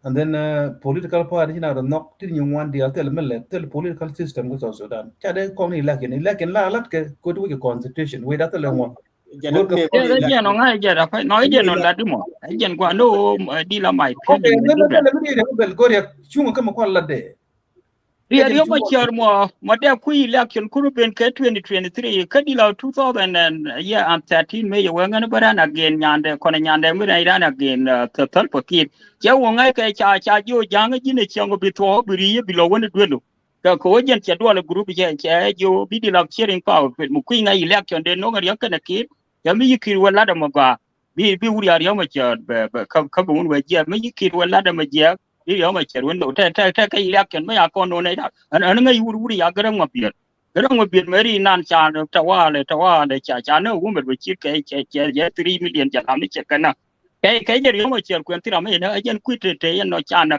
and then political party you know not tin one deal tell political system goes also done chade kon election la lat ke go to the constitution we that one ya no ngai ja fa no je no la dimo jen kwa no di la mai okay then let me bel go ya chunga kama kwa la de Rio ma char mo de ku election kuru ben ke 2023 kadi la 2013 me yo ngana barana again nyande kono nyande mi na irana again total pakit je wo ngai ke cha jo jang jine chengo bitwo biri bilo wona dwelo ka ko jen che do la group je jo bi di la sharing power mu ku ngai election de no ngari kana kir ya mi yikir wala da maga bi wuri Rio ma char ka bu we je mi yikir wala da ma je yo ma cher wendo ta ka election ma ya ko no ne da an ngai wuri ya garang ma biet meri nan cha tawale cha no wo be chi ke 3 million ja am ni che kana kai je yo ma cher kwen tira me na jen kwite te no cha na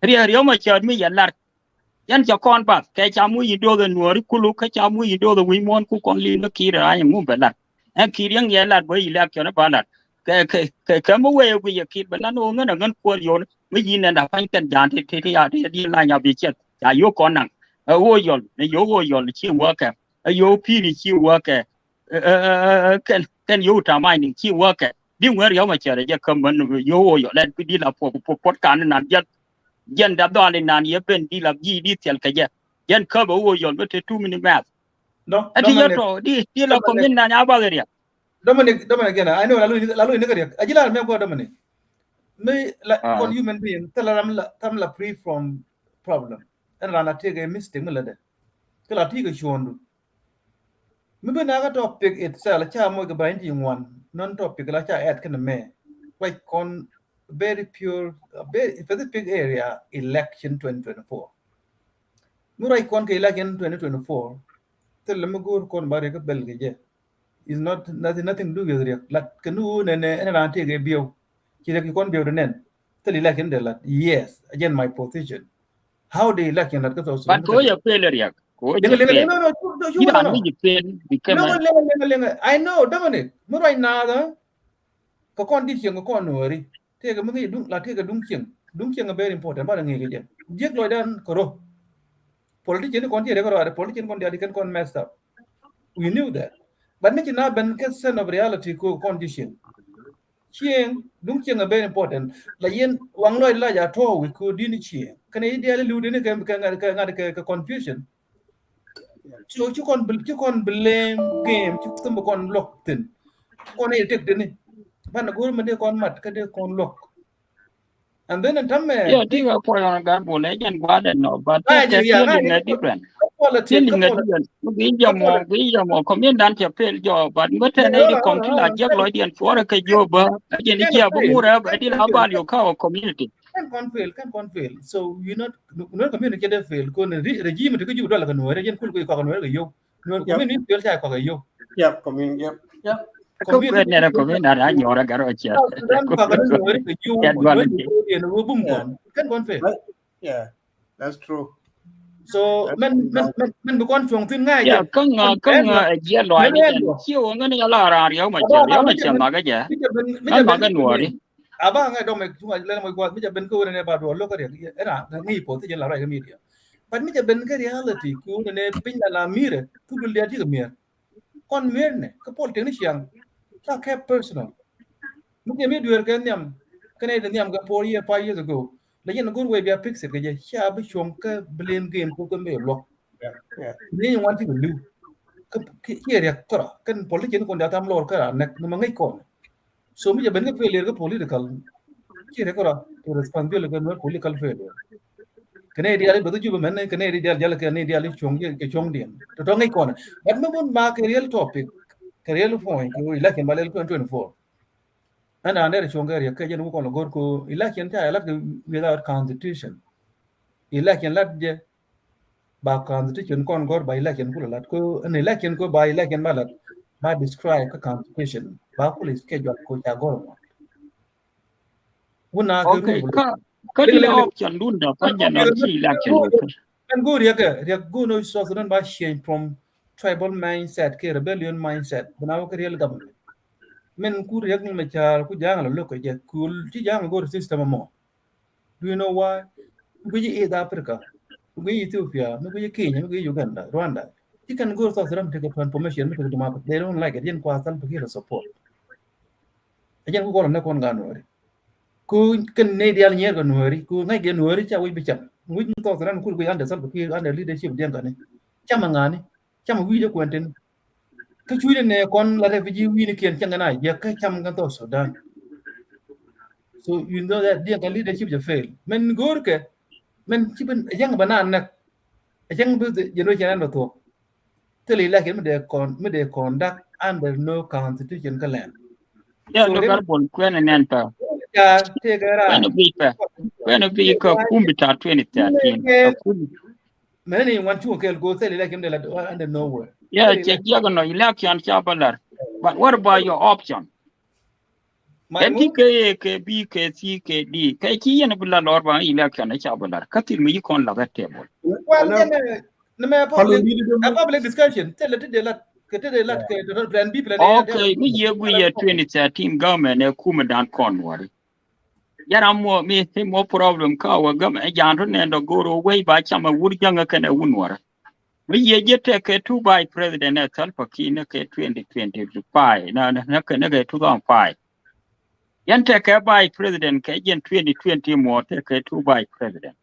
rio ma cher mi ya lar yan cha kon pa ke cha mu yido the Nuer kulu ke cha mu yido the we mon ku kon li na kira ay mu bela en kiriyang ye lat bo ilak yo na balat ke mu we ku ye kit bela no ngana ngan ko yo me yin na pan kan jan te ya te di la ya bi chet ya yo kon nang wo yo ne yo wo yo chi wa ka yo pi ni chi wa ka kan yo ta mai ni chi wa ka di Nuer yo ma chere je kam man yo wo yo lat di la po kan na yen da dole nan ye ben di la gi di tel ka je yen ka bo wo yon bete 2 minute math ati yato di la komin na nya ba gariya Dominic gena I know lalu ni kariya ajila me ko Dominic me la kon human being tam la free from problem and rana take a mistake me la de kala ti ga shondu me be na ga topic itself cha mo ga bain ti one non topic la cha add kan me like kon very pure very specific area election 2024 murai kon ke election 2024 tel me gur kon bare ka bel ge is not nothing to do with it like kanu ne ran te ge bio ki le kon bio nen tel election de la yes again my position how the election that goes but ko ya failure ya ko ya fail no ni fail become I know Dominic murai na da ko kon di ko kon nori te ga mungi dung la te ga dung king very important ba ngi ge je lo dan ko ro politician kon te ko ro politician kon dia kon messed up we knew that but me na ben ke sense of reality ko condition king dung king very important la yen wang loy la ya to we ko di ni chi kan e dia lu de ne ka confusion so you kon blame game you tum kon lock tin kon e tek de ni ban go me de kon mat ka de kon lock and then and tamme yeah diga ko ya ga bo le jan gwa de no but the feeling is different feeling is different gi mo komin dan che fail jo but mete ne di kom ti la jeg lo dien for ka jo ba jen ni ya bu mura ba di la ba yo ka community can fail so you not community de fail ko regime to ju dala kan no jen kul ko kan no yo no community fail cha ko yo Yep, coming. Yep. ko ne ra komin na nyora garo che can fail Yeah, that's true. so men bu kon chong tin ngai ya kan je lo ai ni chiu ngan ya la ra yo ma che ma ga je ma ga no ri aba ngai do me tunga le mo gwa mi ja ben ko ne ba do lo ka ri era ngi po ti la ra ga mi dia but mi ja ben ka reality ku ne pin la mire tu bil dia ti ga mi kon mir ne ka pol te ni siang ta ke personal mi mi duer ka nyam ka ne nyam ga 4 years 5 years ago la yen gur we bia pixel ga je sha bi chom ka blame game ko ka me lo ni want to do ka ki ria ka kan politician kon da tam lor ka nek ma ngai kon so mi ja ben ka failure ka political ki ria ka responsible ka no political failure kene dia le betu men kene dia jala kene dia le chong ke chong dien to ngai kon but me bon ma ke real topic ke real point ko election balel ko 24 ana ande chong ga ria ka jen ko gor ko election ta elect without constitution election lat je ba constitution kon gor ba election ko lat ko an election ko ba election balat ba describe ka constitution ba ko schedule ko ta gor wona ke rule ka di option dun da pa jan chi election and go ria go no so dan ba change from tribal mindset ke rebellion mindset bana ko real government men ku ria ni ma char ku jang lo ko je kul ti jang go system mo do you know why go ji East Africa go Ethiopia go ji Kenya go Uganda Rwanda you can go South Sudan take transformation to the market they don't like it yen kwa san to support yen ko ko na kon ga no ku kan ne dia nyer ga nuori ku ngai ge nuori cha wi bicham wi to ran ku wi ande sal ku ande leadership den ga ne chama ngani chama wi de kwenten ka chui ne kon la refugee wi ne ken changa na ya ka cham ga to Sudan so you know that dia ga leadership je fail men gor ke men chiben yang banan nak yang bu je no chana no to tele la ke me de conduct under no constitution ka land ya no gar bon kwen nen pa when we ko kumbita 2013 many want to go tell like him under nowhere yeah check no election cha balar but what about your option enti ke b ke c ke d ke chi yen bula lor ba election na cha bula ka til mi kon la table well Ana then na follow lead them. public discussion tell it de lat ke te de lat ke de plan b plan a okay mi ye gu ye 2013 government e kuma dan kon wari yara mo mi he mo problem ka wa gam e jan ne ndo goro we ba chama wur janga kana wunwara mi ye jete ke tu by president e Salva Kiir ne ke 2025 na ke ne ke 2005 yan te ke by president ke jen 2020 mo te ke tu by president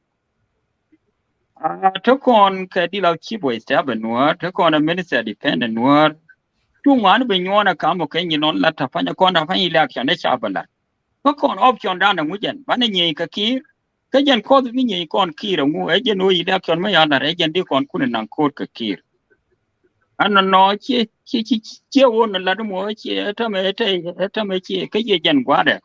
to kon ke di la chibo estabe Nuer to kon a minister dependent Nuer tu man be nyona kamo ke nyinon la tafanya kon afanya election ne chabala ko kon option dan ngujen bane nyi ka Kiir ka jen ko ni nyi kon Kiir ngu e jen o election ma yana re jen di kon kun nan ko ka Kiir an no chi won la do mo chi eta me chi ka ye jen gwada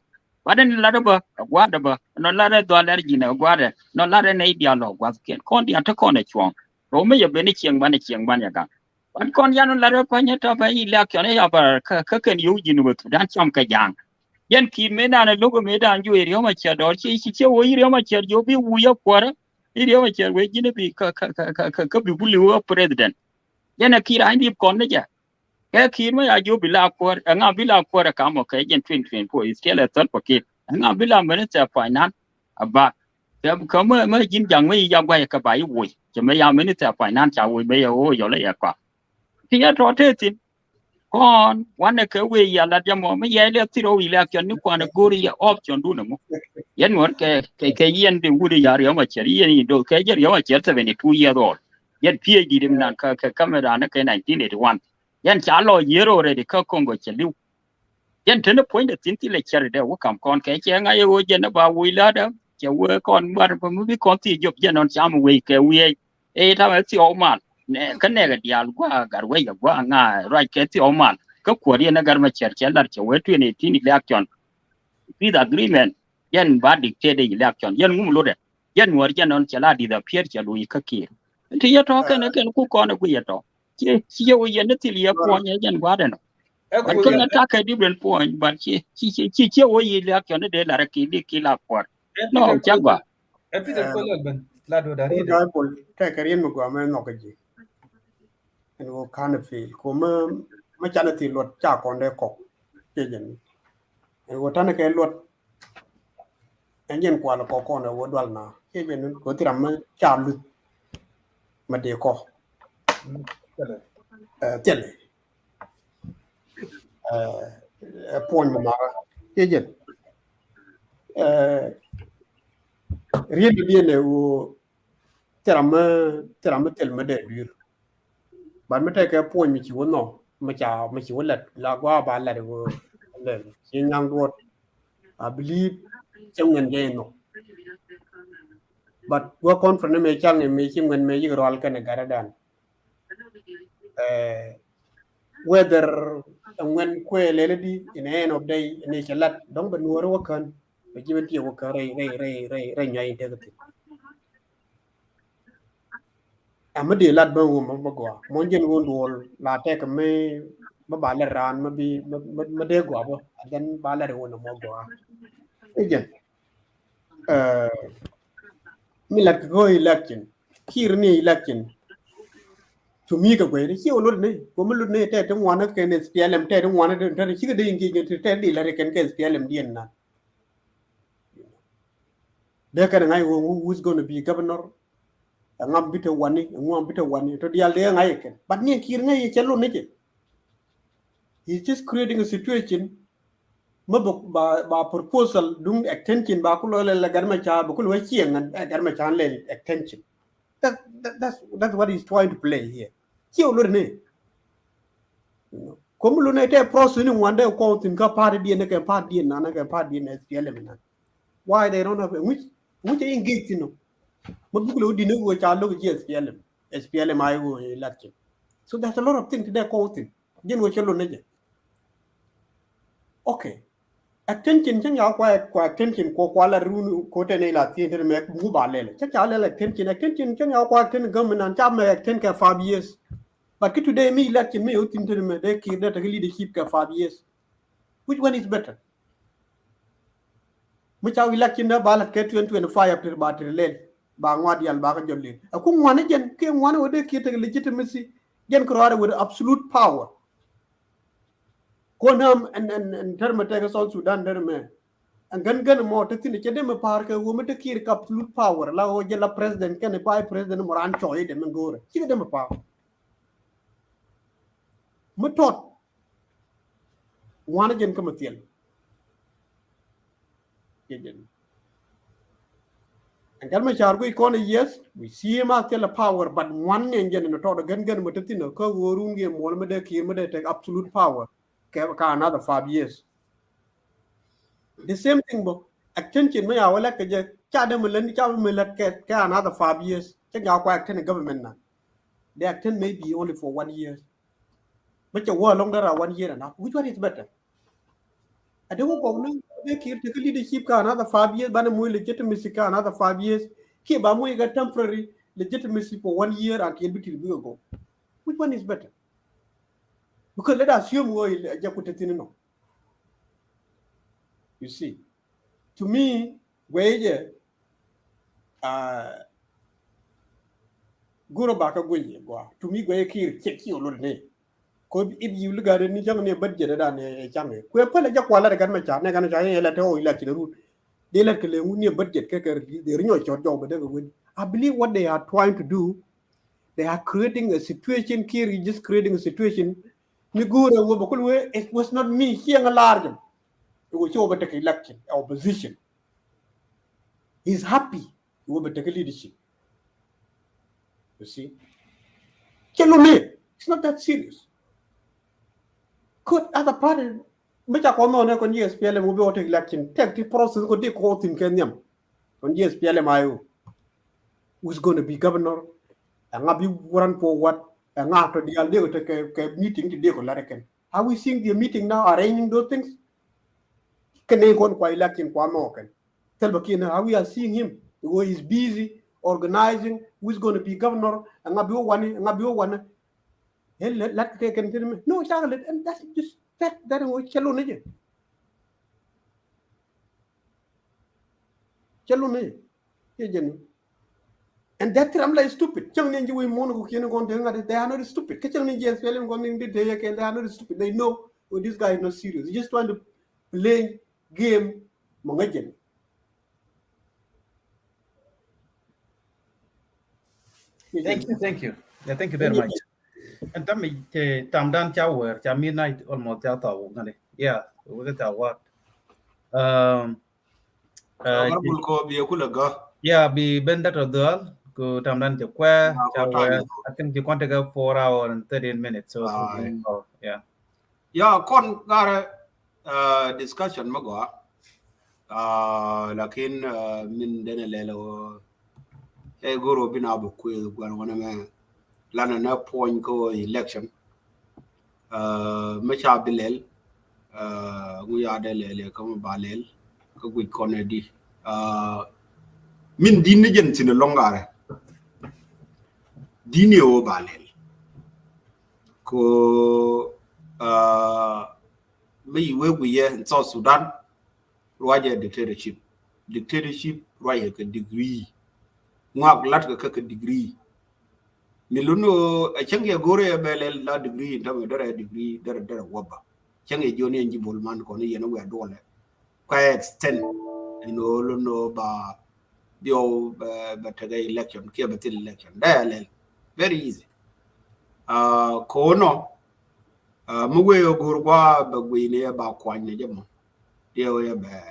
baden la do ba gwada ba no la do la jina gwada no la ne dialo gwas ken kon dia to kon e chwon ro me ye be ni chieng ban ya ga ban kon ya no la do pa nya ta ba election e ya ba ka ken yu jinu ba dan cham ka jang yen Kiir me na logo me dan ju eri ma cha dor chi wo iri ma cha jo bi wu ya kwara iri ma cha we jine bi ka bi buli wo president yen Kiir ai bi kon ne ja ke Kiir ma ya jo bi la kwar nga bi la kwara ka mo ka yen 2024 is still a third pocket nga bi la minister finance aba ka ma jin jang me ya gwa ka ba yi wo che me ya minister finance cha wo me ya wo yo le ya kwa ti ya to te tin kon wane ke we ya la jamo me ya le tiro wi la kyan ni kwana gori ya option du namo yen wor ke yen de wuri ya ya ma cheri yen do ke jer ya ma cher 72 year old yen PhD dim nan ka kamera na ke 1981 yen cha lo yero re de ka kongo cheliu yen tene point de tinti le cher de wo kam kon ke che nga yo je na ba wi la da che we kon bar pa mu bi kon ti job je non cham we ke we e ta ma ti o man ne ka ne ga dial gwa gar we ga gwa nga right ke ti o man ka ko ri na gar ma cher lar che we tu ne ti ni election with agreement yen ba dictate election yen ngum lo de yen wor je non che la di da pier che lu ka ki ti ya to ka ne ken ku ko na ku ya to che ye we yen ti ya ko nya yen gwa de no an ken ta ka different point but che wo election de la ra ki la por no chagwa Peter ko ban la do da ri de Bible ta karin mu gwa no kaji en go kana feel ko ma chana ti lot cha kon de ko ke jen en go tan ke lot en jen kwa ko ko na wo dwal na ke ben ko tiram ma cha lu ma de ko tele point ma ke jen rien de bien wo tiram tel ma de dur ban ma ta ke point mi ci wo no ma ci wo la gwa ba la de wo le ci nyang do I believe trong ngành nghề nó, but qua conference này chẳng ngày mấy chim ngành mấy cái role cái này gara dan, whether ngành quê lele đi in the end of day này chỉ là đóng bên nuôi work kan, bây giờ bên kia work ray nhảy thế cái, mà đi lát bao gồm mà qua, muốn dân quân đồ là thế cái mấy mà bà lại ran mà bị mà để qua bao, dân bà lại quân mà qua, cái gì, mi lát cái gọi election, khi này election to me ka gwe chi o lut ne ko mu lut ne te tong wana ke ne SPLM te tong wana te chi ga de ngi ge te di la re ken ke SPLM dien na de ka ngai who's going to be governor ngam bite wani to dial de ngai ken but ni kir ngai che lo ne ke he's just creating a situation ma ba proposal dung extension ba ku lo la garma cha ba ku lo chi ngan garma cha le extension that's what he's trying to play here chi o lo ne comme lu ne te process ni wande ko tin ka party di ne ke party di na ke party di SPLM na why they don't have which engage no mo bu lu di ne go cha lo ke SPLM ai go election so there's a lot of things there ko tin gen go chelo ne je okay attention chen ya kwa attention ko kwa la ru ko te ne la ti te me bu ba le cha le attention chen ya kwa ten government cha me attention ka 5 years. But today, me election, me outing to me, they keep that leadership for 5 years. Which one is better? mucha election na bala ke 2025 after battery len ba ngwadi yal ba ka jolle aku ngwane jen ke ngwane wode ki te legitimacy gen ko with absolute power konam and term ta South Sudan derme an gan mo ta tin ke dem par ke wo mata ki absolute power la o jela president ken pa president moran choy de men gore ki dem pa mutot ngwane jen ka matiel and tell me char we corner yes we see him out tell the power but one engine no to gan mutatino ko worungi mo me de ki me de take absolute power ka another 5 years the same thing bo attention me awala ke je cha de mulen cha me let ke another 5 years check ya kwa action government na the action may be only for 1 year but you war long there 1 year and half which one is better I don't go no they take leadership ka another 5 years ban mo legitimacy ka another 5 years ke ba mo ga temporary legitimacy for 1 year and you'll be go which one is better because let us assume we jakutetini no you see to me where guro baka gonye gwa to me where kir check you lo ne ko if you look at ni jang ne budget da ne change ko pele jakwala daga ma cha ne ga na cha ele to ila kiru they let le ni budget ke de rinyo cho jo ba daga win I believe what they are trying to do they are creating a situation kir is just creating a situation ni guro wo bakul we it was not me here a large it was over take election opposition he's happy he will take leadership you see it's not that serious could other party mecha ko no ne kon yes PLM will be take election take the process ko de ko tin kenyam kon yes PLM ayo who's going to be governor and be run for what and after the alde take meeting the ko laraken are we seeing the meeting now arranging those things can they go kwa election kwa mo kan tell bakina how we are seeing him the way he's busy organizing who's going to be governor and ngabi one let can tell me no chocolate and that's just fact that we chalo ne and that I'm like stupid chang ne we mon ko kien ko they are not stupid ke chang ne yes film ko ne they are not stupid they know oh, this guy is not serious he's just trying to play game mongajen Thank you. Yeah, thank you very much. And tell me, tam dan chow cha midnight almost chow tao ngane. Yeah, we get our what. Yeah, be ben that of the go tam dan cho kwa chow. I think you want to go 4 hours and 13 minutes. So yeah. Yeah, con got a discussion magwa. Lakin min dene lelo guru bin abu kwe wana me lana na point ko election mecha bilel nguya de lele ko balel ko gui kone di min din ne jen tin longare dini o balel ko me we ye in South Sudan roje dictatorship roje ke degree ngak lat ke degree miluno a change gore belel la degree ndam dara degree dara waba change joni nji bolman ko ni yeno we dole kwa extend no ba dio ba taga election ke batil election dalel very easy ko no mu we gor kwa ba gwe ne ba kwa ne jamo dio ya ba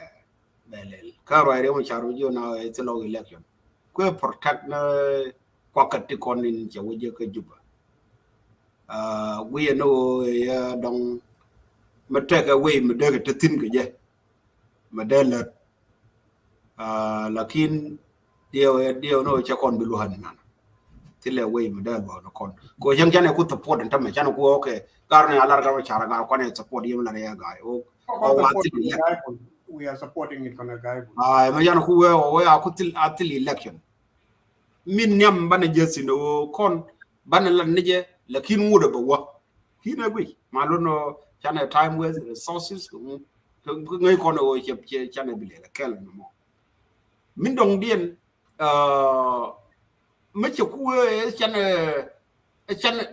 belel ka ro re mo charu jo na it's a election ko protect na kwakati konin che wuje ke juba we no ya dong mateka we medega tetin ke je madela lakin dio no che kon biluhan nan tile we medela no kon ko jang jane ku support ntam me chan ku okay karne alar ga chara ga kon support yim la ya ga o we are supporting it on a guy ma jan ku we atil election min nyam bana jesi no kon bana la nije lakin wuda ba wa hina gwi malono chana time with resources ngay kon o che chane bile la kel no mo min dong dien me che ku chane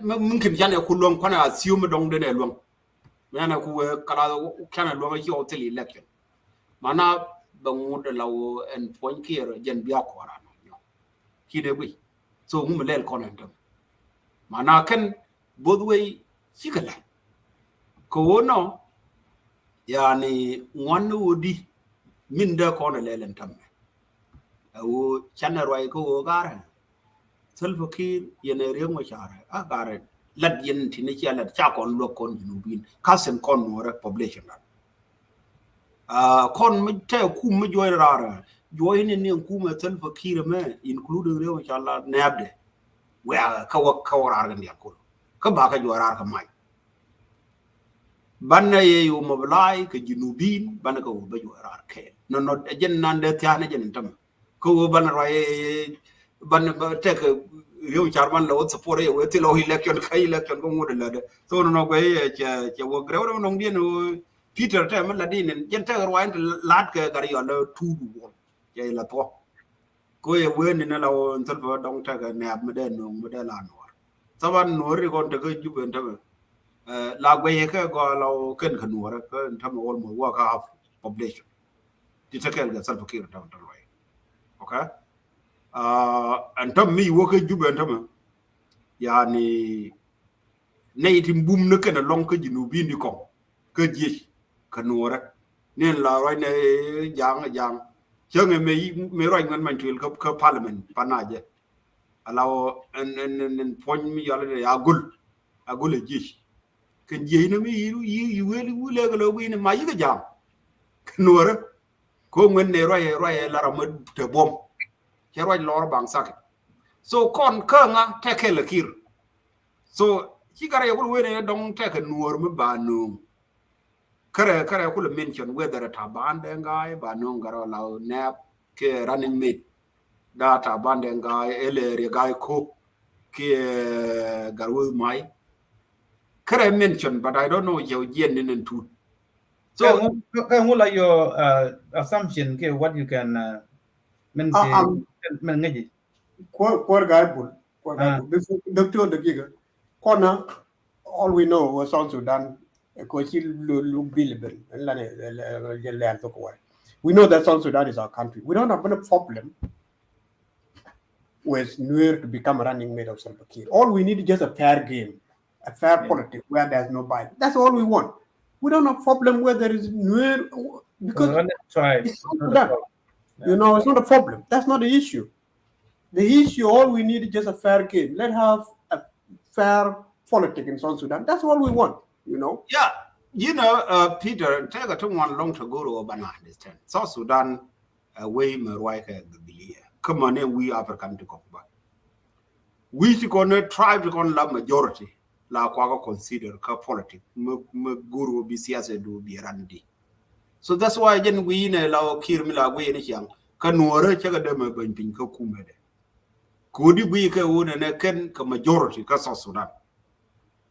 mungkin chane ku long kwana assume dong de ne long mana ku kala chane long chi hotel election mana bang de law en point kier jen bia ko ra no ki de bi so mu lel kon en mana kan both way sikala ko no yani ngwan wodi min da ko na lelen tamme o chana roi ko gara selfo ki yene rengo chara a gara lad yen tini chi lad cha kon lo kon junubin kasen kon more population kon mi te ku mi joy rara joy ne ku ma selfo ki me including rengo chala nebde we ka wa ga ndiya ko ka ba ka jorar ka mai banna ye yo mobilai ke junubin banna ko ba jorar ke no jen nan de tiane jen tam ko banna raye banna ba tek yo charman lo support ye we tilo election kai election ko ngode la de so no ko ye che wo grew no ngien Peter te man la din jen te raye lat ke gar yo lo tu du wo ye la to ko ye we ni na la on tel ba dong te ne ab me de no me de la no saban no ri kon te ko juben te la gwe ke go lo ken kanu ra ko tam all mo wa ka population ti te kel ga sal fakir ta ta loy okay and tam mi wo ke jube tam yani ne tim bum ne ken long ke jinu bi ni ko ke ji kanu ra nen la roi ne jang chenge me roi ngan man til ko parliament panaje alaw en pon mi yalla ya agul ji ken jeyna mi yu weli wule ga lo wi ne ma yiga jam knora ko ngen ne roye la ram te bom ke roy lor bang sak so kon ka nga teke le kir so ci gara yul we ne dong teke nuor me ba nu kare ko le mention whether ta bande ngai ba nu gara la ne ke running mate data bande ngai ele re gai ko ke garwo mai kare mention but I don't know you yen in two so like your assumption ke what you can men ngaji Poor guy bull. Doctor the giga. Corner, all we know was South Sudan, because he look billable. We know that South Sudan is our country. We don't have any problem with Nuer to become a running mate of Salva Kiir. All we need is just a fair game, a fair politics where there's no bias. That's all we want. We don't have problem where there is Nuer, because it's South Sudan. You know, it's not a problem. That's not the issue. The issue, all we need is just a fair game. Let's have a fair politics in South Sudan. That's all we want, you know? Yeah. You know, Peter, take a one long to go to Obana, understand. South Sudan, way Merwaika, come on, we African to come back. We should go to tribe to go love majority, la Quaga consider politics, Guru BCS do be randy. So that's why then we in a law Kirmila way in a young, Kanora, Chagadema, Pinko Kumede. Could we go on and a ken majority, South Sudan?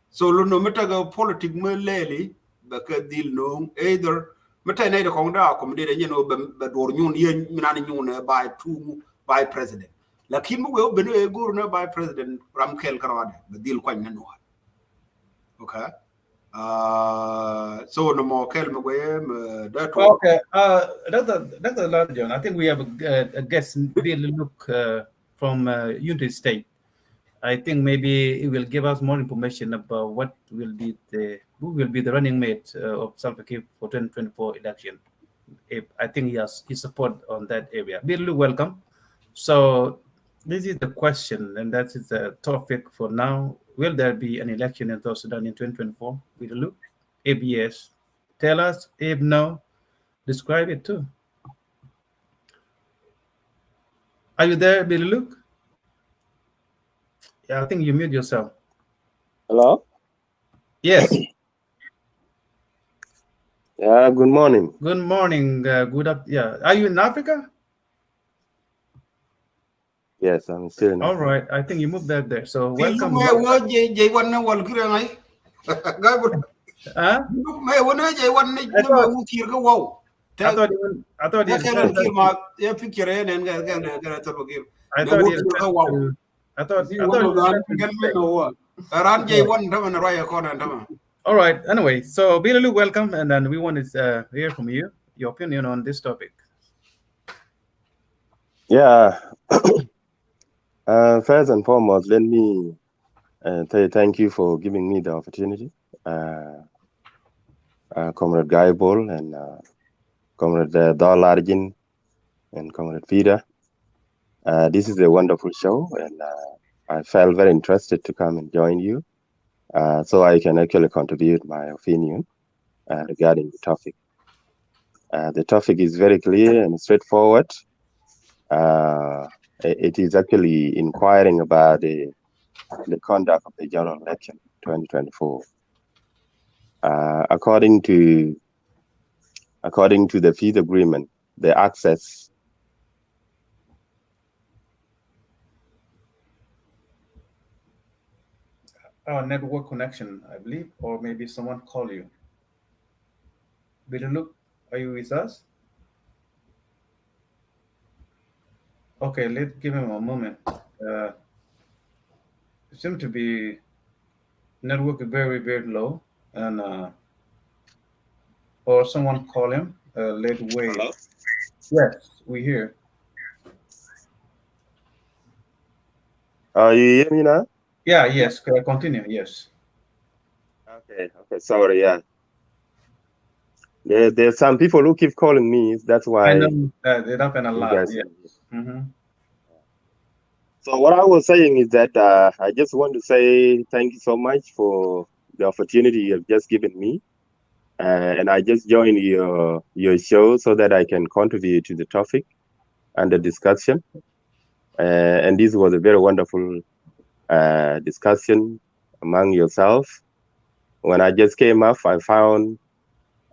So no matter the politics lely, because deal no either matter neither Conda accommodated, you know, but or union by two by president. Like him will be a governor by President Ramkel Karade, but deal quite no. Okay. So no more Kelmaway, that okay. That's a lot, John. I think we have a guest really look from United States. I think maybe it will give us more information about what will be who will be the running mate of Salva Kiir for 2024 election. I think he has his support on that area. Bill, welcome. So this is the question, and that is the topic for now. Will there be an election in South Sudan in 2024? Bill, look. If yes, tell us. If no, describe it too. Are you there, Bill? Look. Yeah, I think you mute yourself. Hello? Yes. Yeah, good morning. Good morning. Good up. Yeah. Are you in Africa? Yes, I'm still in All right. I think you moved back there. So welcome. Huh? Me wona je wan ni I me thought ukir go wow. I thought you Can said kir ma ya picture and can to kir. I Me thought you ukir said go wow. to Is he I one thought of you the said to gunmen respect. or what? Ran je Yeah. wan tama na raya kona tama. All right. Anyway, so Bilalu, welcome, and then we want to hear from you your opinion on this topic. Yeah. First and foremost, let me say thank you for giving me the opportunity, Comrade Guy Ball and Comrade Dalarjin and Comrade Fida. This is a wonderful show, and I felt very interested to come and join you, so I can actually contribute my opinion regarding the topic. The topic is very clear and straightforward. It is actually inquiring about the conduct of the general election 2024. According to the peace agreement, the access Network connection, I believe, or maybe someone call you. Bilalu, are you with us? Okay, let's give him a moment. It seems to be network very, very low, and or someone call him. Let's wait. Hello? Yes, we hear. You hear me now? Yeah, yes. Continue. Yes. Okay, sorry, yeah. There's some people who keep calling me, that's why I know that it happened a you lot. guys. Yeah. Mm-hmm. So what I was saying is that I just want to say thank you so much for the opportunity you have just given me. And I just joined your show so that I can contribute to the topic and the discussion. And this was a very wonderful discussion among yourself. When I just came up, I found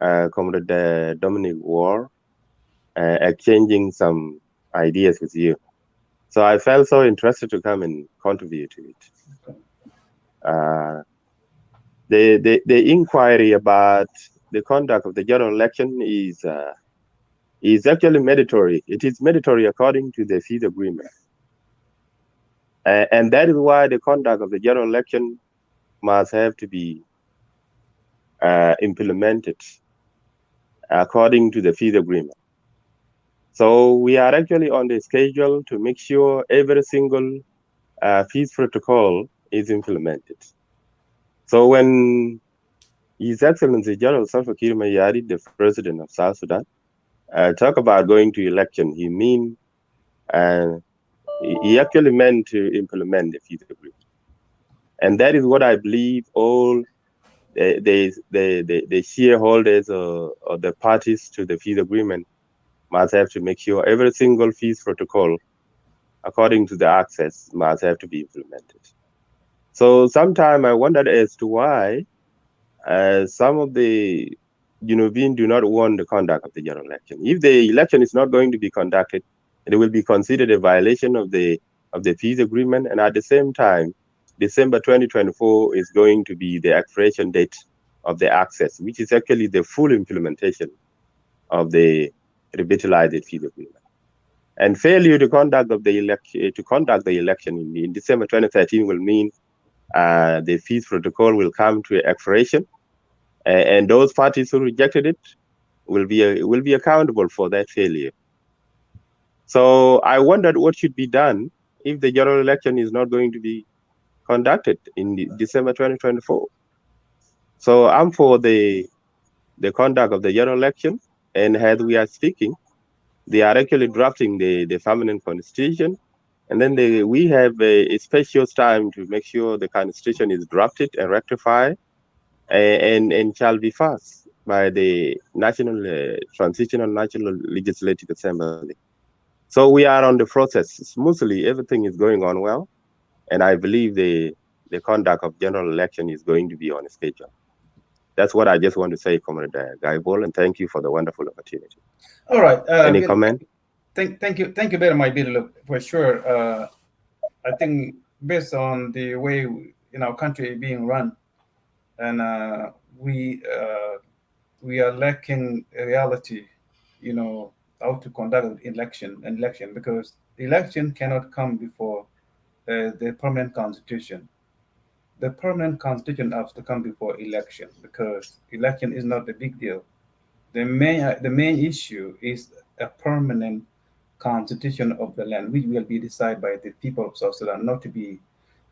Comrade Dominic War exchanging some ideas with you. So I felt so interested to come and contribute to it. The inquiry about the conduct of the general election is actually mandatory. It is mandatory according to the peace agreement. And that is why the conduct of the general election must have to be implemented according to the peace agreement. So we are actually on the schedule to make sure every single peace protocol is implemented. So when His Excellency General Salva Kiir Mayardit, the President of South Sudan, talk about going to election, he actually meant to implement the peace agreement. And that is what I believe all the shareholders or the parties to the peace agreement must have to make sure every single peace protocol, according to the access, must have to be implemented. So sometimes I wondered as to why some of the Being do not want the conduct of the general election. If the election is not going to be conducted, it will be considered a violation of the peace agreement, and at the same time, December 2024 is going to be the expiration date of the access, which is actually the full implementation of the revitalized peace agreement. And failure to conduct the election in December 2013 will mean the peace protocol will come to expiration, and those parties who rejected it will be accountable for that failure. So I wondered what should be done if the general election is not going to be conducted in December 2024. So I'm for the conduct of the general election, and as we are speaking, they are actually drafting the permanent constitution, and then we have a special time to make sure the constitution is drafted and rectified, and shall be passed by the Transitional National Legislative Assembly. So we are on the process smoothly. Everything is going on well, and I believe the conduct of general election is going to be on schedule. That's what I just want to say, Comrade Guy Ball, and thank you for the wonderful opportunity. All right. Any comment? Thank you very much, Bill. For sure. I think based on the way in our country being run, and we are lacking a reality, how to conduct election, because election cannot come before the permanent constitution. The permanent constitution has to come before election, because election is not a big deal. The main issue is a permanent constitution of the land, which will be decided by the people of South Sudan, not to be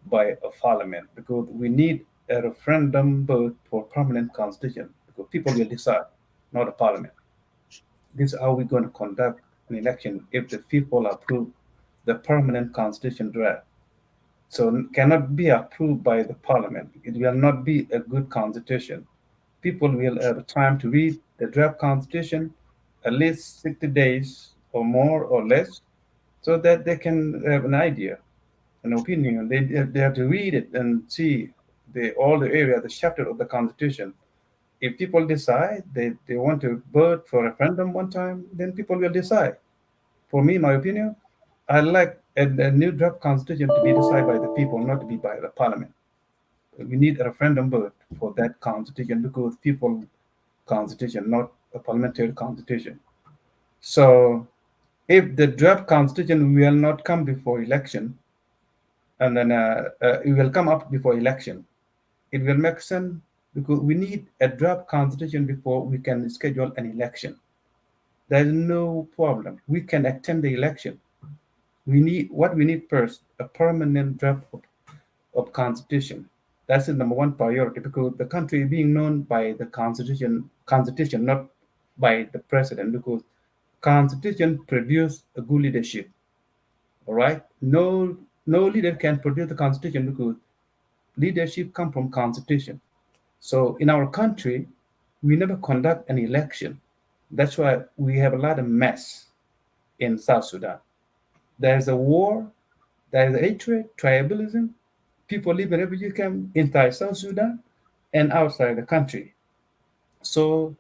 by a parliament, because we need a referendum vote for permanent constitution, because people will decide, not a parliament. This is how we're going to conduct an election if the people approve the permanent constitution draft. So it cannot be approved by the parliament. It will not be a good constitution. People will have time to read the draft constitution at least 60 days or more or less, so that they can have an idea, an opinion. They have to read it and see all the area, the chapter of the constitution. If people decide they want to vote for a referendum one time, then people will decide. For me, my opinion, I like a new draft constitution to be decided by the people, not to be by the parliament. We need a referendum vote for that constitution, because people constitution, not a parliamentary constitution. So if the draft constitution will not come before election, and then it will come up before election, it will make sense, because we need a draft constitution before we can schedule an election. There is no problem. We can attend the election. We need first, a permanent draft of constitution. That's the number one priority, because the country is being known by the constitution, not by the president, because constitution produce a good leadership. All right. No leader can produce the constitution, because leadership comes from constitution. So in our country, we never conduct an election. That's why we have a lot of mess in South Sudan. There's a war, there's hatred, tribalism. People live in refugee camp inside South Sudan and outside the country. So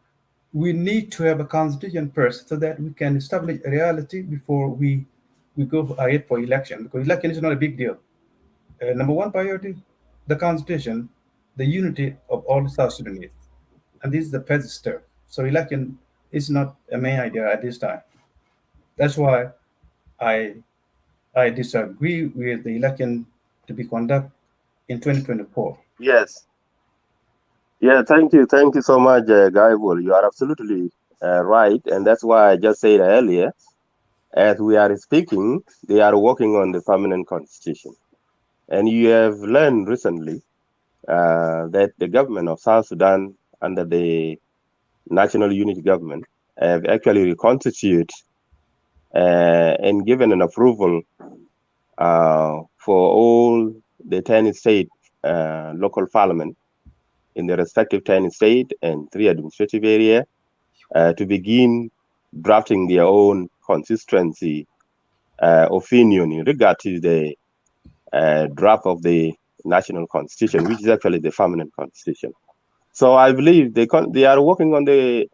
we need to have a constitution first, so that we can establish a reality before we go ahead for election, because election is not a big deal. Number one priority, the constitution, the unity of all South Sudanese. And this is the first step. So election is not a main idea at this time. That's why I disagree with the election to be conducted in 2024. Yes. Yeah, thank you so much, Guy Bull. You are absolutely right, and that's why I just said earlier, as we are speaking, they are working on the permanent constitution. And you have learned recently that the government of South Sudan, under the National Unity Government, have actually reconstituted and given an approval for all the 10 state local parliament in the respective 10 state and 3 administrative area to begin drafting their own constituency opinion in regard to the draft of the national constitution, which is actually the permanent constitution. So I believe they are working on the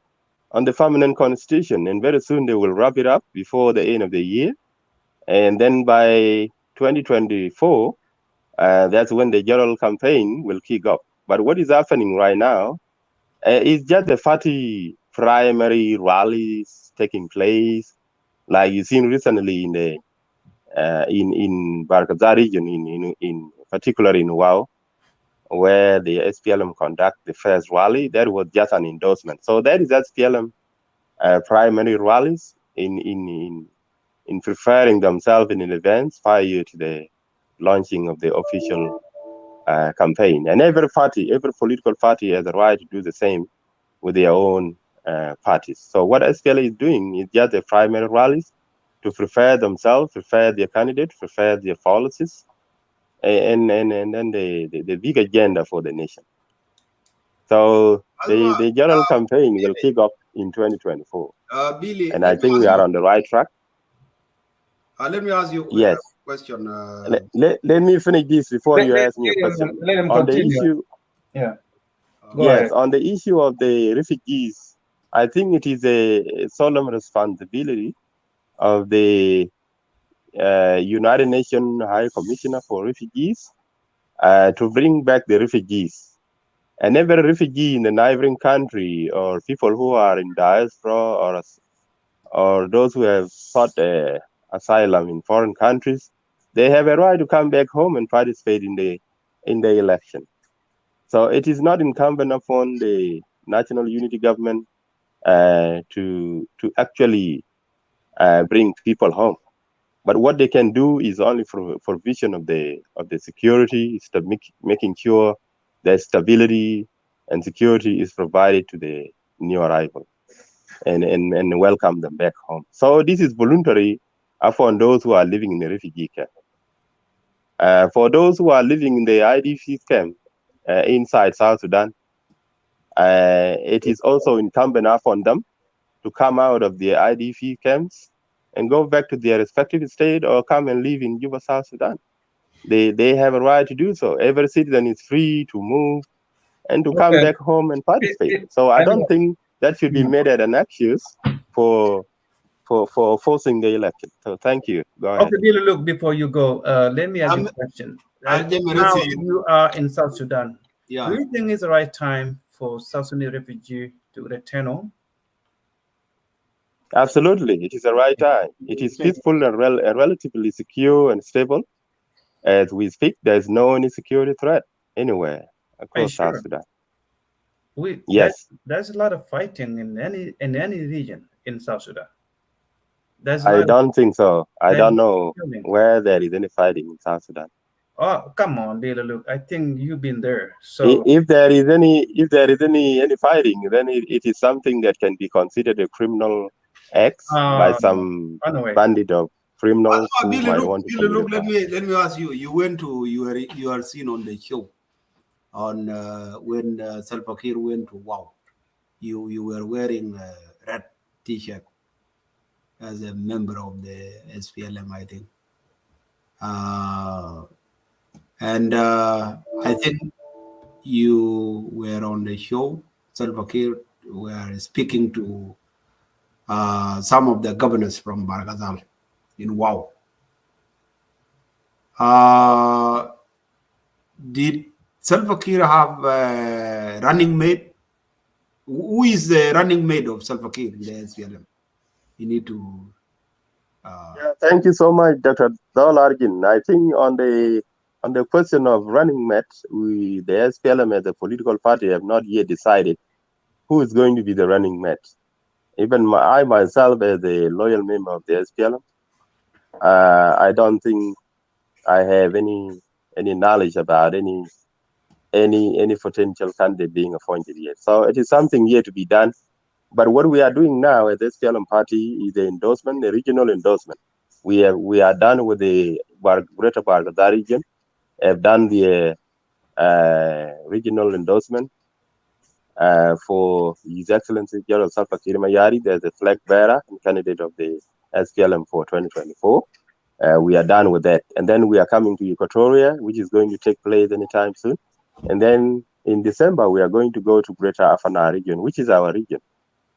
permanent constitution, and very soon they will wrap it up before the end of the year, and then by 2024, that's when the general campaign will kick off. But what is happening right now is just the party primary rallies taking place, like you've seen recently in the in Barkazar region, in particular in Wau, where the SPLM conduct the first rally. That was just an endorsement. So that is SPLM primary rallies in preparing themselves in advance prior to the launching of the official campaign. And every political party has a right to do the same with their own parties. So what SPLM is doing is just the primary rallies to prepare themselves, prepare their candidates, prepare their policies, and then the big agenda for the nation. So the general campaign will kick off in 2024. Billy, and I think we are on the right track. Let me ask you a question. Let me finish this before you ask me a question. Let him on continue. the issue. Yeah. Yes, on the issue of the refugees, I think it is a solemn responsibility of the United Nations High Commissioner for Refugees to bring back the refugees And every refugee in the neighboring country or people who are in diaspora or those who have sought asylum in foreign countries, they have a right to come back home and participate in the election. So it is not incumbent upon the national unity government to actually bring people home. But what they can do is only for provision of the security, making sure that stability and security is provided to the new arrival, and welcome them back home. So this is voluntary upon those who are living in the refugee camp. For those who are living in the IDP camp inside South Sudan, it is also incumbent upon them to come out of the IDP camps and go back to their respective state or come and live in Juba, South Sudan. They have a right to do so. Every citizen is free to move and to come back home and participate. So I don't think that should be made as an excuse for forcing the election. So thank you. Go ahead. Okay, Billy, look, before you go, let me ask you a question. Right? Now you are in South Sudan. Yeah. Do you think it's the right time for South Sudanese refugees to return home? Absolutely, it is the right time. It is peaceful and relatively secure and stable. As we speak, there's no any security threat anywhere across South Sudan. Yes, there's a lot of fighting in any region in South Sudan. I don't think so. I don't know where there is any fighting in South Sudan. Oh, come on, Billy, look, I think you've been there. So if there is any fighting, then it is something that can be considered a criminal act by some bandit of criminals who might want to look, let me ask you. You are seen on the show on when Salva Kiir went to Wow. You were wearing a red T-shirt as a member of the SPLM, I think. And I think you were on the show. Salva Kiir were speaking to some of the governors from Barghazal in Wow. Did Salva Kiir have a running mate? Who is the running mate of Salva Kiir in the SPLM? You need to. Thank you so much, Dr. Dolarjin. I think on the question of running mate, the SPLM as a political party have not yet decided who is going to be the running mate. Even I myself, as a loyal member of the SPLM, I don't think I have any knowledge about any potential candidate being appointed yet. So it is something yet to be done. But what we are doing now at the SPLM party is the endorsement, the regional endorsement. We are done with the Greater Barghazal region, have done the regional endorsement for His Excellency General Salva Kiir Mayari. There's a flag bearer and candidate of the SPLM for 2024. We are done with that. And then we are coming to Equatoria, which is going to take place anytime soon. And then in December, we are going to go to Greater Afana region, which is our region.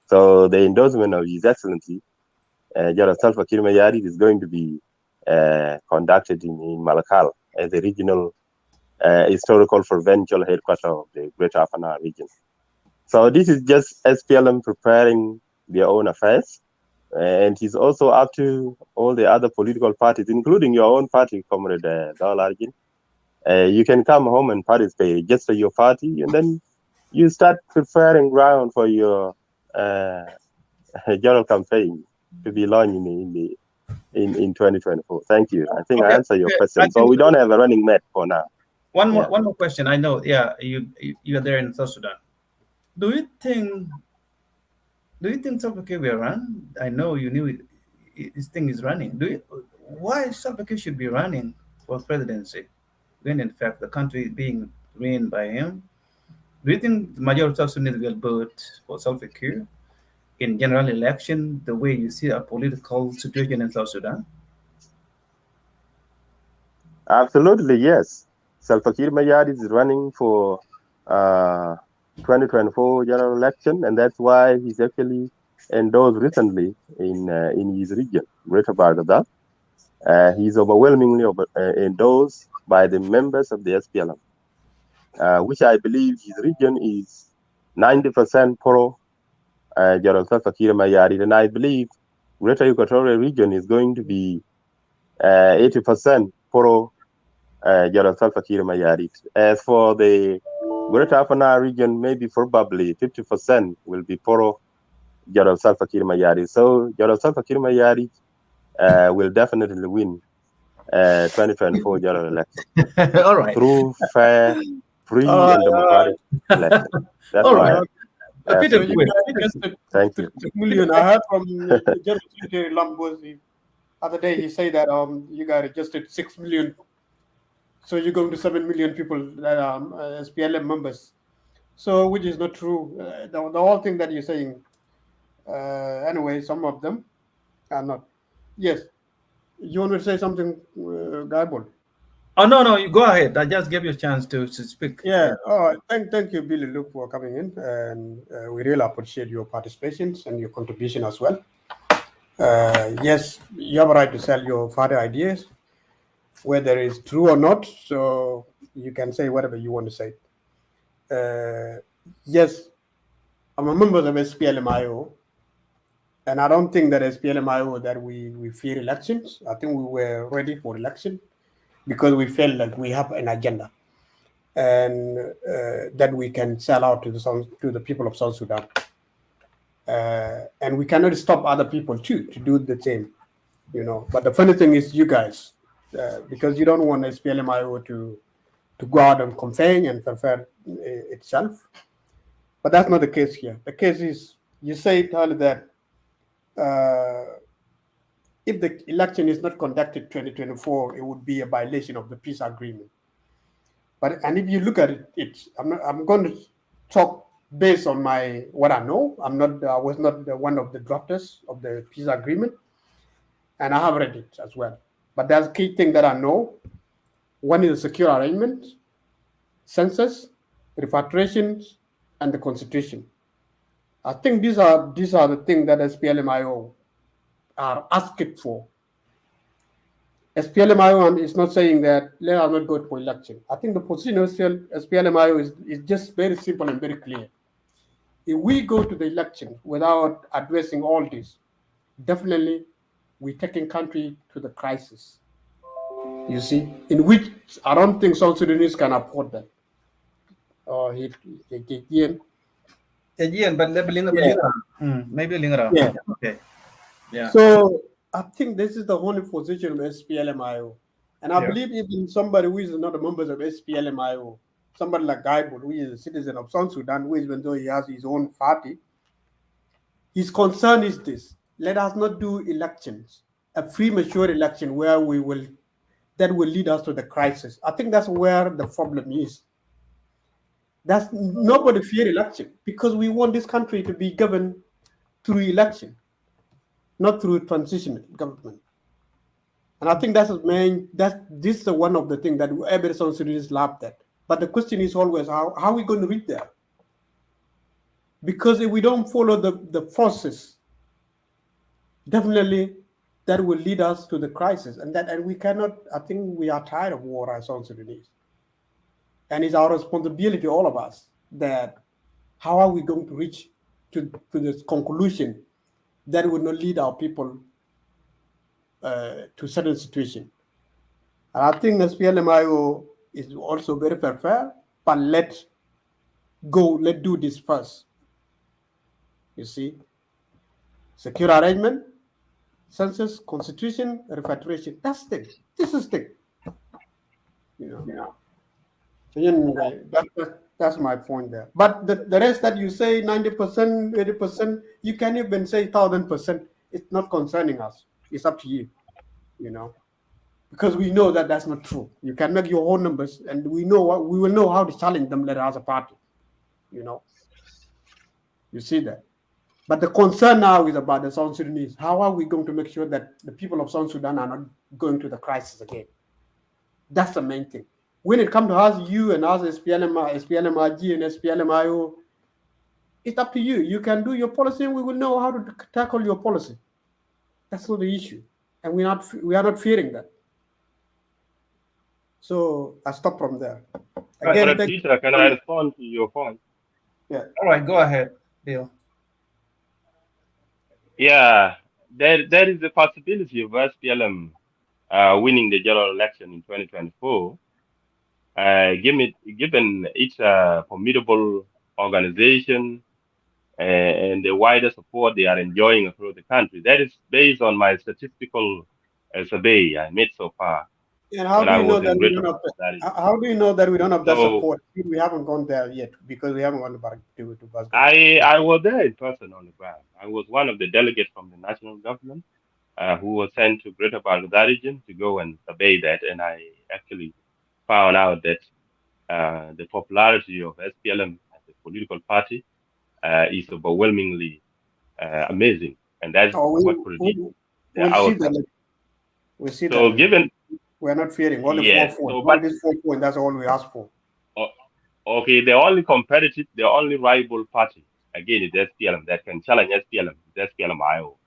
So the endorsement of His Excellency General Salva Kiir Mayari is going to be conducted in Malakal as a regional historical provincial headquarters of the Greater Afana region. So this is just SPLM preparing their own affairs, and it's also up to all the other political parties, including your own party, Comrade Dalarjin. You can come home and participate, register your party, and then you start preparing ground for your general campaign to be launched in 2024. Thank you. I think I answered your question. So we don't have a running mate for now. One more question. I know, you are there in South Sudan. Do you think Salva Kiir will run? I know you knew his thing is running. Why Salva Kiir should be running for presidency when in fact the country is being ran by him? Do you think the majority of South Sudanese will vote for Salva Kiir in general election the way you see a political situation in South Sudan? Absolutely, yes. Salva Kiir Mayari is running for 2024 general election, and that's why he's actually endorsed recently in his region, Greater Barghazal. He's overwhelmingly endorsed by the members of the SPLM. which I believe his region is 90% pro General Salva Kiir Mayardit, and I believe Greater Equatorial Region is going to be 80% pro General Salva Kiir Mayardit. As for the Greater Upper Nile region, maybe probably 50% will be pro General Salva Kiir Mayardit. So General Salva Kiir Mayardit will definitely win 2024 general election. All right. Through fair, free, and democratic election. That's All my right. Peter, view. you guys just Thank you. 6 million. I heard from General Secretary Lambos the other day. He said that you guys adjusted 6 million, so you're going to 7 million people that are SPLM members. So which is not true. The whole thing that you're saying. Anyway, some of them are not. Yes, you want to say something, Guyball? Oh no, you go ahead. I just gave you a chance to speak. Yeah. Oh, thank you, Billy Luke, for coming in, and we really appreciate your participation and your contribution as well. Yes, you have a right to sell your further ideas, whether it's true or not. So you can say whatever you want to say. Yes, I'm a member of SPLMIO, and I don't think that SPLMIO that we fear elections. I think we were ready for election because we felt that we have an agenda and that we can sell out to the people of South Sudan. And we cannot stop other people too to do the same, But the funny thing is you guys, because you don't want SPLMIO to go out and campaign and prefer itself. But that's not the case here. The case is, you say earlier that if the election is not conducted 2024, it would be a violation of the peace agreement. And if you look at it, I'm going to talk based on what I know. I was not one of the drafters of the peace agreement, and I have read it as well. But there's a key thing that I know. One is the secure arrangement, census, repatriations, and the constitution. I think these are the things that SPLMIO are asking for. SPLMIO is not saying that let us not go for election. I think the position of SPLMIO is just very simple and very clear. If we go to the election without addressing all this, definitely we're taking country to the crisis. You see, in which I don't think South Sudanese can afford that. Again, but maybe linger. Yeah. Okay. Yeah. So I think this is the only position of SPLMIO. And I believe even somebody who is not a member of SPLMIO, somebody like Guyball, who is a citizen of South Sudan, who even though he has his own party, his concern is this: let us not do elections, a premature election that will lead us to the crisis. I think that's where the problem is. That's nobody fear election because we want this country to be governed through election, not through transitional government. And I think this is one of the things that every South Sudanese laughed at. But the question is always how are we going to reach there? Because if we don't follow the process, definitely that will lead us to the crisis. And we cannot, I think we are tired of war as South Sudanese. And it's our responsibility, all of us, that how are we going to reach to this conclusion that will not lead our people to certain situation. And I think SPLMIO is also very fair, but let's do this first. You see, secure arrangement, census, constitution, repatriation. That's the This is the That's my point there. But the rest that you say, 90%, 80%, you can even say 1,000%. It's not concerning us. It's up to you, because we know that that's not true. You can make your own numbers, and we will know how to challenge them later as a party. You see that. But the concern now is about the South Sudanese. How are we going to make sure that the people of South Sudan are not going to the crisis again? That's the main thing. When it comes to us, you and us, SPLMIG and SPLMIO, it's up to you. You can do your policy, and we will know how to tackle your policy. That's not the issue, and we are not fearing that. So I stop from there. Again, But Peter, can I respond to your point? yeah. All right, go ahead, Bill. Yeah, there is a possibility of SPLM winning the general election in 2024, given its formidable organization and the wider support they are enjoying across the country. That is based on my statistical survey I made so far And how when do I you know was that in we Greater don't have Barbados. how do you know that we don't have that So support? We haven't gone there yet because we haven't gone to Basel. I was there in person on the ground. I was one of the delegates from the national government who was sent to Greater Barbados region to go and survey that, and I actually found out that the popularity of SPLM as a political party is overwhelmingly amazing, and that's Oh, what predicts the we'll see outcome. that. We'll see So that. given We're not fearing only yes, 4 points. so Only but this 4 points. That's all we ask for. okay, the only competitive, the only rival party again is SPLM that can challenge SPLM is SPLM-IO.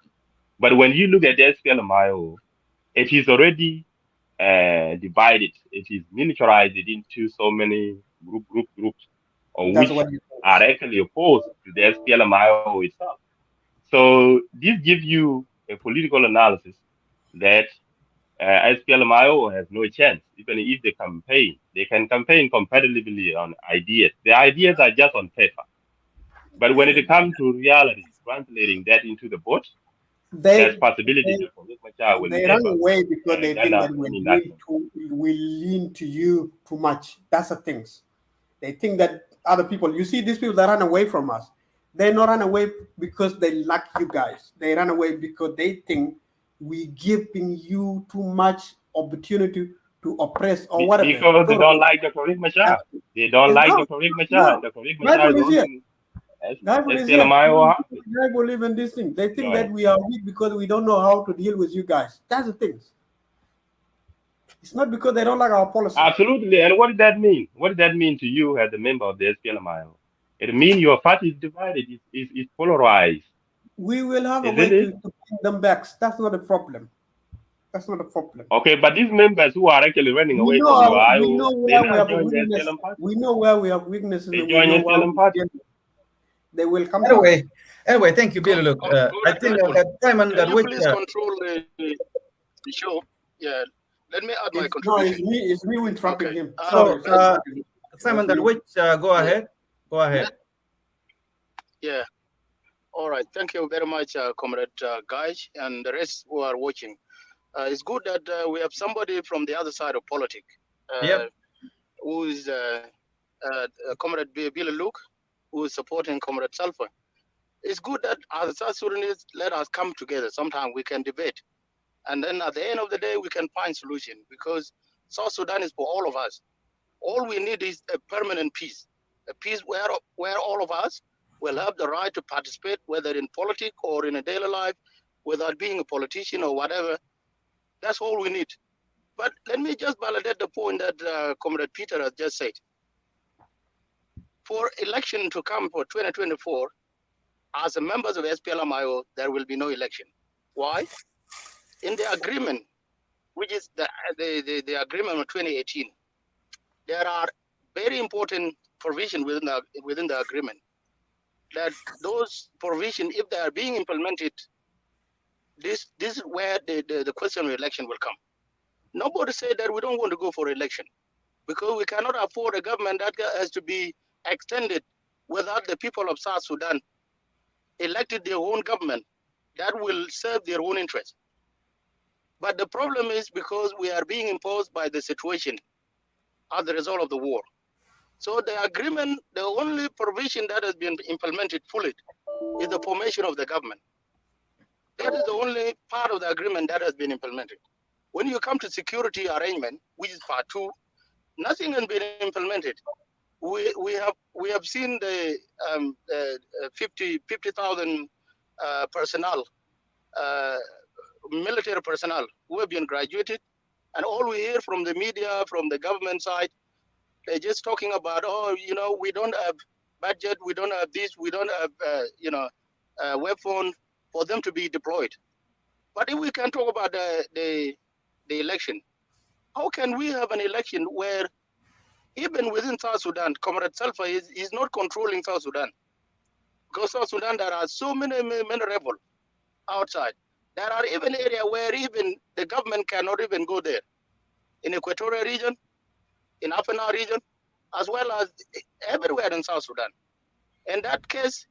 But when you look at the SPLM-IO, it is already divided. It is miniaturized into so many groups, of That's which what you are actually opposed to the SPLM-IO itself. So this gives you a political analysis that SPLM-IO has no chance. Even if they campaign, they can campaign competitively on ideas. The ideas are just on paper. But when it comes to reality, translating that into the vote, there's they possibility that Riek Machar will they run never away because they think garner that any national. we lean to you too much. That's the things. They think that other people. You see, these people that run away from us, they not run away because they like you guys. They run away because they think we giving you too much opportunity to oppress or whatever. Because they So don't like Dr. Riek Machar. They don't it's like not. Dr. Riek Machar. No, And Dr. Riek Machar Bible is is here. holding Bible is here. SPLM-IO hostage. They believe in this thing. They Go think ahead. that we are weak because we don't know how to deal with you guys. That's the thing. It's not because they don't like our policy. Absolutely. And what did that mean? What did that mean to you as a member of the SPLM-IO? It means your party is divided, is polarized. We will have a Isn't way it? to bring them back. That's not a problem. That's not a problem. Okay, but these members who are actually running We away know from your we IO, know they where we now have a join the weakness. SPLM party. We know where we have weaknesses, They and we join know how SPLM party. they will come to us. Anyway, thank you, Bill. Look, I think that Simon Can that you which please control the show? Yeah. Let me add my contribution. It's me who interrupting him. so Sorry. Simon that which go ahead. Go ahead. Yeah. All right. Thank you very much, Comrade Guy, and the rest who are watching. It's good that we have somebody from the other side of politics who is Comrade Bill Luke, who is supporting Comrade Sulfur. It's good that as South Sudanese, let us come together. Sometimes we can debate. And then at the end of the day, we can find solution because South Sudan is for all of us. All we need is a permanent peace, a peace where all of us will have the right to participate, whether in politics or in a daily life, without being a politician or whatever. That's all we need. But let me just validate the point that Comrade Peter has just said. For election to come for 2024, as a members of SPLM-IO, there will be no election. Why? In the agreement, which is the agreement of 2018, there are very important provisions within the agreement that those provisions, if they are being implemented, this is where the question of election will come. Nobody said that we don't want to go for election because we cannot afford a government that has to be extended without the people of South Sudan elected their own government that will serve their own interests. But the problem is because we are being imposed by the situation as a result of the war. So the agreement, the only provision that has been implemented fully is the formation of the government. That is the only part of the agreement that has been implemented. When you come to security arrangement, which is part 2, nothing has been implemented. We have seen the 50,000 personnel, military personnel who have been graduated, and all we hear from the media, from the government side, they're just talking about, oh, we don't have budget, we don't have this, we don't have, weapon for them to be deployed. But if we can talk about the election, how can we have an election where Even within South Sudan, Comrade Salva is not controlling South Sudan. Because South Sudan, there are so many rebels outside. There are even areas where even the government cannot even go there. In Equatorial region, in Upper Nile region, as well as everywhere in South Sudan. In that case,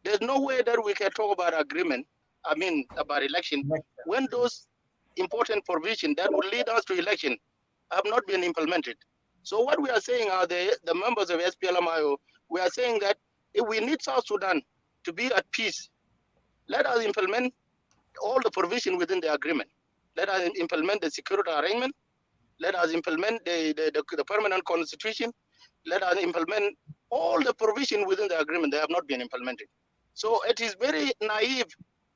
there's no way that we can talk about agreement, about election, when those important provisions that will lead us to election have not been implemented. So what we are saying are the members of SPLMIO, we are saying that if we need South Sudan to be at peace, let us implement all the provision within the agreement. Let us implement the security arrangement. Let us implement the permanent constitution. Let us implement all the provision within the agreement. They have not been implemented. So it is very naive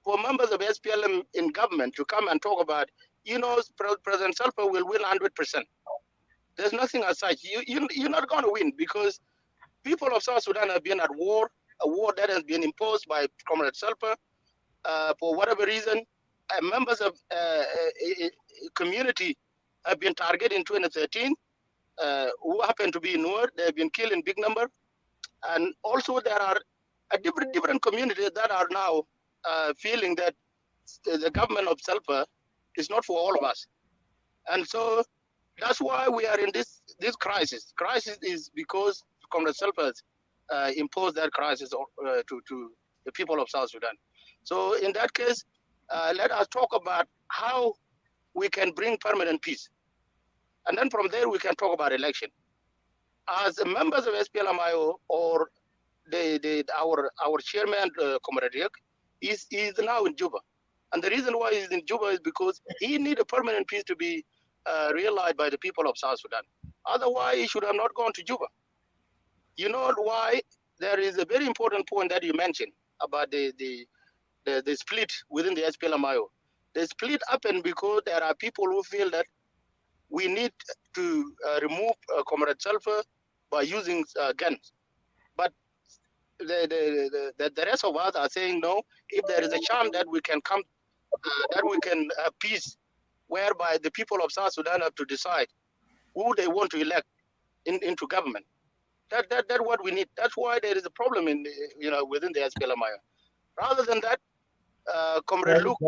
for members of SPLM in government to come and talk about, President Salva will win 100%. There's nothing as such. You're not going to win because people of South Sudan have been at war, a war that has been imposed by Comrade Salva for whatever reason. Members of community have been targeted in 2013, who happen to be Nuer. They have been killed in big number. And also there are different communities that are now feeling that the government of Salva is not for all of us. And so that's why we are in this crisis. Crisis is because Comrade Salva imposed that crisis to the people of South Sudan. So in that case, let us talk about how we can bring permanent peace. And then from there, we can talk about election. As members of SPLMIO or our chairman, Comrade Riek, is now in Juba. And the reason why he's in Juba is because he needs a permanent peace to be realized by the people of South Sudan. Otherwise, he should have not gone to Juba. You know why? There is a very important point that you mentioned about the split within the SPLMIO. The split happened because there are people who feel that we need to remove Comrade Salva by using guns. But the rest of us are saying no. If there is a chance that we can come, that we can have peace, whereby the people of South Sudan have to decide who they want to elect into government. That's what we need. That's why there is a problem within the SPLMIO. Rather than that, Comrade Luke,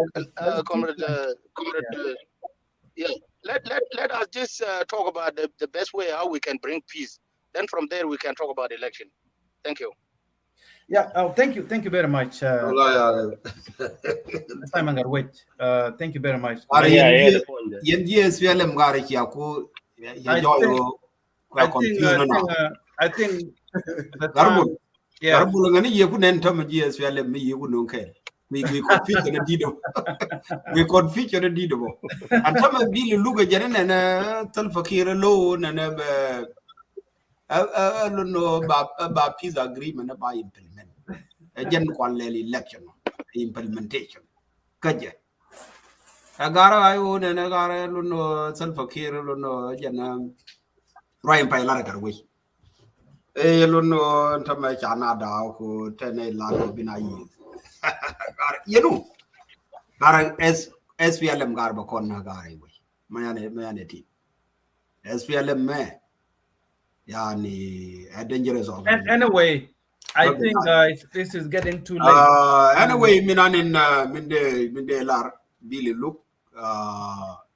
let us just talk about the best way how we can bring peace. Then from there we can talk about election. Thank you. Yeah. Oh, thank you very much. Simon Garwit. Thank you very much. I think the time. Yeah. We configure the dido. We configure the dido. And some of the look at Jan and Telfakir alone and I don't know about peace agreement about implement. A general quality election implementation. Kaja. Agara I own and Agara no Telfakir no Jan Ryan Pilar way. A luno Tamachana who 10 lot been a year. Gara SPLM garba konna gari we mayane ti SPLM me yani a dangerous organization. Anyway, I think this is getting too late. Anyway, minanin minde lar bili look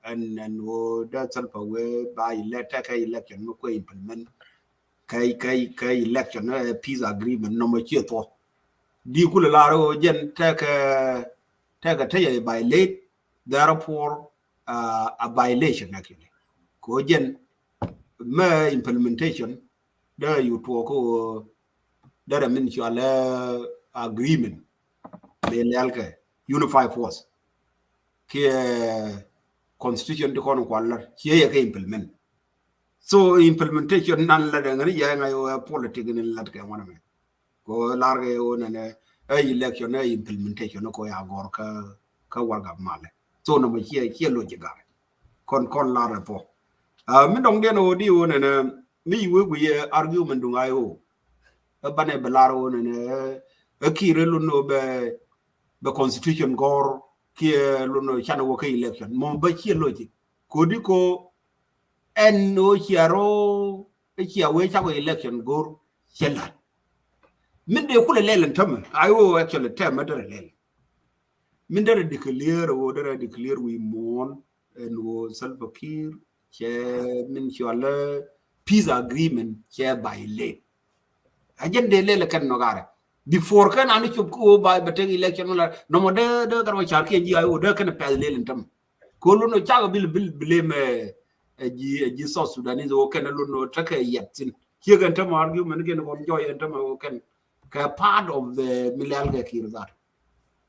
and wo that self away by election no ko implement kai election peace agreement no mo chieto di kula laro jen take a violate, therefore a violation actually. Ko jen me implementation there you talk there means you agreement the unified force ke constitution de kono kwallar ke implement so implementation nan la ngani ya ngayo politics ni lat ke wona me ko large wona election implementation ko ya gor ka warga male so no me ke logic kon la repo mi dong den o di wona na mi we argument du ngayo bane belaro wona kire lu no be constitution gor ke lu no chana wo ke election mo ba ke logic ko di ko en no chiaro e chi awe cha election gor chela min de kula lelen tam ayo actually tem madare lel min dare declare we mourn and wo Salva Kiir che min chola peace agreement che by late agende lele kan no gara before kan ani chup ko by bateng election la no mo de garwa char ke ji ayo de kan pel lelen tam ko lu no chaga bil blame ji so Sudanese o kan lu no take yatin here kan tam argument gen ko joy en tam o kan ka part of the milal ga Kiir that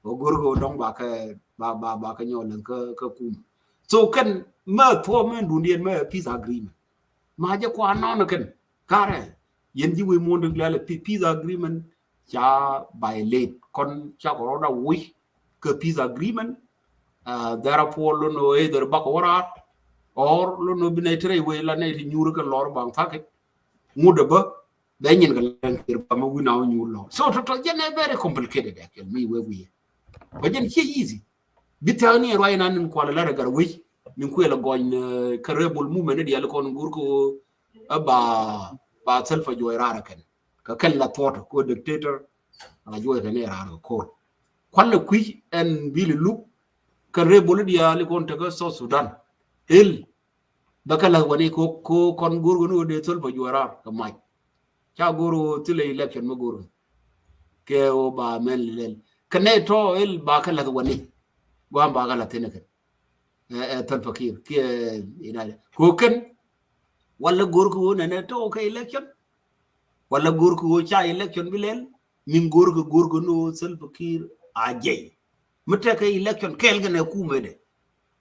o gorgo dong ba ka nyolen ka kum so kan ma to men dundien ma peace agreement ma je ko non kan kare yen ji we mon de la peace agreement cha by late kon cha ko da wi ka peace agreement therefore lo no either ba ko wara or lo no binetre we la ne nyuru ka lor bang faket ngude ba da nyen ga len kir ba ma wi na nyu lo so to jene very complicated actually we wajen ke easy bitani roi nan ko la gar wi min ko la gon karebul mu men di al kon gurko ba selfa joy rara kan ka kala tota ko dictator a joy kan rara ko kwalla kwi en bili lu karebul di al kon ta so Sudan el bakala wani ko kon gurgo no de selfa joy rara ka mai cha guru tile election mo guru ke o ba men lel kane to el ba kala wani gwa ba kala tenaka tan fakir ke ina ko kan wala gorko ne to ka election wala gorko cha election bilel min gorko no sel fakir ajay mute ka election kel gane kumede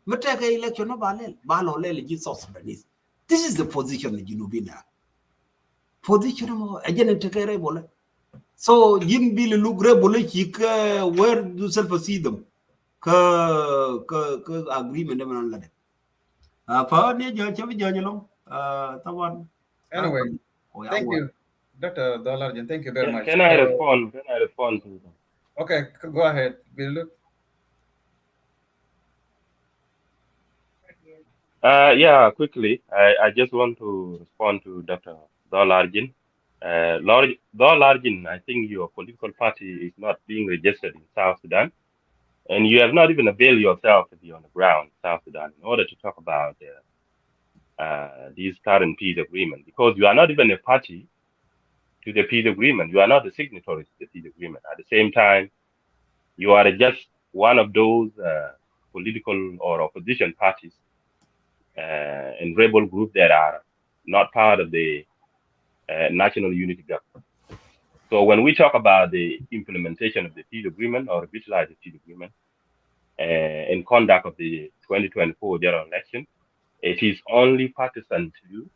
mute ka election no balel balo lel ji so Sudanese. This is the position of Junubina position mo ajene te kere bola so yin bil lugre bola ki ka where do self see them ka agreement man la de fa ne jo nyalo tawan anyway thank you Dr. Dolarjan, thank you very much. Can I respond to them? Okay, go ahead. Yeah, quickly. I just want to respond to Dr. Dolarjan. Dolarjan, I think your political party is not being registered in South Sudan, and you have not even availed yourself to be on the ground in South Sudan in order to talk about this current peace agreement, because you are not even a party to the peace agreement. You are not a signatory to the peace agreement. At the same time, you are just one of those political or opposition parties and rebel groups that are not part of the national unity government. So when we talk about the implementation of the peace agreement or visualize the peace agreement and conduct of the 2024 general election, it is only partisan to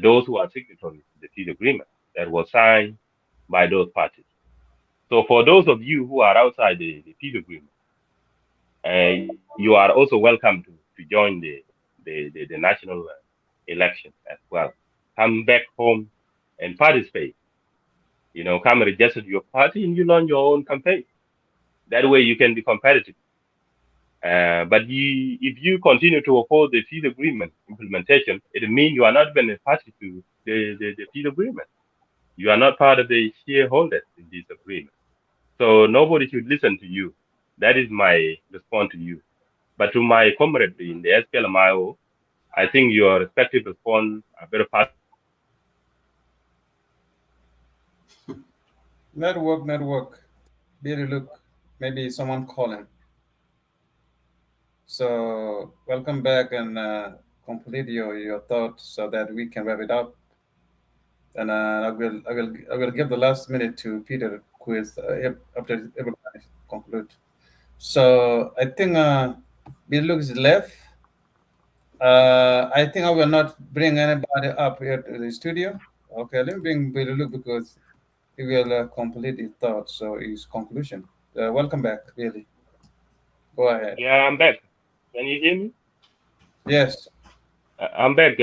those who are signatories to the peace agreement that was signed by those parties. So for those of you who are outside the peace agreement, you are also welcome to join the national election as well. Come back home and participate. Come register your party and you launch your own campaign. That way you can be competitive. But if you continue to oppose the peace agreement implementation, it means you are not even a party to the peace agreement. You are not part of the shareholders in this agreement. So nobody should listen to you. That is my response to you. But to my comrade in the SPLMIO, I think your respective response are very fast. Network. Really look, maybe someone calling. So welcome back and complete your thoughts so that we can wrap it up. And I will give the last minute to Peter quiz after everybody conclude. So I think Bill is left. I think I will not bring anybody up here to the studio. Okay, let me bring Bill because he will complete his thoughts, so his conclusion. Welcome back, Billy. Go ahead. Yeah, I'm back. Can you hear me? Yes. I'm back.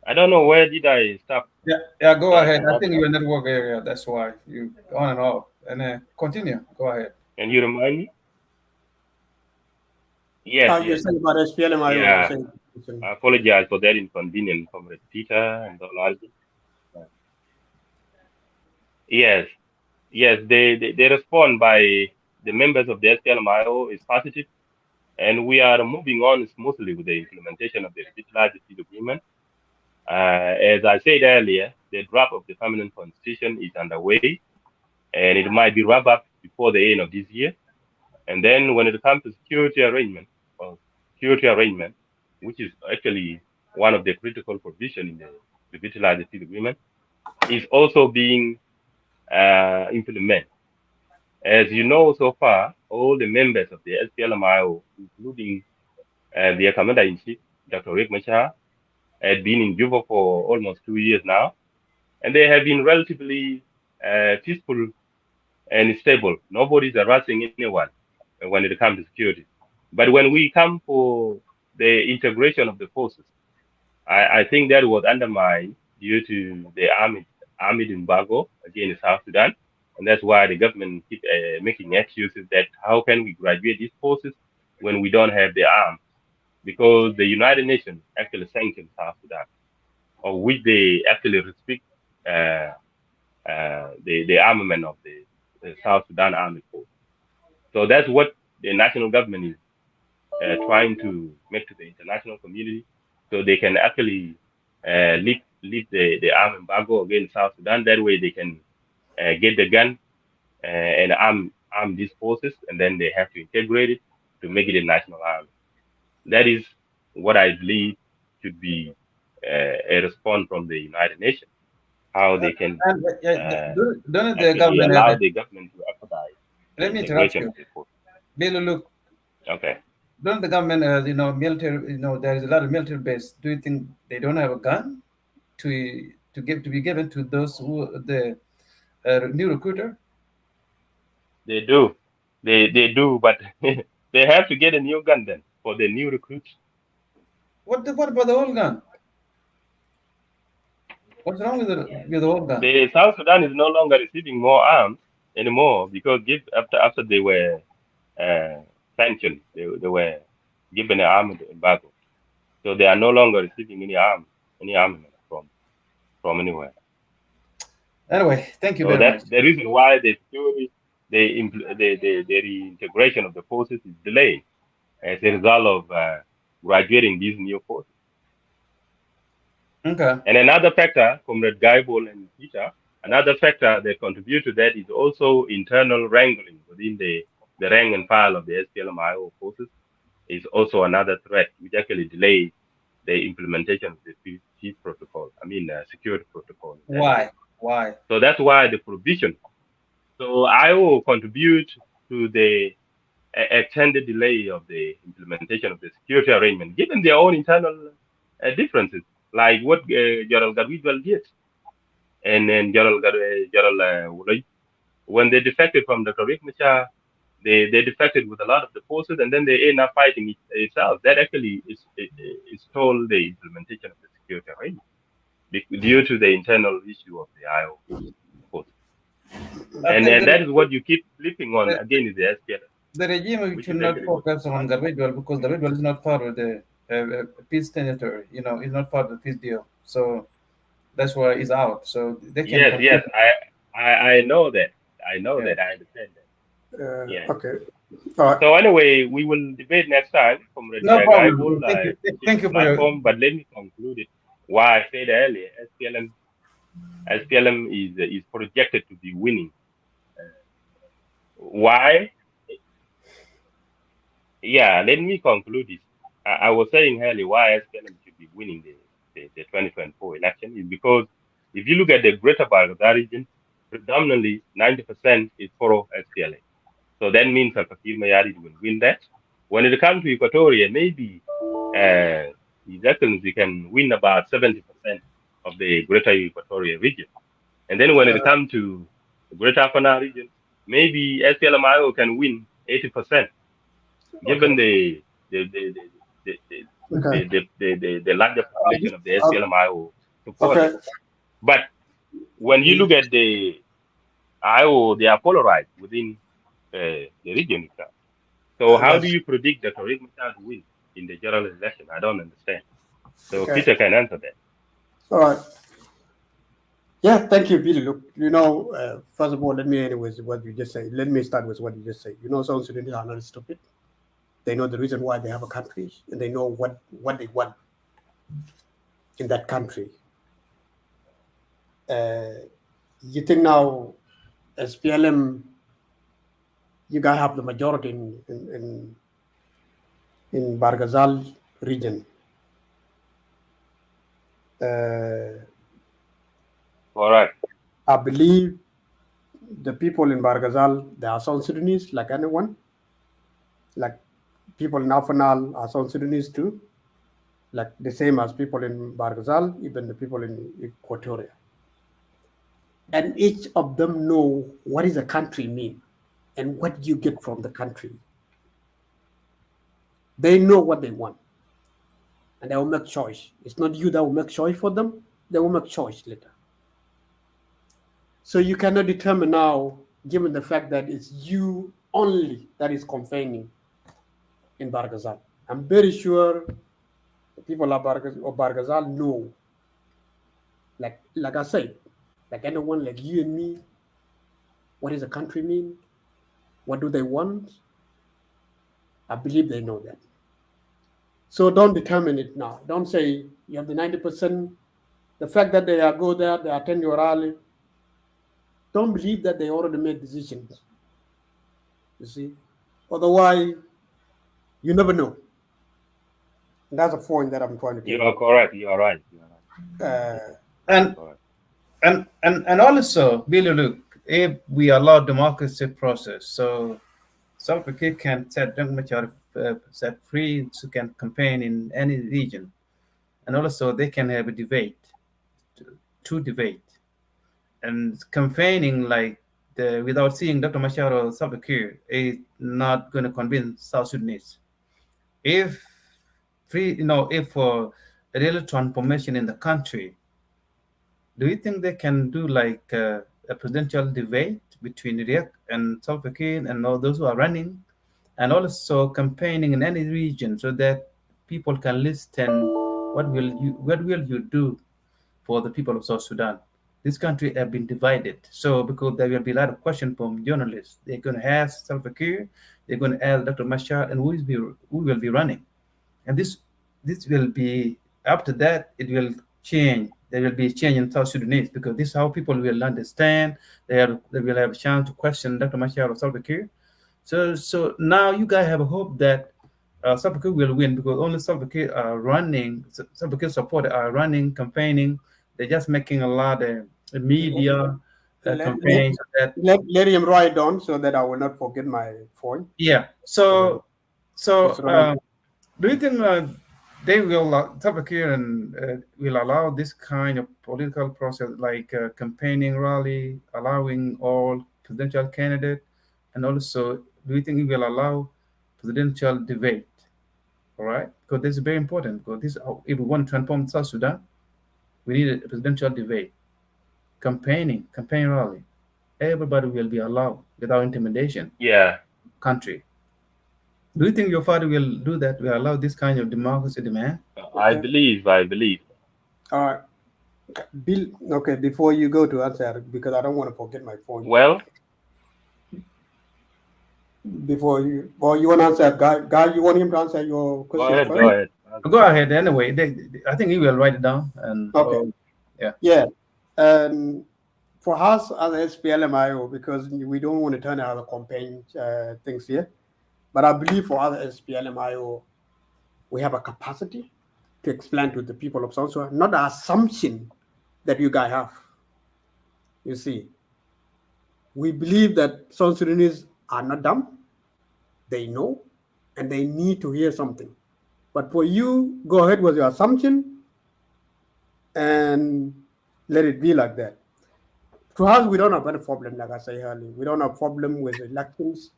I don't know where did I stop. Yeah. Go ahead. I think your network area. That's why you on and off. And continue. Go ahead. Can you remind me? Yes. You're saying about SPLM. Yeah. I apologize for that inconvenience, Comrade Peter and Donald. Yes, yes, they respond by the members of the SPLMIO is positive, and we are moving on smoothly with the implementation of the Revitalized Peace Agreement. As I said earlier, the draft of the permanent constitution is underway, and it might be wrapped up before the end of this year. And then when it comes to security arrangement, which is actually one of the critical provisions in the Revitalized Peace Agreement, is also being implemented. As you know, so far, all the members of the SPLMIO, including their commander-in-chief, Dr. Riek Machar, had been in Juba for almost 2 years now, and they have been relatively peaceful and stable. Nobody's harassing anyone when it comes to security. But when we come for the integration of the forces, I think that was undermined due to the army embargo against South Sudan. And that's why the government keep making excuses that how can we graduate these forces when we don't have the arms? Because the United Nations actually sanctioned South Sudan, or which they actually restrict the armament of the South Sudan Army Force. So that's what the national government is trying to make to the international community, so they can actually lift the arm embargo against South Sudan. That way they can get the gun and arm these forces, and then they have to integrate it to make it a national army. That is what I believe should be a response from the United Nations, how they can don't the actually government allow the government to expedite let the me interrupt integration you. of the force. Bill, look, Okay. don't the government, military, there is a lot of military base. Do you think they don't have a gun to be given to those who the new recruiter? They do. They do, but they have to get a new gun then for the new recruits. What about the old gun? What's wrong with the old gun? The South Sudan is no longer receiving more arms anymore because after they were sanctioned, they were given an armed embargo, so they are no longer receiving any armament from anywhere. Anyway, thank you So very much. that's the reason why the security, the reintegration of the forces is delayed as a result of graduating these new forces. Okay. And another factor, Comrade Gaibol and Peter, another factor that contribute to that is also internal wrangling within the rank and file of the SPLMIO forces is also another threat, which actually delays the implementation of the peace protocol. Security protocol. Why? Why? So that's why the provision. So I will contribute to the extended delay of the implementation of the security arrangement, given their own internal differences, like what General Gadwidwell did, and then General Wulay, when they defected from Dr. Riek Machar, they defected with a lot of the forces, and then they end up fighting itself. That actually is stalled the implementation of the security arrangement due to the internal issue of the IO forces. And that is what you keep flipping on again is the SPLM. The regime should not focus on Garwidwell because Garwidwell is not part of the peace territory. It's not part of the peace deal. So that's why it's out. So they can. Yes, I know that. I know that. I understand that. Yeah. Okay. All right. So anyway, we will debate next time. No problem. Thank you for your platform. But let me conclude it. Why I said earlier, SPLM is projected to be winning. Why? Yeah, let me conclude this. I was saying earlier why SPLM should be winning the 2024 election is because if you look at the Greater Barghazal region, predominantly 90% is for SPLM. So that means Salva Kiir Mayardit will win that. When it comes to Equatoria, maybe His Excellency can win about 70% of the Greater Equatoria region. And then when it comes to the Greater Afana region, maybe SPLMIO can win 80%, given the larger population of the SPLMIO supporters. Okay. But when you look at the IO, they are polarized within the region itself. So how do you predict that Riek Machar to win in the general election? I don't understand. So Okay. Peter can answer that. All right. Yeah, thank you, Billy. Look, first of all, let me what you just say. Let me start with what you just said. South Sudanese are not stupid. They know the reason why they have a country, and they know what they want in that country. You think now, as PLM, you guys have the majority in Barghazal region. Correct. I believe the people in Barghazal, they are South Sudanese like anyone. Like people in Afanal are South Sudanese too. Like the same as people in Barghazal, even the people in Equatoria. And each of them know what is a country mean and what you get from the country. They know what they want. And they will make choice. It's not you that will make choice for them. They will make choice later. So you cannot determine now, given the fact that it's you only that is campaigning in Barghazal. I'm very sure the people of Barghazal know, like I said, like anyone like you and me, what does a country mean? What do they want? I believe they know that. So don't determine it now. Don't say you have the 90%. The fact that they go there, they attend your rally. Don't believe that they already made decisions. You see? Otherwise, you never know. And that's a point that I'm trying to tell You are correct. You are right. You are right. And also, Billy, look, if we allow democracy process, so Salva Kiir can set set free to can campaign in any region, and also they can have a debate, to debate, and campaigning like without seeing Dr. Machar or Salva Kiir is not going to convince South Sudanese. If if for a real transformation in the country, do you think they can do like a presidential debate between Riek and Salva Kiir and all those who are running, and also campaigning in any region so that people can listen? What will you do for the people of South Sudan? This country have been divided, so because there will be a lot of questions from journalists. They're going to ask Salva Kiir, they're going to ask Dr. Machar, and who will be running, and this will be, after that it will change. There will be a change in South Sudanese, because this is how people will understand. They will have a chance to question Dr. Machar or Salva Kiir. So now you guys have a hope that Salva Kiir will win, because only Salva Kiir are running. Salva Kiir supporters are running, campaigning. They're just making a lot of media campaigns. Let him write down so that I will not forget my point. Yeah. So do you think they will, Salva Kiir will allow this kind of political process, like campaigning rally, allowing all presidential candidates, and also do you think he will allow presidential debate? All right, because this is very important. Because if we want to transform South Sudan, we need a presidential debate, campaign rally. Everybody will be allowed without intimidation. Yeah. Country. Do you think your father will do that? Will allow this kind of democracy demand? I believe. All right. Bill, okay, before you go to answer, because I don't want to forget my point. Well, before you want to answer, Guy, you want him to answer your question first? Go ahead. Anyway, I think he will write it down. And okay. Yeah. And for us as SPLMIO, because we don't want to turn out the campaign things here, but I believe for us as SPLMIO, we have a capacity to explain to the people of South Sudan, not the assumption that you guys have. You see, we believe that South Sudanese are not dumb. They know, and they need to hear something. But for you, go ahead with your assumption and let it be like that. To us, we don't have any problem, like I say earlier. We don't have problem with elections,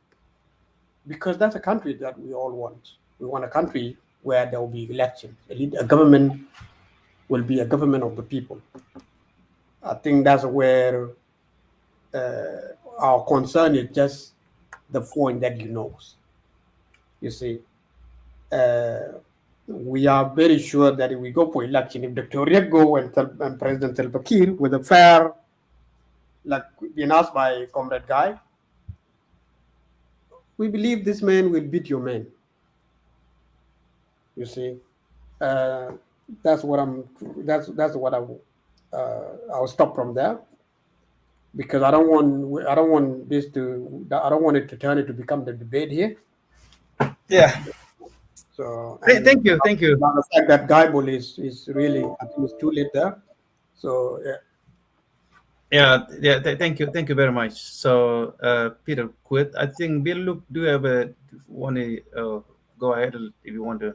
because that's a country that we all want. We want a country where there will be elections. A government will be a government of the people. I think that's where our concern is, just the point that you know. You see, we are very sure that if we go for election, if Dr. Riek go and President Salva Kiir with a fair, like been asked by Comrade Guy, we believe this man will beat your man. You see, that's what I'm. That's what I'll stop from there because I don't want this to. I don't want it to turn it to become the debate here. Yeah. So Thank you. The fact that Guyball is really, I think it's too late there. So Yeah. Thank you very much. So Peter, quit. I think Bill, look, do you ever want to go ahead if you want to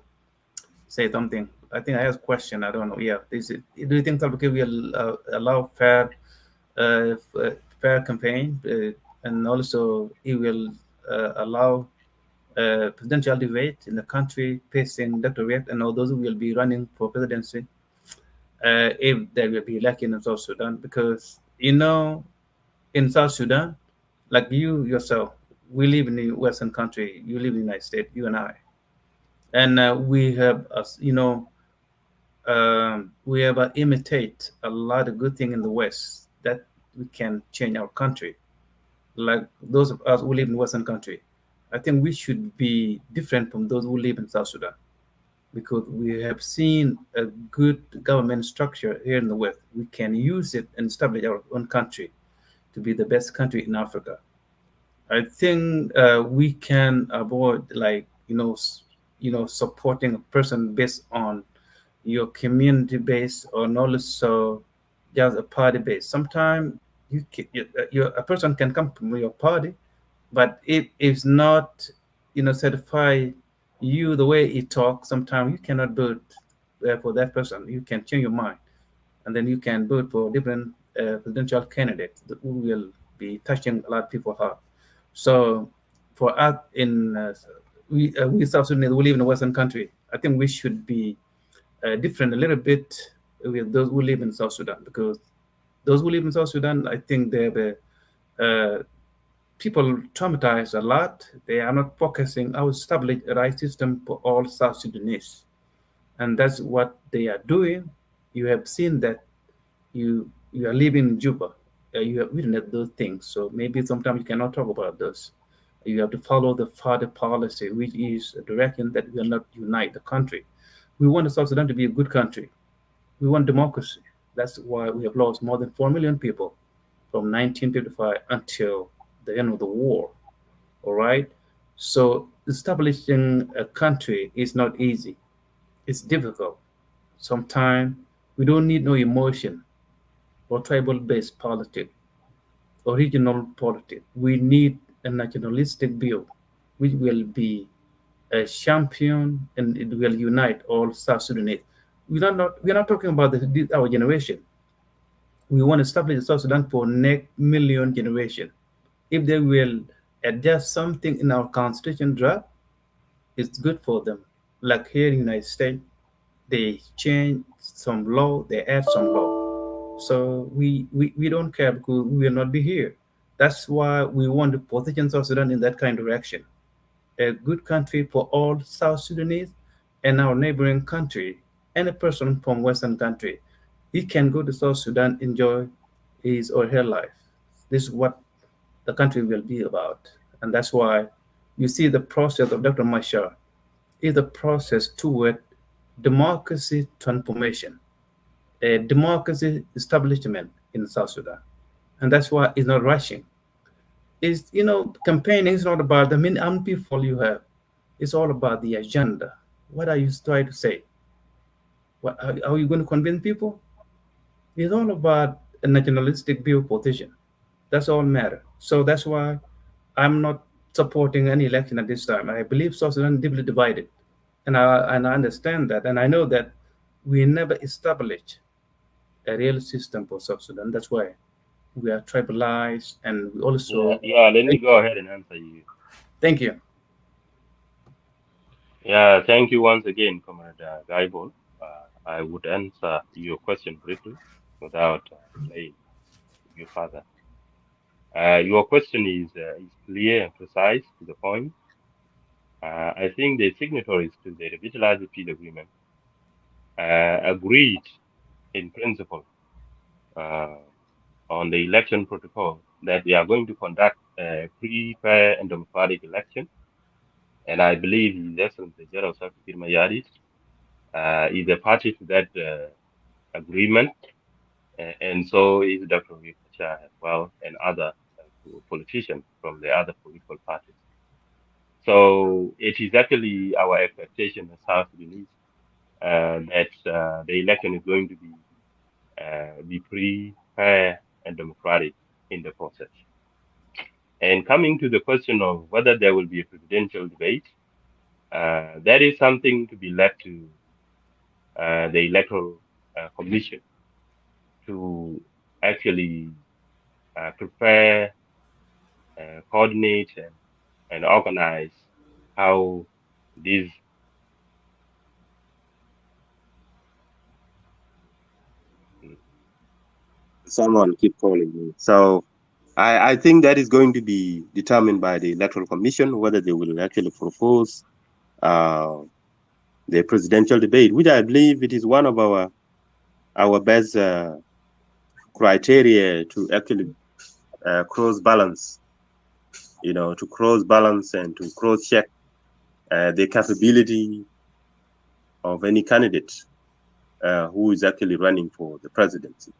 say something? I think I have a question. I don't know. Yeah. Do you think Salva Kiir will allow fair campaign, and also he will allow presidential debate in the country facing Dr. Riek and all those who will be running for presidency if there will be election in South Sudan? Because in South Sudan, like you yourself, we live in the Western country. You live in the United States, you and I, and we have, we have imitate a lot of good thing in the West that we can change our country. Like those of us who live in Western country, I think we should be different from those who live in South Sudan because we have seen a good government structure here in the West. We can use it and establish our own country to be the best country in Africa. I think we can avoid supporting a person based on your community base or also just a party base. Sometimes a person can come from your party, but if it's not certify you the way he talks, sometimes you cannot vote for that person. You can change your mind, and then you can vote for different presidential candidates who will be touching a lot of people's heart. So for us in we South Sudanese, we live in a Western country. I think we should be different a little bit with those who live in South Sudan, because those who live in South Sudan, I think they have people traumatized a lot. They are not focusing on establish a right system for all South Sudanese, and that's what they are doing. You have seen that you are living in Juba. You have witnessed those things. So maybe sometimes you cannot talk about those. You have to follow the further policy, which is a direction that will not unite the country. We want South Sudan to be a good country. We want democracy. That's why we have lost more than 4 million people from 1955 until the end of the war. All right. So establishing a country is not easy. It's difficult. Sometimes we don't need no emotion or tribal-based politics or regional politics. We need a nationalistic view, which will be a champion and it will unite all South Sudanese. We're not talking about our generation. We want to establish South Sudan for next million generation. If they will adjust something in our constitution draft, it's good for them. Like here in the United States, they change some law, they add some law. So we don't care because we will not be here. That's why we want to position South Sudan in that kind of direction. A good country for all South Sudanese and our neighboring country. Any person from Western country, he can go to South Sudan, enjoy his or her life. This is what the country will be about. And that's why you see the process of Dr. Mashar is a process toward democracy transformation, a democracy establishment in South Sudan. And that's why it's not rushing. It's, campaigning is not about the how many people you have. It's all about the agenda. What are you trying to say? What are you going to convince people? It's all about a nationalistic view position. That's all matter. So that's why I'm not supporting any election at this time. I believe South Sudan is deeply divided. And I understand that. And I know that we never established a real system for South Sudan. That's why we are tribalized and we also. Yeah, let me go ahead and answer you. Thank you. Yeah, thank you once again, Comrade Gaibol. I would answer your question briefly without delaying you further. Your question is clear and precise to the point. I think the signatories to the revitalized peace agreement agreed in principle on the election protocol that they are going to conduct a free, fair, and democratic election. And I believe His Excellency General Salva Mayadi is a party to that agreement, and so is Dr. Riek Machar as well, and other politicians from the other political parties. So it is actually our expectation as South Sudanese that the election is going to be free, fair, and democratic in the process. And coming to the question of whether there will be a presidential debate, that is something to be left to the Electoral Commission to actually prepare, coordinate, and organize how this. Someone keep calling me. So I think that is going to be determined by the Electoral Commission whether they will actually propose the presidential debate, which I believe it is one of our best criteria to actually cross balance, to cross balance and to cross check the capability of any candidate who is actually running for the presidency.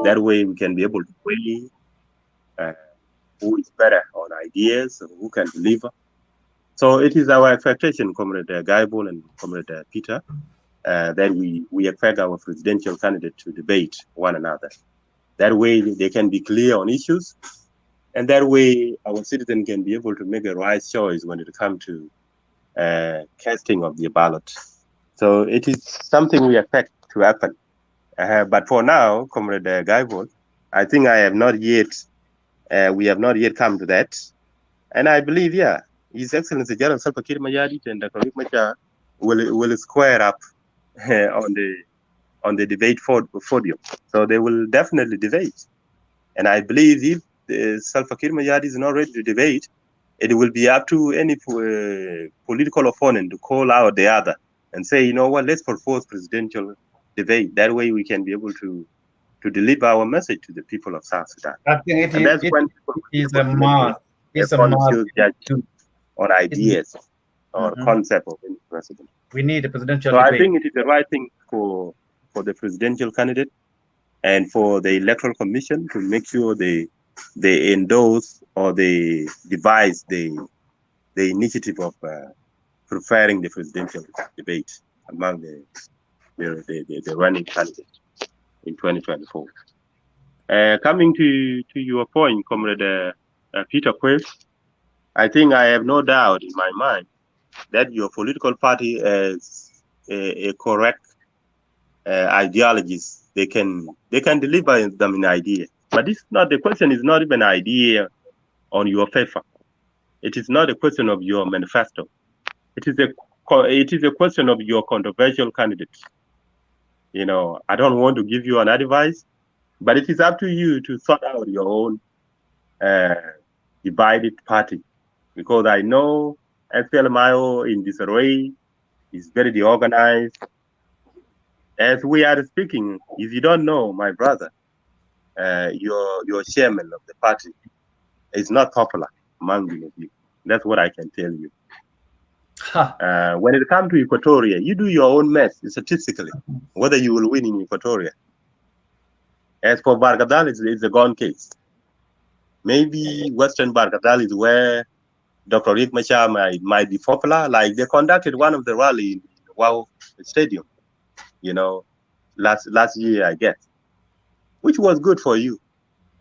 That way we can be able to weigh who is better on ideas, who can deliver. So it is our expectation, Comrade Gaibol and Comrade Peter, that we expect our presidential candidate to debate one another. That way they can be clear on issues, and that way our citizen can be able to make a right choice when it comes to casting of the ballot. So it is something we expect to happen. But for now, Comrade Gaibol, I think we have not yet come to that. And I believe, His Excellency General Salva Kiir Mayardit and Dr. Riek Machar will square up on the debate podium. So they will definitely debate. And I believe if Salva Kiir Mayardit is not ready to debate, it will be up to any political opponent to call out the other and say, let's propose presidential debate. That way we can be able to deliver our message to the people of South Sudan. I think and that's when it's a must. It's a must on ideas or concept of any president. We need a presidential debate. So I think it is the right thing for the presidential candidate and for the Electoral Commission to make sure they endorse or they devise the initiative of preparing the presidential debate among the running candidates in 2024. Coming to your point, Comrade Peter Quayle, I think I have no doubt in my mind that your political party has a correct ideologies. They can deliver them in idea. But this is not the question. Is not even an idea on your paper. It is not a question of your manifesto. It is a question of your controversial candidates. I don't want to give you an advice, but it is up to you to sort out your own divided party, because I know SPLMIO in disarray is very disorganized. As we are speaking, if you don't know, my brother, your chairman of the party is not popular among you. That's what I can tell you. When it comes to Equatoria, you do your own math statistically, whether you will win in Equatoria. As for Bargadal, it's a gone case. Maybe Western Bargadal is where Dr. Riek Machar might be popular. Like they conducted one of the rally in Wow Stadium, last year, I guess, which was good for you.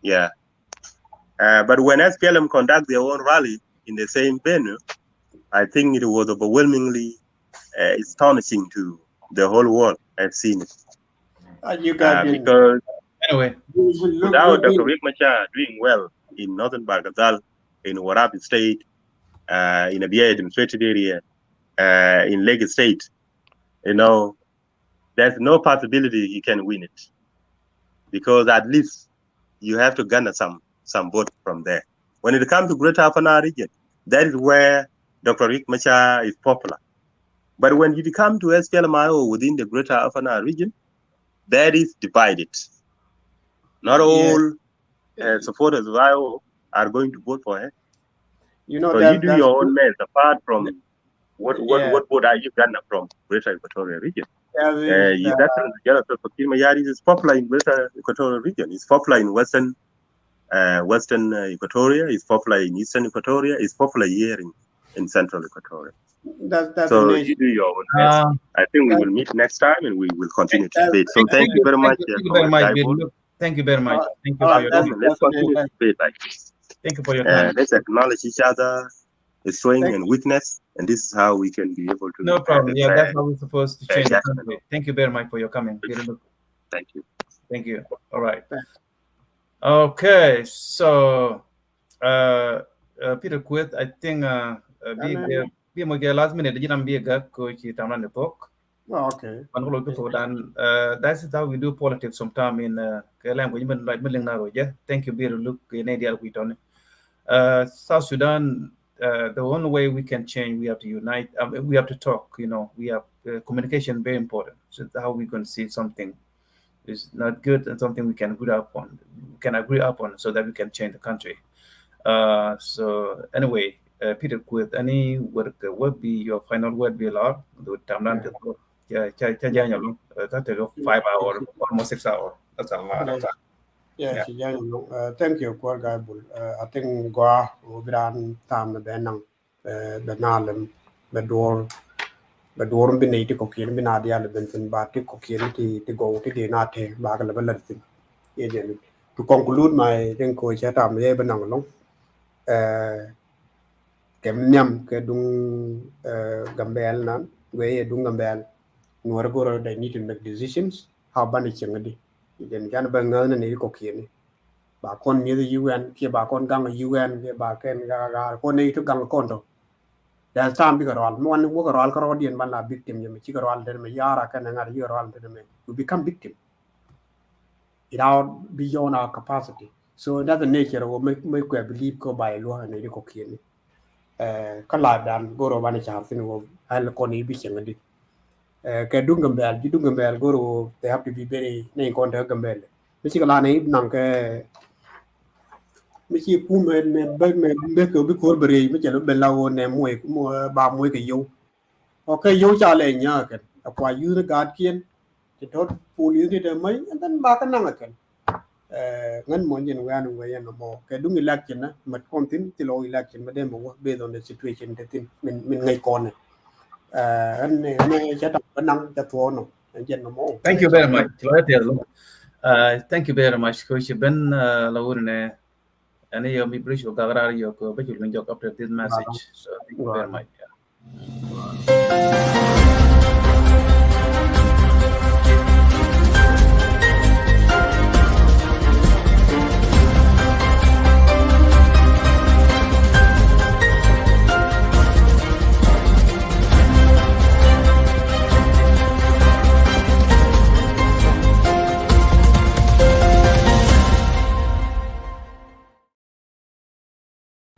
Yeah. But when SPLM conduct their own rally in the same venue, I think it was overwhelmingly astonishing to the whole world. I've seen it. Because anyway, without Dr. Riek Machar doing well in Northern Bargadal, in Warab State, in Abia administrative area, in Lagos State, there's no possibility he can win it. Because at least you have to garner some vote from there. When it comes to Greater Afana region, that is where Dr. Rick Machar is popular. But when you come to SPLMIO within the greater Afana region, that is divided. Not all supporters of IO are going to vote for her. You know, so you do your own math apart from what vote are you Ghana from Greater Equatorial Region. That Mayari is popular in Greater Equatorial Region. It's popular in Western Equatoria. It's popular in Eastern Equatoria. It's popular here in Central Equatoria. That's so you do your own math. I think we will meet next time and we will continue to debate. So thank you very much. Thank you very much. Thank you very much. Thank you for your comment. Let's continue to debate like this. Thank you for your time. Let's acknowledge each other, strength and weakness, and this is how we can be able to. No problem. Yeah, that's how we're supposed to change the country. Thank you very much for your comment. Thank you. Thank you. All right. Okay. So, Peter Quith, I think be my last minute. Did you be a guy coach? Taman the book. Okay. That's how we do politics sometimes in language. Thank you, Peter. Look, in idea we done. South Sudan. The only way we can change, we have to unite. We have to talk. You know, we have communication very important. So how we going to see something is not good and something we can agree upon, so that we can change the country. So anyway, Peter, with any word, what be your final word? Be allowed. That take 5 hours, almost 6 hours. That's a lot of time. Yeah. Thank you, poor guy. I think Goa Ubran Tam the Benang, the Nalem, the door beneath the cocaine, Benadia, Benton, but the cocaine to go to the Nate, Bagalabalin. To conclude my then coach at Am Benang long. Kemnyam Kedung Gambel Nan, where Dungambel, Nuer they need to make decisions. How banishing then can bang on and cocaine. Bakon near the UN, Kibakon gang UN, Bakan, Kone to gang condo. There's time bigger all. One worker all Carodian Bala victim, you chicken all them, Yara can and year all to them. You become victim. It out beyond our capacity. So that's the nature of make we believe go by law and the cocaine. Kaladan, go to Vanisha, I'll call you be Kadungambel, Dungambel, go they have to be very name contact Gambel. Michigan Nanka Michi Puman, Beko, Bicorbury, Michel Bella, name way more about Wake you. Okay, you shall lay Yakan. Acquire you the guardian, the dot pull you the money, and then back a Namakan. One money ran away no more. Kadung election, but continue till election, but then based on the situation that in my corner. Thank you very much. Thank you very much, Coach Ben Laurne. And you'll be British or Gagara, you'll go, but you'll joke after this message. So thank you very much.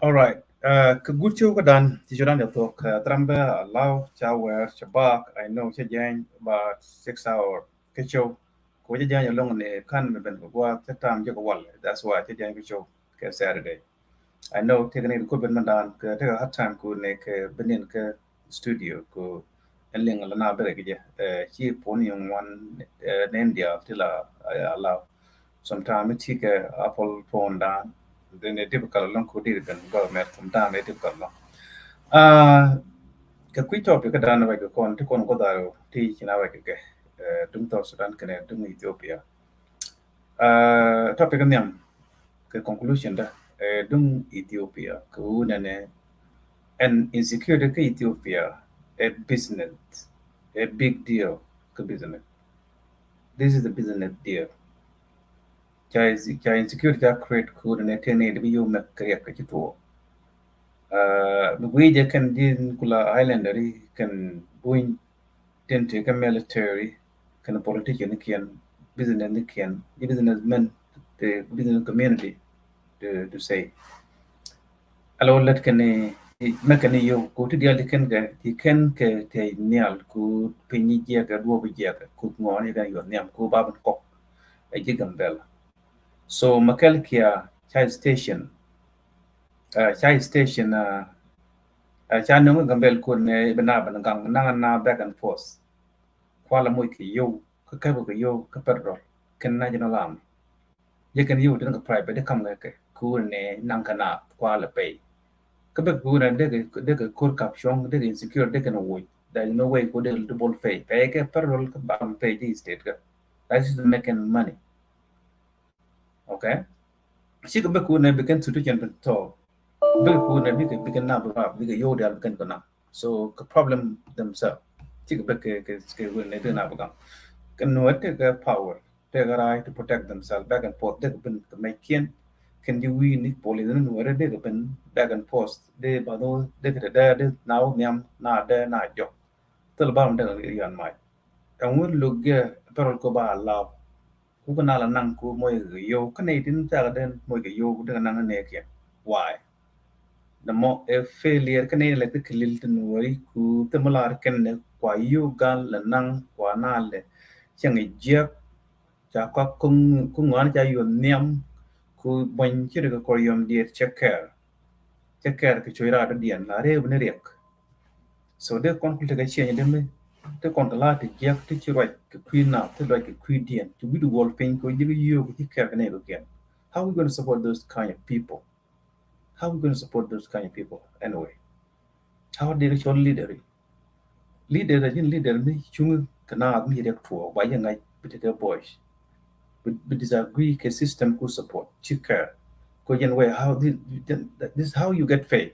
All right. Kagucho Gadan, Tijuran talk, Tramba, Lao, Chawer, Shabak, I know Chajan about 6 hours. Kacho, Kojajan along the can Ben Gua, Tatam Jagawal. That's why Chajan Kacho Saturday. I know taking it could be Mandan, take a hard time could make Benin studio, go and Ling Lana Berg, he pony on one name deal till I allow. Sometimes it take a apple phone down. Then a difficult long could did and government from down a difficult long. Quick topic at the way to go teach in our Dumto Sudan can do Ethiopia. Topic of them, the conclusion that Dum Ethiopia, Kunane, and insecurity Ethiopia, a business, a big deal, business. This is the business deal. Insecurity create code and attain to be you make career. We can din kula islander can win tend to military can politician can businessmen the business community to say hello let can mekani yo ko ti dia ken ke te nial ku pinyi je ga do bi je ku ngoni ga yo niam ku ba ko e je Gambella. So makel kia chai station cha no Gambel ko ne bana ban gang na back and forth kwala moy ki yo ka ko yo ka perro ken na jina lam ye ken yo tin ka private de kam ga ke ku ne nang kana kwala pay ka be ku na de kur kap shong de insecure de kan wo there is no way ko de double pay ke perro ka ba pay the state ka that is making money. Okay, si ka be ku ne be kan su to chen to be ku ne be kan na ba be yo de kan kana so the problem themselves si ka be ke ne de na ba can take a power, take a right to protect themselves back and forth. They can make can you win it police and where they can back and forth. They bado they get there now nyam na there na jo. Tell about them yan mai. And we look perol ko ba law. Ku kana la nang ku moy yo kanay tin ta den moy yo de nang ne ke. Why? The more a failure can like the Kilton worry ku the malar can qua you gal la nang qua na le chẳng a jack cha ka kung ngan cha yon niam ku ban chi de ko yom die check care ke choira de dian la re ne rek so de kon ku te ga chen de me de kon la te jack te chi right ke queen na te like queen dian to be the wall pain ko ji yo ku care ne go gen how are we going to support those kind of people? How are we going to support those kind of people anyway? How are they actually leader? Leader again leader me chung kana mi rek to ba yang ai particular boys. But disagree ke system could support chicker. Ko yen way how this how you get paid.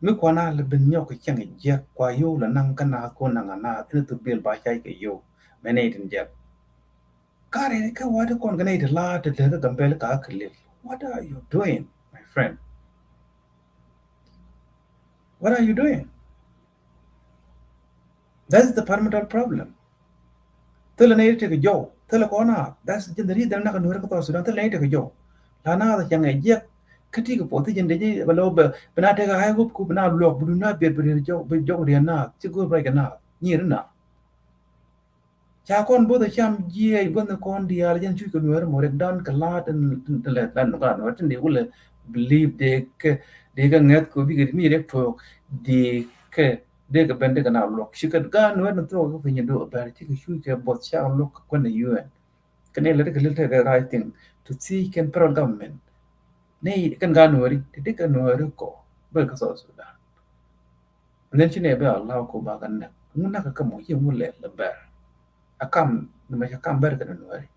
Mi kwana le ben nyok chang je kwa yo la nang kana ko nang na to bil ba chai ke yo mane tin je. Kare ka wa de kon gane de la de de Gambella ka klil. What are you doing, my friend? What are you doing? That's the fundamental problem. Tell an take a job. Tell a corner. That's the reason I'm not going to work. Don't tell a take a job. Lana the young jet. Katika poti jende je baloba bana take a high hope ku bana lock bu na be be job be job dia na ti go break na ni na cha kon bo the cham je bon the kon dia jan chu ko no mo rek dan kala tan le dan ka no tan de ule believe de nget ko bi mi rek to de ke de ga bende kana lock shi ka ga no na to ko fin do ba ti ko shu ke bot cha lock ko na UN kan le ke le the right thing to see can pro government nei kan ga no ri ti kan no ri ko ba ka so da nen chi ne ba Allah ko ba kan na mun na ka mo ye mun le ba akam na ka kam ber kan no ri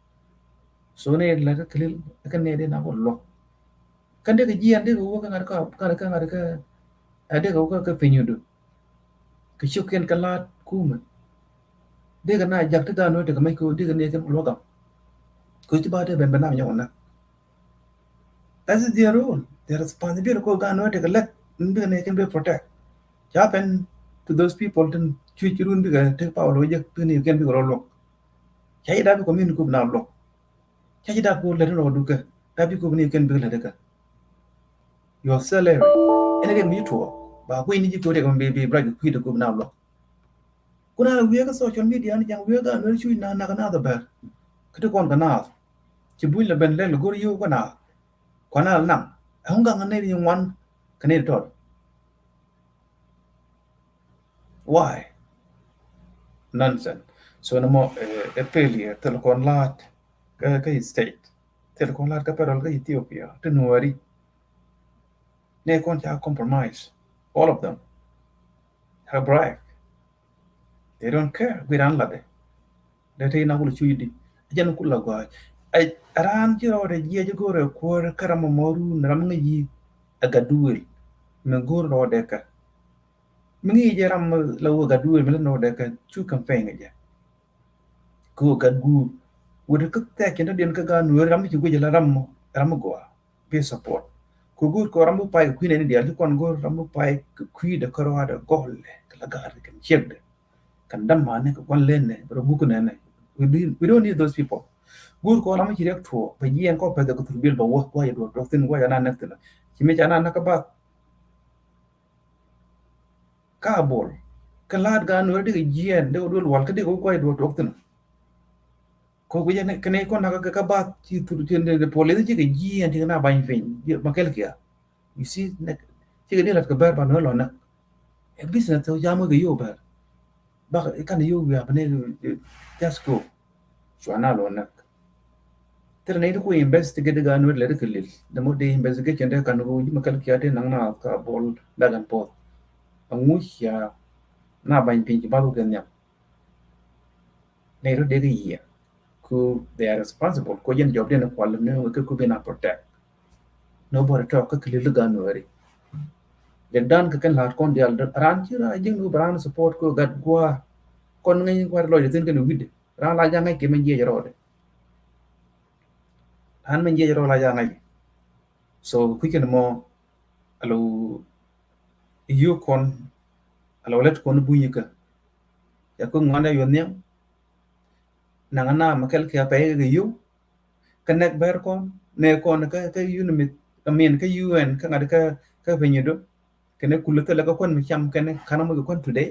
so ne la ka klil kan ne de na ko lo kan de ga jian de ko ka ka ade ka pinyu do ka shuken kala kuma de ga na jak ta ga no de ga mai ko de ga ne kan lo ga ko ti ba de ben na nya na that is their role their responsibility ko ga no de ga let be ne can be protect happen to those people then chuchurun bi ga te pa lo je ni ken bi ro lo chai da ko min ku na lo chai da ko le no du ka da bi ko ni ken bi la de ka your salary ene ke mi to ba ko ni ji ko de ko be bra ku de ko na lo kuna we ga social media ni jang we ga no chu na da ba ka de kon ka na ci bu la ben le go yo ko na ko na na hong ga ne ni wan ka ne to why nonsense so no mo e failure telecom lat ka state telecom lat ka perol ka Ethiopia to nuari ne kon cha compromise all of them have bribe they don't care we ran lade they tay na ko chu yidi jan ku la go ay ran ci ro de je go re ko karama moru ram nga yi aga duel me gor ro de ka mi ngi je ram la wo ga duel me no de ka chu campaign ga ko ga gu wo de ka ta ke den ka ga no ram ci go je la ram go be support ko gur ko ram pa ku ne dia kon go ram pa ku de ko ro da gol la ga kan chek de kan dam ma ne ko kon len ne bro bu ko ne we don't need those people gur ko ram ci rek to ba yen ko pa da ko bil ba wo ko ya do tin wo ya na na tin ci me jana na ka ba ka bol ka lad ga Nuer de jien de dol wal ka de ko koy do tok ko ko yene kene ko na ka ba ti tu de police ji ga jien ti na ban fin ma kel kia you see ne ti ga de lat ka bar ba no lo na e business to jamu ga yo ba kan yo ya bane just go shwana lo na tere ne ko investigate ga Nuer le de kelil de mo de investigate de kan ko ji ma kel kia de nang na ka bol dagan po angu ya na ban fin ji ba lu gan ya ne ro de ga yi ku they are responsible ko yen job de na kwal ne ko ku be na protect nobody talk ka kelil ga Nuer de dan ka kan lar kon de al ran ci ra jing nu bran support ko gad gwa kon ngai ko lo de tin kan wid ran la ja ngai ke men je ro de han men je ro la ja ngai so ku ken mo alo yu kon alo let kon bu yi ka ya ko ngana yo ne na ngana ma kel ka pe ga yu connect ber kon ne kon ka yu ne mit amen ka UN ka ngada ka be nyedo kene kullu ka la ka kon mi cham kene kana mo kon today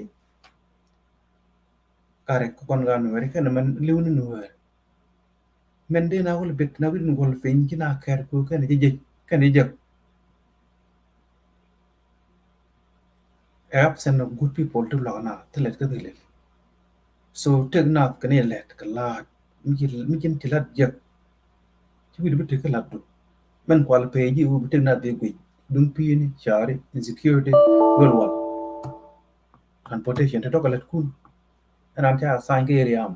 kare ko kon ga no ri kana man liwnu no men de na wol bit na win gol fin ci na kër ko kan je kan je absent of good people to la na telet ka dile so tek na kan ye let ka la mi jin ci lat je ci wi bit ka lat du men kwal pe ji u bit na be gui dum pi ni chari insecurity gol wal transportation to ka let kun ran ta sign ke area am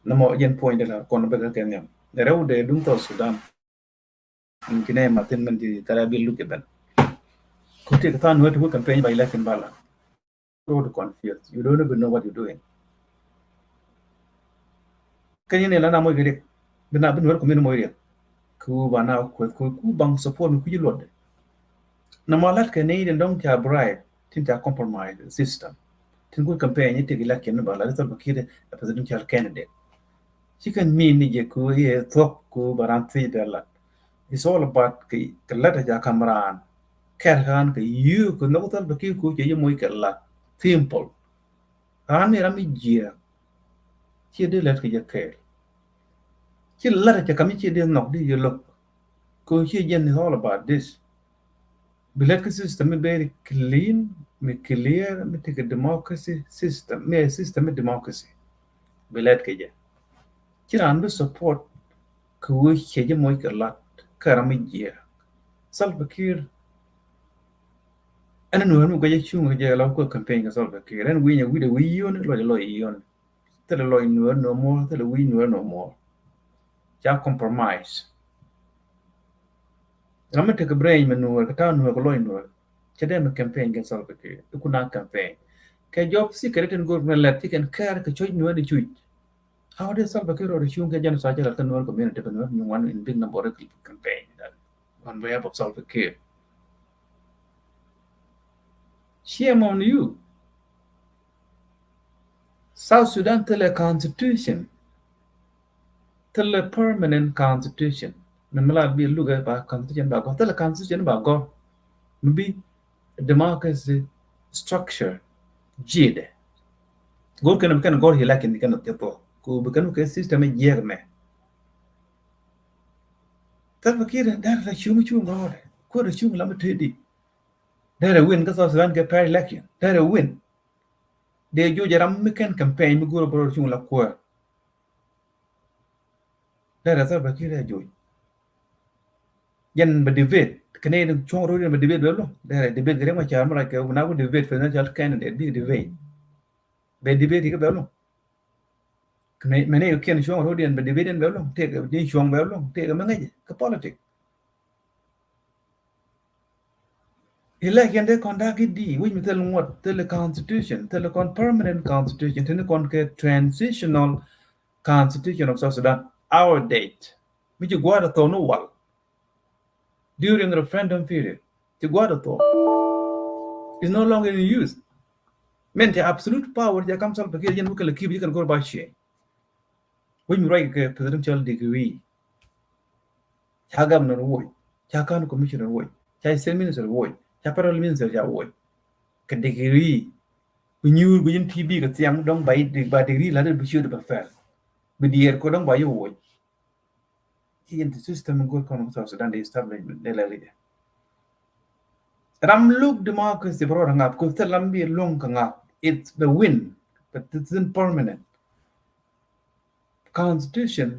na mo yen point de la kon be ka ken yam de rew de dum to Sudan in kine matin man di tara bi lu ke ben ko te ka no to campaign by election bala so confused you don't even know what you're doing kanye ne lana mo gede bina bin ko min mo yede ku bana ku bang support ku yilode na malat ke ne den dong ta bribe tin ta compromise the system tin ku campaign ni te election bala to bakire a presidential candidate chicken mean ni je ku ye thok ku baran ti dela it's all about ke lata ja kamran kerhan ke you ku no tal bakir ku je mo ikella simple ran ni rami jia chi de let ke je ke chi lata ja kami chi de nok di je lok ko chi yen is all about this bilet ke system very clean me clear me take a democracy system me system democracy bilet ke je chi ran be support ku che je mo ikella karami jia sal bakir ana no no gaje chung je la ko campaign ga solve ke ren wi nya wi de wi yon lo yon te lo no mo te lo wi no mo ja compromise ramen te brain men no ka ta no ko lo no che de campaign ga solve ke ku na campaign ke job secret and government let can care ke choy no de chui how de solve ke ro de chung ke jan sa ja ka no community no one in big number campaign that on way of solve ke shame on you South Sudan tell a constitution tell a permanent constitution mình mới là bị lúc cái bà constitution bà có tức là constitution bà có maybe democracy structure jide gor kan gor hila kin kan tepo ku bukan ke system je me ta fakir dar la chung gor ko da chung la mate di dar win ka so san ke per election dar win de jo jaram mi kan campaign mi gor bro chung la ko dar sa fakir jo yan ba debate kene chung ro ba debate lo dar debate gare ma char ma ke na ko debate presidential candidate bi debate be debate ke belo mene yo ken chung ro ba debate belo te ke din chung belo te ke mangaje ka politics election de conduct di which me tell what tell the constitution tell the permanent constitution tell the transitional constitution of South Sudan our date which guarda to no wal during the referendum period the guarda to is no longer in use meant the absolute power that comes up because you can keep you can go by share when you write a presidential degree cha governor woy cha county commissioner woy cha state minister woy chaparral means ja woy ka degree bu ñuul bu yin tb ka tiang dong bay ba degree la de bu shude ba fel bu dier ko dong ba yo woy in the system go kon so Sudan de establishment de la liga ram look democracy bro ngap ko telam bi long ka ngap it's the win but it's impermanent constitution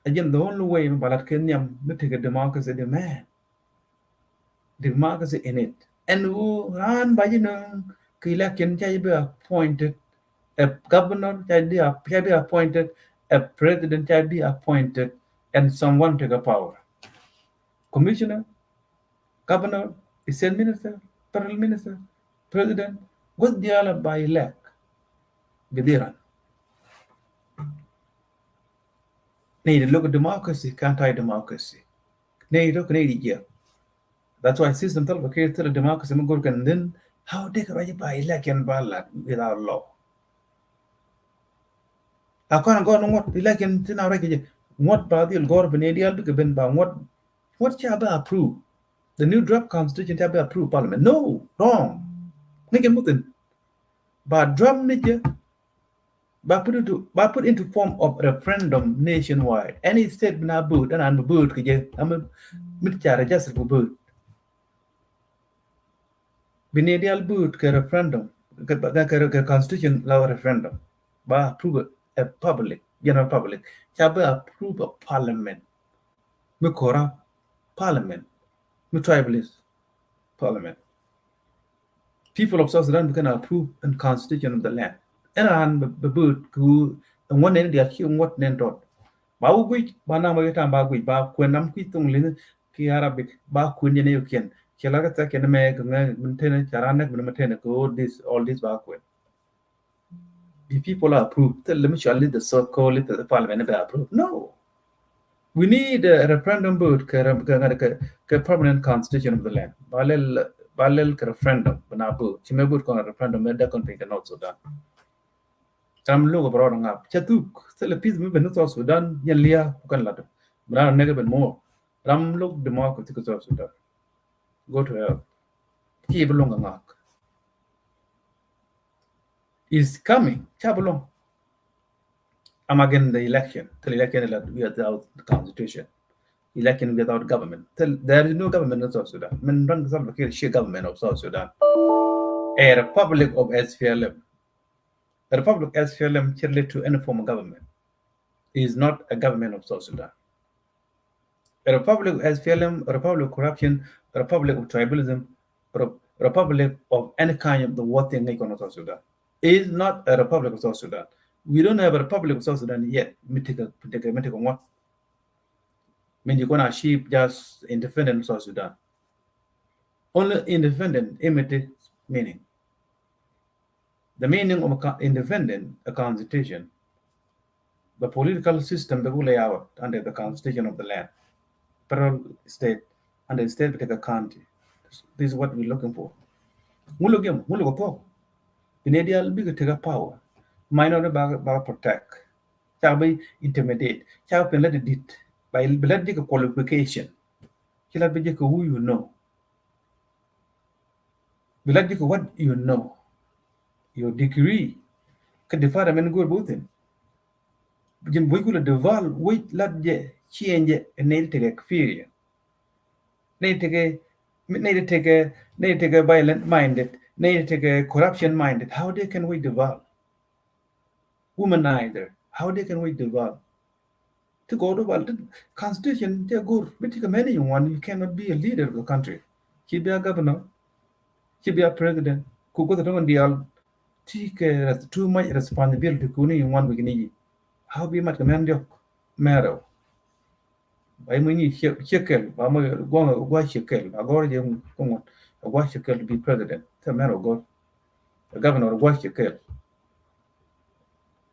again the only way balat kenyam to take a democracy the man democracy in it and who ran by election can be appointed a governor can be appointed a president can be appointed and someone take a power commissioner governor state minister prime minister president what the other by elect bidiran need to look at democracy anti-democracy need look at yeah. That's why system tell okay to the democracy and then how they can buy election ballot without law. I can't go on what election in our what body will go Benedial Ben what shall be approved? The new draft constitution shall be approved parliament. No, wrong. Nigga Mutin. But drum nigga but put into form of referendum nationwide. Any state na boot and I'm a boot I'm a mitchara just for boot. Benedial boot ke referendum ke constitution law referendum ba approve a public general public shall be approve a parliament me kora parliament me tribalist parliament people of South Sudan can approve a constitution of the land and an boot who and one end they accuse what then dot ba ugui ba na ma ta ba gui ba kwenam kitung lin ki Arabic ba kunye ne yuken Chelaga take and make maintain Charanak maintain go this all this backward. If people are approved, tell them surely the so call it the parliament be approved. No. We need a referendum vote permanent constitution of the land. Balel referendum banabu. Chimebut con referendum made country not Sudan. Tam look abroad on up. Chatuk, still a peace movement of Sudan, Yelia, Kukanlata. But never been more. Ram look democratic of Sudan. Go to hell. Keep along a mark. Is coming. Chabalong. I'm against the election. The election without the constitution. Election without government. There is no government in South Sudan. Men run the sheer government of South Sudan. A republic of SPLM. A republic of SPLM related to any form of government is not a government of South Sudan. A republic of SPLM, a republic of corruption, a republic of tribalism, a republic of any kind of the war thing in South Sudan is not a republic of South Sudan. We don't have a republic of South Sudan yet. Me take one. Mean you're gonna achieve just independent South Sudan. Only independent imitates meaning. The meaning of independent, a constitution, the political system that will lay out under the constitution of the land, federal state, and the state take a county. This is what we're looking for. We look for. In ideal, big take a power. Minor about protect. Shall be intimidate. Shall be let it by let a qualification. Shall be who you know. Be let what you know. Your degree. Can define a man good both in. Jim we could devolve wait let change a native experience. Native take a violent minded, take a corruption minded. How they can we develop? Womanizer. How they can we develop? To go to the constitution, they're good. But take a many one, you cannot be a leader of the country. She be a governor, she be a president, who go to the deal, take too much responsibility to in one beginning. How be much command your marrow? By me, shekel, I'm going to watch shekel. I go to watch shekel to be president. The marrow go. The governor watch shekel.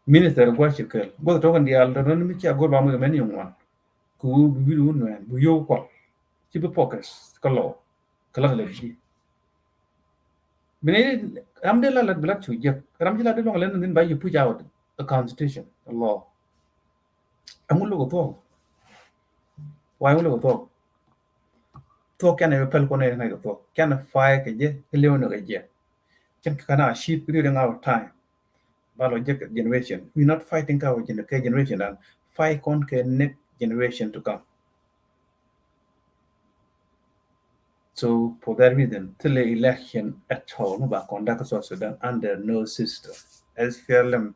Minister watch shekel. Go to talk the elder, and me go by many one. Who we do know, we you call. Keep a focus, color, colorlessly. Benedict, Ramdela let black to you. Ramdela don't let them by you put out a constitution, a law. I'm going to look at all. Why will we talk? to can a pel con a to can a fire ke je leon ke je can kana sheep during our time biological generation we're not fighting our generation and fight on the next generation to come. So for that reason, till the election at all, no conduct South Sudan under no system. SPLM,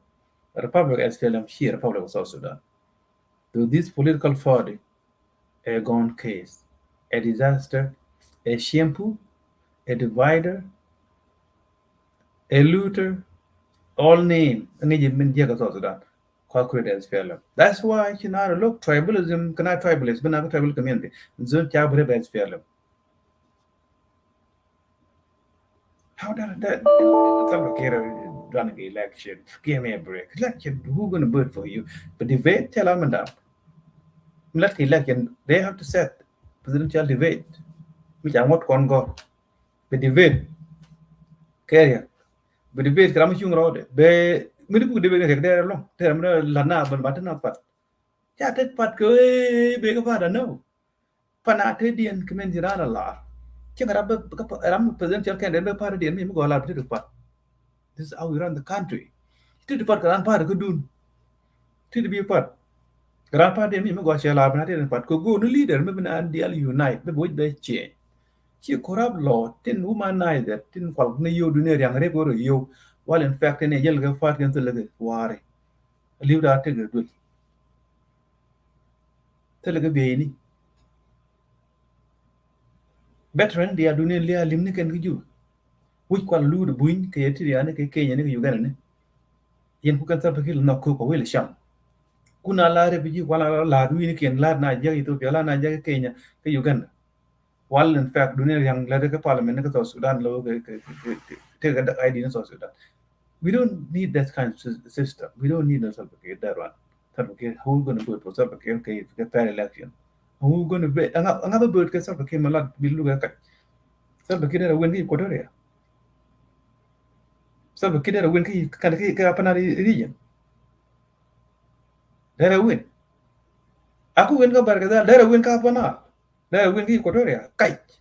Republic SPLM here, Republic of South Sudan. To this political party, a gone case, a disaster, a shameful, a divider, a looter, all name, and South Sudan. SPLM. That's why you know look tribalism, cannot tribalism, but not tribal community. Zone Chabre SPLM. How did that running the election? Give me a break. Election, who's gonna vote for you? But debate, tell them that. Let the election, they have to set presidential debate, which I'm not going to go. But debate, carrier. But debate, Kramasung Road, be Milipu debate there along. Terminal Lana, but Matana Pat. Chatted Pat go, big of father, no. Panatedian commends it a lot. I'm presidential candidate party and go allowed to do part. This is how we run the country. To the part grandpa could do. To the be part. Grandpa de me go shall have not part could go no leader, maybe and deal unite, but with the change. She corrupt law, 10 woman neither, 10 folk no you do near young rebel you, while in fact in a yellow fat into the worry. Leave that take a good. Tell a baby. Veteran, they are doing a limnic and you. We call Lou the Buin, Kayatiana, Kayan, Uganda. Yen who can stop a hill not cook or will sham. Kuna la refugee while a lad winnick lad Nigeria to Piala Kenya, Uganda. While in fact, doing a young letter parliament of Sudan, take the ideas of Sudan. We don't need that kind of system. We don't need a supplicate that one. Supplicate who's going to vote for supplicate to get that election. Who's going to bet another bird gets up became a lot will look at supplicate a win in Equatoria. Supplicate a win can take up another region. There a win. Aku win go back there a win Capana. There a win Equatoria. Kite.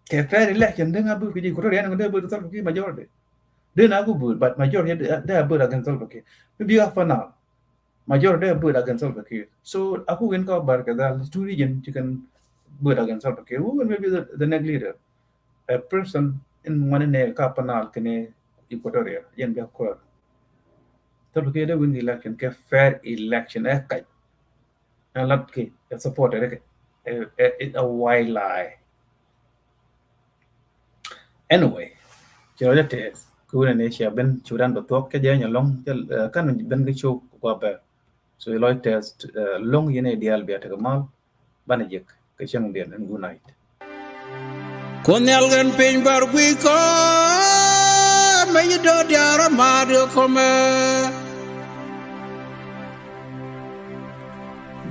Fair election, then I book with Equatoria and able to supplicate majority. Then I go good, but majority there bird against supplicate. Maybe half an hour. Majority of bird against Salvakir. So Aku win called Barkadal, 2 regions you can bird against Salvakir. Who will be the next leader? A person in one in a Kapanal, Kene, Equatoria, Yambia Quar. Salvakir win the election, fair election, a kite. And not a supporter, a wild lie. Anyway, Jordates, Good and Asia, Ben, Churan, but talk again along, can Ben the show. So you like test long yin ideal be at a mal, Banajik, Kachang and good night. Konyalgan pin bar we ko may you do the Armado come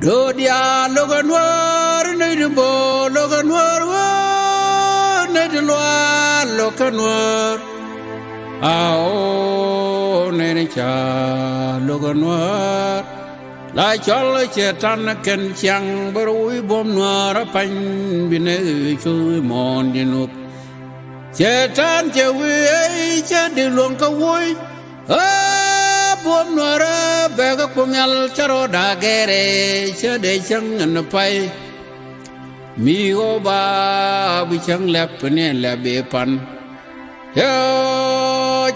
do dia logan war need bo logan war need logan war ao nene cha logan war la chol chetan ken chang barui bom nuar pan bine chu mon dinu chetan che wi che di luong ka woi bom nuar be ga kumyal charo da gere che de chang an pai mi go ba bi chang lep ne le be pan yo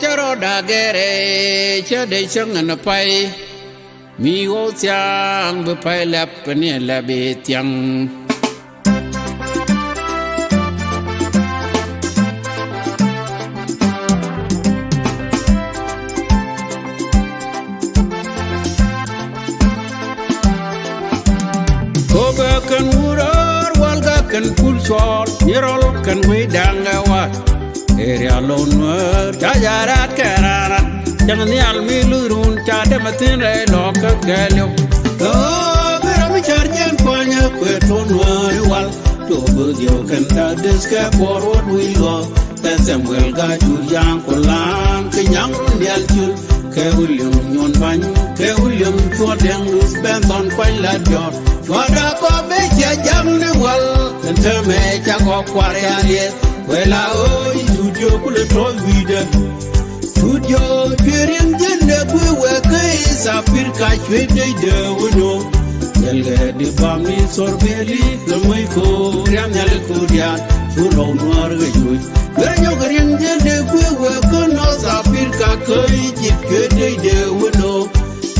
charo da gere che de chang an pai mi go chang be pai lep ne le be tiang ko be kan urar wal ga kan pul chol yerol kan we danga wa area lonwer jajarat kararat jangan ni almi lurun cade matin re nok galyo beram charjan kwanya kweton wal to budio kan ta deska forward we go Samuel ga jurjan kolang kenyang dial jul ke William nyon ban ke William to den lus benson kwai la jor wada ko be jam ni wal Nteme cha go kware alie wela oi studio kule to wide studio kirin jende kwe kai sapir ka chwede de wono yelge di bami sorbeli lomoy ko riam yal ko dia chulo noir ge juj ganyo kirin jende kwe ko no sapir ka kai chwede de wono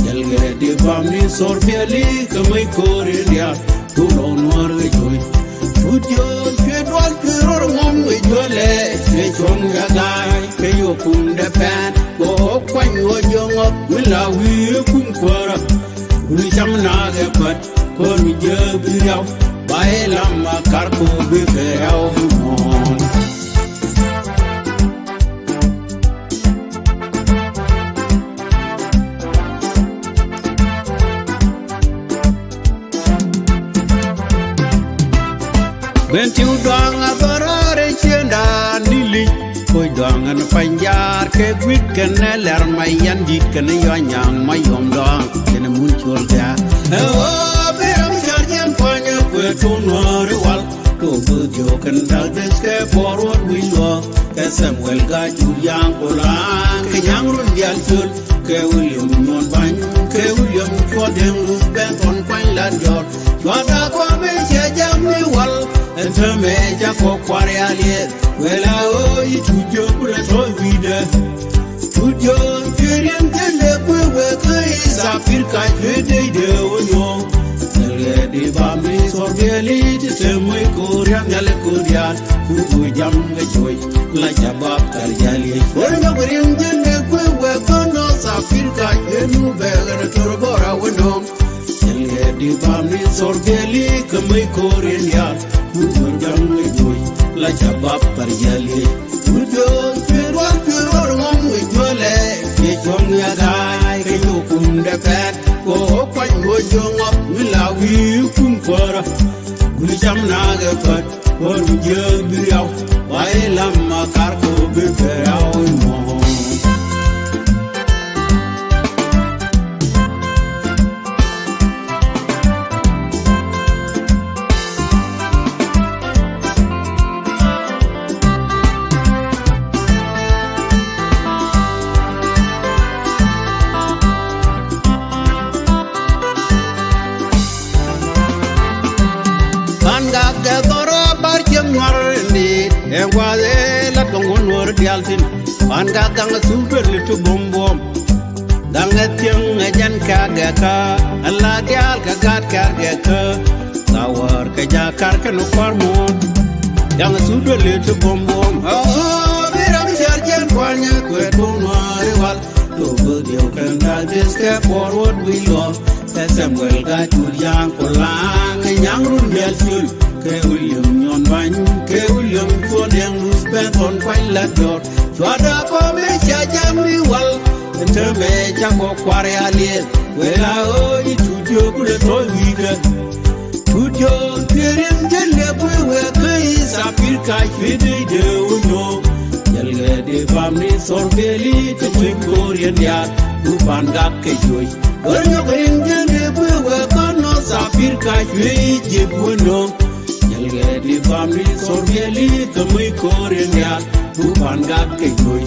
yelge di bami sorbeli lomoy ko riam chulo noir ge juj studio kedwal kiror ngom we jole ke chong ya gai ke yo kum de pan go kwan yo jongo wila wi kum kwara wi cham na ge pat ko mi je bi yaw bae lam kar ko bi ke yaw mon Ben tiu dang a barare chenda nili koi dang an panjar ke gwit ken ler mayan dik ken yo nyang mayom dang ken mun chol ja o beram charjem panya kwe to nor wal to bu jo ken dal des ke forward we lo ke samuel ga ju yang kolang ke yang run dial chul ke william non ban ke william cho dem lu ben ton kwan la jor cho da ko me che jam ni wal Nteme ja ko kware alie wela oi tujo kula to wide tujo kirin jende kwe kai sapir ka jwede de wono yelge di bami sorbeli ti semoi koria ngale koria ku jam nge joy la jabab kar jali wono kirin jende kwe kono sapir ka jenu begere torbora wono yelge di bami sorbeli kamai koria Jam joy la jabab par jali tujo kiror ngom we jole ke chong ya gai ke yo kum de pet ko kwan wo jongo wila wi kum kwara guli jam na ge pat ko je bi yaw bai lam kar ko be fe yaw mo la tongon wor dialtin ban ga gang super litu bom bom dang tiang jan ka ga ka alla dial ka gat ka ga ka tawar ka ja kar ka no farmo dang super litu bom bom oh biram jarjan kwanya ko to no riwal to bu dio kan da this ka forward we love samuel ga jurian ko lang nyang run del sul ke william nyon ban ke william ko den lus ben on kwai la dot chwada ko me cha jam ni wal nteme cha ko kware alie wela o itujo kule to wiga tujo kirin jelle we kai sapir ka chwede de uno yelge de famni sorbeli to korean ya tu panga ke joy onyo kirin jelle we kono sapir ka chwede uno yelge di family sorbeli kamay korean ya tupan gak ke joy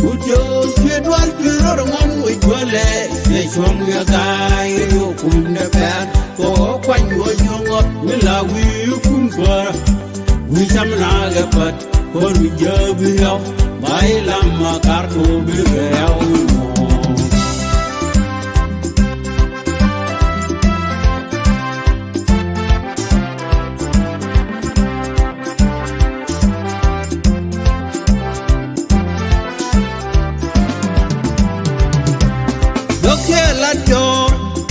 tujo kedwar kiror ngom we jole ne chom ya gai yo kum ne pat ko kwan wo jongot wila wi kum kwara wi sam na ga pat ko wi jabi yaw bai lam kar ko bi yaw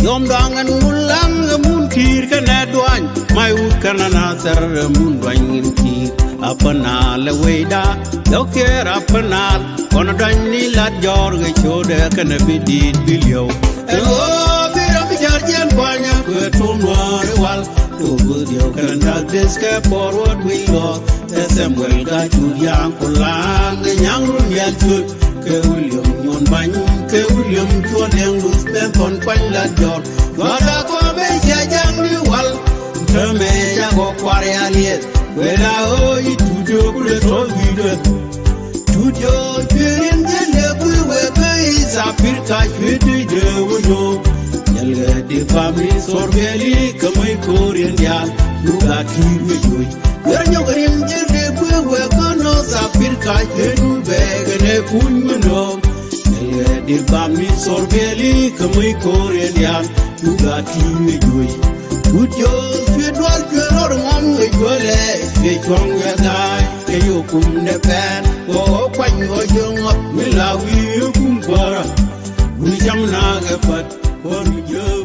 Yom dangan mulang mun kir kana duan mai ut kana na ser mun duan kir apana le weda doker apana kono dan ni la jor ge chode kana bidit bilio o biram jarjan kwanya ko to noir wal to budio kana deska forward we go samuel ga jurian kulang nyang run yal tut ke william nyon ban ke william to den lus ben kon kwan la jor wala ko be ja jang ni wal teme ja go kware aliet wela o itudio kule to video studio kirin gele buwe be sapirka chwede de wono yalga de family sorgeli kamay korean yal nuga kimi joj yarnyo garim gele buwe kono sapirka chwedu begene kunno yalga de family sorgeli kamay korean yal nuga kimi joj studio chwedwar chwedor ngam ngole ke chongwe dai ke yokum ne pen o kwanyo jongo milawi kumbara Ujam na gapat, or you